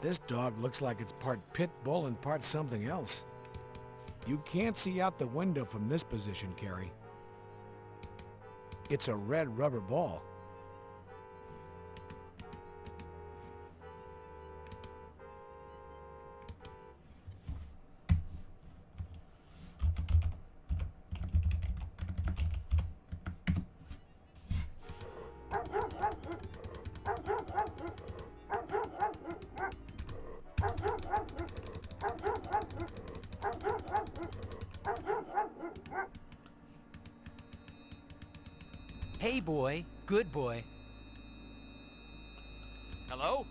This dog looks like it's part pit bull and part something else. You can't see out the window from this position, Carrie. It's a red rubber ball. Hey boy, good boy. Hello?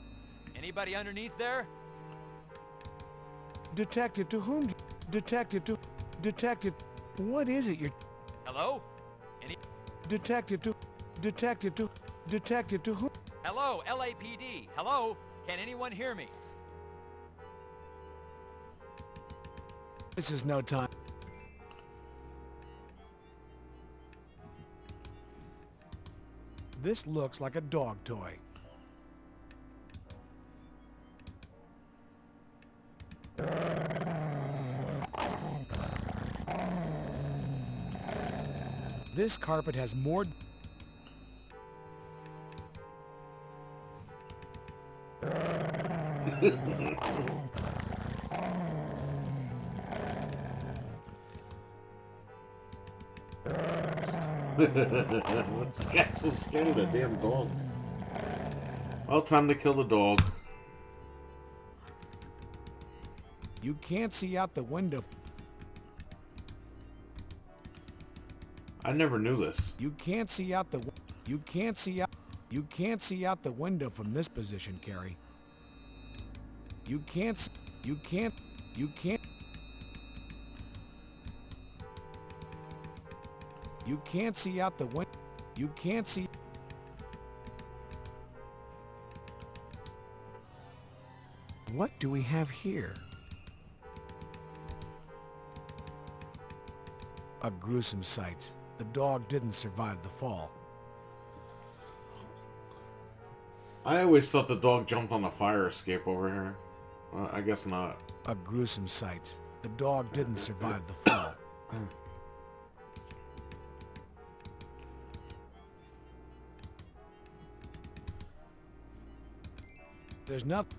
Anybody underneath there? Detective, to whom? Detective, what is it you're... Hello? Any... Detective, to whom? Hello, LAPD. Hello? Can anyone hear me? This is no time. This looks like a dog toy. This carpet has more... Got so scared of that damn dog. Well, time to kill the dog. You can't see out the window. I never knew this. You can't see out the window from this position, Carrie. You can't see out the window. You can't see. What do we have here? A gruesome sight. The dog didn't survive the fall. I always thought the dog jumped on a fire escape over here. Well, I guess not. A gruesome sight. The dog didn't survive the fall. There's nothing.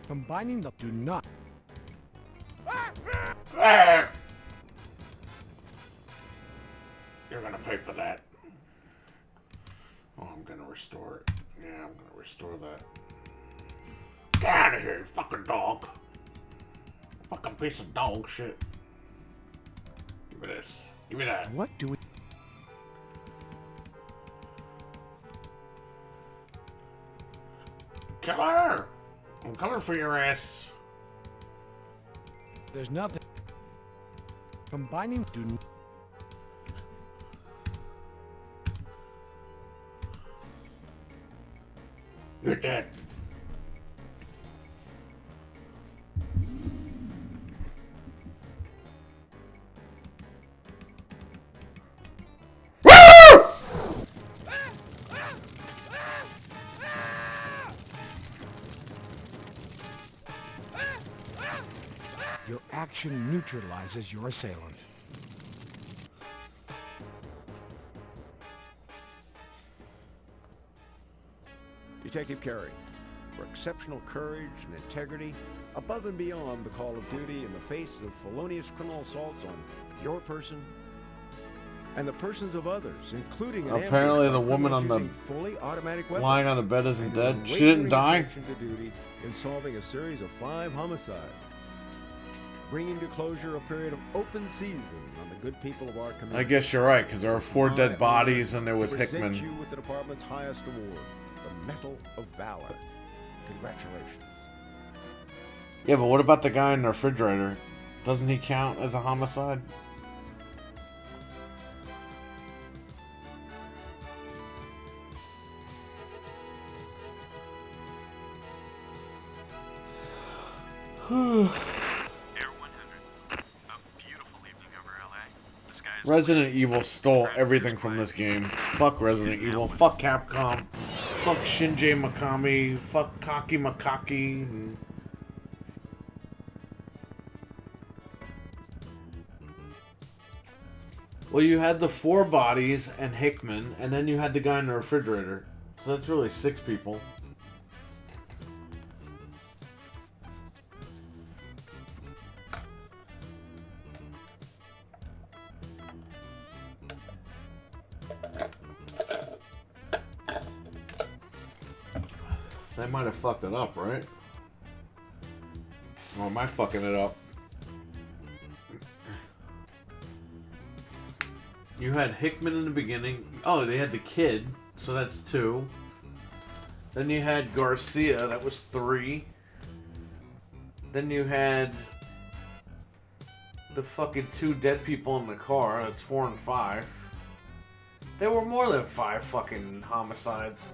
Combining the do not. You're gonna pay for that. Oh, I'm gonna restore it. Yeah, I'm gonna restore that. Get out of here, you fucking dog. Fucking piece of dog shit. Give me this. Give me that. What do we... coming for your ass. There's nothing. Combining student. You're dead. Your action neutralizes your assailant. Detective Carey, for exceptional courage and integrity, above and beyond the call of duty in the face of felonious criminal assaults on your person and the persons of others, including an Apparently ambush the by woman on criminals the using fully automatic weapons, lying on the bed isn't and dead. your She didn't unwavering die. attention to duty in solving a series of 5 homicides, bringing to closure a period of open season on the good people of our community. I guess you're right, because there were 4 dead bodies and there was Present Hickman. you with the department's highest award, the Medal of Valor. Congratulations. Yeah, but what about the guy in the refrigerator? Doesn't he count as a homicide? Resident Evil stole everything from this game. Fuck Resident Evil. Fuck Capcom. Fuck Shinji Mikami. Fuck Kaki Makaki. And... Well, you had the 4 bodies and Hickman, and then you had the guy in the refrigerator. So that's really 6 people. They might have fucked it up, right? Or am I fucking it up? You had Hickman in the beginning. Oh, they had the kid, so that's 2. Then you had Garcia, that was 3. Then you had the fucking 2 dead people in the car, that's 4 and 5. There were more than 5 fucking homicides.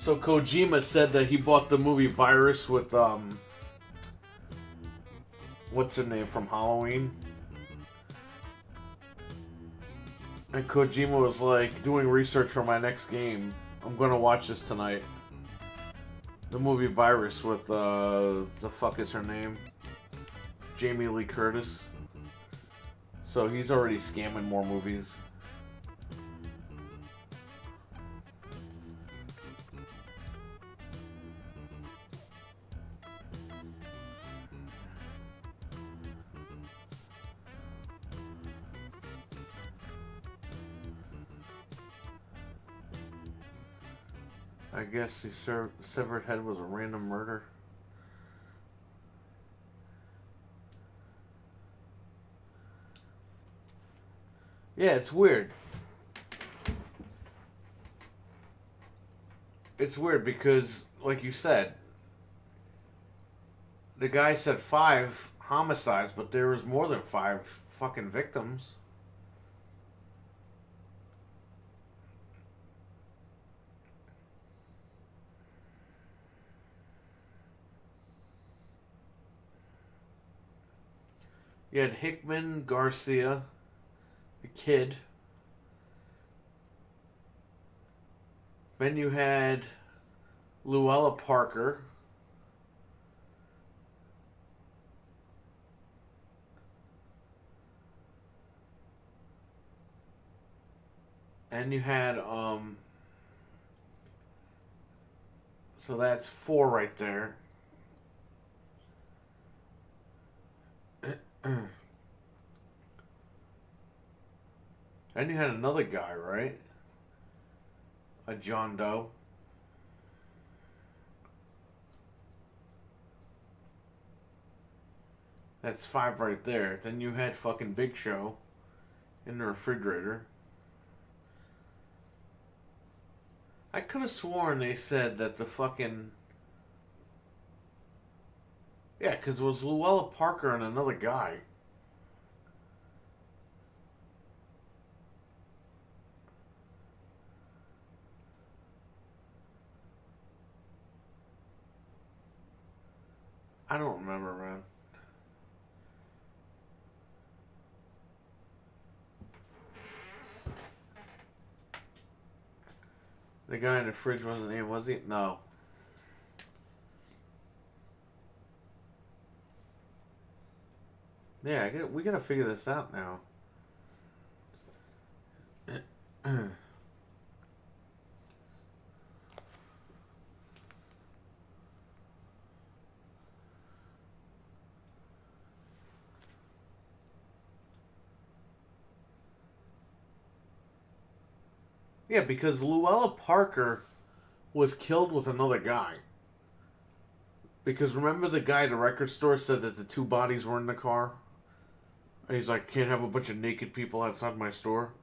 So Kojima said that he bought the movie Virus with, what's her name from Halloween? And Kojima was like, doing research for my next game. I'm gonna watch this tonight. The movie Virus with, the fuck is her name? Jamie Lee Curtis. So he's already scamming more movies. I guess the severed head was a random murder. Yeah, it's weird. It's weird because, like you said, the guy said 5 homicides, but there was more than 5 fucking victims. You had Hickman, Garcia, the kid. Then you had Luella Parker. And you had, so that's 4 right there. And you had another guy, right? A John Doe. That's 5 right there. Then you had fucking Big Show in the refrigerator. I could have sworn they said that the fucking... Yeah, because it was Luella Parker and another guy. I don't remember, man. The guy in the fridge wasn't in, was he? No. Yeah, we gotta figure this out now. Yeah, because Luella Parker was killed with another guy. Because remember the guy at the record store said that the 2 bodies were in the car? And he's like, can't have a bunch of naked people outside my store.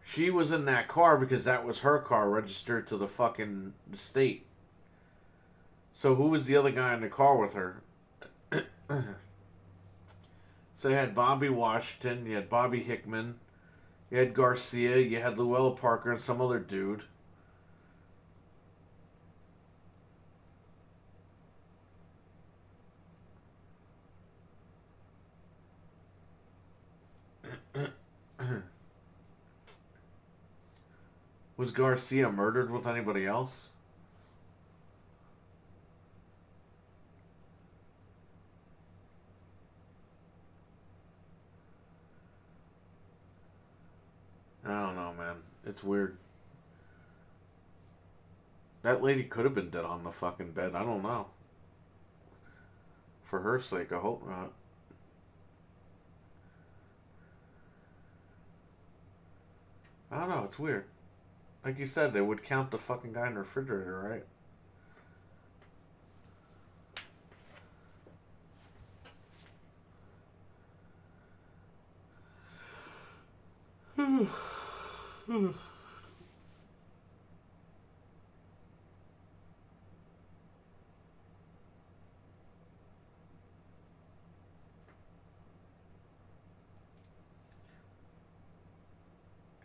She was in that car because that was her car registered to the fucking state. So who was the other guy in the car with her? So you had Bobby Washington, you had Bobby Hickman, you had Garcia, you had Luella Parker, and some other dude. Was Garcia murdered with anybody else? I don't know, man. It's weird. That lady could have been dead on the fucking bed. I don't know. For her sake, I hope not. I don't know. It's weird. Like you said, they would count the fucking guy in the refrigerator, right?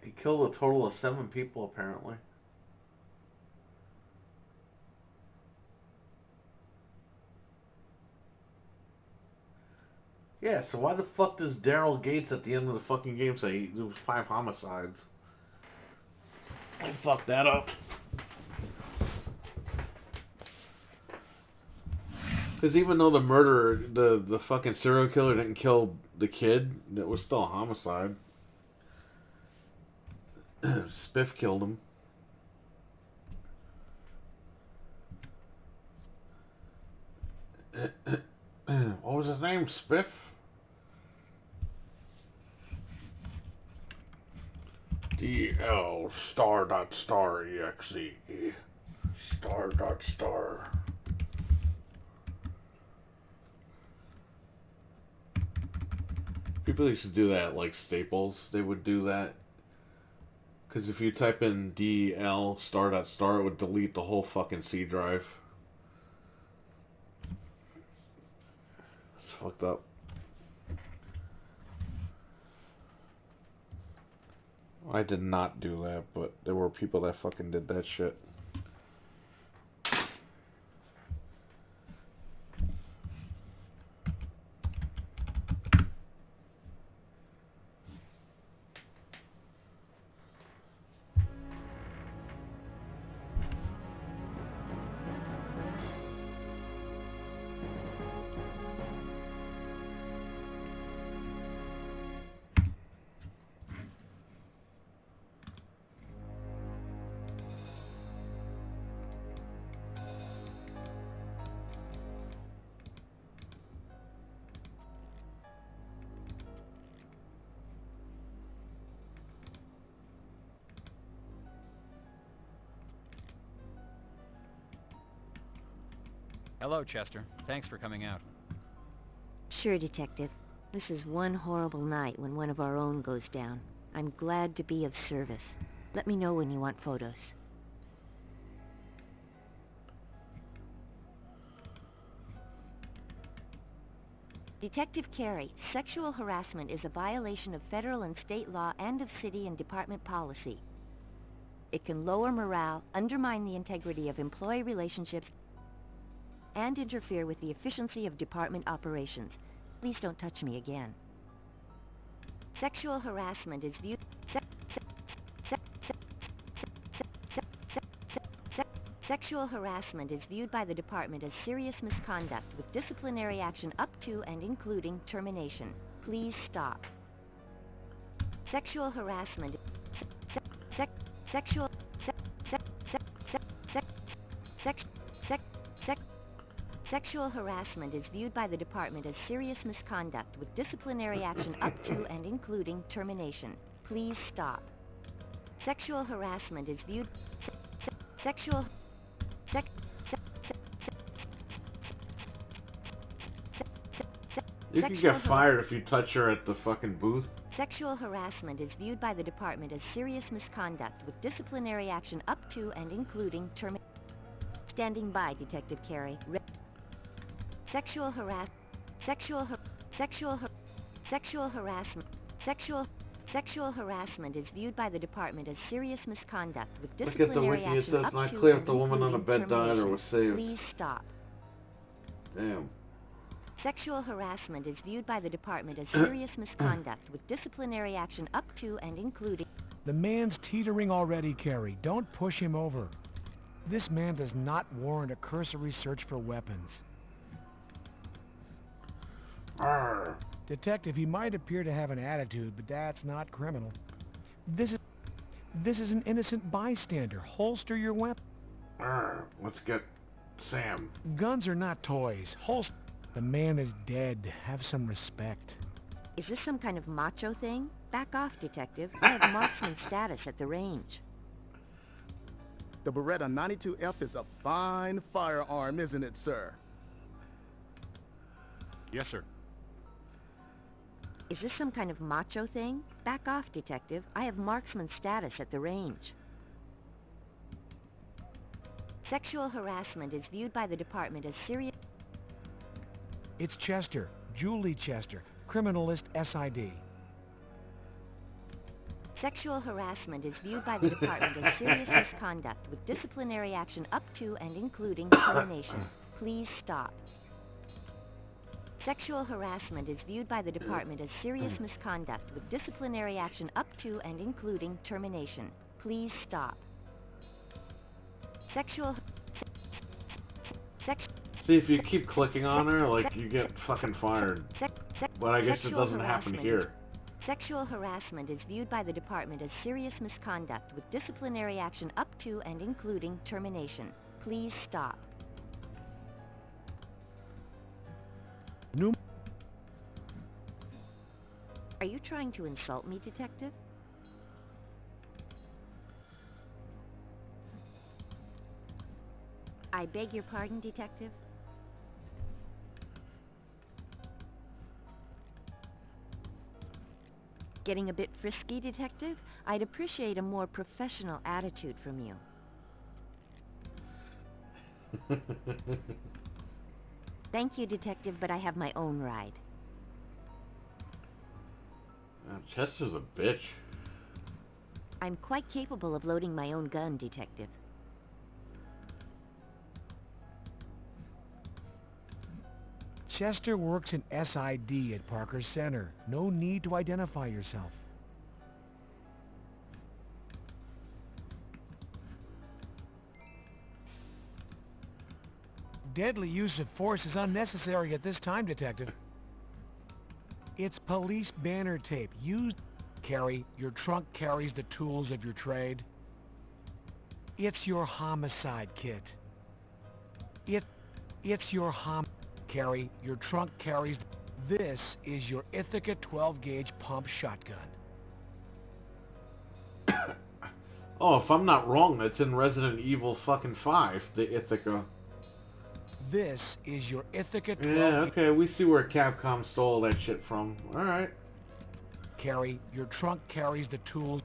He killed a total of 7 people, apparently. Yeah, so why the fuck does Daryl Gates at the end of the fucking game say there was 5 homicides? I fucked that up. Because even though the murderer, the fucking serial killer didn't kill the kid, it was still a homicide. Spiff killed him. What was his name? Spiff? DL star dot star exe star dot star. People used to do that like Staples. They would do that. Because if you type in DL star dot star, it would delete the whole fucking C drive. It's fucked up. I did not do that, but there were people that fucking did that shit. Hello, Chester. Thanks for coming out. Sure, Detective. This is one horrible night when one of our own goes down. I'm glad to be of service. Let me know when you want photos. Detective Carey, sexual harassment is a violation of federal and state law and of city and department policy. It can lower morale, undermine the integrity of employee relationships, and interfere with the efficiency of department operations. Please don't touch me again. Sexual harassment is viewed... Sexual harassment is viewed by the department as serious misconduct with disciplinary action up to and including termination. Please stop. Sexual harassment... Sexual harassment is viewed by the department as serious misconduct with disciplinary action up to and including termination. Please stop. Sexual harassment is viewed... You can get fired if you touch her at the fucking booth. Sexual harassment is viewed by the department as serious misconduct with disciplinary action up to and including termination. Standing by, Detective Carey. Sexual harassment is viewed by the department as serious misconduct with Look at the disciplinary wiki. It action says up not to clear if and the woman on the including bed died or termination. was saved. Please stop. Damn. Sexual harassment is viewed by the department as serious misconduct with disciplinary action up to and including... The man's teetering already, Carey. Don't push him over. This man does not warrant a cursory search for weapons. Arr. Detective, he might appear to have an attitude, but that's not criminal. This is an innocent bystander. Holster your weapon. Arr. Let's get Sam. Guns are not toys. Holster. The man is dead. Have some respect. Is this some kind of macho thing? Back off, Detective. I have marksman status at the range. The Beretta 92F is a fine firearm, isn't it, sir? Yes, sir. Is this some kind of macho thing? Back off, Detective. I have marksman status at the range. Sexual harassment is viewed by the department as serious... It's Chester. Julie Chester. Criminalist SID. Sexual harassment is viewed by the department as serious misconduct with disciplinary action up to and including termination. Please stop. Sexual harassment is viewed by the department as serious misconduct with disciplinary action up to and including termination. Please stop. See, if you keep clicking on her, like, you get fucking fired. But I guess it doesn't happen here. Sexual harassment is viewed by the department as serious misconduct with disciplinary action up to and including termination. Please stop. Are you trying to insult me, Detective? I beg your pardon, Detective? Getting a bit frisky, Detective? I'd appreciate a more professional attitude from you. Thank you, Detective, but I have my own ride. Chester's a bitch. I'm quite capable of loading my own gun, Detective. Chester works in SID at Parker Center. No need to identify yourself. Deadly use of force is unnecessary at this time, Detective. It's police banner tape. Carry. Your trunk carries the tools of your trade. It's your homicide kit. It's your Carry. Your trunk carries... This is your Ithaca 12-gauge pump shotgun. Oh, if I'm not wrong, that's in Resident Evil fucking 5, the Ithaca. This is your Ithaca 12. Yeah, okay, we see where Capcom stole that shit from. Alright. Carry, your trunk carries the tools.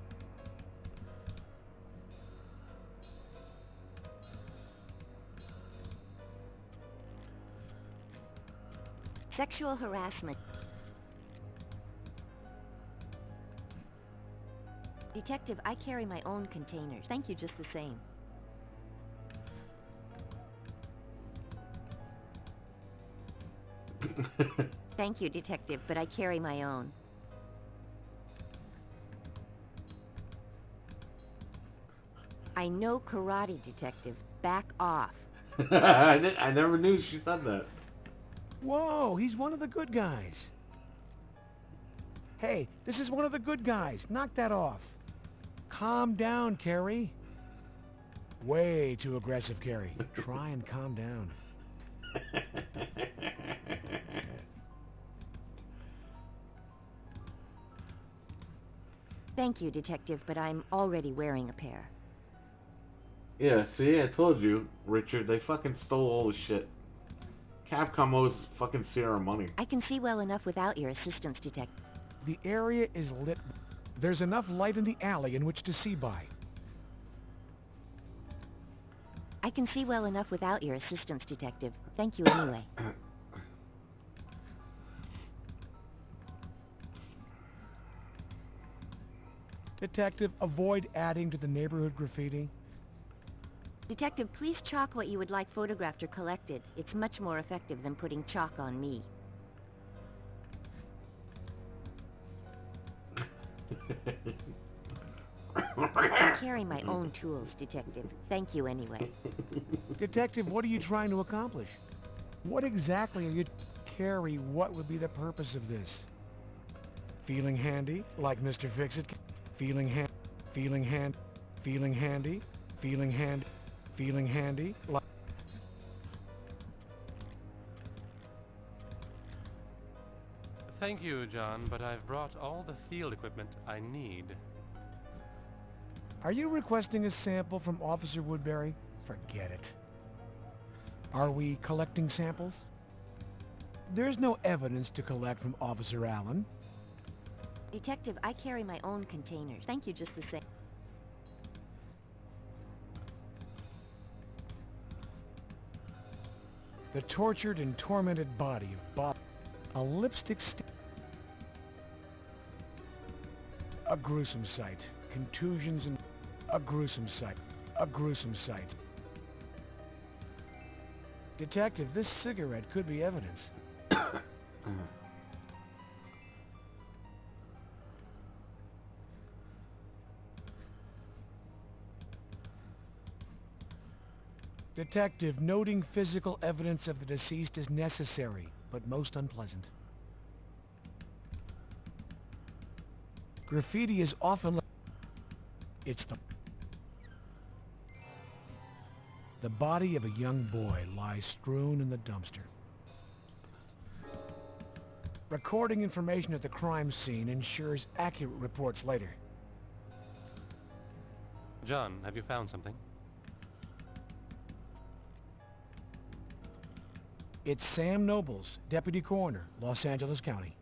Sexual harassment. Detective, I carry my own containers. Thank you just the same. Thank you, Detective, but I carry my own. I know karate, Detective. Back off. I never knew she said that. Whoa, he's one of the good guys. Hey, this is one of the good guys. Knock that off. Calm down, Carrie. Way too aggressive, Carrie. Try and calm down. Thank you, Detective, but I'm already wearing a pair. Yeah, see, I told you, Richard, they fucking stole all the shit. Capcom owes fucking Sierra money. I can see well enough without your assistance, Detective. The area is lit. There's enough light in the alley in which to see by. I can see well enough without your assistance, Detective. Thank you anyway. Detective, avoid adding to the neighborhood graffiti. Detective, please chalk what you would like photographed or collected. It's much more effective than putting chalk on me. I carry my own tools, Detective. Thank you anyway. Detective, what are you trying to accomplish? What exactly are you... Carrie, what would be the purpose of this? Feeling handy, like Mr. Fix-It? Feeling handy, like... Thank you, John, but I've brought all the field equipment I need. Are you requesting a sample from Officer Woodbury? Forget it. Are we collecting samples? There's no evidence to collect from Officer Allen. Detective, I carry my own containers. Thank you just the same. The tortured and tormented body of Bob. A lipstick a gruesome sight. Contusions and... A gruesome sight. A gruesome sight. Detective, this cigarette could be evidence. Detective, noting physical evidence of the deceased is necessary, but most unpleasant. Graffiti is often... It's the body of a young boy lies strewn in the dumpster. Recording information at the crime scene ensures accurate reports later. John, have you found something? It's Sam Nobles, Deputy Coroner, Los Angeles County.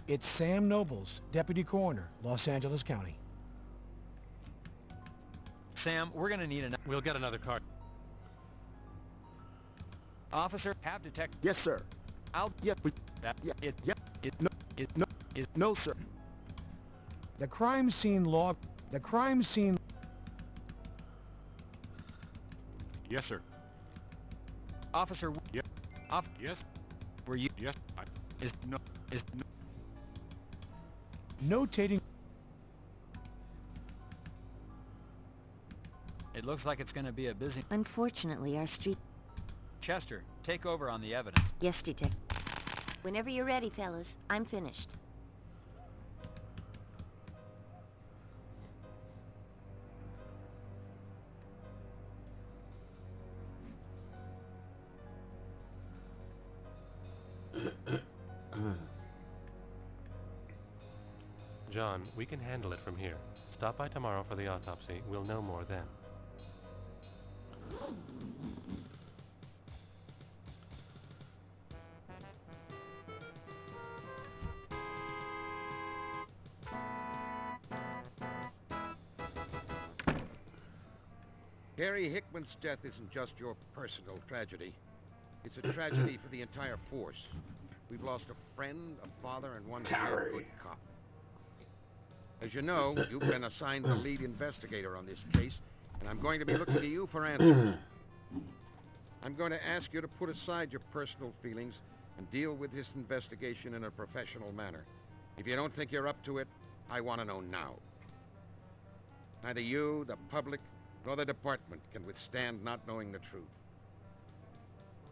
It's Sam Nobles, Deputy Coroner, Los Angeles County. Sam, we're gonna need an... We'll get another car. Officer, have detective... Yes, sir. I'll... Yep, no, sir. The crime scene log... The crime scene... Yes, sir. Officer... Yep. Yes. Were you... Yes. Is no... Notating... It looks like it's gonna be a busy... Unfortunately, our street... Chester, take over on the evidence. Yes, Detective. Whenever you're ready, fellas. I'm finished. John, we can handle it from here. Stop by tomorrow for the autopsy. We'll know more then. Gary Hickman's death isn't just your personal tragedy. It's a tragedy for the entire force. We've lost a friend, a father, and one damn good cop. As you know, you've been assigned the lead investigator on this case, and I'm going to be looking to you for answers. I'm going to ask you to put aside your personal feelings and deal with this investigation in a professional manner. If you don't think you're up to it, I want to know now. Neither you, the public, nor the department can withstand not knowing the truth.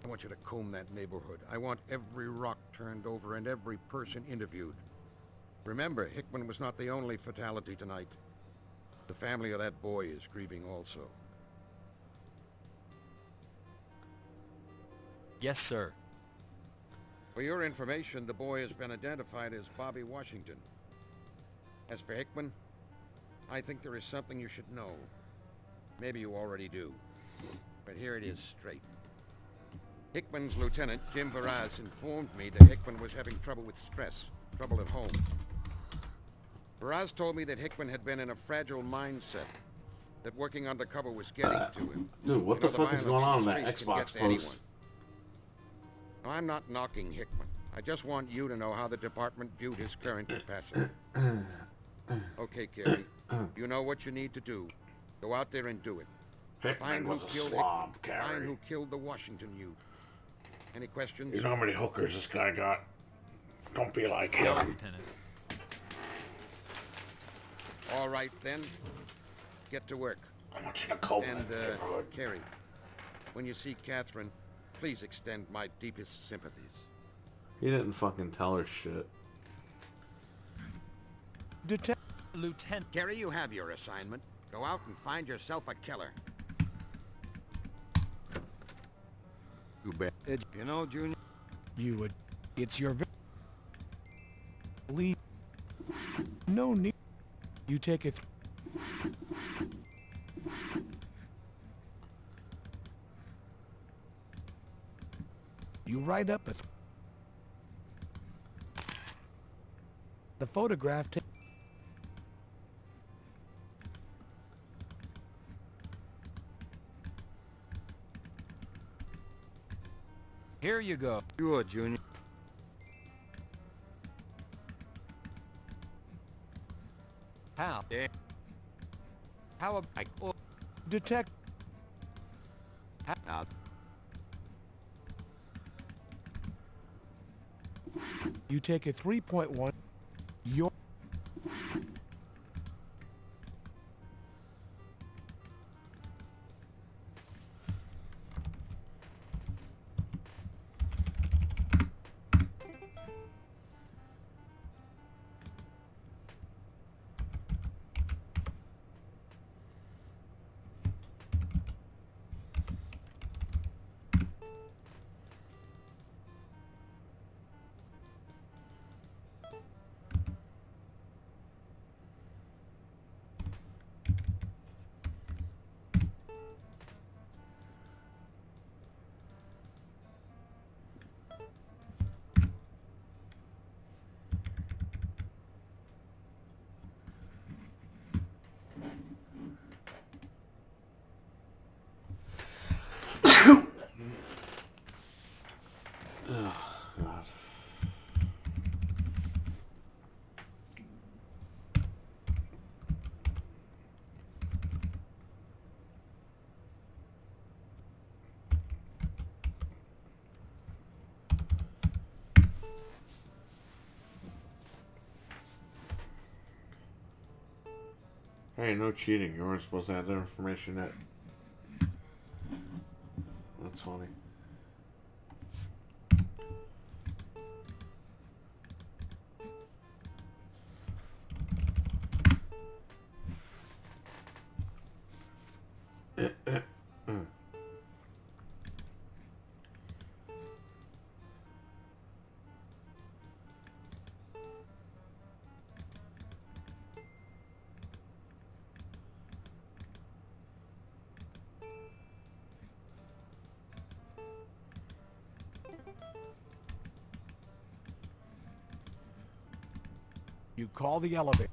I want you to comb that neighborhood. I want every rock turned over and every person interviewed. Remember, Hickman was not the only fatality tonight. The family of that boy is grieving also. Yes, sir. For your information, the boy has been identified as Bobby Washington. As for Hickman, I think there is something you should know. Maybe you already do. But here it is straight. Hickman's lieutenant, Jim Varaz, informed me that Hickman was having trouble with stress, trouble at home. Varaz told me that Hickman had been in a fragile mindset, that working undercover was getting to him. Dude, what the fuck is going on in that Xbox post? Now, I'm not knocking Hickman. I just want you to know how the department viewed his current capacity. Okay, Kerry. You know what you need to do. Go out there and do it. Hickman was a slob, Kerry. Find who killed the Washington youth. Any questions? You know how many hookers this guy got? Don't be like him. No, Lieutenant. All right, then. Get to work. I want you to comb And, that neighborhood. Kerry, when you see Catherine, please extend my deepest sympathies. He didn't fucking tell her shit. Lieutenant. Kerry, you have your assignment. Go out and find yourself a killer. Too bad. You know, Junior? You would... It's your... Leave. No need. You take it. You write up it. The photograph... Here you go. Sure, Junior. How? Yeah. How about... Detect... Now, You take a 3.1. Your... Oh, God. Hey, no cheating. You weren't supposed to have that information yet. That's funny. You call the elevator.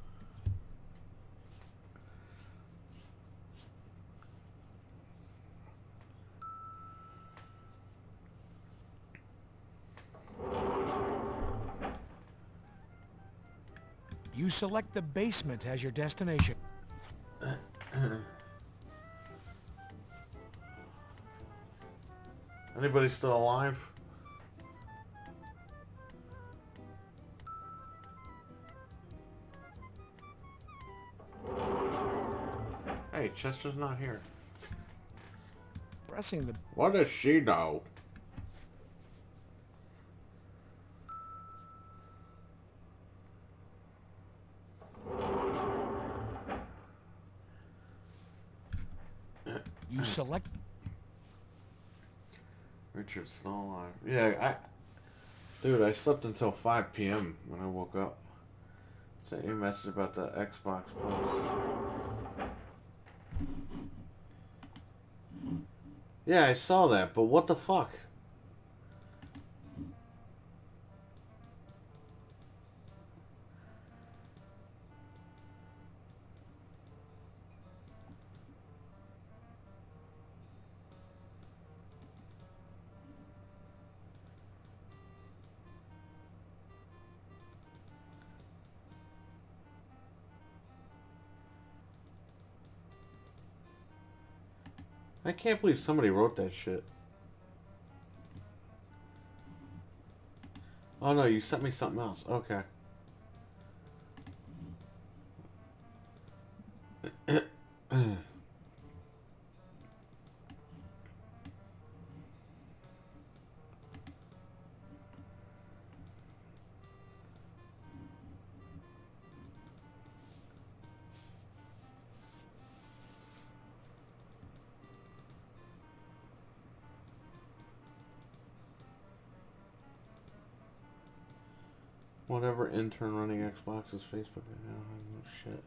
You select the basement as your destination. Anybody still alive? Hey, Chester's not here. Pressing the... What does she know? You select... Richard's still alive. Yeah, Dude, I slept until 5 p.m. when I woke up. Sent you a message about the Xbox post. Yeah, I saw that, but what the fuck? I can't believe somebody wrote that shit. Oh no, you sent me something else. Okay. Whatever intern running Xbox's Facebook account. No shit.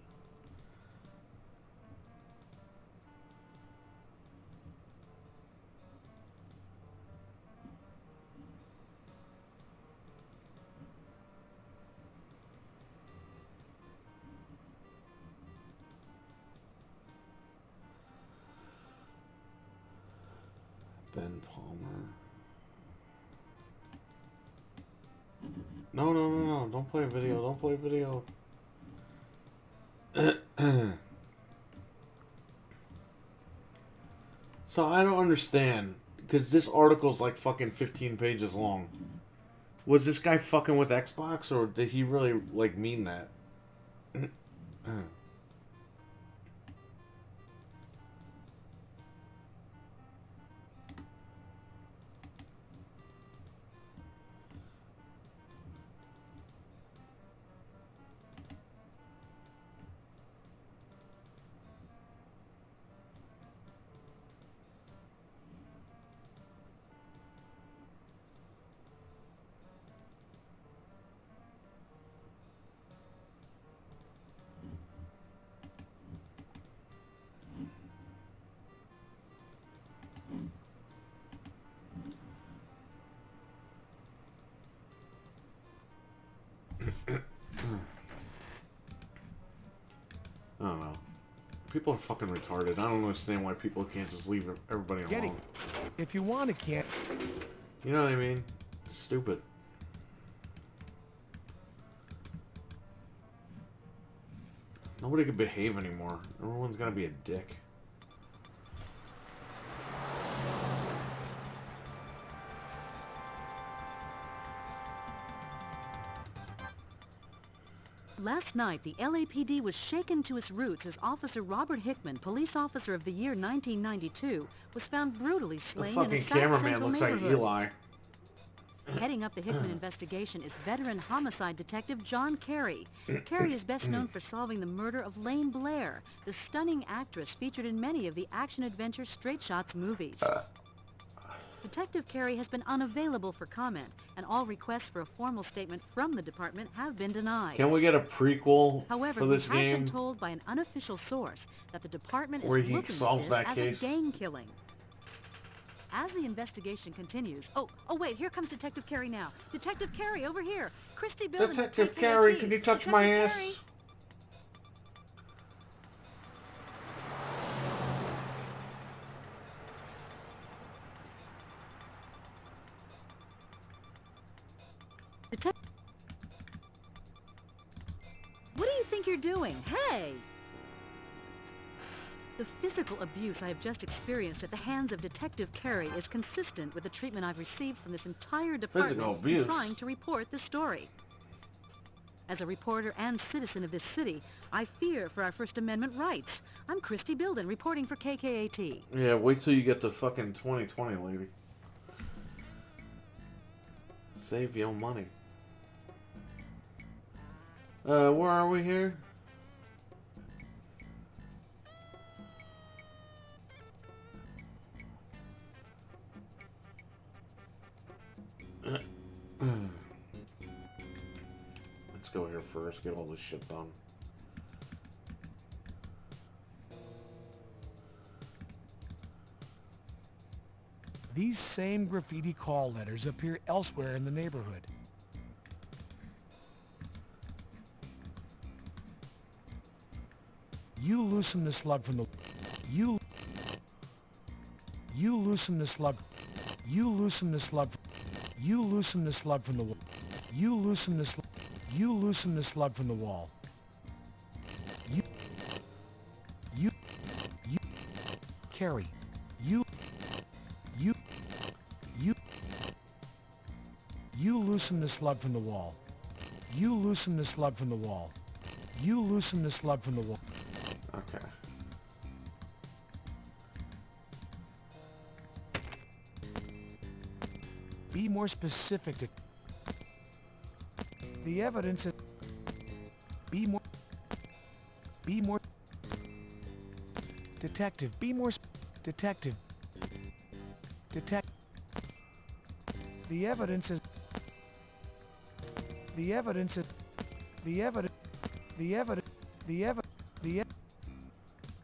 Ben Palmer. No, don't play video, don't play video. So I don't understand, because this article's like fucking 15 pages long. Was this guy fucking with Xbox, or did he really, like, mean that? I don't know. People are fucking retarded. I don't understand why people can't just leave everybody alone. If you want to, can't. You know what I mean? It's stupid. Nobody can behave anymore. Everyone's gotta be a dick. Last night, the LAPD was shaken to its roots as Officer Robert Hickman, Police Officer of the Year 1992, was found brutally The slain in fucking a South cameraman Central looks like neighborhood. Eli. Heading up the Hickman investigation is veteran homicide detective John Carey. Carey is best known for solving the murder of Lane Blair, the stunning actress featured in many of the action-adventure Straight Shots movies. Detective Carey has been unavailable for comment, and all requests for a formal statement from the department have been denied. Can we get a prequel However, for this we have game been told by an unofficial source that the department where is he looking solves at that this case? as a gang killing. As the investigation continues... Oh, wait, here comes Detective Carey now. Detective Carey, over here. Christy Building. Detective Carey, can you touch my ass? Carey. you're doing. Hey! The physical abuse I have just experienced at the hands of Detective Carey is consistent with the treatment I've received from this entire department in trying to report this story. As a reporter and citizen of this city, I fear for our First Amendment rights. I'm Christy Bilden, reporting for KKAT. Yeah, wait till you get to fucking 2020, lady. Save your money. Where are we here? Let's go here first, get all this shit done. These same graffiti call letters appear elsewhere in the neighborhood. You loosen the slug from the... You loosen the slug... You loosen the slug... You loosen the slug from the... You loosen the slug... You loosen the slug from the wall. You... Carry. You loosen the slug from the wall. You loosen the slug from the wall. You loosen the slug from the wall. Okay. Be more specific to... The evidence is... Be more... Detective, be more... Detective. The evidence is... The evidence is... The evidence... The evidence... The evidence...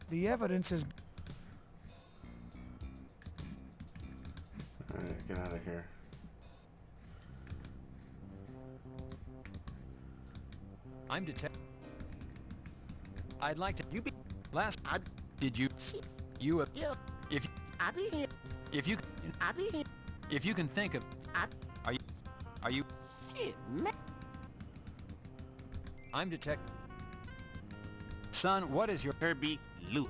The evidence is... Alright, get out of here. I'm detective. I'd like to... You be... Last... Did you... You have... If... I be here. If you... I be here. If you can think of... Are you... Shit, man. I'm detective. Son, what is your... Herbie Lewis.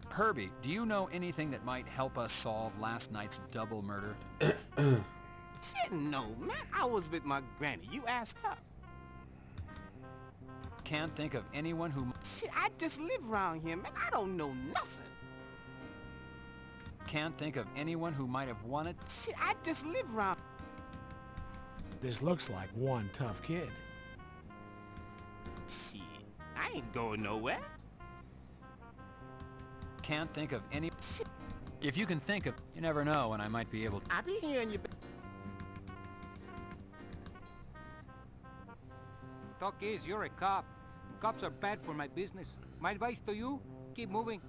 Herbie, do you know anything that might help us solve last night's double murder? Shit, no, man. I was with my granny. You ask her. Can't think of anyone who... Shit, I just live around here, man. I don't know nothing. Can't think of anyone who might have wanted... Shit, I just live around... This looks like one tough kid. Shit, I ain't going nowhere. Can't think of any... Shit. If you can think of... You never know when I might be able to... I be hearing you... Talk is, you're a cop. Cops are bad for my business. My advice to you, keep moving.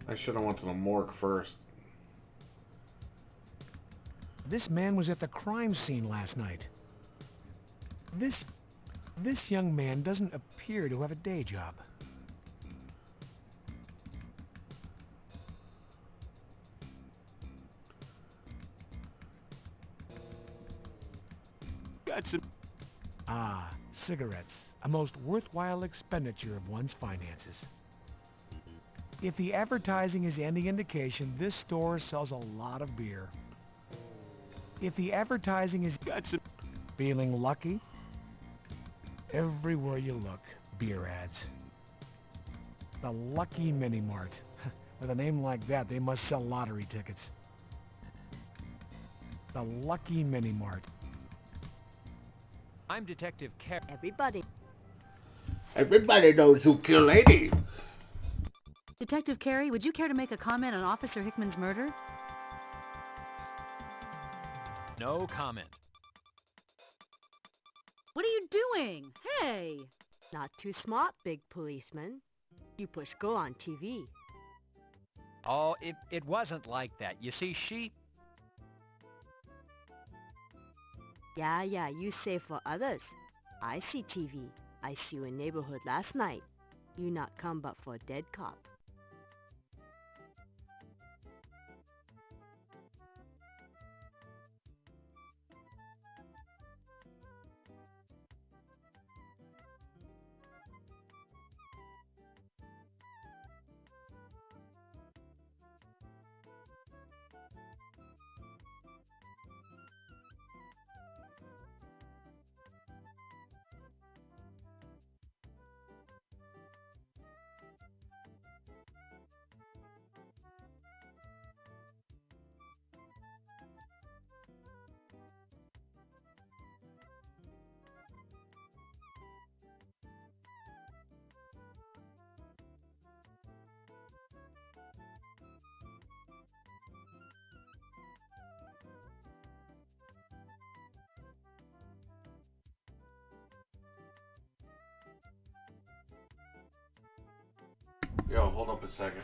I should have went to the morgue first. This man was at the crime scene last night. This young man doesn't appear to have a day job. Got some... Ah, cigarettes. A most worthwhile expenditure of one's finances. If the advertising is any indication, this store sells a lot of beer. If the advertising is... Got some... Feeling lucky? Everywhere you look, beer ads. The Lucky Mini Mart. With a name like that, they must sell lottery tickets. The Lucky Mini Mart. I'm Detective Carey. Everybody knows who killed Lady. Detective Carey, would you care to make a comment on Officer Hickman's murder? No comment. What are you doing? Hey! Not too smart, big policeman. You push go on TV. Oh, it wasn't like that. You see, she... Yeah, you say for others. I see TV. I see you in neighborhood last night. You not come but for a dead cop. Yo, hold up a second.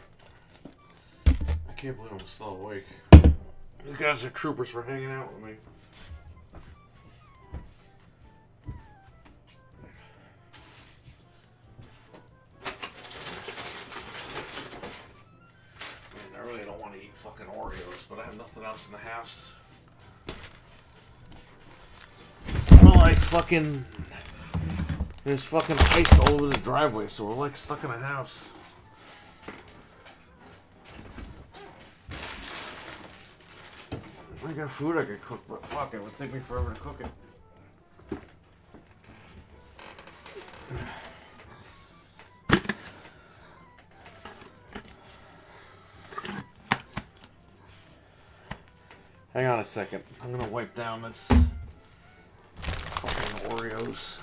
I can't believe I'm still awake. These guys are troopers for hanging out with me. Man, I really don't want to eat fucking Oreos, but I have nothing else in the house. I don't like fucking... There's fucking ice all over the driveway, so we're like stuck in a house. I got food I could cook, but fuck, it would take me forever to cook it. Hang on a second. I'm gonna wipe down this fucking Oreos.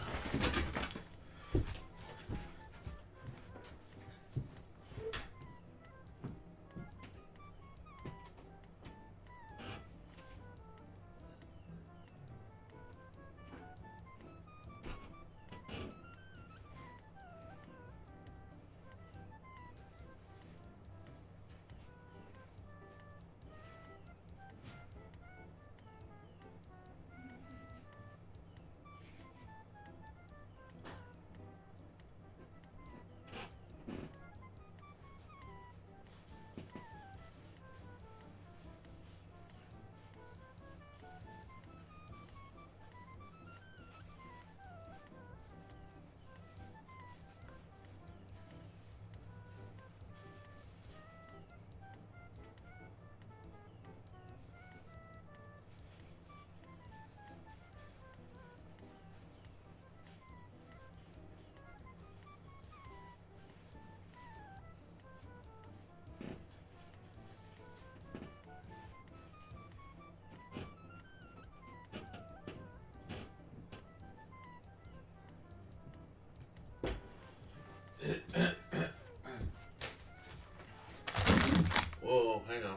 Whoa, hang on.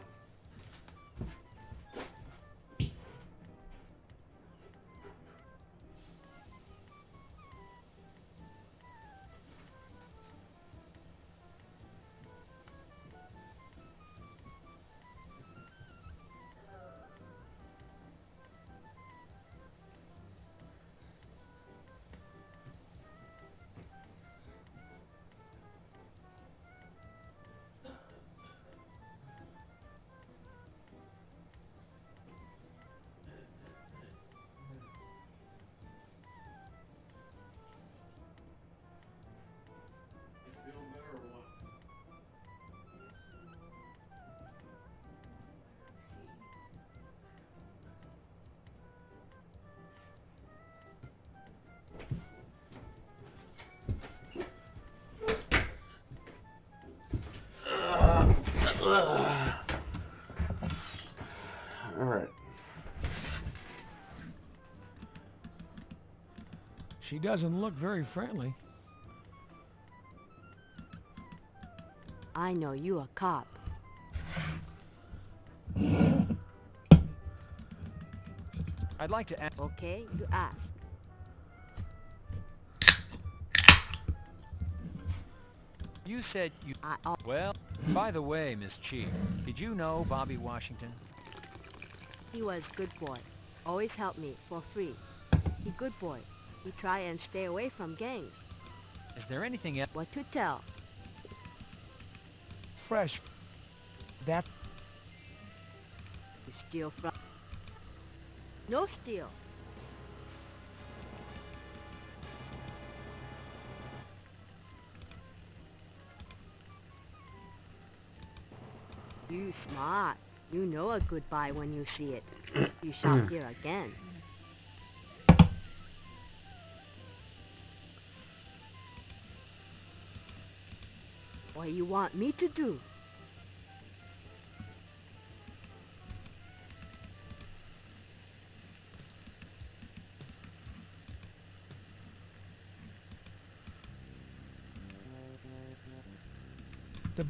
Alright. She doesn't look very friendly. I know you a cop. I'd like to ask... Okay, you ask. You said you... Well, by the way, Miss Chief, did you know Bobby Washington? He was good boy. Always helped me for free. He good boy. He try and stay away from gangs. Is there anything else? What to tell? Fresh. That... You steal from... No steal. You smart. You know a goodbye when you see it. You shall hear again. What you want me to do? The...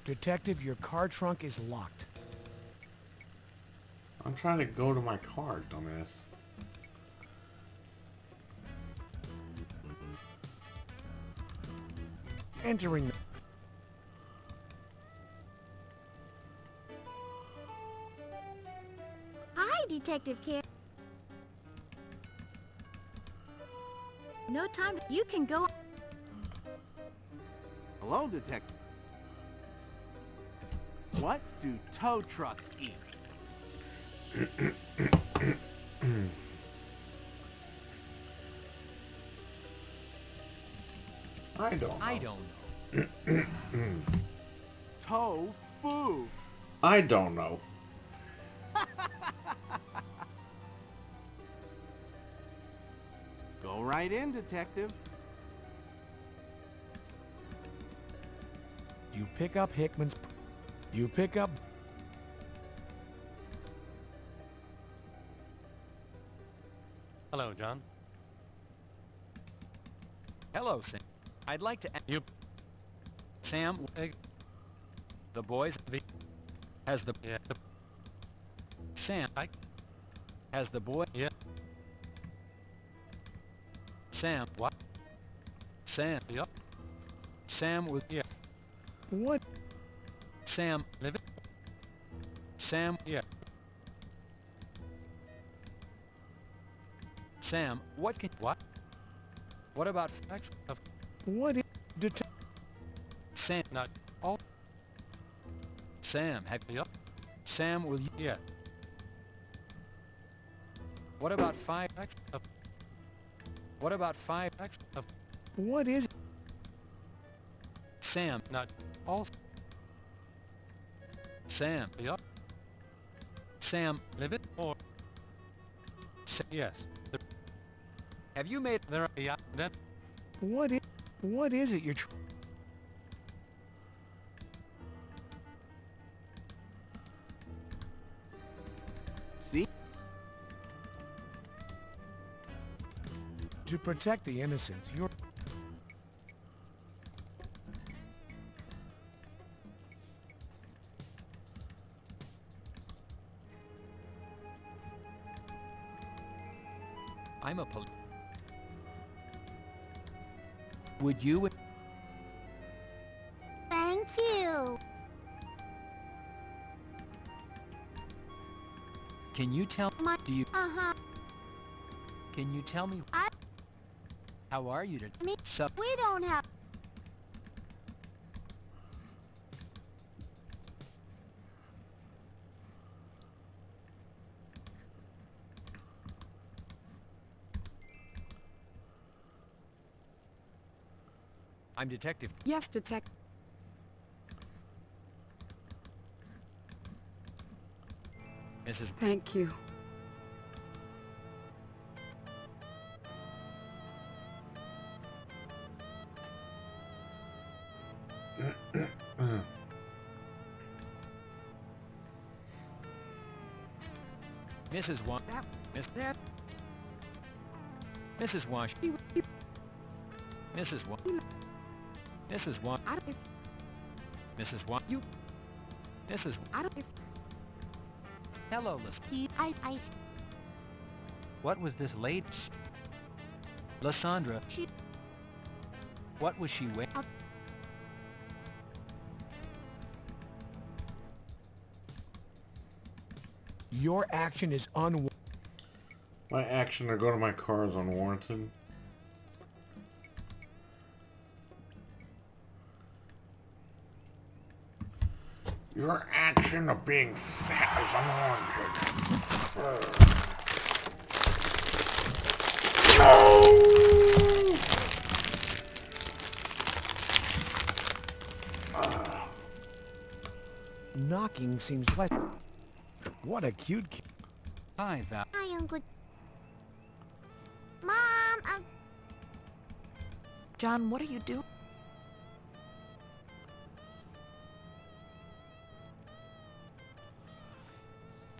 Detective, your car trunk is locked. I'm trying to go to my car, dumbass. Entering the... Hi, Detective Care. No time. You can go. Hello, Detective. What do tow trucks eat? I don't know. Tofu. I don't know. Go right in, Detective. You pick up Hickman's... You pick up... Hello, John. Hello, Sam. I'd like to... You... Sam, the boys... Has the... Yeah. Sam, has the boy... Yeah. Sam, what? Sam, Yep. Sam was... Yeah. What? Sam, Live it. Sam, Yeah. Sam, what can... What? What about... What is... Sam, Not... All... Sam, have... Yep. Sam, will you... Yeah. What about 5... What about 5... What is... Sam, Not... All... Sam, Yep. Sam, Live it. Or... Yes. have you made... There are... Yeah. That... What is it you're... See? To protect the innocents, you're... I'm a police... Would you... Thank you. Can you tell... Do you... Uh-huh. Can you tell me... How are you today? Me? We don't have... I'm Detective... Yes, Detective. Mrs... Thank you. Mrs. Wash... Miss... Mrs. Wash... Mrs. Wash... Mrs. Wash... Mrs. Wash... You... Mrs. Hello, Liz. What was this lady... Lysandra... What was she wearing? Your action is unwarranted. My action to go to my car is unwarranted. Your action of being fat is unwarranted. Knocking seems less... What a cute kid. Hi, Val. Hi, Uncle. Mom, John, what are you doing?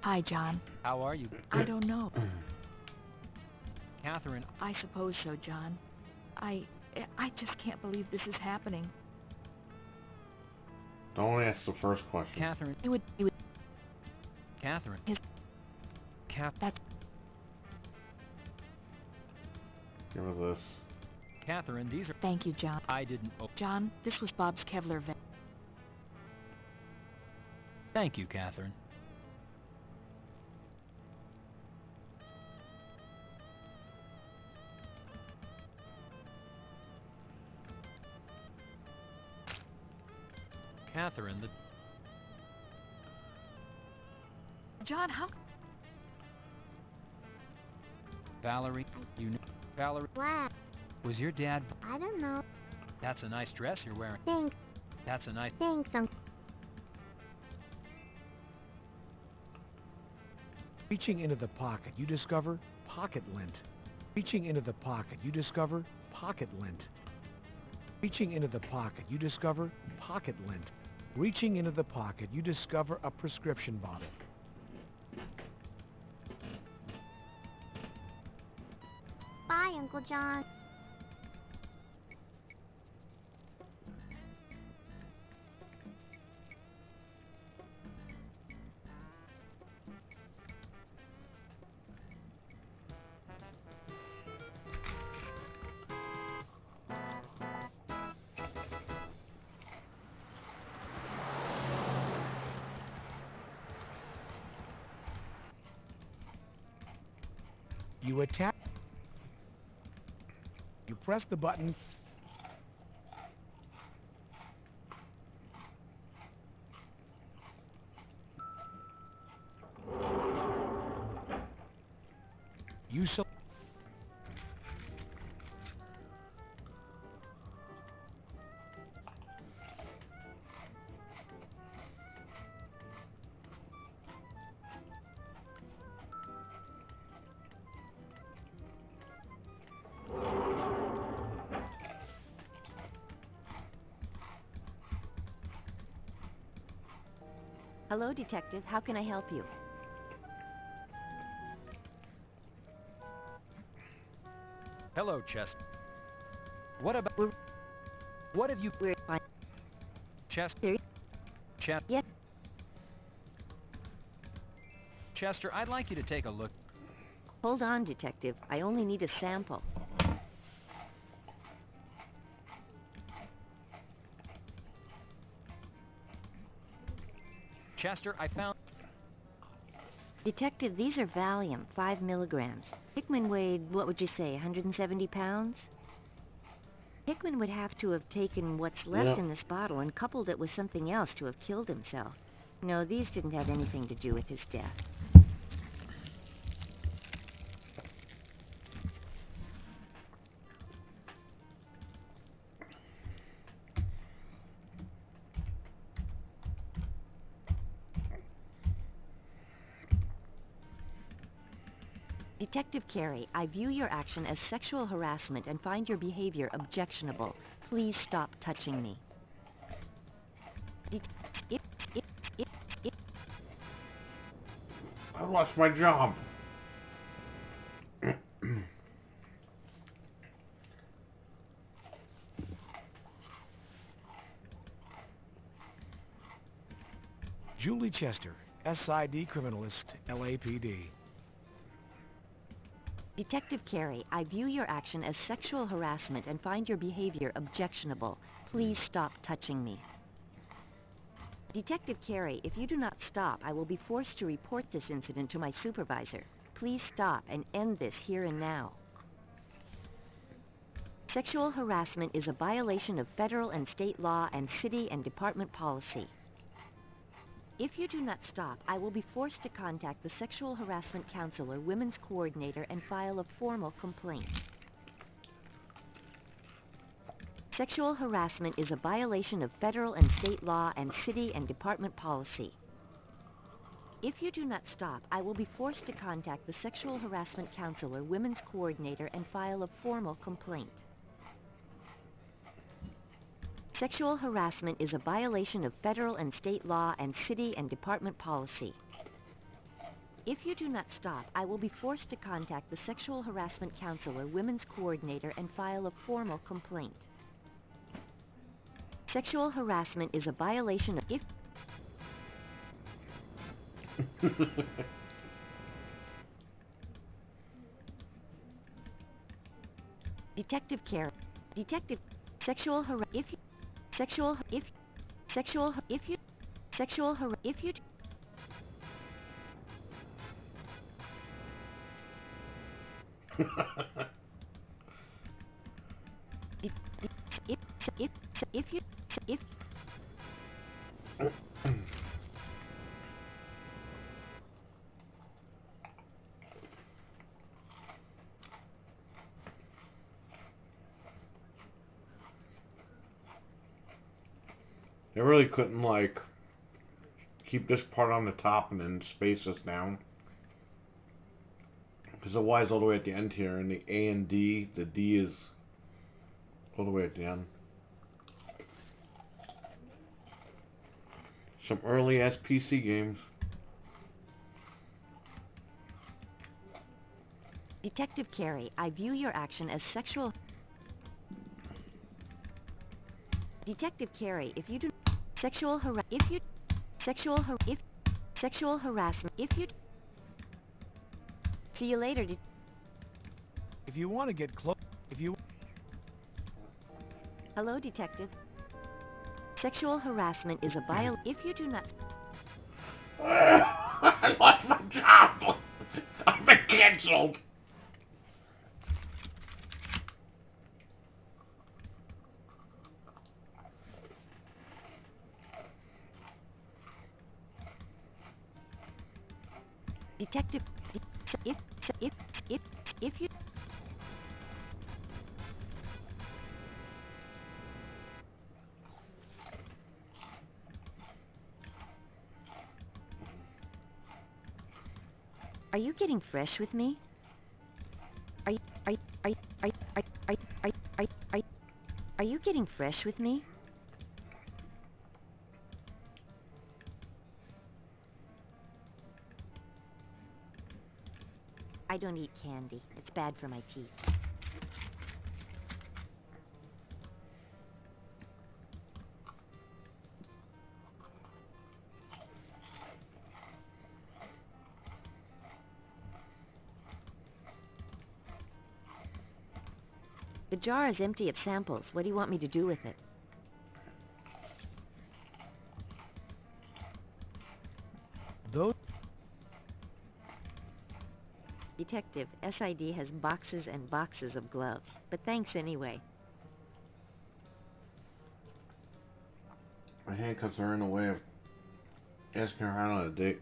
Hi, John. How are you? I don't know. Catherine... I suppose so, John. I just can't believe this is happening. Don't ask the first question. Catherine... He would... Catherine... That... Give her this. Catherine, these are... Thank you, John. I didn't... Oh, John, this was Bob's Kevlar vest. thank you, Catherine. Catherine, the... John, how... Valerie, you know... Valerie... What? Was your dad... I don't know. That's a nice dress you're wearing. Thanks. That's a nice... Thanks, Uncle. Reaching into the pocket, you discover pocket lint. Reaching into the pocket, you discover pocket lint. Reaching into the pocket, you discover pocket lint. Reaching into the pocket, you discover a prescription bottle. Bye, Uncle John. You attack. You press the button. You so. Hello, Detective. How can I help you? Hello, Chester. What about... What have you... We're fine. Chester? Chester? Yes. Chester, I'd like you to take a look. Hold on, Detective. I only need a sample. Chester, I found... Detective, these are Valium, 5 milligrams. Hickman weighed, what would you say, 170 pounds? Hickman would have to have taken what's left in this bottle and coupled it with something else to have killed himself. No, these didn't have anything to do with his death. Detective Carey, I view your action as sexual harassment and find your behavior objectionable. Please stop touching me. I lost my job. Julie Chester, SID criminalist, LAPD. Detective Carey, I view your action as sexual harassment and find your behavior objectionable. Please stop touching me. Detective Carey, if you do not stop, I will be forced to report this incident to my supervisor. Please stop and end this here and now. Sexual harassment is a violation of federal and state law and city and department policy. If you do not stop, I will be forced to contact the Sexual Harassment Counselor, Women's Coordinator, and file a formal complaint. Sexual harassment is a violation of federal and state law and city and department policy. If you do not stop, I will be forced to contact the Sexual Harassment Counselor, Women's Coordinator, and file a formal complaint. Sexual harassment is a violation of federal and state law and city and department policy. If you do not stop, I will be forced to contact the Sexual Harassment Counselor, Women's Coordinator, and file a formal complaint. Sexual harassment is a violation of... Detective Carey. Detective, sexual harass. If you, sexual, if, sexual, if you, sexual harass. If you. If you, if. They really couldn't, like, keep this part on the top and then space this down. Because the Y is all the way at the end here, and the A and D, the D is all the way at the end. Some early-ass PC games. Detective Carey, I view your action as sexual. Detective Carey, if you do sexual harass, if you sexual if sexual harassment, if you see you later. If you want to get close, if you. Hello, detective. Sexual harassment is a if you do not. I lost my job. I've been cancelled. Detective, if you. Are you getting fresh with me? Are you getting fresh with me? I don't eat candy. It's bad for my teeth. The jar is empty of samples. What do you want me to do with it? Those. Detective, SID has boxes and boxes of gloves, but thanks anyway. My handcuffs are in the way of asking her out on a date.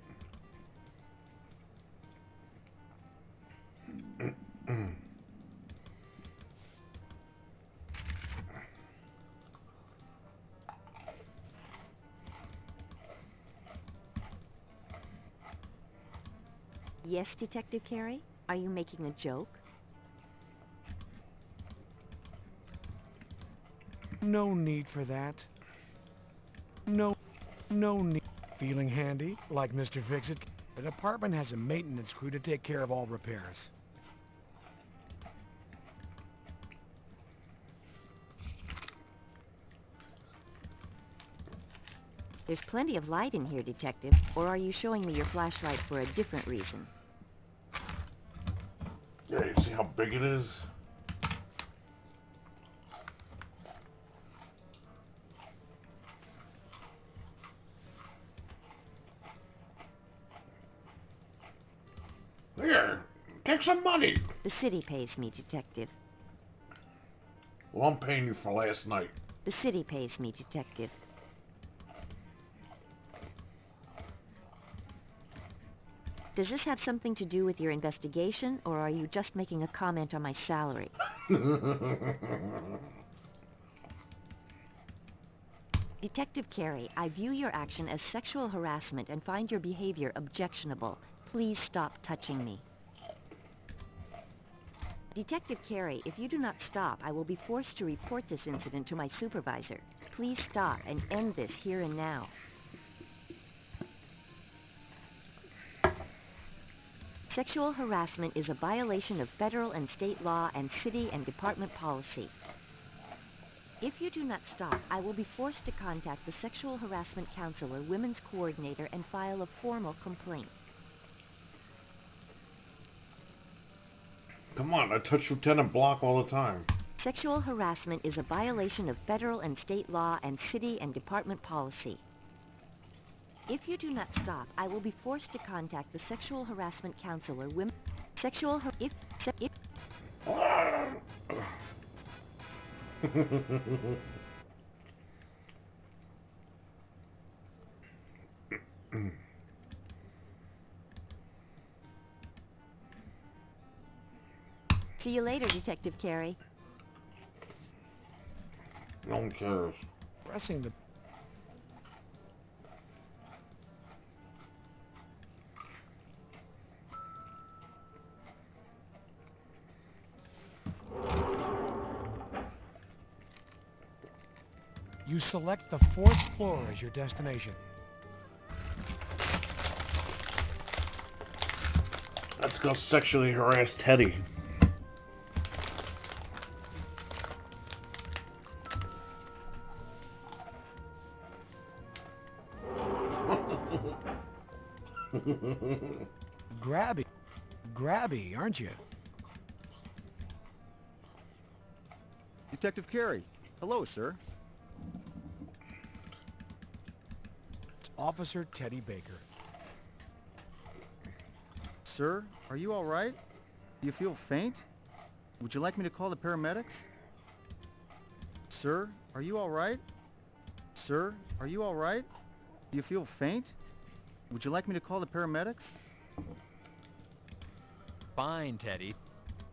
Yes, Detective Carey? Are you making a joke? No need for that. No need. Feeling handy, like Mr. Fix-It? The department has a maintenance crew to take care of all repairs. There's plenty of light in here, Detective. Or are you showing me your flashlight for a different reason? Yeah, you see how big it is? Here, take some money. The city pays me, Detective. Well, I'm paying you for last night. The city pays me, Detective. Does this have something to do with your investigation, or are you just making a comment on my salary? Detective Carey, I view your action as sexual harassment and find your behavior objectionable. Please stop touching me. Detective Carey, if you do not stop, I will be forced to report this incident to my supervisor. Please stop and end this here and now. Sexual harassment is a violation of federal and state law and city and department policy. If you do not stop, I will be forced to contact the Sexual Harassment Counselor, Women's Coordinator, and file a formal complaint. Come on, I touch Lieutenant Block all the time. Sexual harassment is a violation of federal and state law and city and department policy. If you do not stop, I will be forced to contact the sexual harassment counselor. See you later, Detective Carey. No one cares. Pressing the... You select the 4th floor as your destination. Let's go sexually harass Teddy. Grabby, aren't you? Detective Carey. Hello, sir. It's Officer Teddy Baker. Sir, are you all right? Do you feel faint? Would you like me to call the paramedics? Sir, are you all right? Sir, are you all right? Do you feel faint? Would you like me to call the paramedics? Fine, Teddy.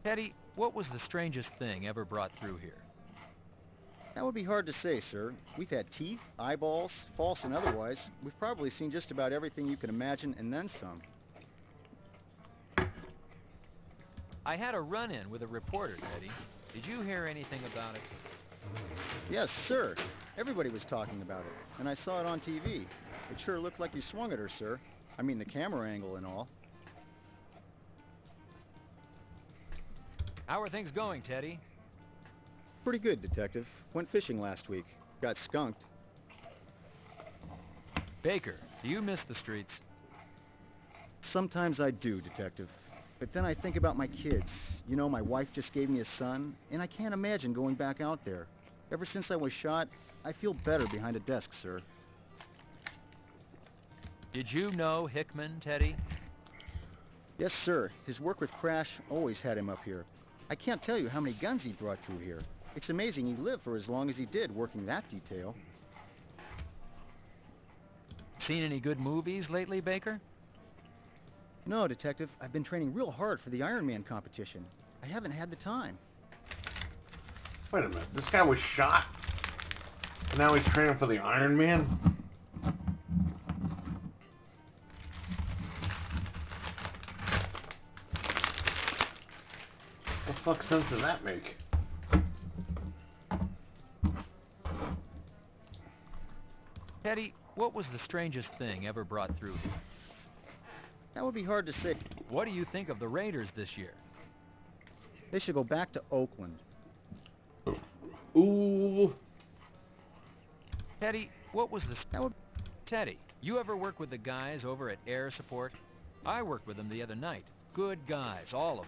Teddy, what was the strangest thing ever brought through here? That would be hard to say, sir. We've had teeth, eyeballs, false and otherwise. We've probably seen just about everything you can imagine and then some. I had a run-in with a reporter, Teddy. Did you hear anything about it? Yes, sir. Everybody was talking about it, and I saw it on TV. It sure looked like you swung at her, sir. I mean, the camera angle and all. How are things going, Teddy? Pretty good, Detective. Went fishing last week. Got skunked. Baker, do you miss the streets? Sometimes I do, Detective. But then I think about my kids. You know, my wife just gave me a son, and I can't imagine going back out there. Ever since I was shot, I feel better behind a desk, sir. Did you know Hickman, Teddy? Yes, sir. His work with Crash always had him up here. I can't tell you how many guns he brought through here. It's amazing he lived for as long as he did working that detail. Seen any good movies lately, Baker? No, Detective. I've been training real hard for the Iron Man competition. I haven't had the time. Wait a minute. This guy was shot? And now he's training for the Iron Man? What the fuck sense does that make? Teddy, what was the strangest thing ever brought through here? That would be hard to say. What do you think of the Raiders this year? They should go back to Oakland. Ooh. Teddy, what was the... Teddy, you ever work with the guys over at Air Support? I worked with them the other night. Good guys, all of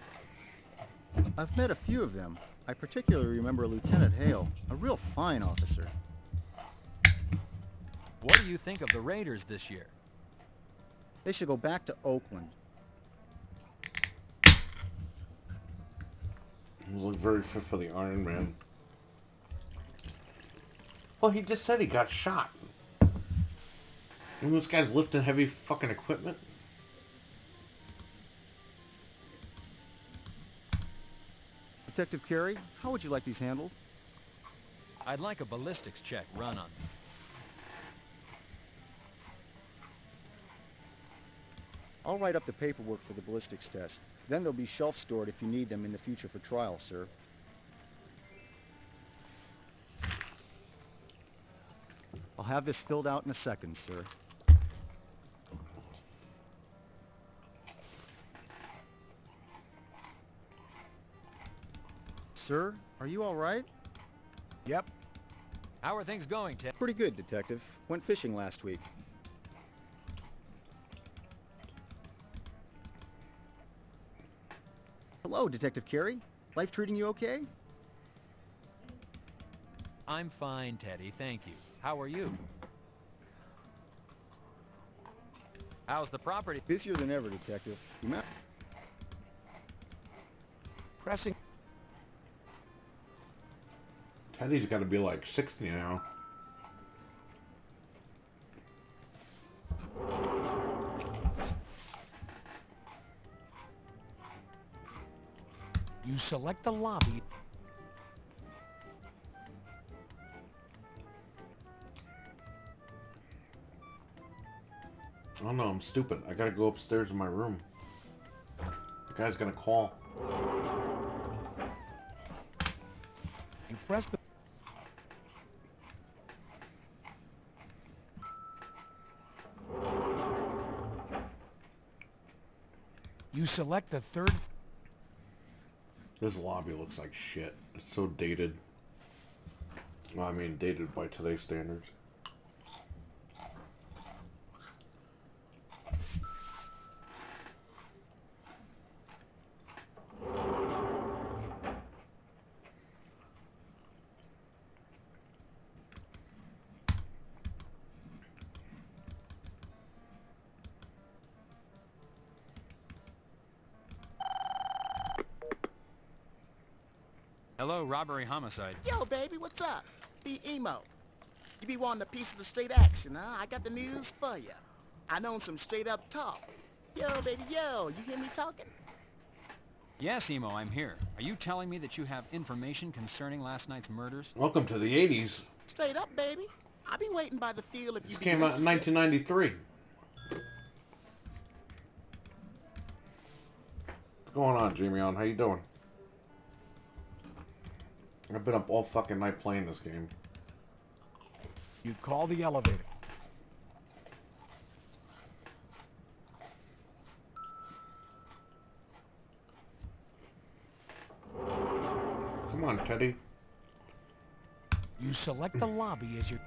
them. I've met a few of them. I particularly remember Lieutenant Hale, a real fine officer. What do you think of the Raiders this year? They should go back to Oakland. He looked very fit for the Iron Man. Well, he just said he got shot. And this guy's lifting heavy fucking equipment. Detective Carey, how would you like these handled? I'd like a ballistics check run on them. I'll write up the paperwork for the ballistics test. Then they'll be shelf-stored if you need them in the future for trial, sir. I'll have this filled out in a second, sir. Sir, are you all right? Yep. How are things going, Ted? Pretty good, Detective. Went fishing last week. Hello, Detective Carey. Life treating you okay? I'm fine, Teddy, thank you. How are you? How's the property? Busier than ever, Detective. Pressing. Teddy's got to be like 60 now. You select the lobby. Oh no, I'm stupid. I gotta go upstairs in my room. The guy's gonna call. You press the... You select the third... This lobby looks like shit. It's so dated. Well, I mean, dated by today's standards. Hello, robbery homicide. Yo, baby, what's up? Be emo. You be wanting a piece of the straight action, huh? I got the news for you. I know some straight up talk. Yo, baby, yo, you hear me talking? Yes, Emo, I'm here. Are you telling me that you have information concerning last night's murders? Welcome to the 80s. Straight up, baby. I be waiting by the field if you This be came out in 1993. What's going on, Jamie? How you doing? I've been up all fucking night playing this game. You call the elevator. Come on, Teddy. You select the lobby as your...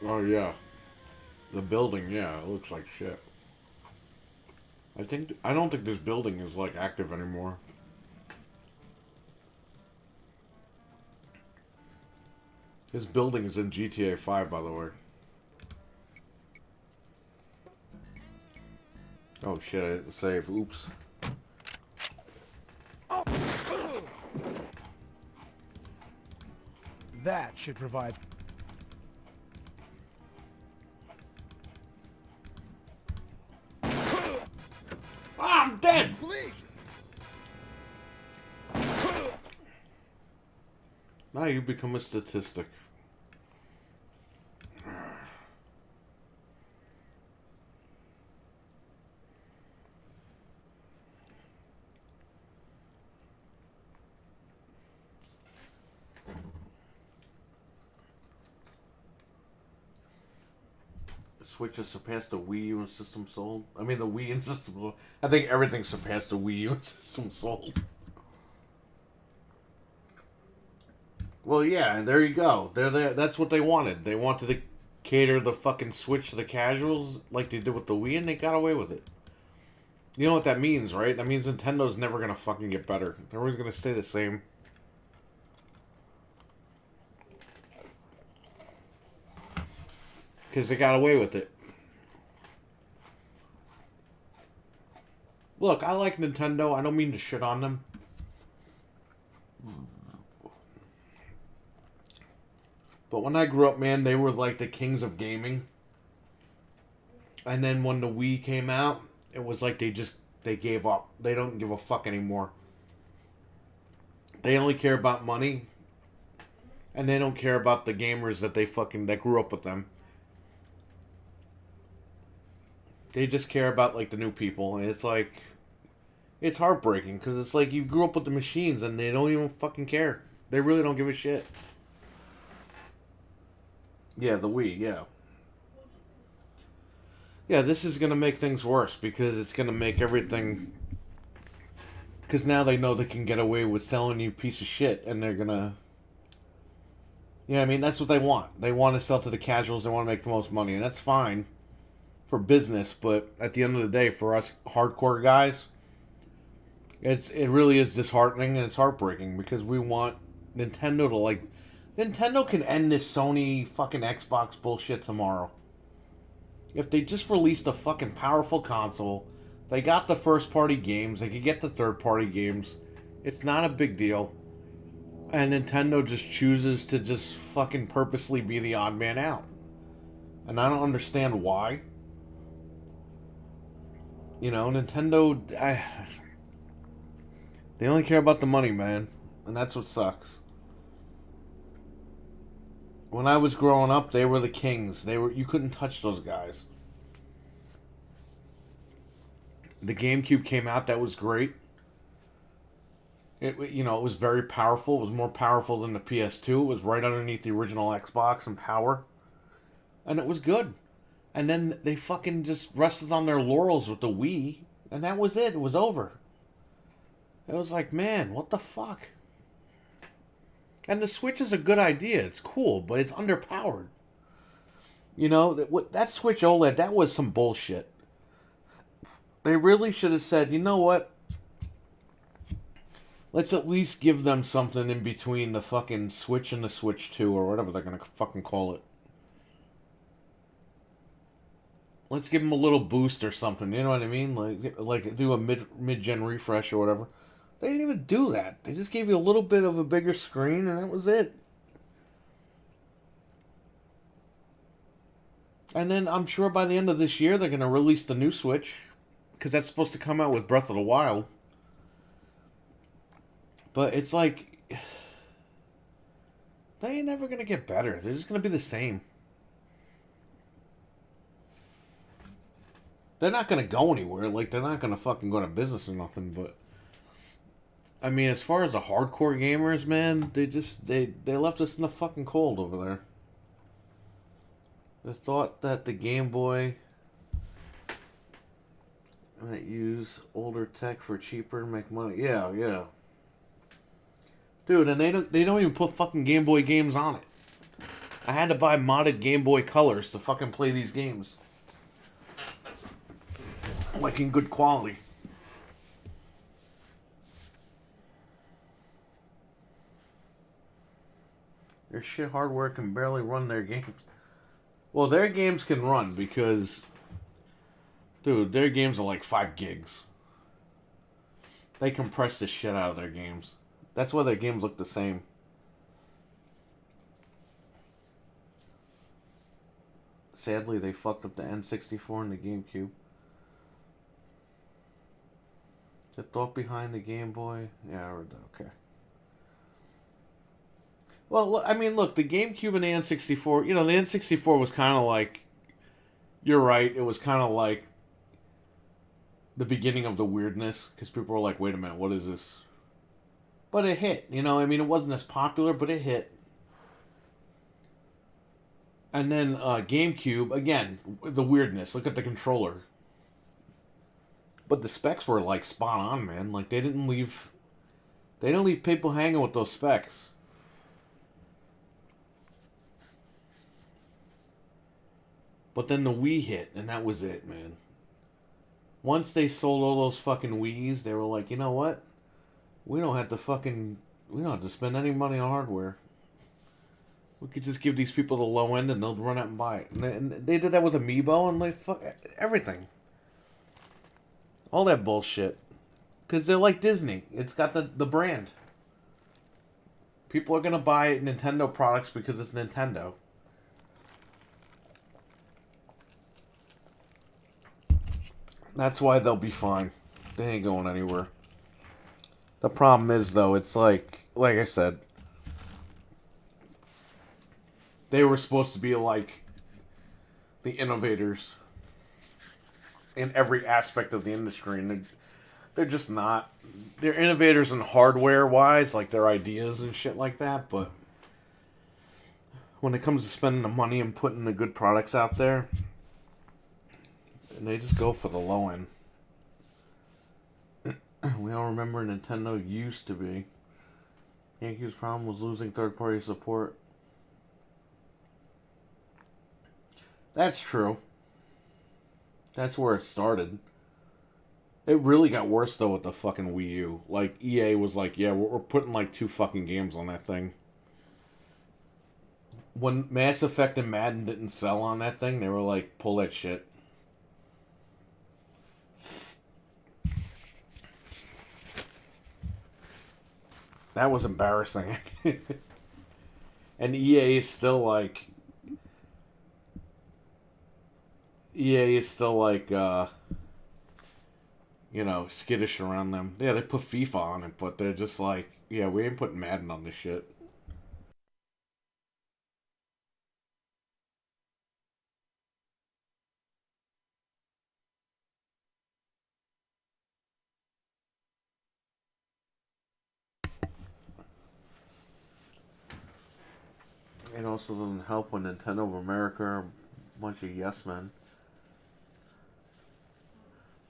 Oh yeah, the building. Yeah, it looks like shit. I don't think this building is like active anymore. This building is in GTA 5, by the way. Oh shit! I didn't save. Oops. That should provide... I'm dead! Please! Now you become a statistic. Switch has surpassed the Wii U and system sold. I mean, the Wii and system sold. I think everything surpassed the Wii U and system sold. Well, yeah, there you go. They're there. That's what they wanted. They wanted to cater the fucking Switch to the casuals like they did with the Wii, and they got away with it. You know what that means, right? That means Nintendo's never gonna fucking get better. They're always gonna stay the same. Because they got away with it. Look, I like Nintendo. I don't mean to shit on them. But when I grew up, man, they were like the kings of gaming. And then when the Wii came out, it was like they gave up. They don't give a fuck anymore. They only care about money. And they don't care about the gamers that grew up with them. They just care about, like, the new people. And it's like... It's heartbreaking. Because it's like you grew up with the machines and they don't even fucking care. They really don't give a shit. Yeah, the Wii, yeah. Yeah, this is going to make things worse. Because it's going to make everything... Because now they know they can get away with selling you a piece of shit. And they're going to... You know what I mean? That's what they want. They want to sell to the casuals. They want to make the most money, and that's fine for business. But at the end of the day, for us hardcore guys, it really is disheartening and it's heartbreaking because we want Nintendo to like. Nintendo can end this Sony fucking Xbox bullshit tomorrow. If they just released a fucking powerful console, they got the first party games, they could get the third party games. It's not a big deal. And Nintendo just chooses to just fucking purposely be the odd man out. And I don't understand why. You know, Nintendo, they only care about the money, man. And that's what sucks. When I was growing up, they were the kings. You couldn't touch those guys. The GameCube came out, that was great. It was very powerful. It was more powerful than the PS2. It was right underneath the original Xbox in power. And it was good. And then they fucking just rested on their laurels with the Wii. And that was it. It was over. It was like, man, what the fuck? And the Switch is a good idea. It's cool, but it's underpowered. You know, that Switch OLED, that was some bullshit. They really should have said, you know what? Let's at least give them something in between the fucking Switch and the Switch 2, or whatever they're going to fucking call it. Let's give them a little boost or something, you know what I mean? Like do a mid-gen refresh or whatever. They didn't even do that. They just gave you a little bit of a bigger screen, and that was it. And then I'm sure by the end of this year, they're going to release the new Switch, because that's supposed to come out with Breath of the Wild. But it's like, they ain't never going to get better. They're just going to be the same. They're not going to go anywhere. Like, they're not going to fucking go to business or nothing, but I mean, as far as the hardcore gamers, man, they left us in the fucking cold over there. They thought that the Game Boy might use older tech for cheaper to make money. Yeah. Dude, and they don't even put fucking Game Boy games on it. I had to buy modded Game Boy Colors to fucking play these games. Like in good quality. Their shit hardware can barely run their games. Well, their games can run because, dude, their games are like 5 gigs. They compress the shit out of their games. That's why their games look the same. Sadly, they fucked up the N64 and the GameCube. The thought behind the Game Boy? Yeah, I read that. Okay. Well, I mean, look, the GameCube and the N64, the N64 was kind of like, you're right, it was kind of like the beginning of the weirdness, because people were like, wait a minute, what is this? But it hit, it wasn't as popular, but it hit. And then GameCube, again, the weirdness, look at the controller. But the specs were, like, spot on, man. Like, they didn't leave people hanging with those specs. But then the Wii hit, and that was it, man. Once they sold all those fucking Wiis, they were like, you know what? We don't have to spend any money on hardware. We could just give these people the low end, and they'll run out and buy it. And they did that with Amiibo, and fuck everything. All that bullshit. Because they're like Disney. It's got the brand. People are going to buy Nintendo products because it's Nintendo. That's why they'll be fine. They ain't going anywhere. The problem is, though, it's like I said, they were supposed to be like the innovators in every aspect of the industry, and they're just not. They're innovators in hardware-wise, like their ideas and shit like that, but when it comes to spending the money and putting the good products out there, they just go for the low end. We all remember Nintendo used to be. Yankees' problem was losing third-party support. That's true. That's where it started. It really got worse though with the fucking Wii U. Like EA was like, yeah, we're putting like 2 fucking games on that thing. When Mass Effect and Madden didn't sell on that thing, they were like, pull that shit. That was embarrassing. And EA is still like, you know, skittish around them. Yeah, they put FIFA on it, but they're just like, yeah, we ain't putting Madden on this shit. It also doesn't help when Nintendo of America are a bunch of yes men.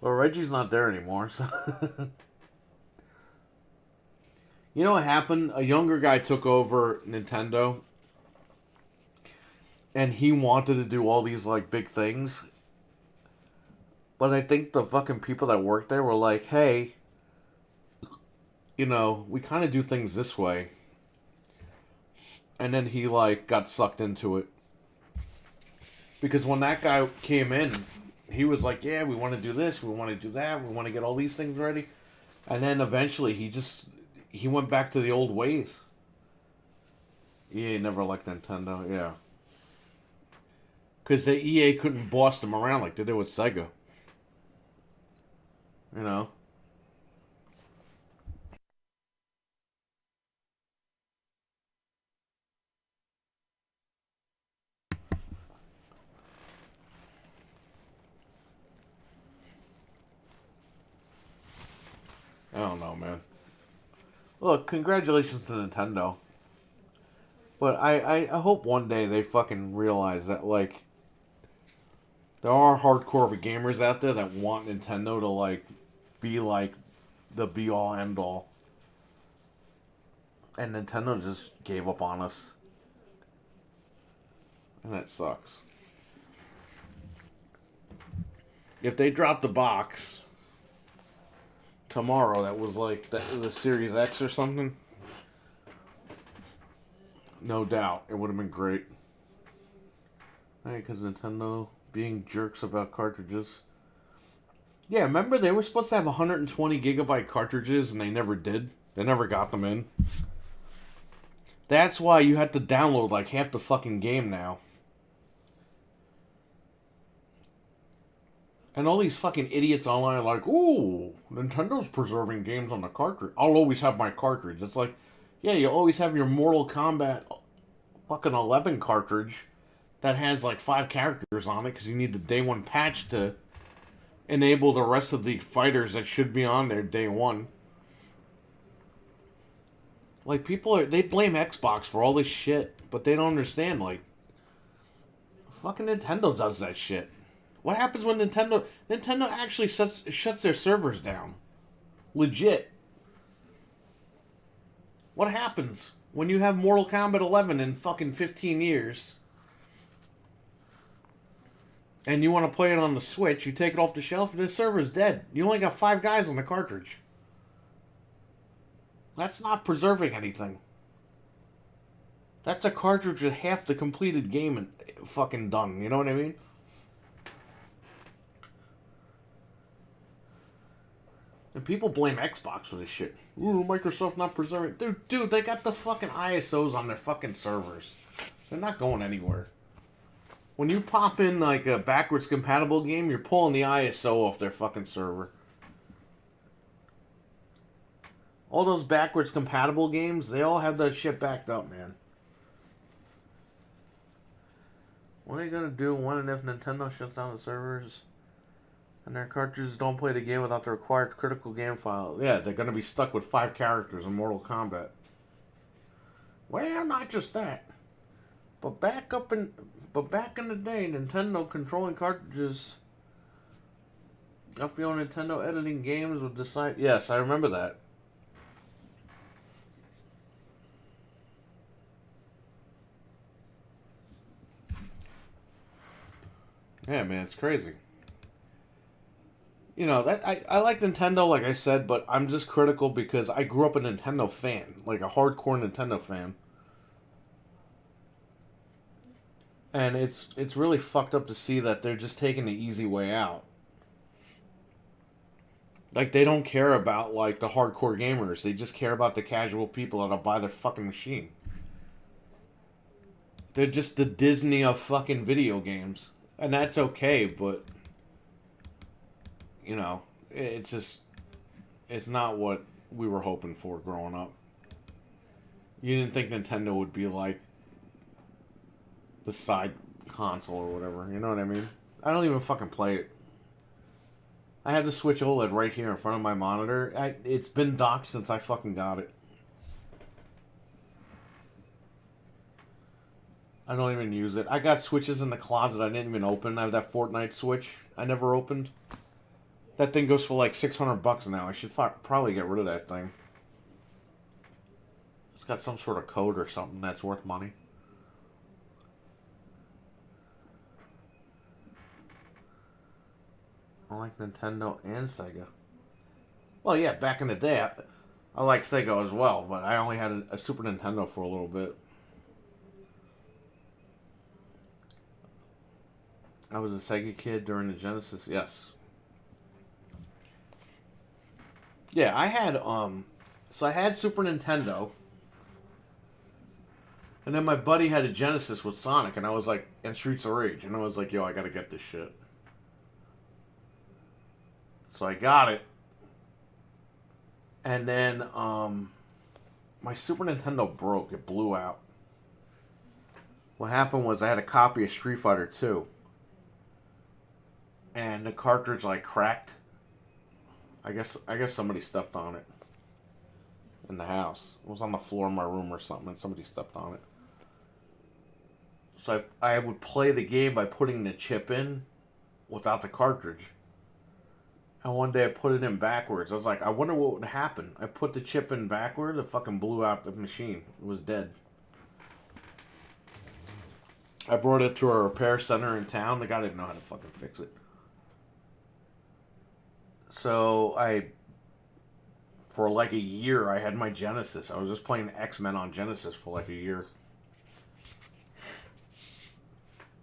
Well, Reggie's not there anymore, so... You know what happened? A younger guy took over Nintendo, and he wanted to do all these, like, big things. But I think the fucking people that worked there were like, hey, you know, we kind of do things this way. And then he, like, got sucked into it. Because when that guy came in, he was like, yeah, we want to do this, we want to do that, we want to get all these things ready. And then eventually he went back to the old ways. EA never liked Nintendo, yeah. Because the EA couldn't boss them around like they did with Sega. You know? I don't know, man. Look, congratulations to Nintendo. But I hope one day they fucking realize that, like, there are hardcore gamers out there that want Nintendo to, like, be, like, the be-all, end-all. And Nintendo just gave up on us. And that sucks. If they dropped the box tomorrow that was, like, the Series X or something, no doubt, it would have been great. Hey, because Nintendo being jerks about cartridges. Yeah, remember they were supposed to have 120 gigabyte cartridges and they never did? They never got them in. That's why you had to download like half the fucking game now. And all these fucking idiots online are like, ooh, Nintendo's preserving games on the cartridge. I'll always have my cartridge. It's like, yeah, you always have your Mortal Kombat fucking 11 cartridge that has like 5 characters on it because you need the day one patch to enable the rest of the fighters that should be on there day one. Like, they blame Xbox for all this shit, but they don't understand, like, fucking Nintendo does that shit. What happens when Nintendo actually shuts their servers down? Legit. What happens when you have Mortal Kombat 11 in fucking 15 years and you want to play it on the Switch, you take it off the shelf and the server's dead. You only got 5 guys on the cartridge. That's not preserving anything. That's a cartridge with half the completed game and fucking done. You know what I mean? And people blame Xbox for this shit. Ooh, Microsoft not preserving. Dude, they got the fucking ISOs on their fucking servers. They're not going anywhere. When you pop in like a backwards compatible game, you're pulling the ISO off their fucking server. All those backwards compatible games, they all have that shit backed up, man. What are you gonna do when and if Nintendo shuts down the servers and their cartridges don't play the game without the required critical game file? Yeah, they're gonna be stuck with 5 characters in Mortal Kombat. Well, not just that. But back in the day, Nintendo controlling cartridges up your Nintendo editing games would decide. Yes, I remember that. Yeah, man, it's crazy. You know, that I like Nintendo, like I said, but I'm just critical because I grew up a Nintendo fan, like a hardcore Nintendo fan. And it's really fucked up to see that they're just taking the easy way out. Like, they don't care about, like, the hardcore gamers. They just care about the casual people that'll buy their fucking machine. They're just the Disney of fucking video games. And that's okay, but... You know, it's just... It's not what we were hoping for growing up. You didn't think Nintendo would be like... the side console or whatever. You know what I mean? I don't even fucking play it. I have the Switch OLED right here in front of my monitor. It's been docked since I fucking got it. I don't even use it. I got Switches in the closet I didn't even open. I have that Fortnite Switch I never opened. That thing goes for like $600 now. I should probably get rid of that thing. It's got some sort of code or something that's worth money. I like Nintendo and Sega. Well, yeah, back in the day, I like Sega as well, but I only had a Super Nintendo for a little bit. I was a Sega kid during the Genesis, yes. Yeah, I had, so I had Super Nintendo, and then my buddy had a Genesis with Sonic, and I was like, and Streets of Rage, and I was like, yo, I gotta get this shit. So I got it. And then my Super Nintendo broke. It blew out. What happened was I had a copy of Street Fighter 2. And the cartridge like cracked. I guess somebody stepped on it in the house. It was on the floor of my room or something and somebody stepped on it. So I would play the game by putting the chip in without the cartridge. And one day I put it in backwards. I was like, I wonder what would happen. I put the chip in backwards, it fucking blew out the machine. It was dead. I brought it to a repair center in town. The guy didn't know how to fucking fix it. So for like a year, I had my Genesis. I was just playing X-Men on Genesis for like a year.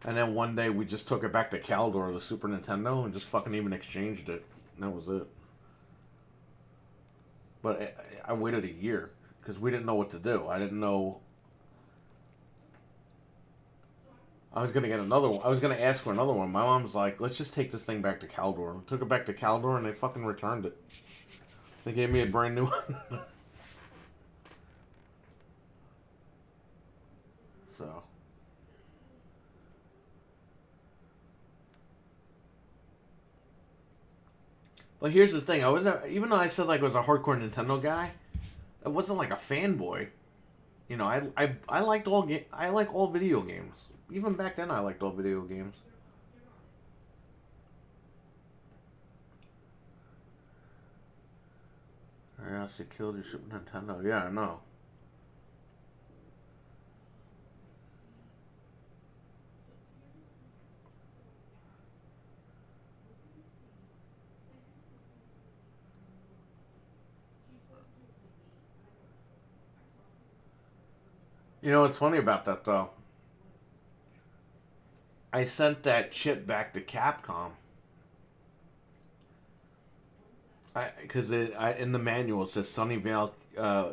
And then one day we just took it back to Caldor, the Super Nintendo, and just fucking even exchanged it. And that was it. But I waited a year because we didn't know what to do. I didn't know. I was gonna get another one. I was gonna ask for another one. My mom was like, "Let's just take this thing back to Caldor." We took it back to Caldor, and they fucking returned it. They gave me a brand new one. So. But here's the thing: even though I said like I was a hardcore Nintendo guy, I wasn't like a fanboy. You know, I liked I like all video games. Even back then, I liked all video games. Yeah, she killed your Super Nintendo. Yeah, I know. You know what's funny about that, though? I sent that chip back to Capcom. Because in the manual it says Sunnyvale,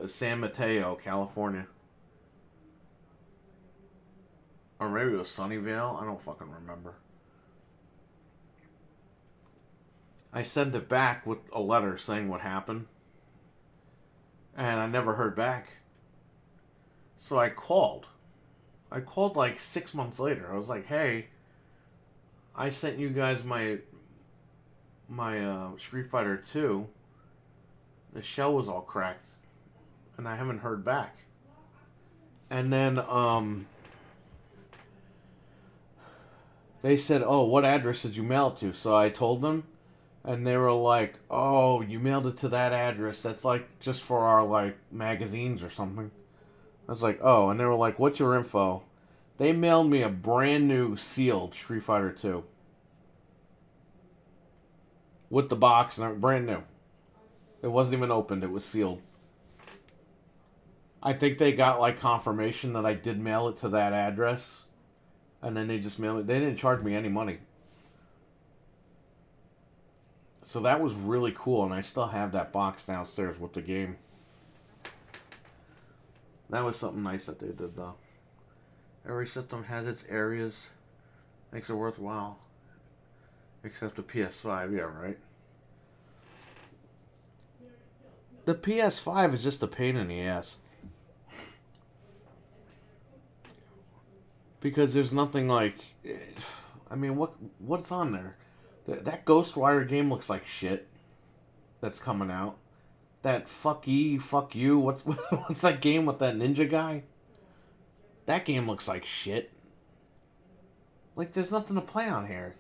San Mateo, California. Or maybe it was Sunnyvale? I don't fucking remember. I sent it back with a letter saying what happened. And I never heard back. So I called. I called like 6 months later. I was like, hey, I sent you guys my Street Fighter 2. The shell was all cracked. And I haven't heard back. And then, they said, oh, what address did you mail it to? So I told them. And they were like, oh, you mailed it to that address. That's like just for our like magazines or something. I was like, oh, and they were like, what's your info? They mailed me a brand new sealed Street Fighter 2. with the box and brand new. It wasn't even opened. It was sealed. I think they got like confirmation that I did mail it to that address, and then they just mailed it. They didn't charge me any money. So that was really cool, and I still have that box downstairs with the game. That was something nice that they did, though. Every system has its areas. Makes it worthwhile. Except the PS5, yeah, right? The PS5 is just a pain in the ass. Because there's nothing like... I mean, what's on there? That Ghostwire game looks like shit. That's coming out. That fuck you. What's that game with that ninja guy? That game looks like shit. Like, there's nothing to play on here.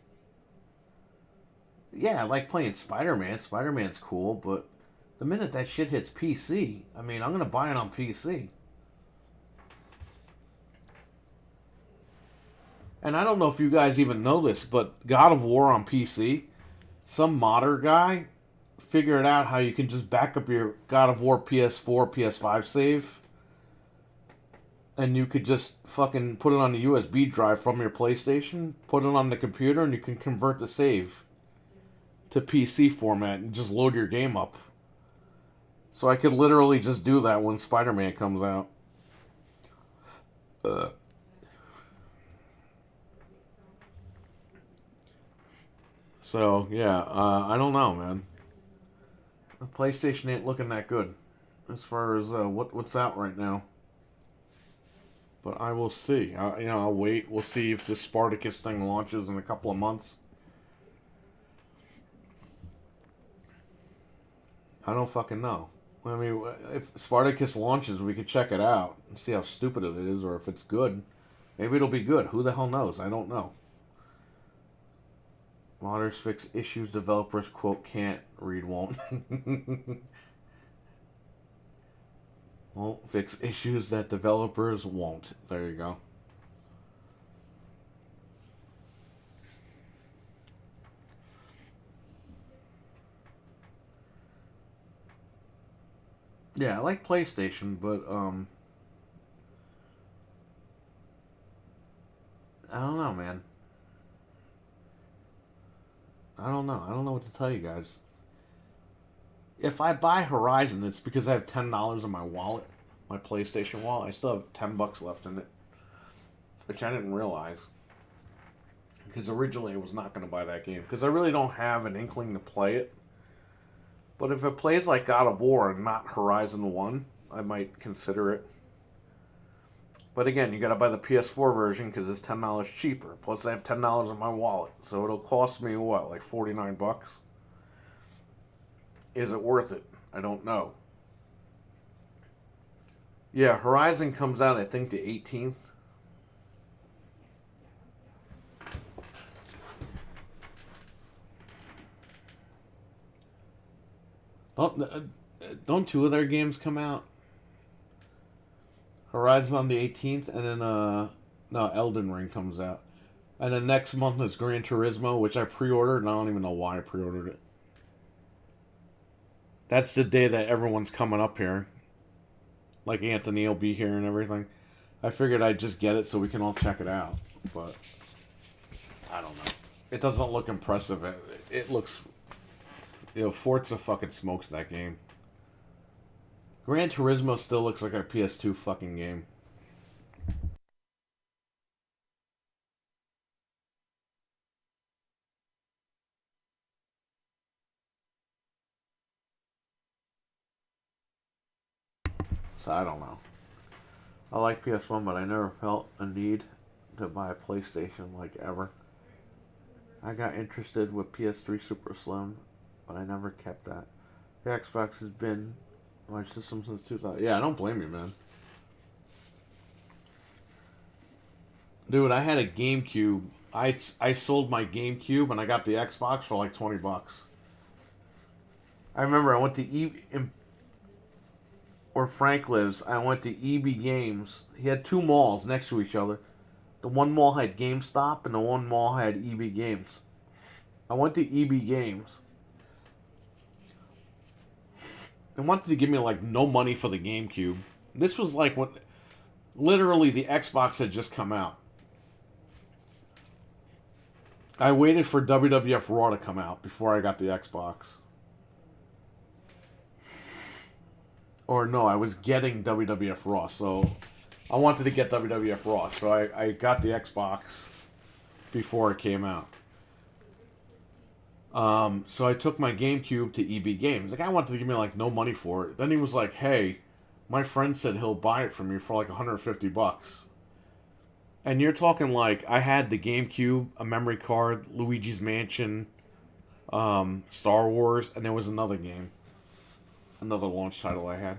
Yeah, I like playing Spider-Man. Spider-Man's cool, but the minute that shit hits PC, I mean, I'm gonna buy it on PC. And I don't know if you guys even know this, but God of War on PC, some modder guy figured out how you can just back up your God of War PS4, PS5 save, and you could just fucking put it on the USB drive from your PlayStation, put it on the computer, and you can convert the save to PC format and just load your game up. So I could literally just do that when Spider-Man comes out. So, yeah, I don't know, man. The PlayStation ain't looking that good as far as what's out right now. But I will see. I'll wait. We'll see if this Spartacus thing launches in a couple of months. I don't fucking know. I mean, if Spartacus launches, we could check it out and see how stupid it is, or if it's good. Maybe it'll be good. Who the hell knows? I don't know. Modders fix issues developers, quote, can't read, won't. Won't fix issues that developers won't. There you go. Yeah, I like PlayStation, but, I don't know, man. I don't know. I don't know what to tell you guys. If I buy Horizon, it's because I have $10 in my wallet, my PlayStation wallet. I still have $10 left in it, which I didn't realize. Because originally I was not going to buy that game, because I really don't have an inkling to play it. But if it plays like God of War and not Horizon 1, I might consider it. But again, you got to buy the PS4 version because it's $10 cheaper. Plus, I have $10 in my wallet, so it'll cost me what, like $49? Is it worth it? I don't know. Yeah, Horizon comes out, I think, the 18th. Oh, don't two of their games come out? Horizon on the 18th, and then, no, Elden Ring comes out. And then next month is Gran Turismo, which I pre-ordered, and I don't even know why I pre-ordered it. That's the day that everyone's coming up here. Like Anthony will be here and everything. I figured I'd just get it so we can all check it out. But, I don't know. It doesn't look impressive. It looks... Forza fucking smokes that game. Gran Turismo still looks like a PS2 fucking game. So I don't know. I like PS1, but I never felt a need to buy a PlayStation like ever. I got interested with PS3 Super Slim, but I never kept that. The Xbox has been my system since 2000. Yeah, I don't blame you, man. Dude, I had a GameCube. I sold my GameCube and I got the Xbox for like $20. I remember I went to where Frank lives. I went to EB Games. He had two malls next to each other. The one mall had GameStop and the one mall had EB Games. I went to EB Games They wanted to give me like no money for the GameCube. This was like what, literally the Xbox had just come out. I waited for WWF Raw to come out before I got the Xbox. Or no, I was getting WWF Raw, so I wanted to get WWF Raw, so I got the Xbox before it came out. So I took my GameCube to EB Games. The guy wanted to give me like no money for it. Then he was like, "Hey, my friend said he'll buy it from you for like $150." And you're talking like I had the GameCube, a memory card, Luigi's Mansion, Star Wars, and there was another game, another launch title I had.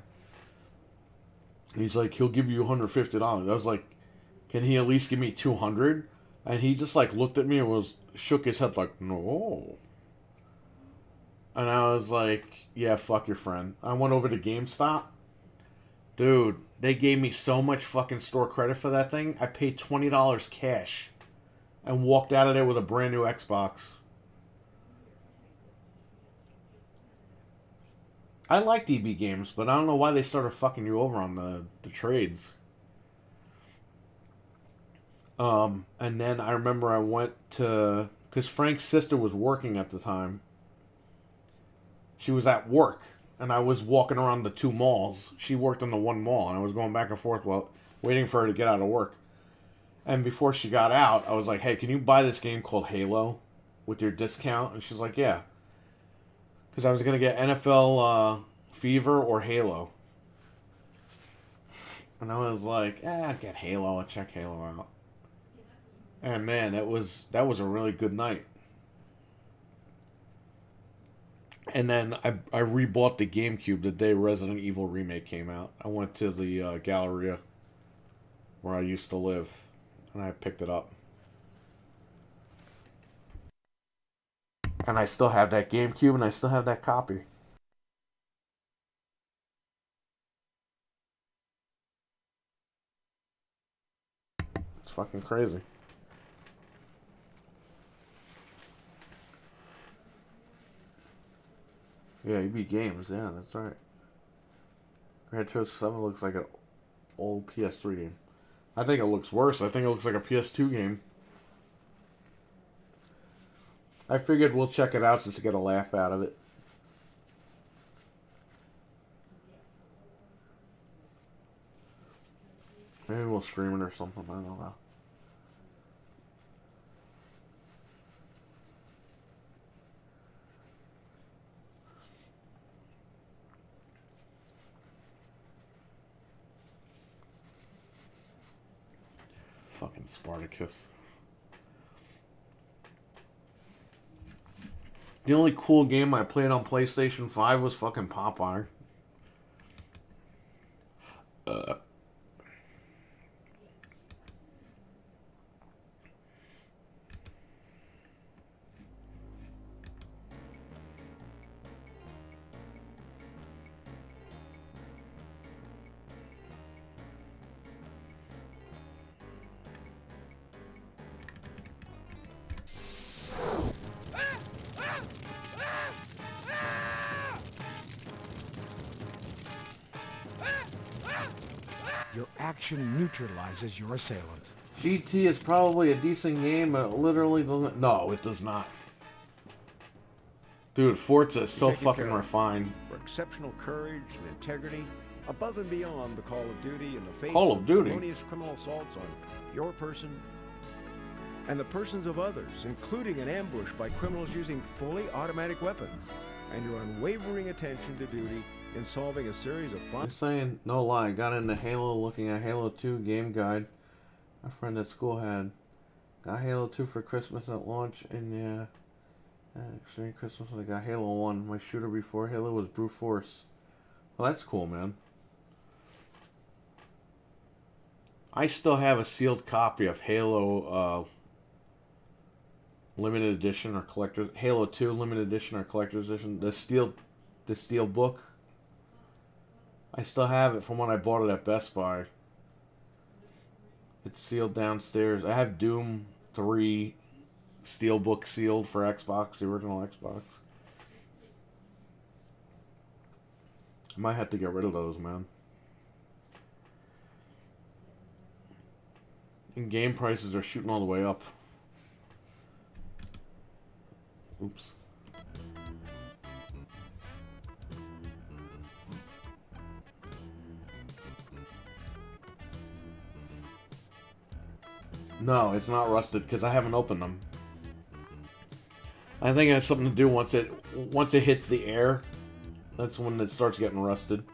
He's like, he'll give you $150. I was like, can he at least give me $200? And he just like looked at me and shook his head like, no. And I was like, yeah, fuck your friend. I went over to GameStop. Dude, they gave me so much fucking store credit for that thing. I paid $20 cash and walked out of there with a brand new Xbox. I liked EB Games, but I don't know why they started fucking you over on the trades. And then I remember I went to... because Frank's sister was working at the time. She was at work, and I was walking around the two malls. She worked in the one mall, and I was going back and forth while waiting for her to get out of work. And before she got out, I was like, hey, can you buy this game called Halo with your discount? And she's like, yeah. Because I was going to get NFL Fever or Halo. And I was like, I'll get Halo. I'll check Halo out. And man, that was a really good night. And then I rebought the GameCube the day Resident Evil Remake came out. I went to the Galleria where I used to live, and I picked it up. And I still have that GameCube, and I still have that copy. It's fucking crazy. Yeah, EB Games, yeah, that's right. Gran Turismo 7 looks like an old PS3 game. I think it looks worse. I think it looks like a PS2 game. I figured we'll check it out just to get a laugh out of it. Maybe we'll stream it or something, I don't know. Fucking Spartacus. The only cool game I played on PlayStation 5 was fucking Popeye. Your action neutralizes your assailant. GT is probably a decent game, but it literally doesn't... No, it does not. Dude, Forza is so fucking refined. For exceptional courage and integrity, above and beyond the Call of Duty in the face Call of Duty? felonious criminal assaults on your person and the persons of others, including an ambush by criminals using fully automatic weapons, and your unwavering attention to duty in solving a series of I'm saying, no lie, got into Halo looking at Halo 2 game guide. My friend at school had. Got Halo 2 for Christmas at launch, and yeah, extreme Christmas when I got Halo 1. My shooter before Halo was Brute Force. Well, that's cool, man. I still have a sealed copy of Halo limited edition or collector's Halo 2 limited edition or collector's edition. The steel book. I still have it from when I bought it at Best Buy. It's sealed downstairs. I have Doom 3 Steelbook sealed for Xbox, the original Xbox. Might have to get rid of those, man. And game prices are shooting all the way up. Oops. No, it's not rusted because I haven't opened them. I think it has something to do once it hits the air. That's when it starts getting rusted.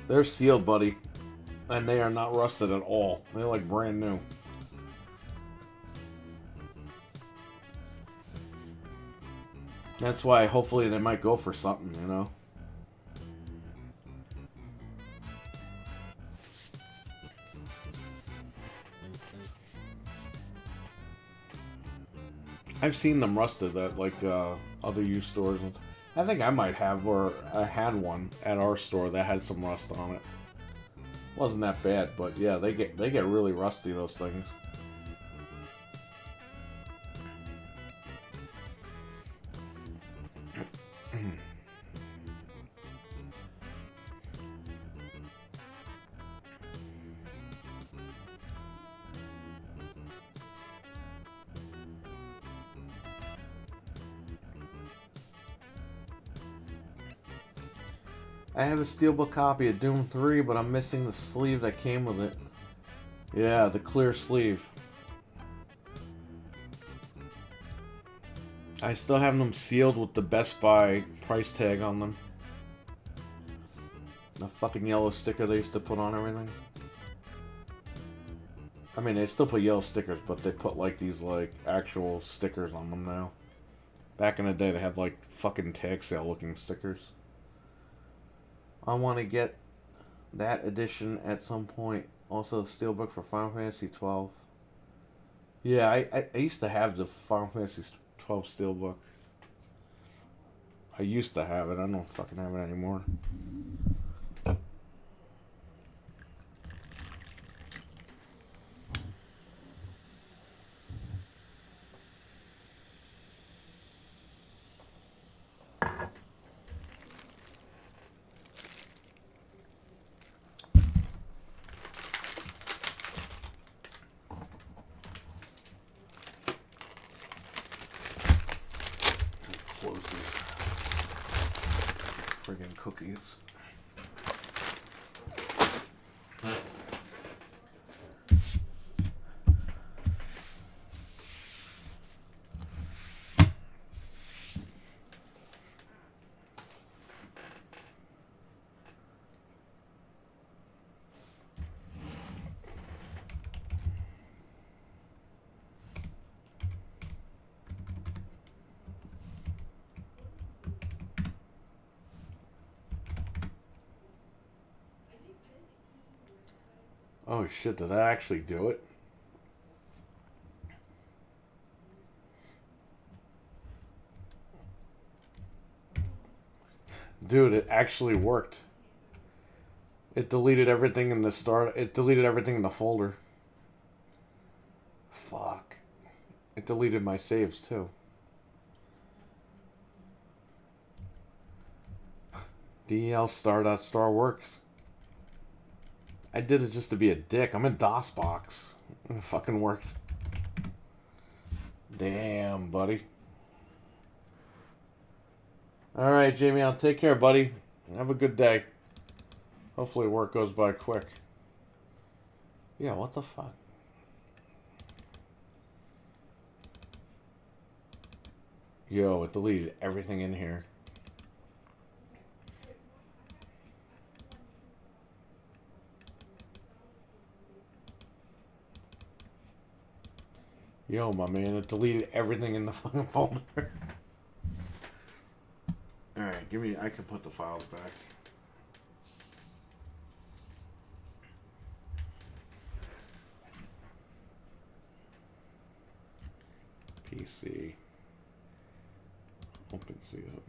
They're sealed, buddy, and they are not rusted at all. They're like brand new. That's why hopefully they might go for something, you know. I've seen them rusted at like other used stores. I think I might have, or I had one at our store that had some rust on it. Wasn't that bad, but yeah, they get really rusty, those things. I have a steelbook copy of Doom 3, but I'm missing the sleeve that came with it. Yeah, the clear sleeve. I still have them sealed with the Best Buy price tag on them. The fucking yellow sticker they used to put on everything. I mean, they still put yellow stickers, but they put like these like actual stickers on them now. Back in the day, they had like fucking tag sale looking stickers. I want to get that edition at some point. Also, the steelbook for Final Fantasy 12. Yeah, I used to have the Final Fantasy 12 steelbook. I used to have it. I don't fucking have it anymore. Close these friggin' cookies. Oh shit, did that actually do it? Dude, it actually worked. It deleted everything in the start. It deleted everything in the folder. Fuck. It deleted my saves too. DL star.star works. I did it just to be a dick. I'm in DOSBox. It fucking worked. Damn, buddy. Alright, Jamie, I'll take care, buddy. Have a good day. Hopefully work goes by quick. Yeah, what the fuck? Yo, it deleted everything in here. Yo, my man, it deleted everything in the fucking folder. Alright, give me... I can put the files back. PC. Open season.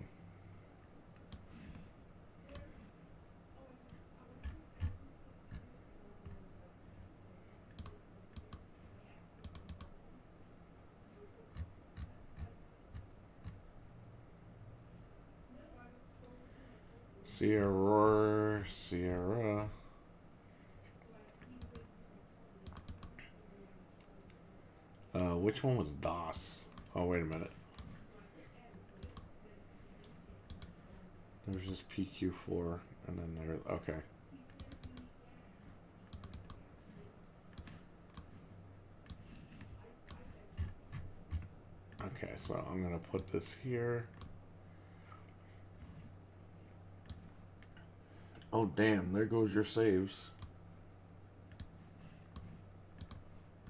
Sierra, Sierra. Which one was DOS? Oh, wait a minute. There's just PQ4, and then there. Okay. Okay, so I'm gonna put this here. Oh damn! There goes your saves.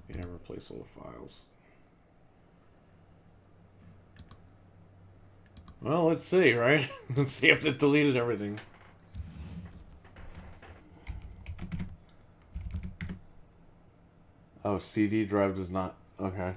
Yeah, replace all the files. Well, let's see, right? Let's see if it deleted everything. Oh, CD drive does not. Okay.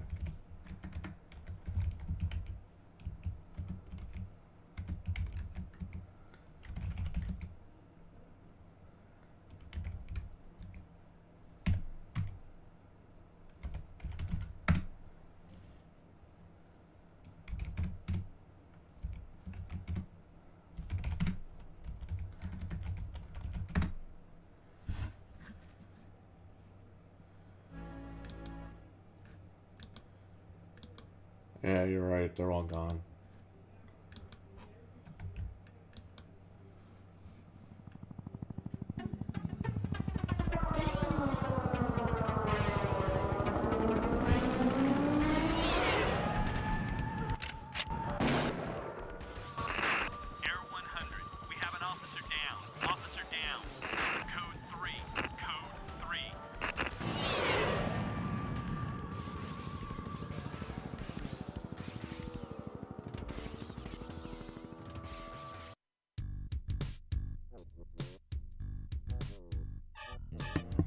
Yeah, you're right. They're all gone.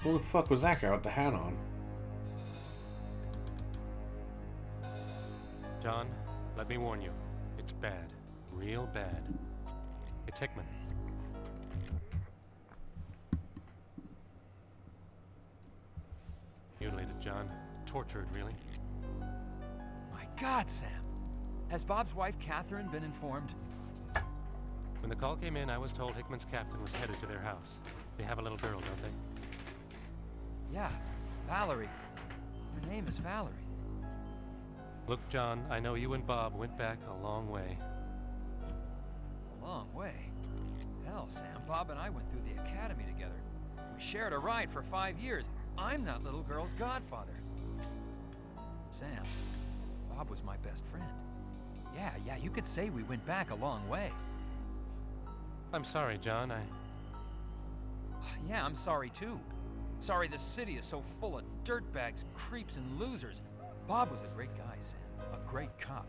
Who the fuck was that guy with the hat on? John, let me warn you. It's bad. Real bad. It's Hickman. Mutilated, John. Tortured, really. My God, Sam. Has Bob's wife, Catherine, been informed? When the call came in, I was told Hickman's captain was headed to their house. They have a little girl, don't they? Yeah, Valerie. Her name is Valerie. Look, John, I know you and Bob went back a long way. A long way? Hell, Sam, Bob and I went through the academy together. We shared a ride for 5 years. I'm that little girl's godfather. Sam, Bob was my best friend. Yeah, you could say we went back a long way. I'm sorry, John, Yeah, I'm sorry too. Sorry the city is so full of dirtbags, creeps, and losers. Bob was a great guy, Sam. A great cop.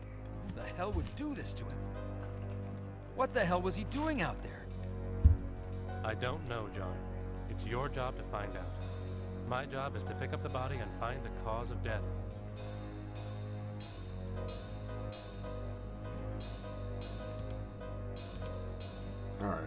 Who the hell would do this to him? What the hell was he doing out there? I don't know, John. It's your job to find out. My job is to pick up the body and find the cause of death. All right.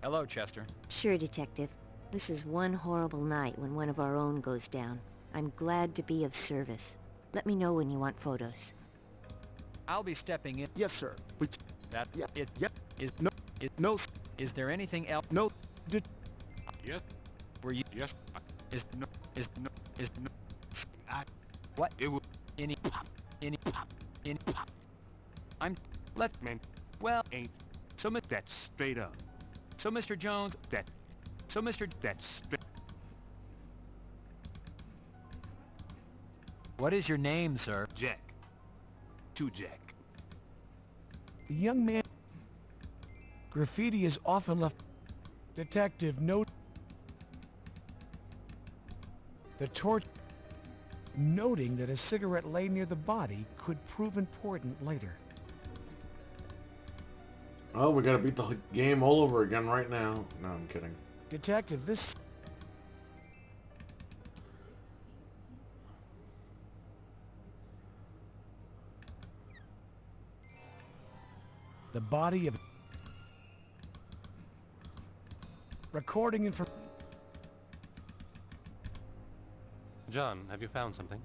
Hello, Chester. Sure, Detective. This is one horrible night when one of our own goes down. I'm glad to be of service. Let me know when you want photos. I'll be stepping in. Yes, sir. That Yeah. it Yep. is No. it, No. Is there anything else? No. Yes. Were you Yes. is no I. what? It was. Any I'm let Man. well Ain't. so mi- That's straight up. so Mr. Jones That. so Mr. That's straight. What is your name, sir? Jack. To Jack. The young man... Graffiti is often left... Detective, note... The torch... Noting that a cigarette lay near the body could prove important later. Oh, we gotta beat the game all over again right now. No, I'm kidding. Detective, this... The body of... Recording information. John, have you found something?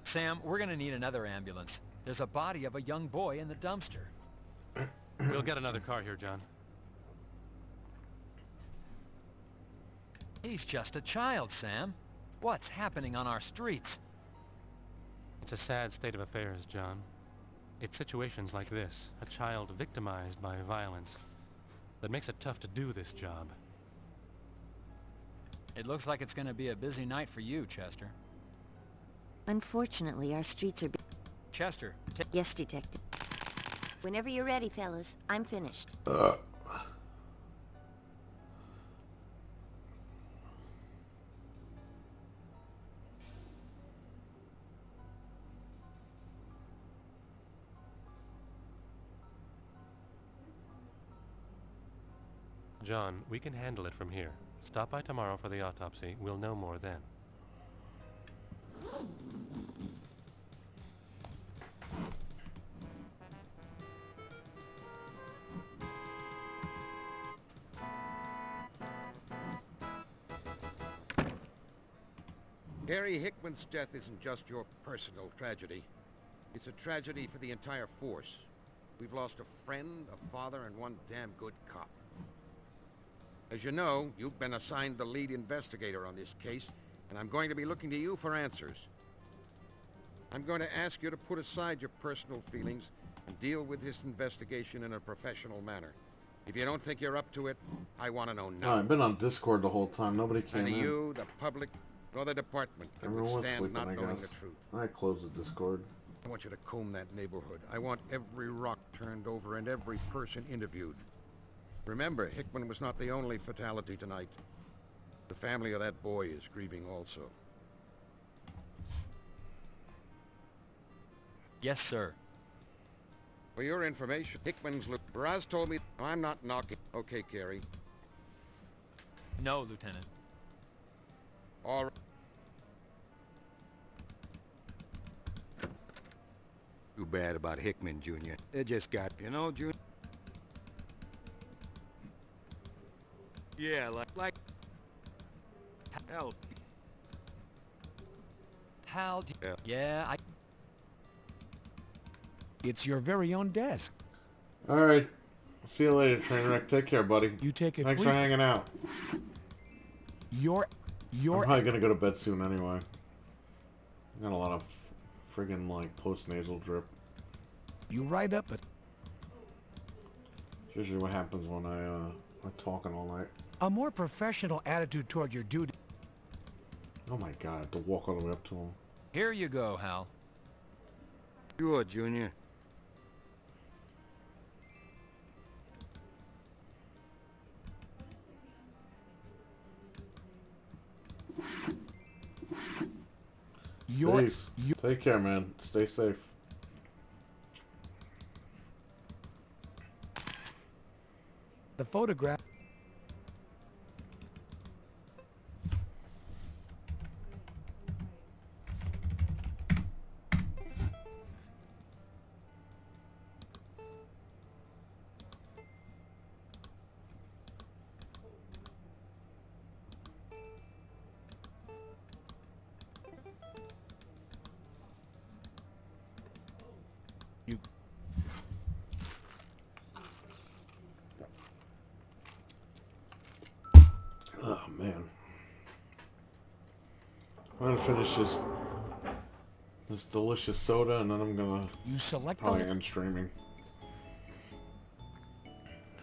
Sam, we're gonna need another ambulance. There's a body of a young boy in the dumpster. We'll get another car here, John. He's just a child, Sam. What's happening on our streets? It's a sad state of affairs, John. It's situations like this, a child victimized by violence, that makes it tough to do this job. It looks like it's gonna be a busy night for you, Chester. Unfortunately, our streets are... Chester, Yes, Detective. Whenever you're ready, fellas. I'm finished. John, we can handle it from here. Stop by tomorrow for the autopsy. We'll know more then. Gary Hickman's death isn't just your personal tragedy. It's a tragedy for the entire force. We've lost a friend, a father, and one damn good cop. As you know, you've been assigned the lead investigator on this case, and I'm going to be looking to you for answers. I'm going to ask you to put aside your personal feelings and deal with this investigation in a professional manner. If you don't think you're up to it, I want to know now. I've been on Discord the whole time. Nobody came Neither in. you, the public, nor the department can Everyone was withstand sleeping, not I knowing guess. the truth. I closed the Discord. I want you to comb that neighborhood. I want every rock turned over and every person interviewed. Remember, Hickman was not the only fatality tonight. The family of that boy is grieving also. Yes, sir. For your information, Hickman's look. Raz told me I'm not knocking. Okay, Carey. No, Lieutenant. All right. Too bad about Hickman, Junior. They just got, you know, Junior. Yeah, like hell. Pal, yeah, It's your very own desk. Alright. See you later, Trainwreck. Take care, buddy. You take it. Thanks for hanging out. You're I'm probably gonna go to bed soon anyway. I got a lot of friggin' like post-nasal drip. You write up it. It's usually what happens when I'm talking all night. A more professional attitude toward your duty. Oh my god, I have to walk all the way up to him. Here you go, Hal. Sure, Junior. Peace. Take care, man. Stay safe. The photograph. Oh man. I'm gonna finish this delicious soda and then I'm gonna probably end streaming.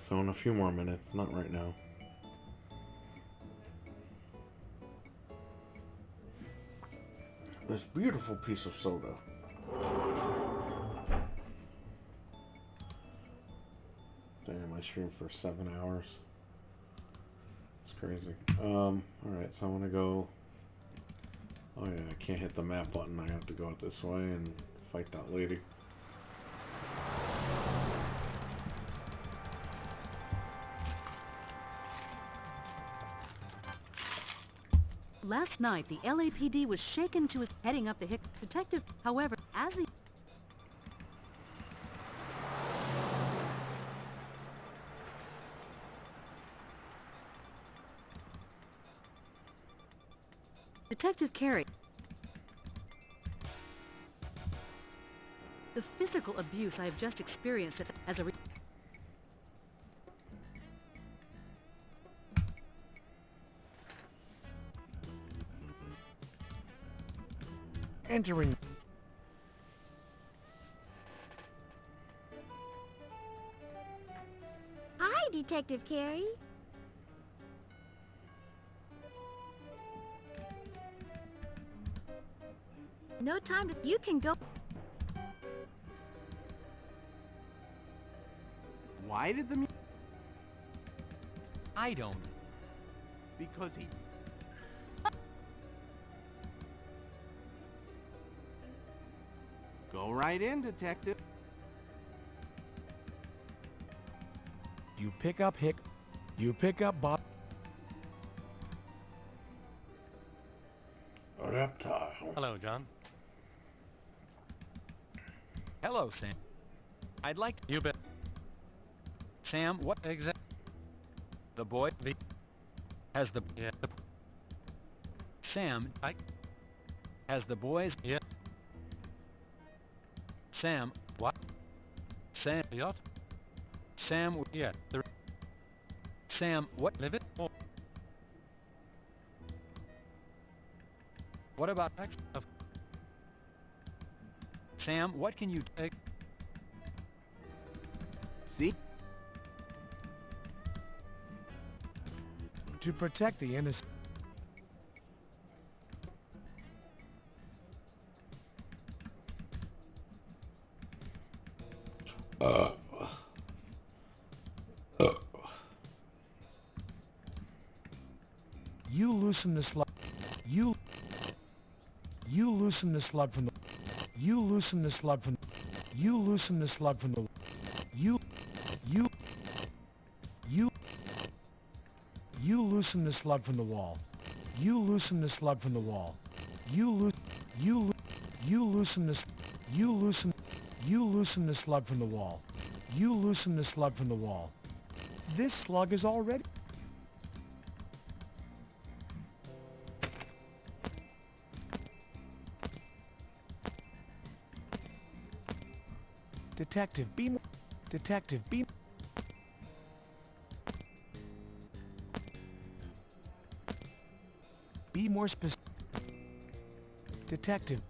So in a few more minutes, not right now. This beautiful piece of soda. Damn, I streamed for 7 hours. It's crazy. Alright, so I'm gonna go... Oh yeah, I can't hit the map button. I have to go out this way and fight that lady. Last night, the LAPD was shaken to its heading up the Detective, however, as he... Detective Carey. The physical abuse I have just experienced as a... Entering. Hi, Detective Carey. No time to... You can go... Why did the... I don't. Because he... Go right in, Detective. You pick up You pick up Bob. A reptile. Hello, John. Hello, Sam. I'd like to... You bet. Sam, what exact... The boy... The... Has the... Yeah. Sam... I... Has the boys... Yeah. Sam... What? Sam... Yacht? Sam... Yeah. The... Sam, what... Live it? Oh. What about... Sam, what can you take? See? To protect the innocent. You loosen the slug. You loosen the slug from the... You loosen the slug from... You loosen the slug from the... You loosen the slug from the wall. You loosen the slug from the wall. You loosen the slug from the wall. You loosen the slug from the wall. This slug is already... Detective, be more... Detective, be... Be more specific. Detective.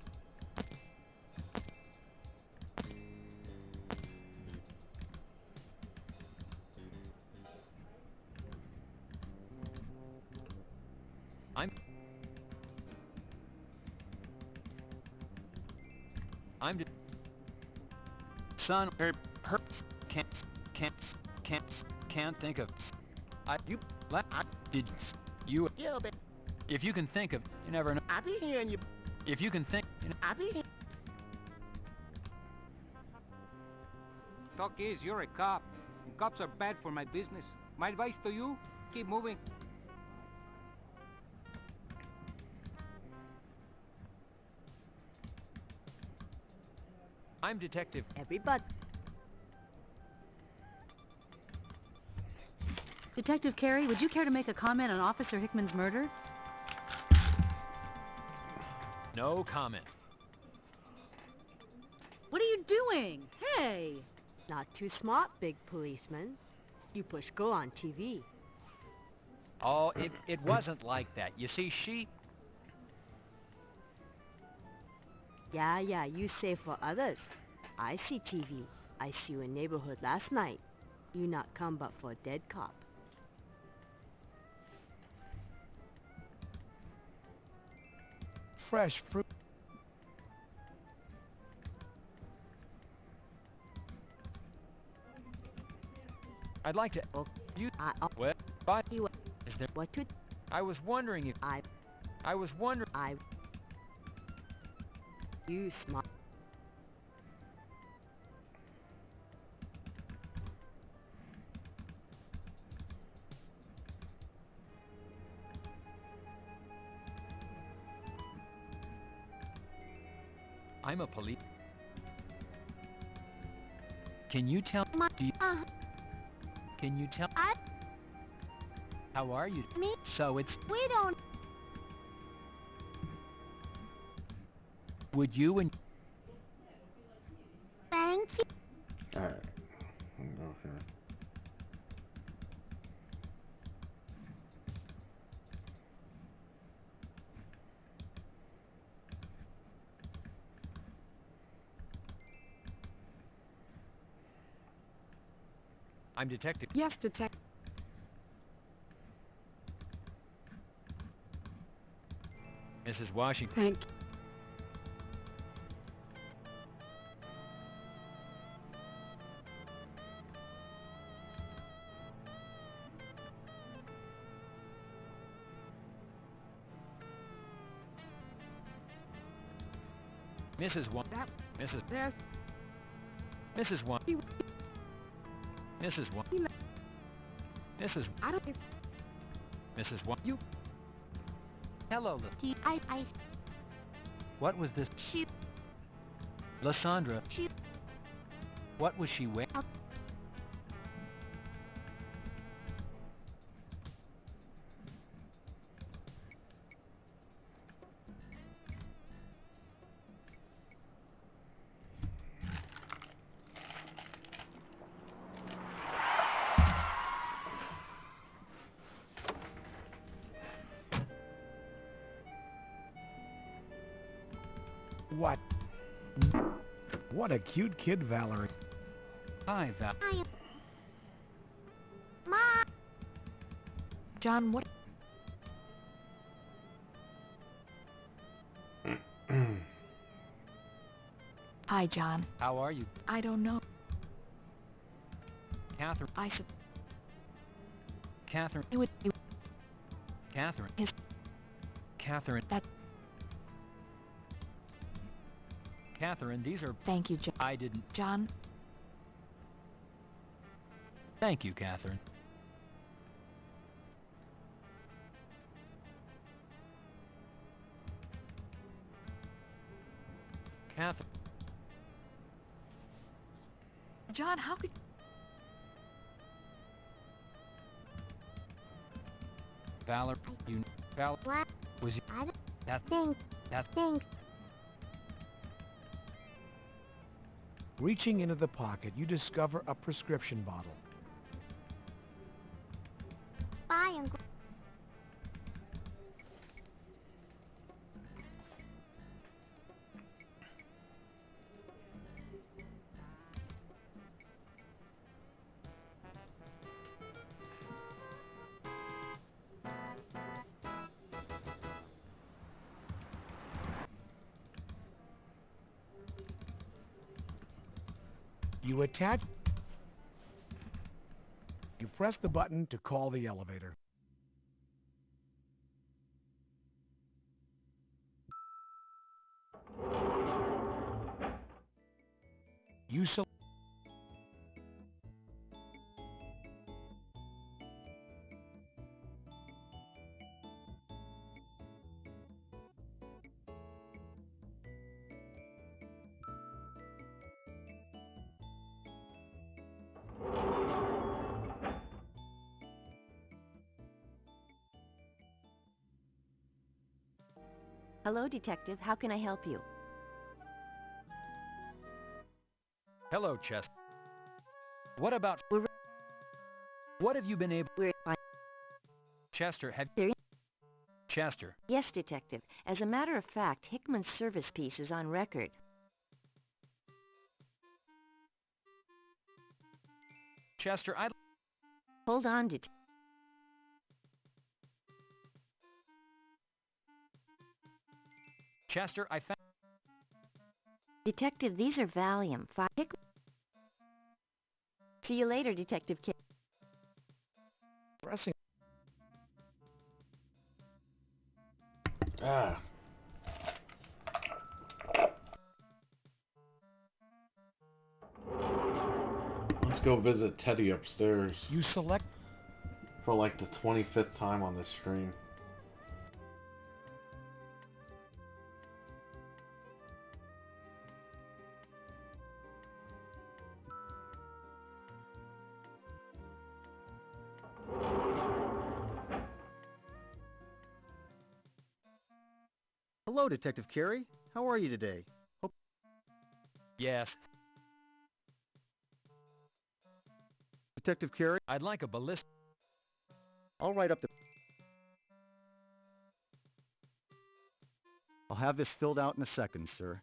I'm just... Son, can't think of... Did you... Yeah, but... If you can think of... You never know. I be hearing you. If you can think... I be hearing... Talk is, you're a cop. Cops are bad for my business. My advice to you, keep moving. I'm Detective... Everybody. Detective Carey, would you care to make a comment on Officer Hickman's murder? No comment. What are you doing? Hey! Not too smart, big policeman. You push go on TV. Oh, it wasn't like that. You see, she... Yeah, you say for others. I see TV. I see you in neighborhood last night. You not come but for a dead cop. Fresh fruit. I'd like to... You... Well, but... Is there... What to... I was wondering if... I was wondering... You smart... I'm a police... Can you tell... Do you... Can you tell... How are you? Me? So it's... We don't... Would you and... Thank you. Alright. I'll go here. I'm Detective... Yes, Detective. Mrs. Washington. Thank you. Mrs. Wa... That... Mrs. There's... Mrs. Wa... He... Mrs. Wa... He... Mrs. I don't... Mrs. Wa... You... Hello, I... What was this? She... Lysandra. She... What was she wearing? What? What a cute kid, Valerie. Hi, Val. Hi. Mom. John, what... Hi, John. How are you? I don't know. Catherine. I should... Catherine. You would... Catherine. His... Catherine. That... Catherine, these are... Thank you, John. I didn't... John. Thank you, Catherine. Catherine. John, how could... Valor, you... Val... What? Was you... I don't That... think... That... Think... Reaching into the pocket, you discover a prescription bottle. Bye, Uncle. You attach... You press the button to call the elevator. You select... Hello, Detective. How can I help you? Hello, Chester. What about... What have you been able... Chester, have... Chester. Yes, Detective. As a matter of fact, Hickman's service piece is on record. Chester, I... Hold on, Detective. Chester, I found... Detective, these are Valium. Hickman. See you later, Detective K. Pressing... Ah. Let's go visit Teddy upstairs. You select... For like the 25th time on this stream. Hello, Detective Carey. How are you today? Yes. Detective Carey? I'd like a ballistic. I'll write up the... I'll have this filled out in a second, sir.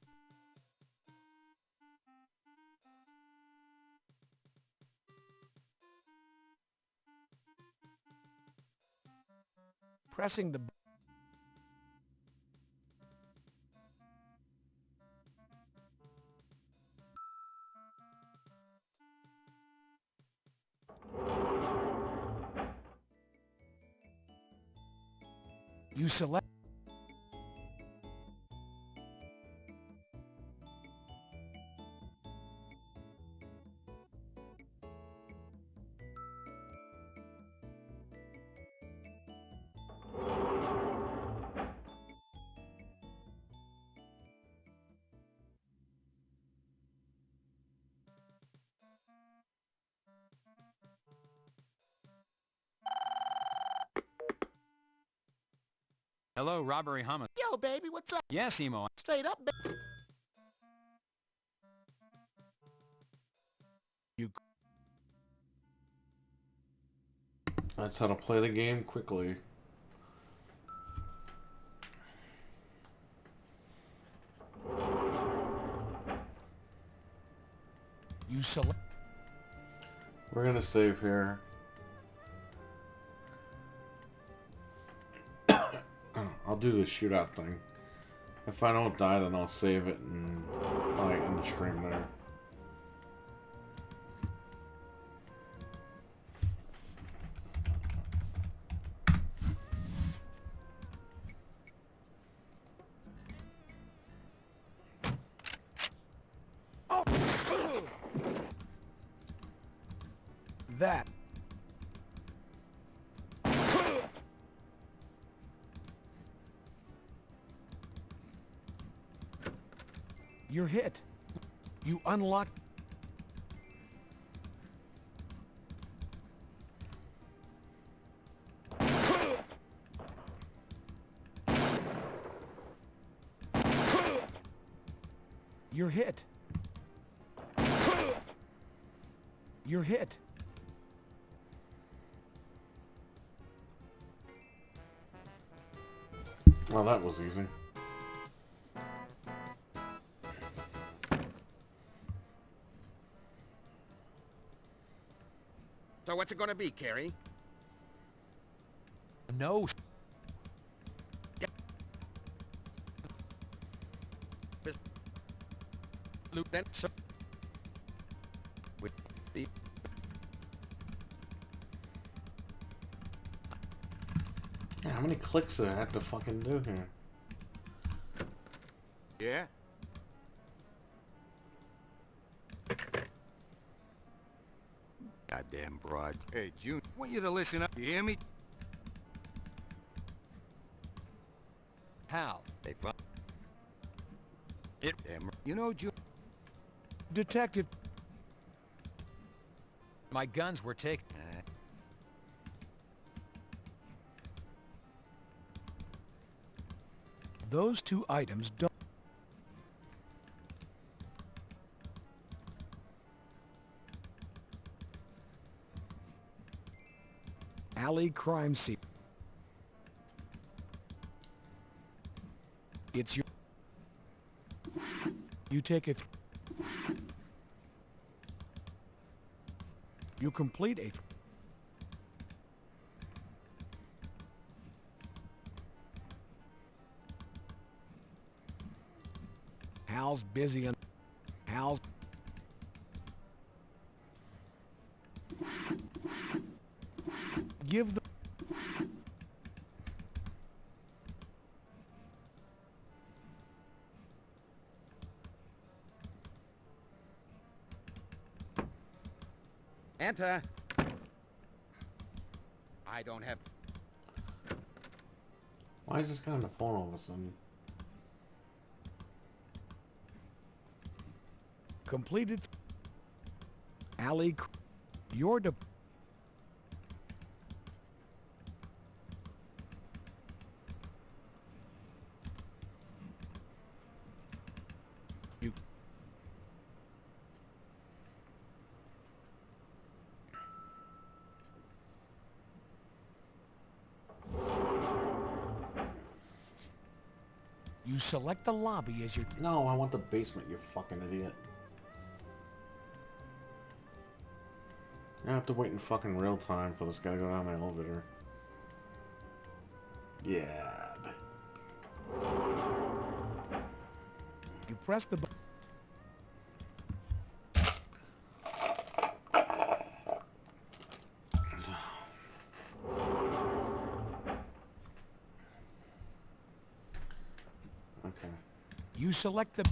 Pressing the... You select... Hello, robbery homicide. Yo, baby, what's up? Yes, Emo. Straight up, baby. That's how to play the game quickly. You select... We're gonna save here. I'll do the shootout thing. If I don't die, then I'll save it and probably end the stream there. That. You're hit. You unlock... You're hit. You're hit. Oh, that was easy. So what's it gonna be, Carey? No. Lieutenant, sir. With the... Yeah, how many clicks do I have to fucking do here? Yeah? Goddamn broad. Hey, June, I want you to listen up. You hear me? How? They found it. Damn. You know, June. Detective. My guns were taken. Those two items don't... Alley crime scene. It's your... You take it. You complete a... Hal's busy and... Hal's... Give the... Enter. I don't have... Why is this guy on the phone all of a sudden? Completed. Alley... Your de... You select the lobby as your... No, I want the basement, you fucking idiot. I have to wait in fucking real time for this guy to go down the elevator. Yeah. You press the button. Okay. You select the...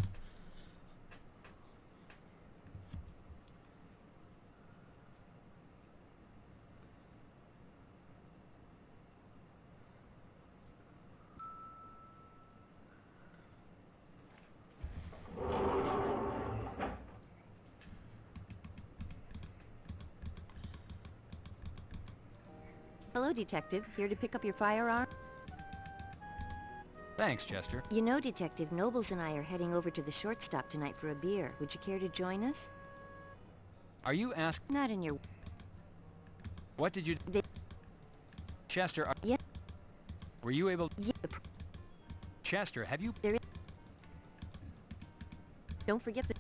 Hello, Detective. Here to pick up your firearm? Thanks, Chester. You know, Detective, Nobles and I are heading over to the shortstop tonight for a beer. Would you care to join us? Are you asking? Not in your... What did you... Chester, Yeah. were you able... Yeah. Chester, have you... There is... Don't forget the...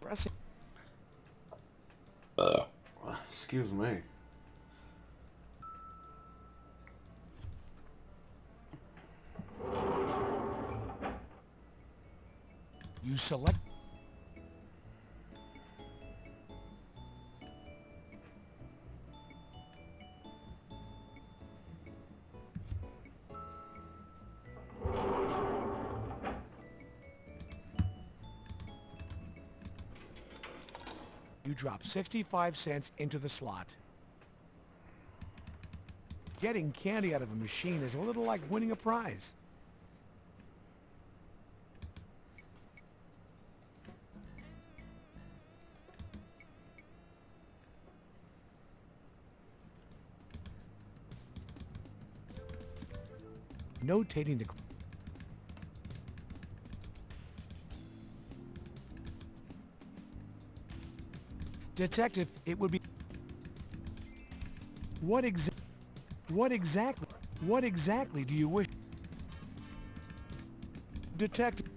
Press it. Excuse me. You select... You drop 65 cents into the slot. Getting candy out of a machine is a little like winning a prize. Notating the... Detective, it would be... What exactly do you wish... Detective,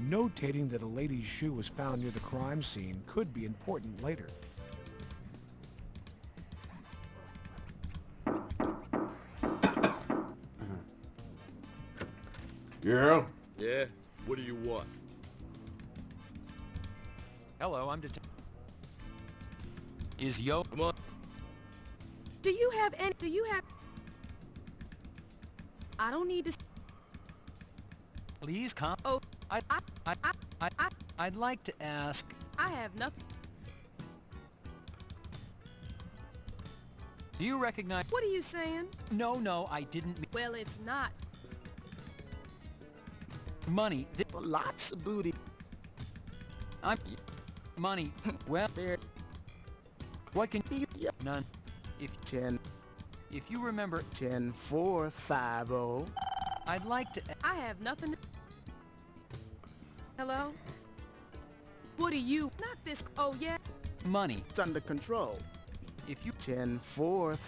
notating that a lady's shoe was found near the crime scene could be important later. Yeah? Yeah? What do you want? Hello, I'm Detective... Is Yo... Come on. Do you have any... Do you have... I don't need to... Please come... Oh, I'd like to ask... I have nothing... Do you recognize... What are you saying? No, I didn't mean... Well, it's not. Money. Lots of booty. I'm... Money. Well... There. What can... None. If... 10. If you remember... 10450. I'd like to... I have nothing to... Hello? What are you... Not this... Oh, yeah? Money. It's under control. If you... 104...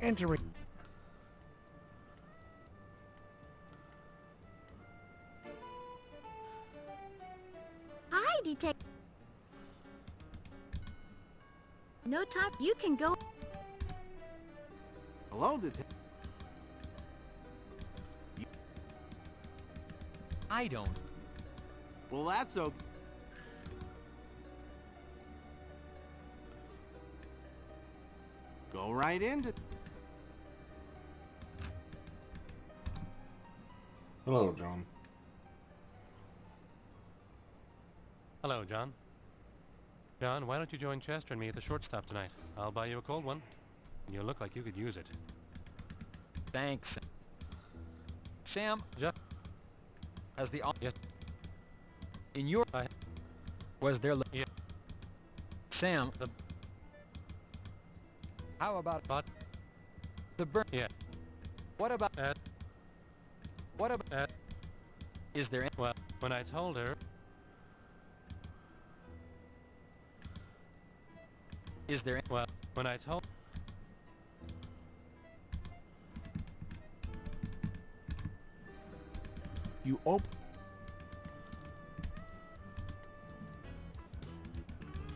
Entering... Hi, Detective. No time. You can go... Hello, Detective. I don't... Well, that's okay. Go right into... Hello, John. Hello, John. John, why don't you join Chester and me at the shortstop tonight? I'll buy you a cold one. You look like you could use it. Thanks. Sam, Has the... Yes. In your... was there... Yeah. Sam, the... How about... But... The burn... Yeah. What about... What about... Is there... Well, when I told her... Is there... Well, when I told... You open...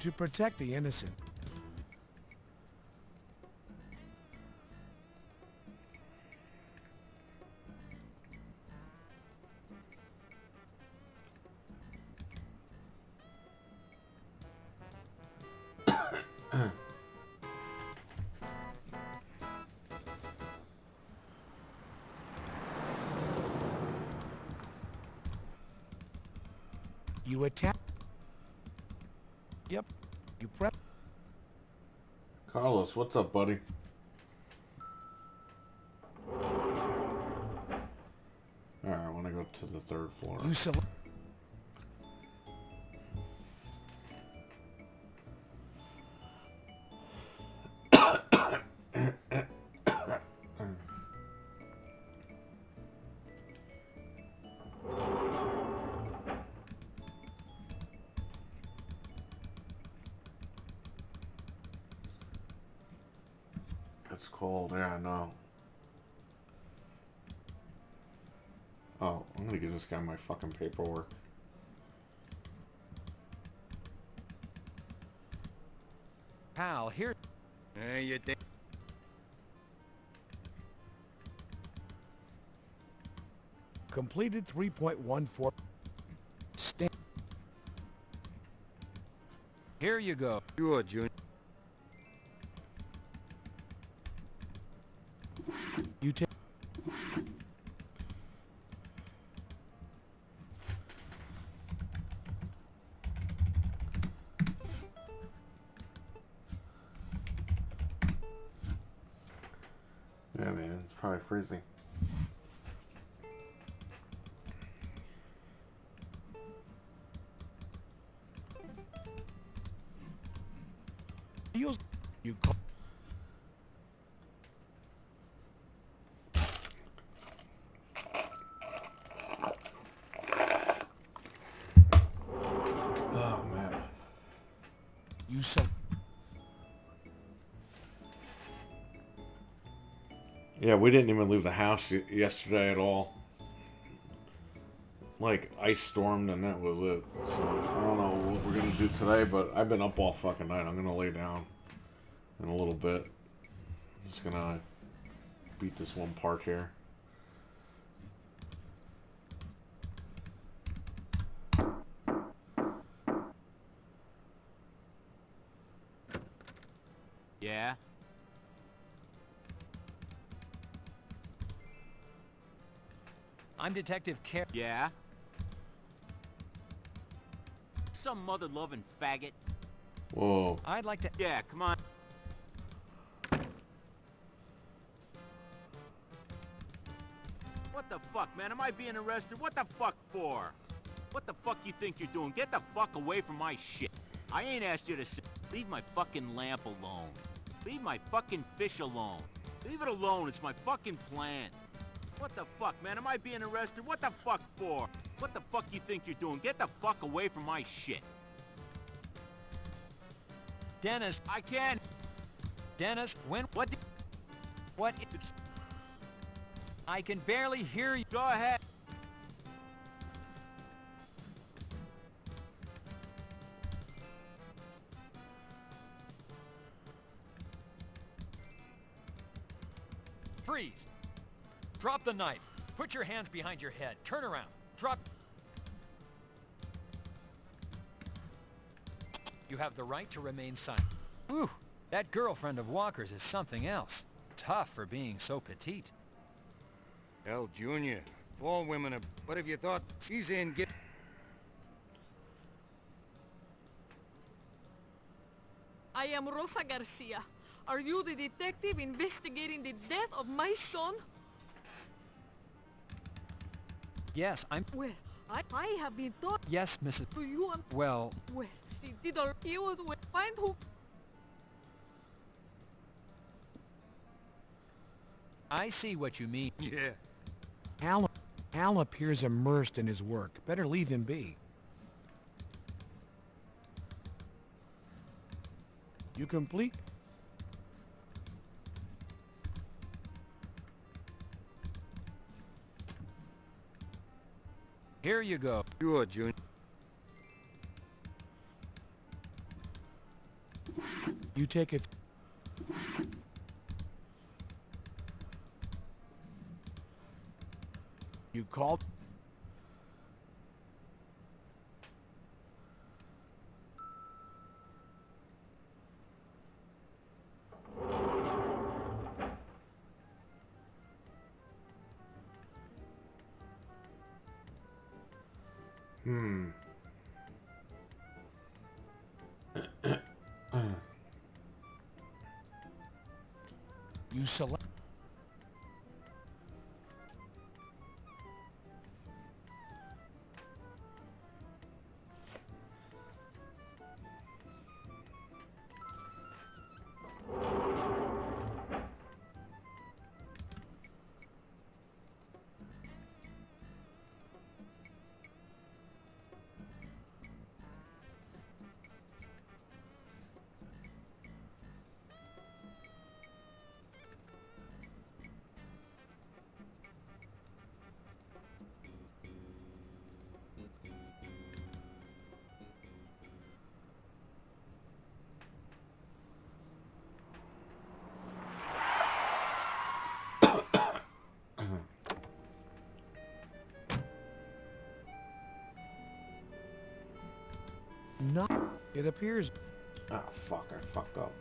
To protect the innocent. You attack. Yep. You prep. Carlos, what's up, buddy? Alright, I want to go to the third floor. You select. It's cold, yeah, I know. Oh, I'm gonna give this guy my fucking paperwork. Pal, here... Hey, you think... Completed 3.14. Stand. Here you go. Sure, Junior. You take. Yeah, man, it's probably freezing. Feels. You call. Oh, man. You so. Yeah, we didn't even leave the house yesterday at all. Like, ice stormed and that was it. So, I don't know what we're gonna do today, but I've been up all fucking night. I'm gonna lay down in a little bit. I'm just gonna beat this one part here. Yeah? I'm Detective Car... Yeah? Some mother-loving faggot. Whoa. I'd like to... Yeah, come on. What the fuck, man? Am I being arrested? What the fuck for? What the fuck you think you're doing? Get the fuck away from my shit. I ain't asked you to sit. Leave my fucking lamp alone. Leave my fucking fish alone. Leave it alone. It's my fucking plan. What the fuck, man? Am I being arrested? What the fuck for? What the fuck you think you're doing? Get the fuck away from my shit. Dennis, I can't. Dennis, when... What? What? I can barely hear you. Go ahead. Freeze. Drop the knife. Put your hands behind your head. Turn around. Drop... You have the right to remain silent. Whew, that girlfriend of Walker's is something else. Tough for being so petite. Hell, Junior. All women are... What have you thought? She's in... Get... I am Rosa Garcia. Are you the detective investigating the death of my son? Yes, I'm... Well, I have been told. Yes, Mrs. Do you want? Well, Well, he did all. He was with. Find who. I see what you mean. Yeah. Al appears immersed in his work. Better leave him be. You complete? Here you go. Sure, Junior. You take it. You called? You select. No, it appears. Oh, fuck, I fucked up.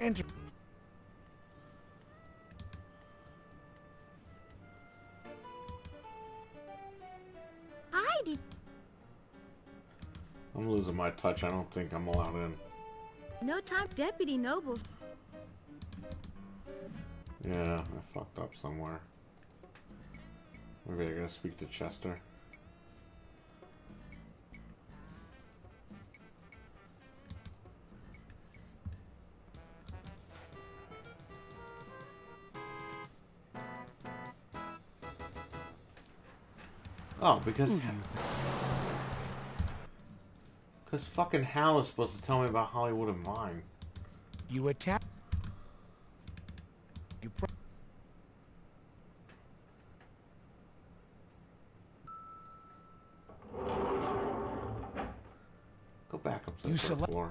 Enter. Heidi. I'm losing my touch. I don't think I'm allowed in. No time, Deputy Noble. Yeah, I fucked up somewhere. Maybe I gotta speak to Chester. Oh, because fucking Hal is supposed to tell me about Hollywood and Vine. You attack. You. Go back up to You the third select. floor.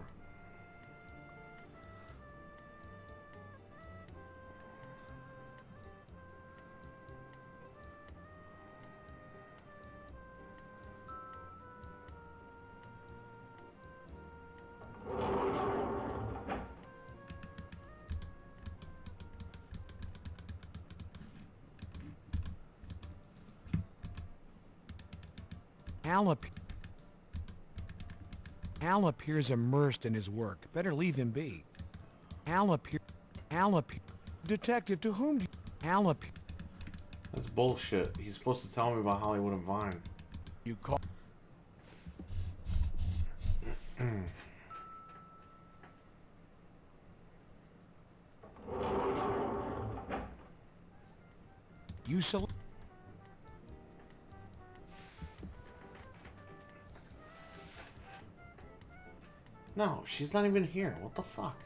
Al appears immersed in his work. Better leave him be. Al appear. Detective, to whom do you... Al appear. That's bullshit. He's supposed to tell me about Hollywood and Vine. You call... You select... No, she's not even here. What the fuck?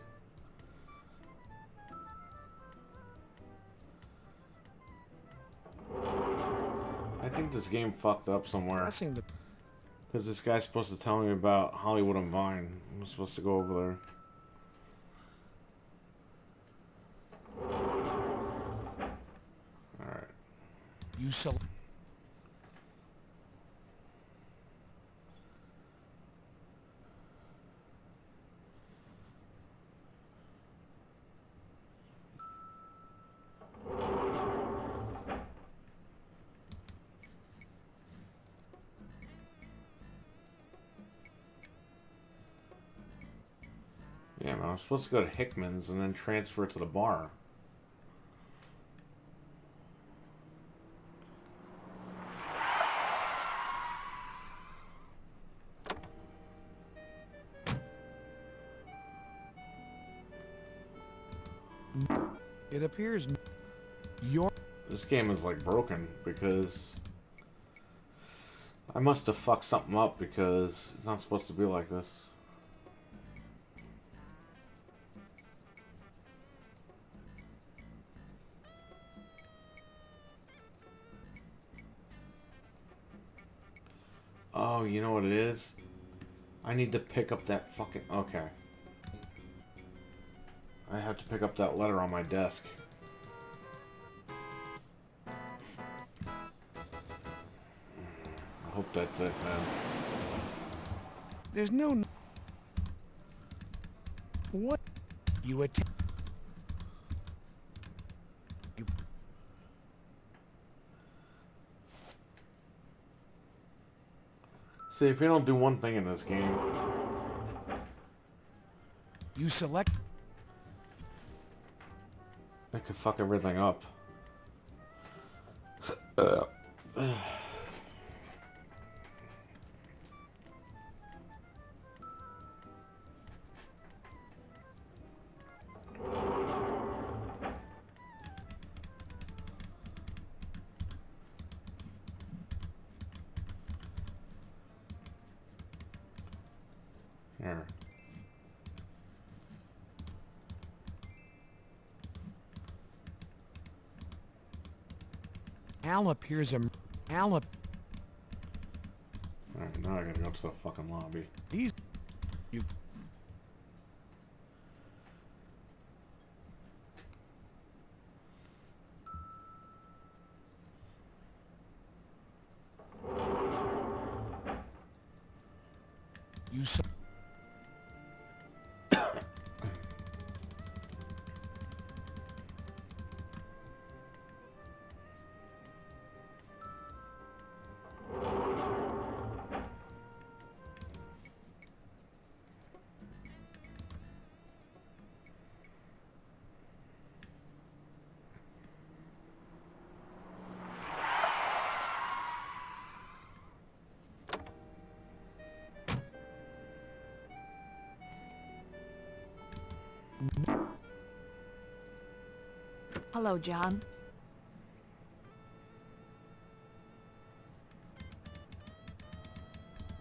I think this game fucked up somewhere. Because this guy's supposed to tell me about Hollywood and Vine. I'm supposed to go over there. Alright. You select... Yeah, man, I'm supposed to go to Hickman's and then transfer to the bar. It appears This game is like broken because I must have fucked something up because it's not supposed to be like this. Oh, you know what it is? I need to pick up that fucking... Okay. I have to pick up that letter on my desk. I hope that's it, man. There's no... What? You attempt... See, if you don't do one thing in this game... You select... It could fuck everything up. Here. Al appears a... Al... Alright, now I gotta go to the fucking lobby. These... You... You... Hello, John.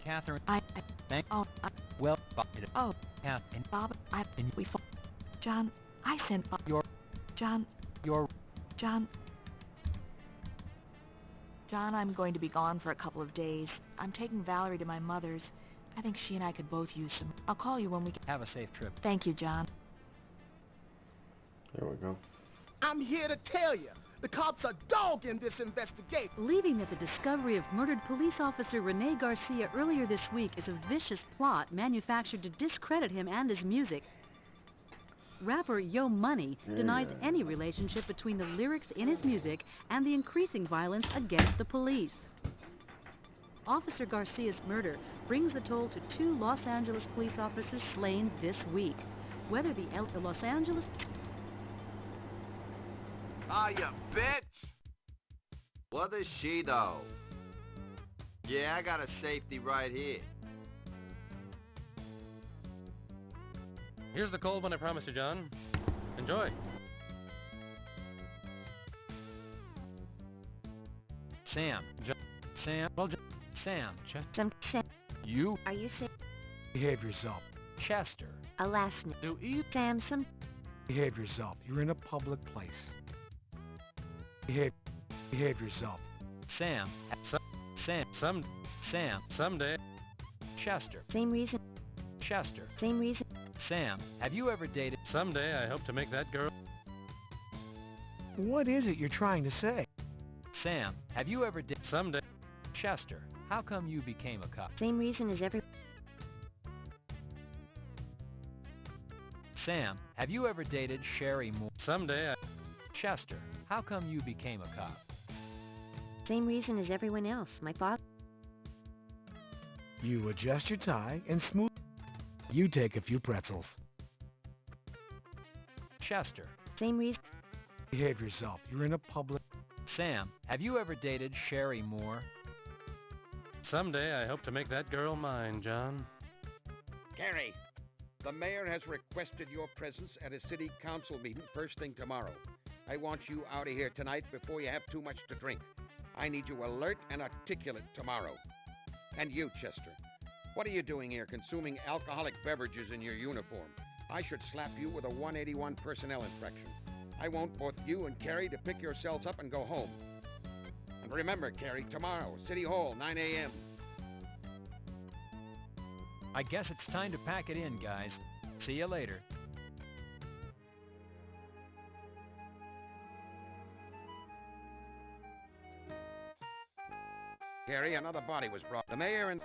Catherine. Thank. Oh, well, Oh, Catherine. Bob, John, I sent Bob. John, John, I'm going to be gone for a couple of days. I'm taking Valerie to my mother's. I think she and I could both use some. I'll call you when we get... Have a safe trip. Thank you, John. There we go. I'm here to tell you, the cops are dogging this investigation. Believing that the discovery of murdered police officer Rene Garcia earlier this week is a vicious plot manufactured to discredit him and his music, rapper Yo Money denies any relationship between the lyrics in his music and the increasing violence against the police. Officer Garcia's murder brings the toll to 2 Los Angeles police officers slain this week. Whether the Los Angeles... Ah, you bitch! What is she, though? Yeah, I got a safety right here. Here's the cold one I promised you, John. Enjoy. Sam. Sam. Well, Sam. You? Are you saying? Behave yourself. Chester. A last name. Do you? Samson. Behave yourself. You're in a public place. Behave yourself. Sam. Someday. Chester. Same reason. Chester. Same reason. Sam, have you ever dated... Someday I hope to make that girl... What is it you're trying to say? Sam, have you ever dated... Someday. Chester, how come you became a cop? Same reason as every... Sam, have you ever dated Sherry Moore? Someday I... Chester, how come you became a cop? Same reason as everyone else. My father... You adjust your tie and smooth... You take a few pretzels. Chester. Same reason. Behave yourself. You're in a public... Sam, have you ever dated Sherry Moore? Someday I hope to make that girl mine, John. Gary, the mayor has requested your presence at a city council meeting first thing tomorrow. I want you out of here tonight before you have too much to drink. I need you alert and articulate tomorrow. And you, Chester, what are you doing here consuming alcoholic beverages in your uniform? I should slap you with a 181 personnel infraction. I want both you and Carrie to pick yourselves up and go home. And remember, Carrie, tomorrow, City Hall, 9 a.m. I guess it's time to pack it in, guys. See you later. Carrie, another body was brought. The mayor and...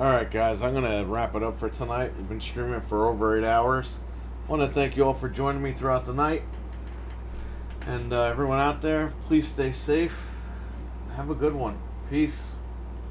Alright guys, I'm going to wrap it up for tonight. We've been streaming for over 8 hours. I want to thank you all for joining me throughout the night. And everyone out there, please stay safe. Have a good one. Peace.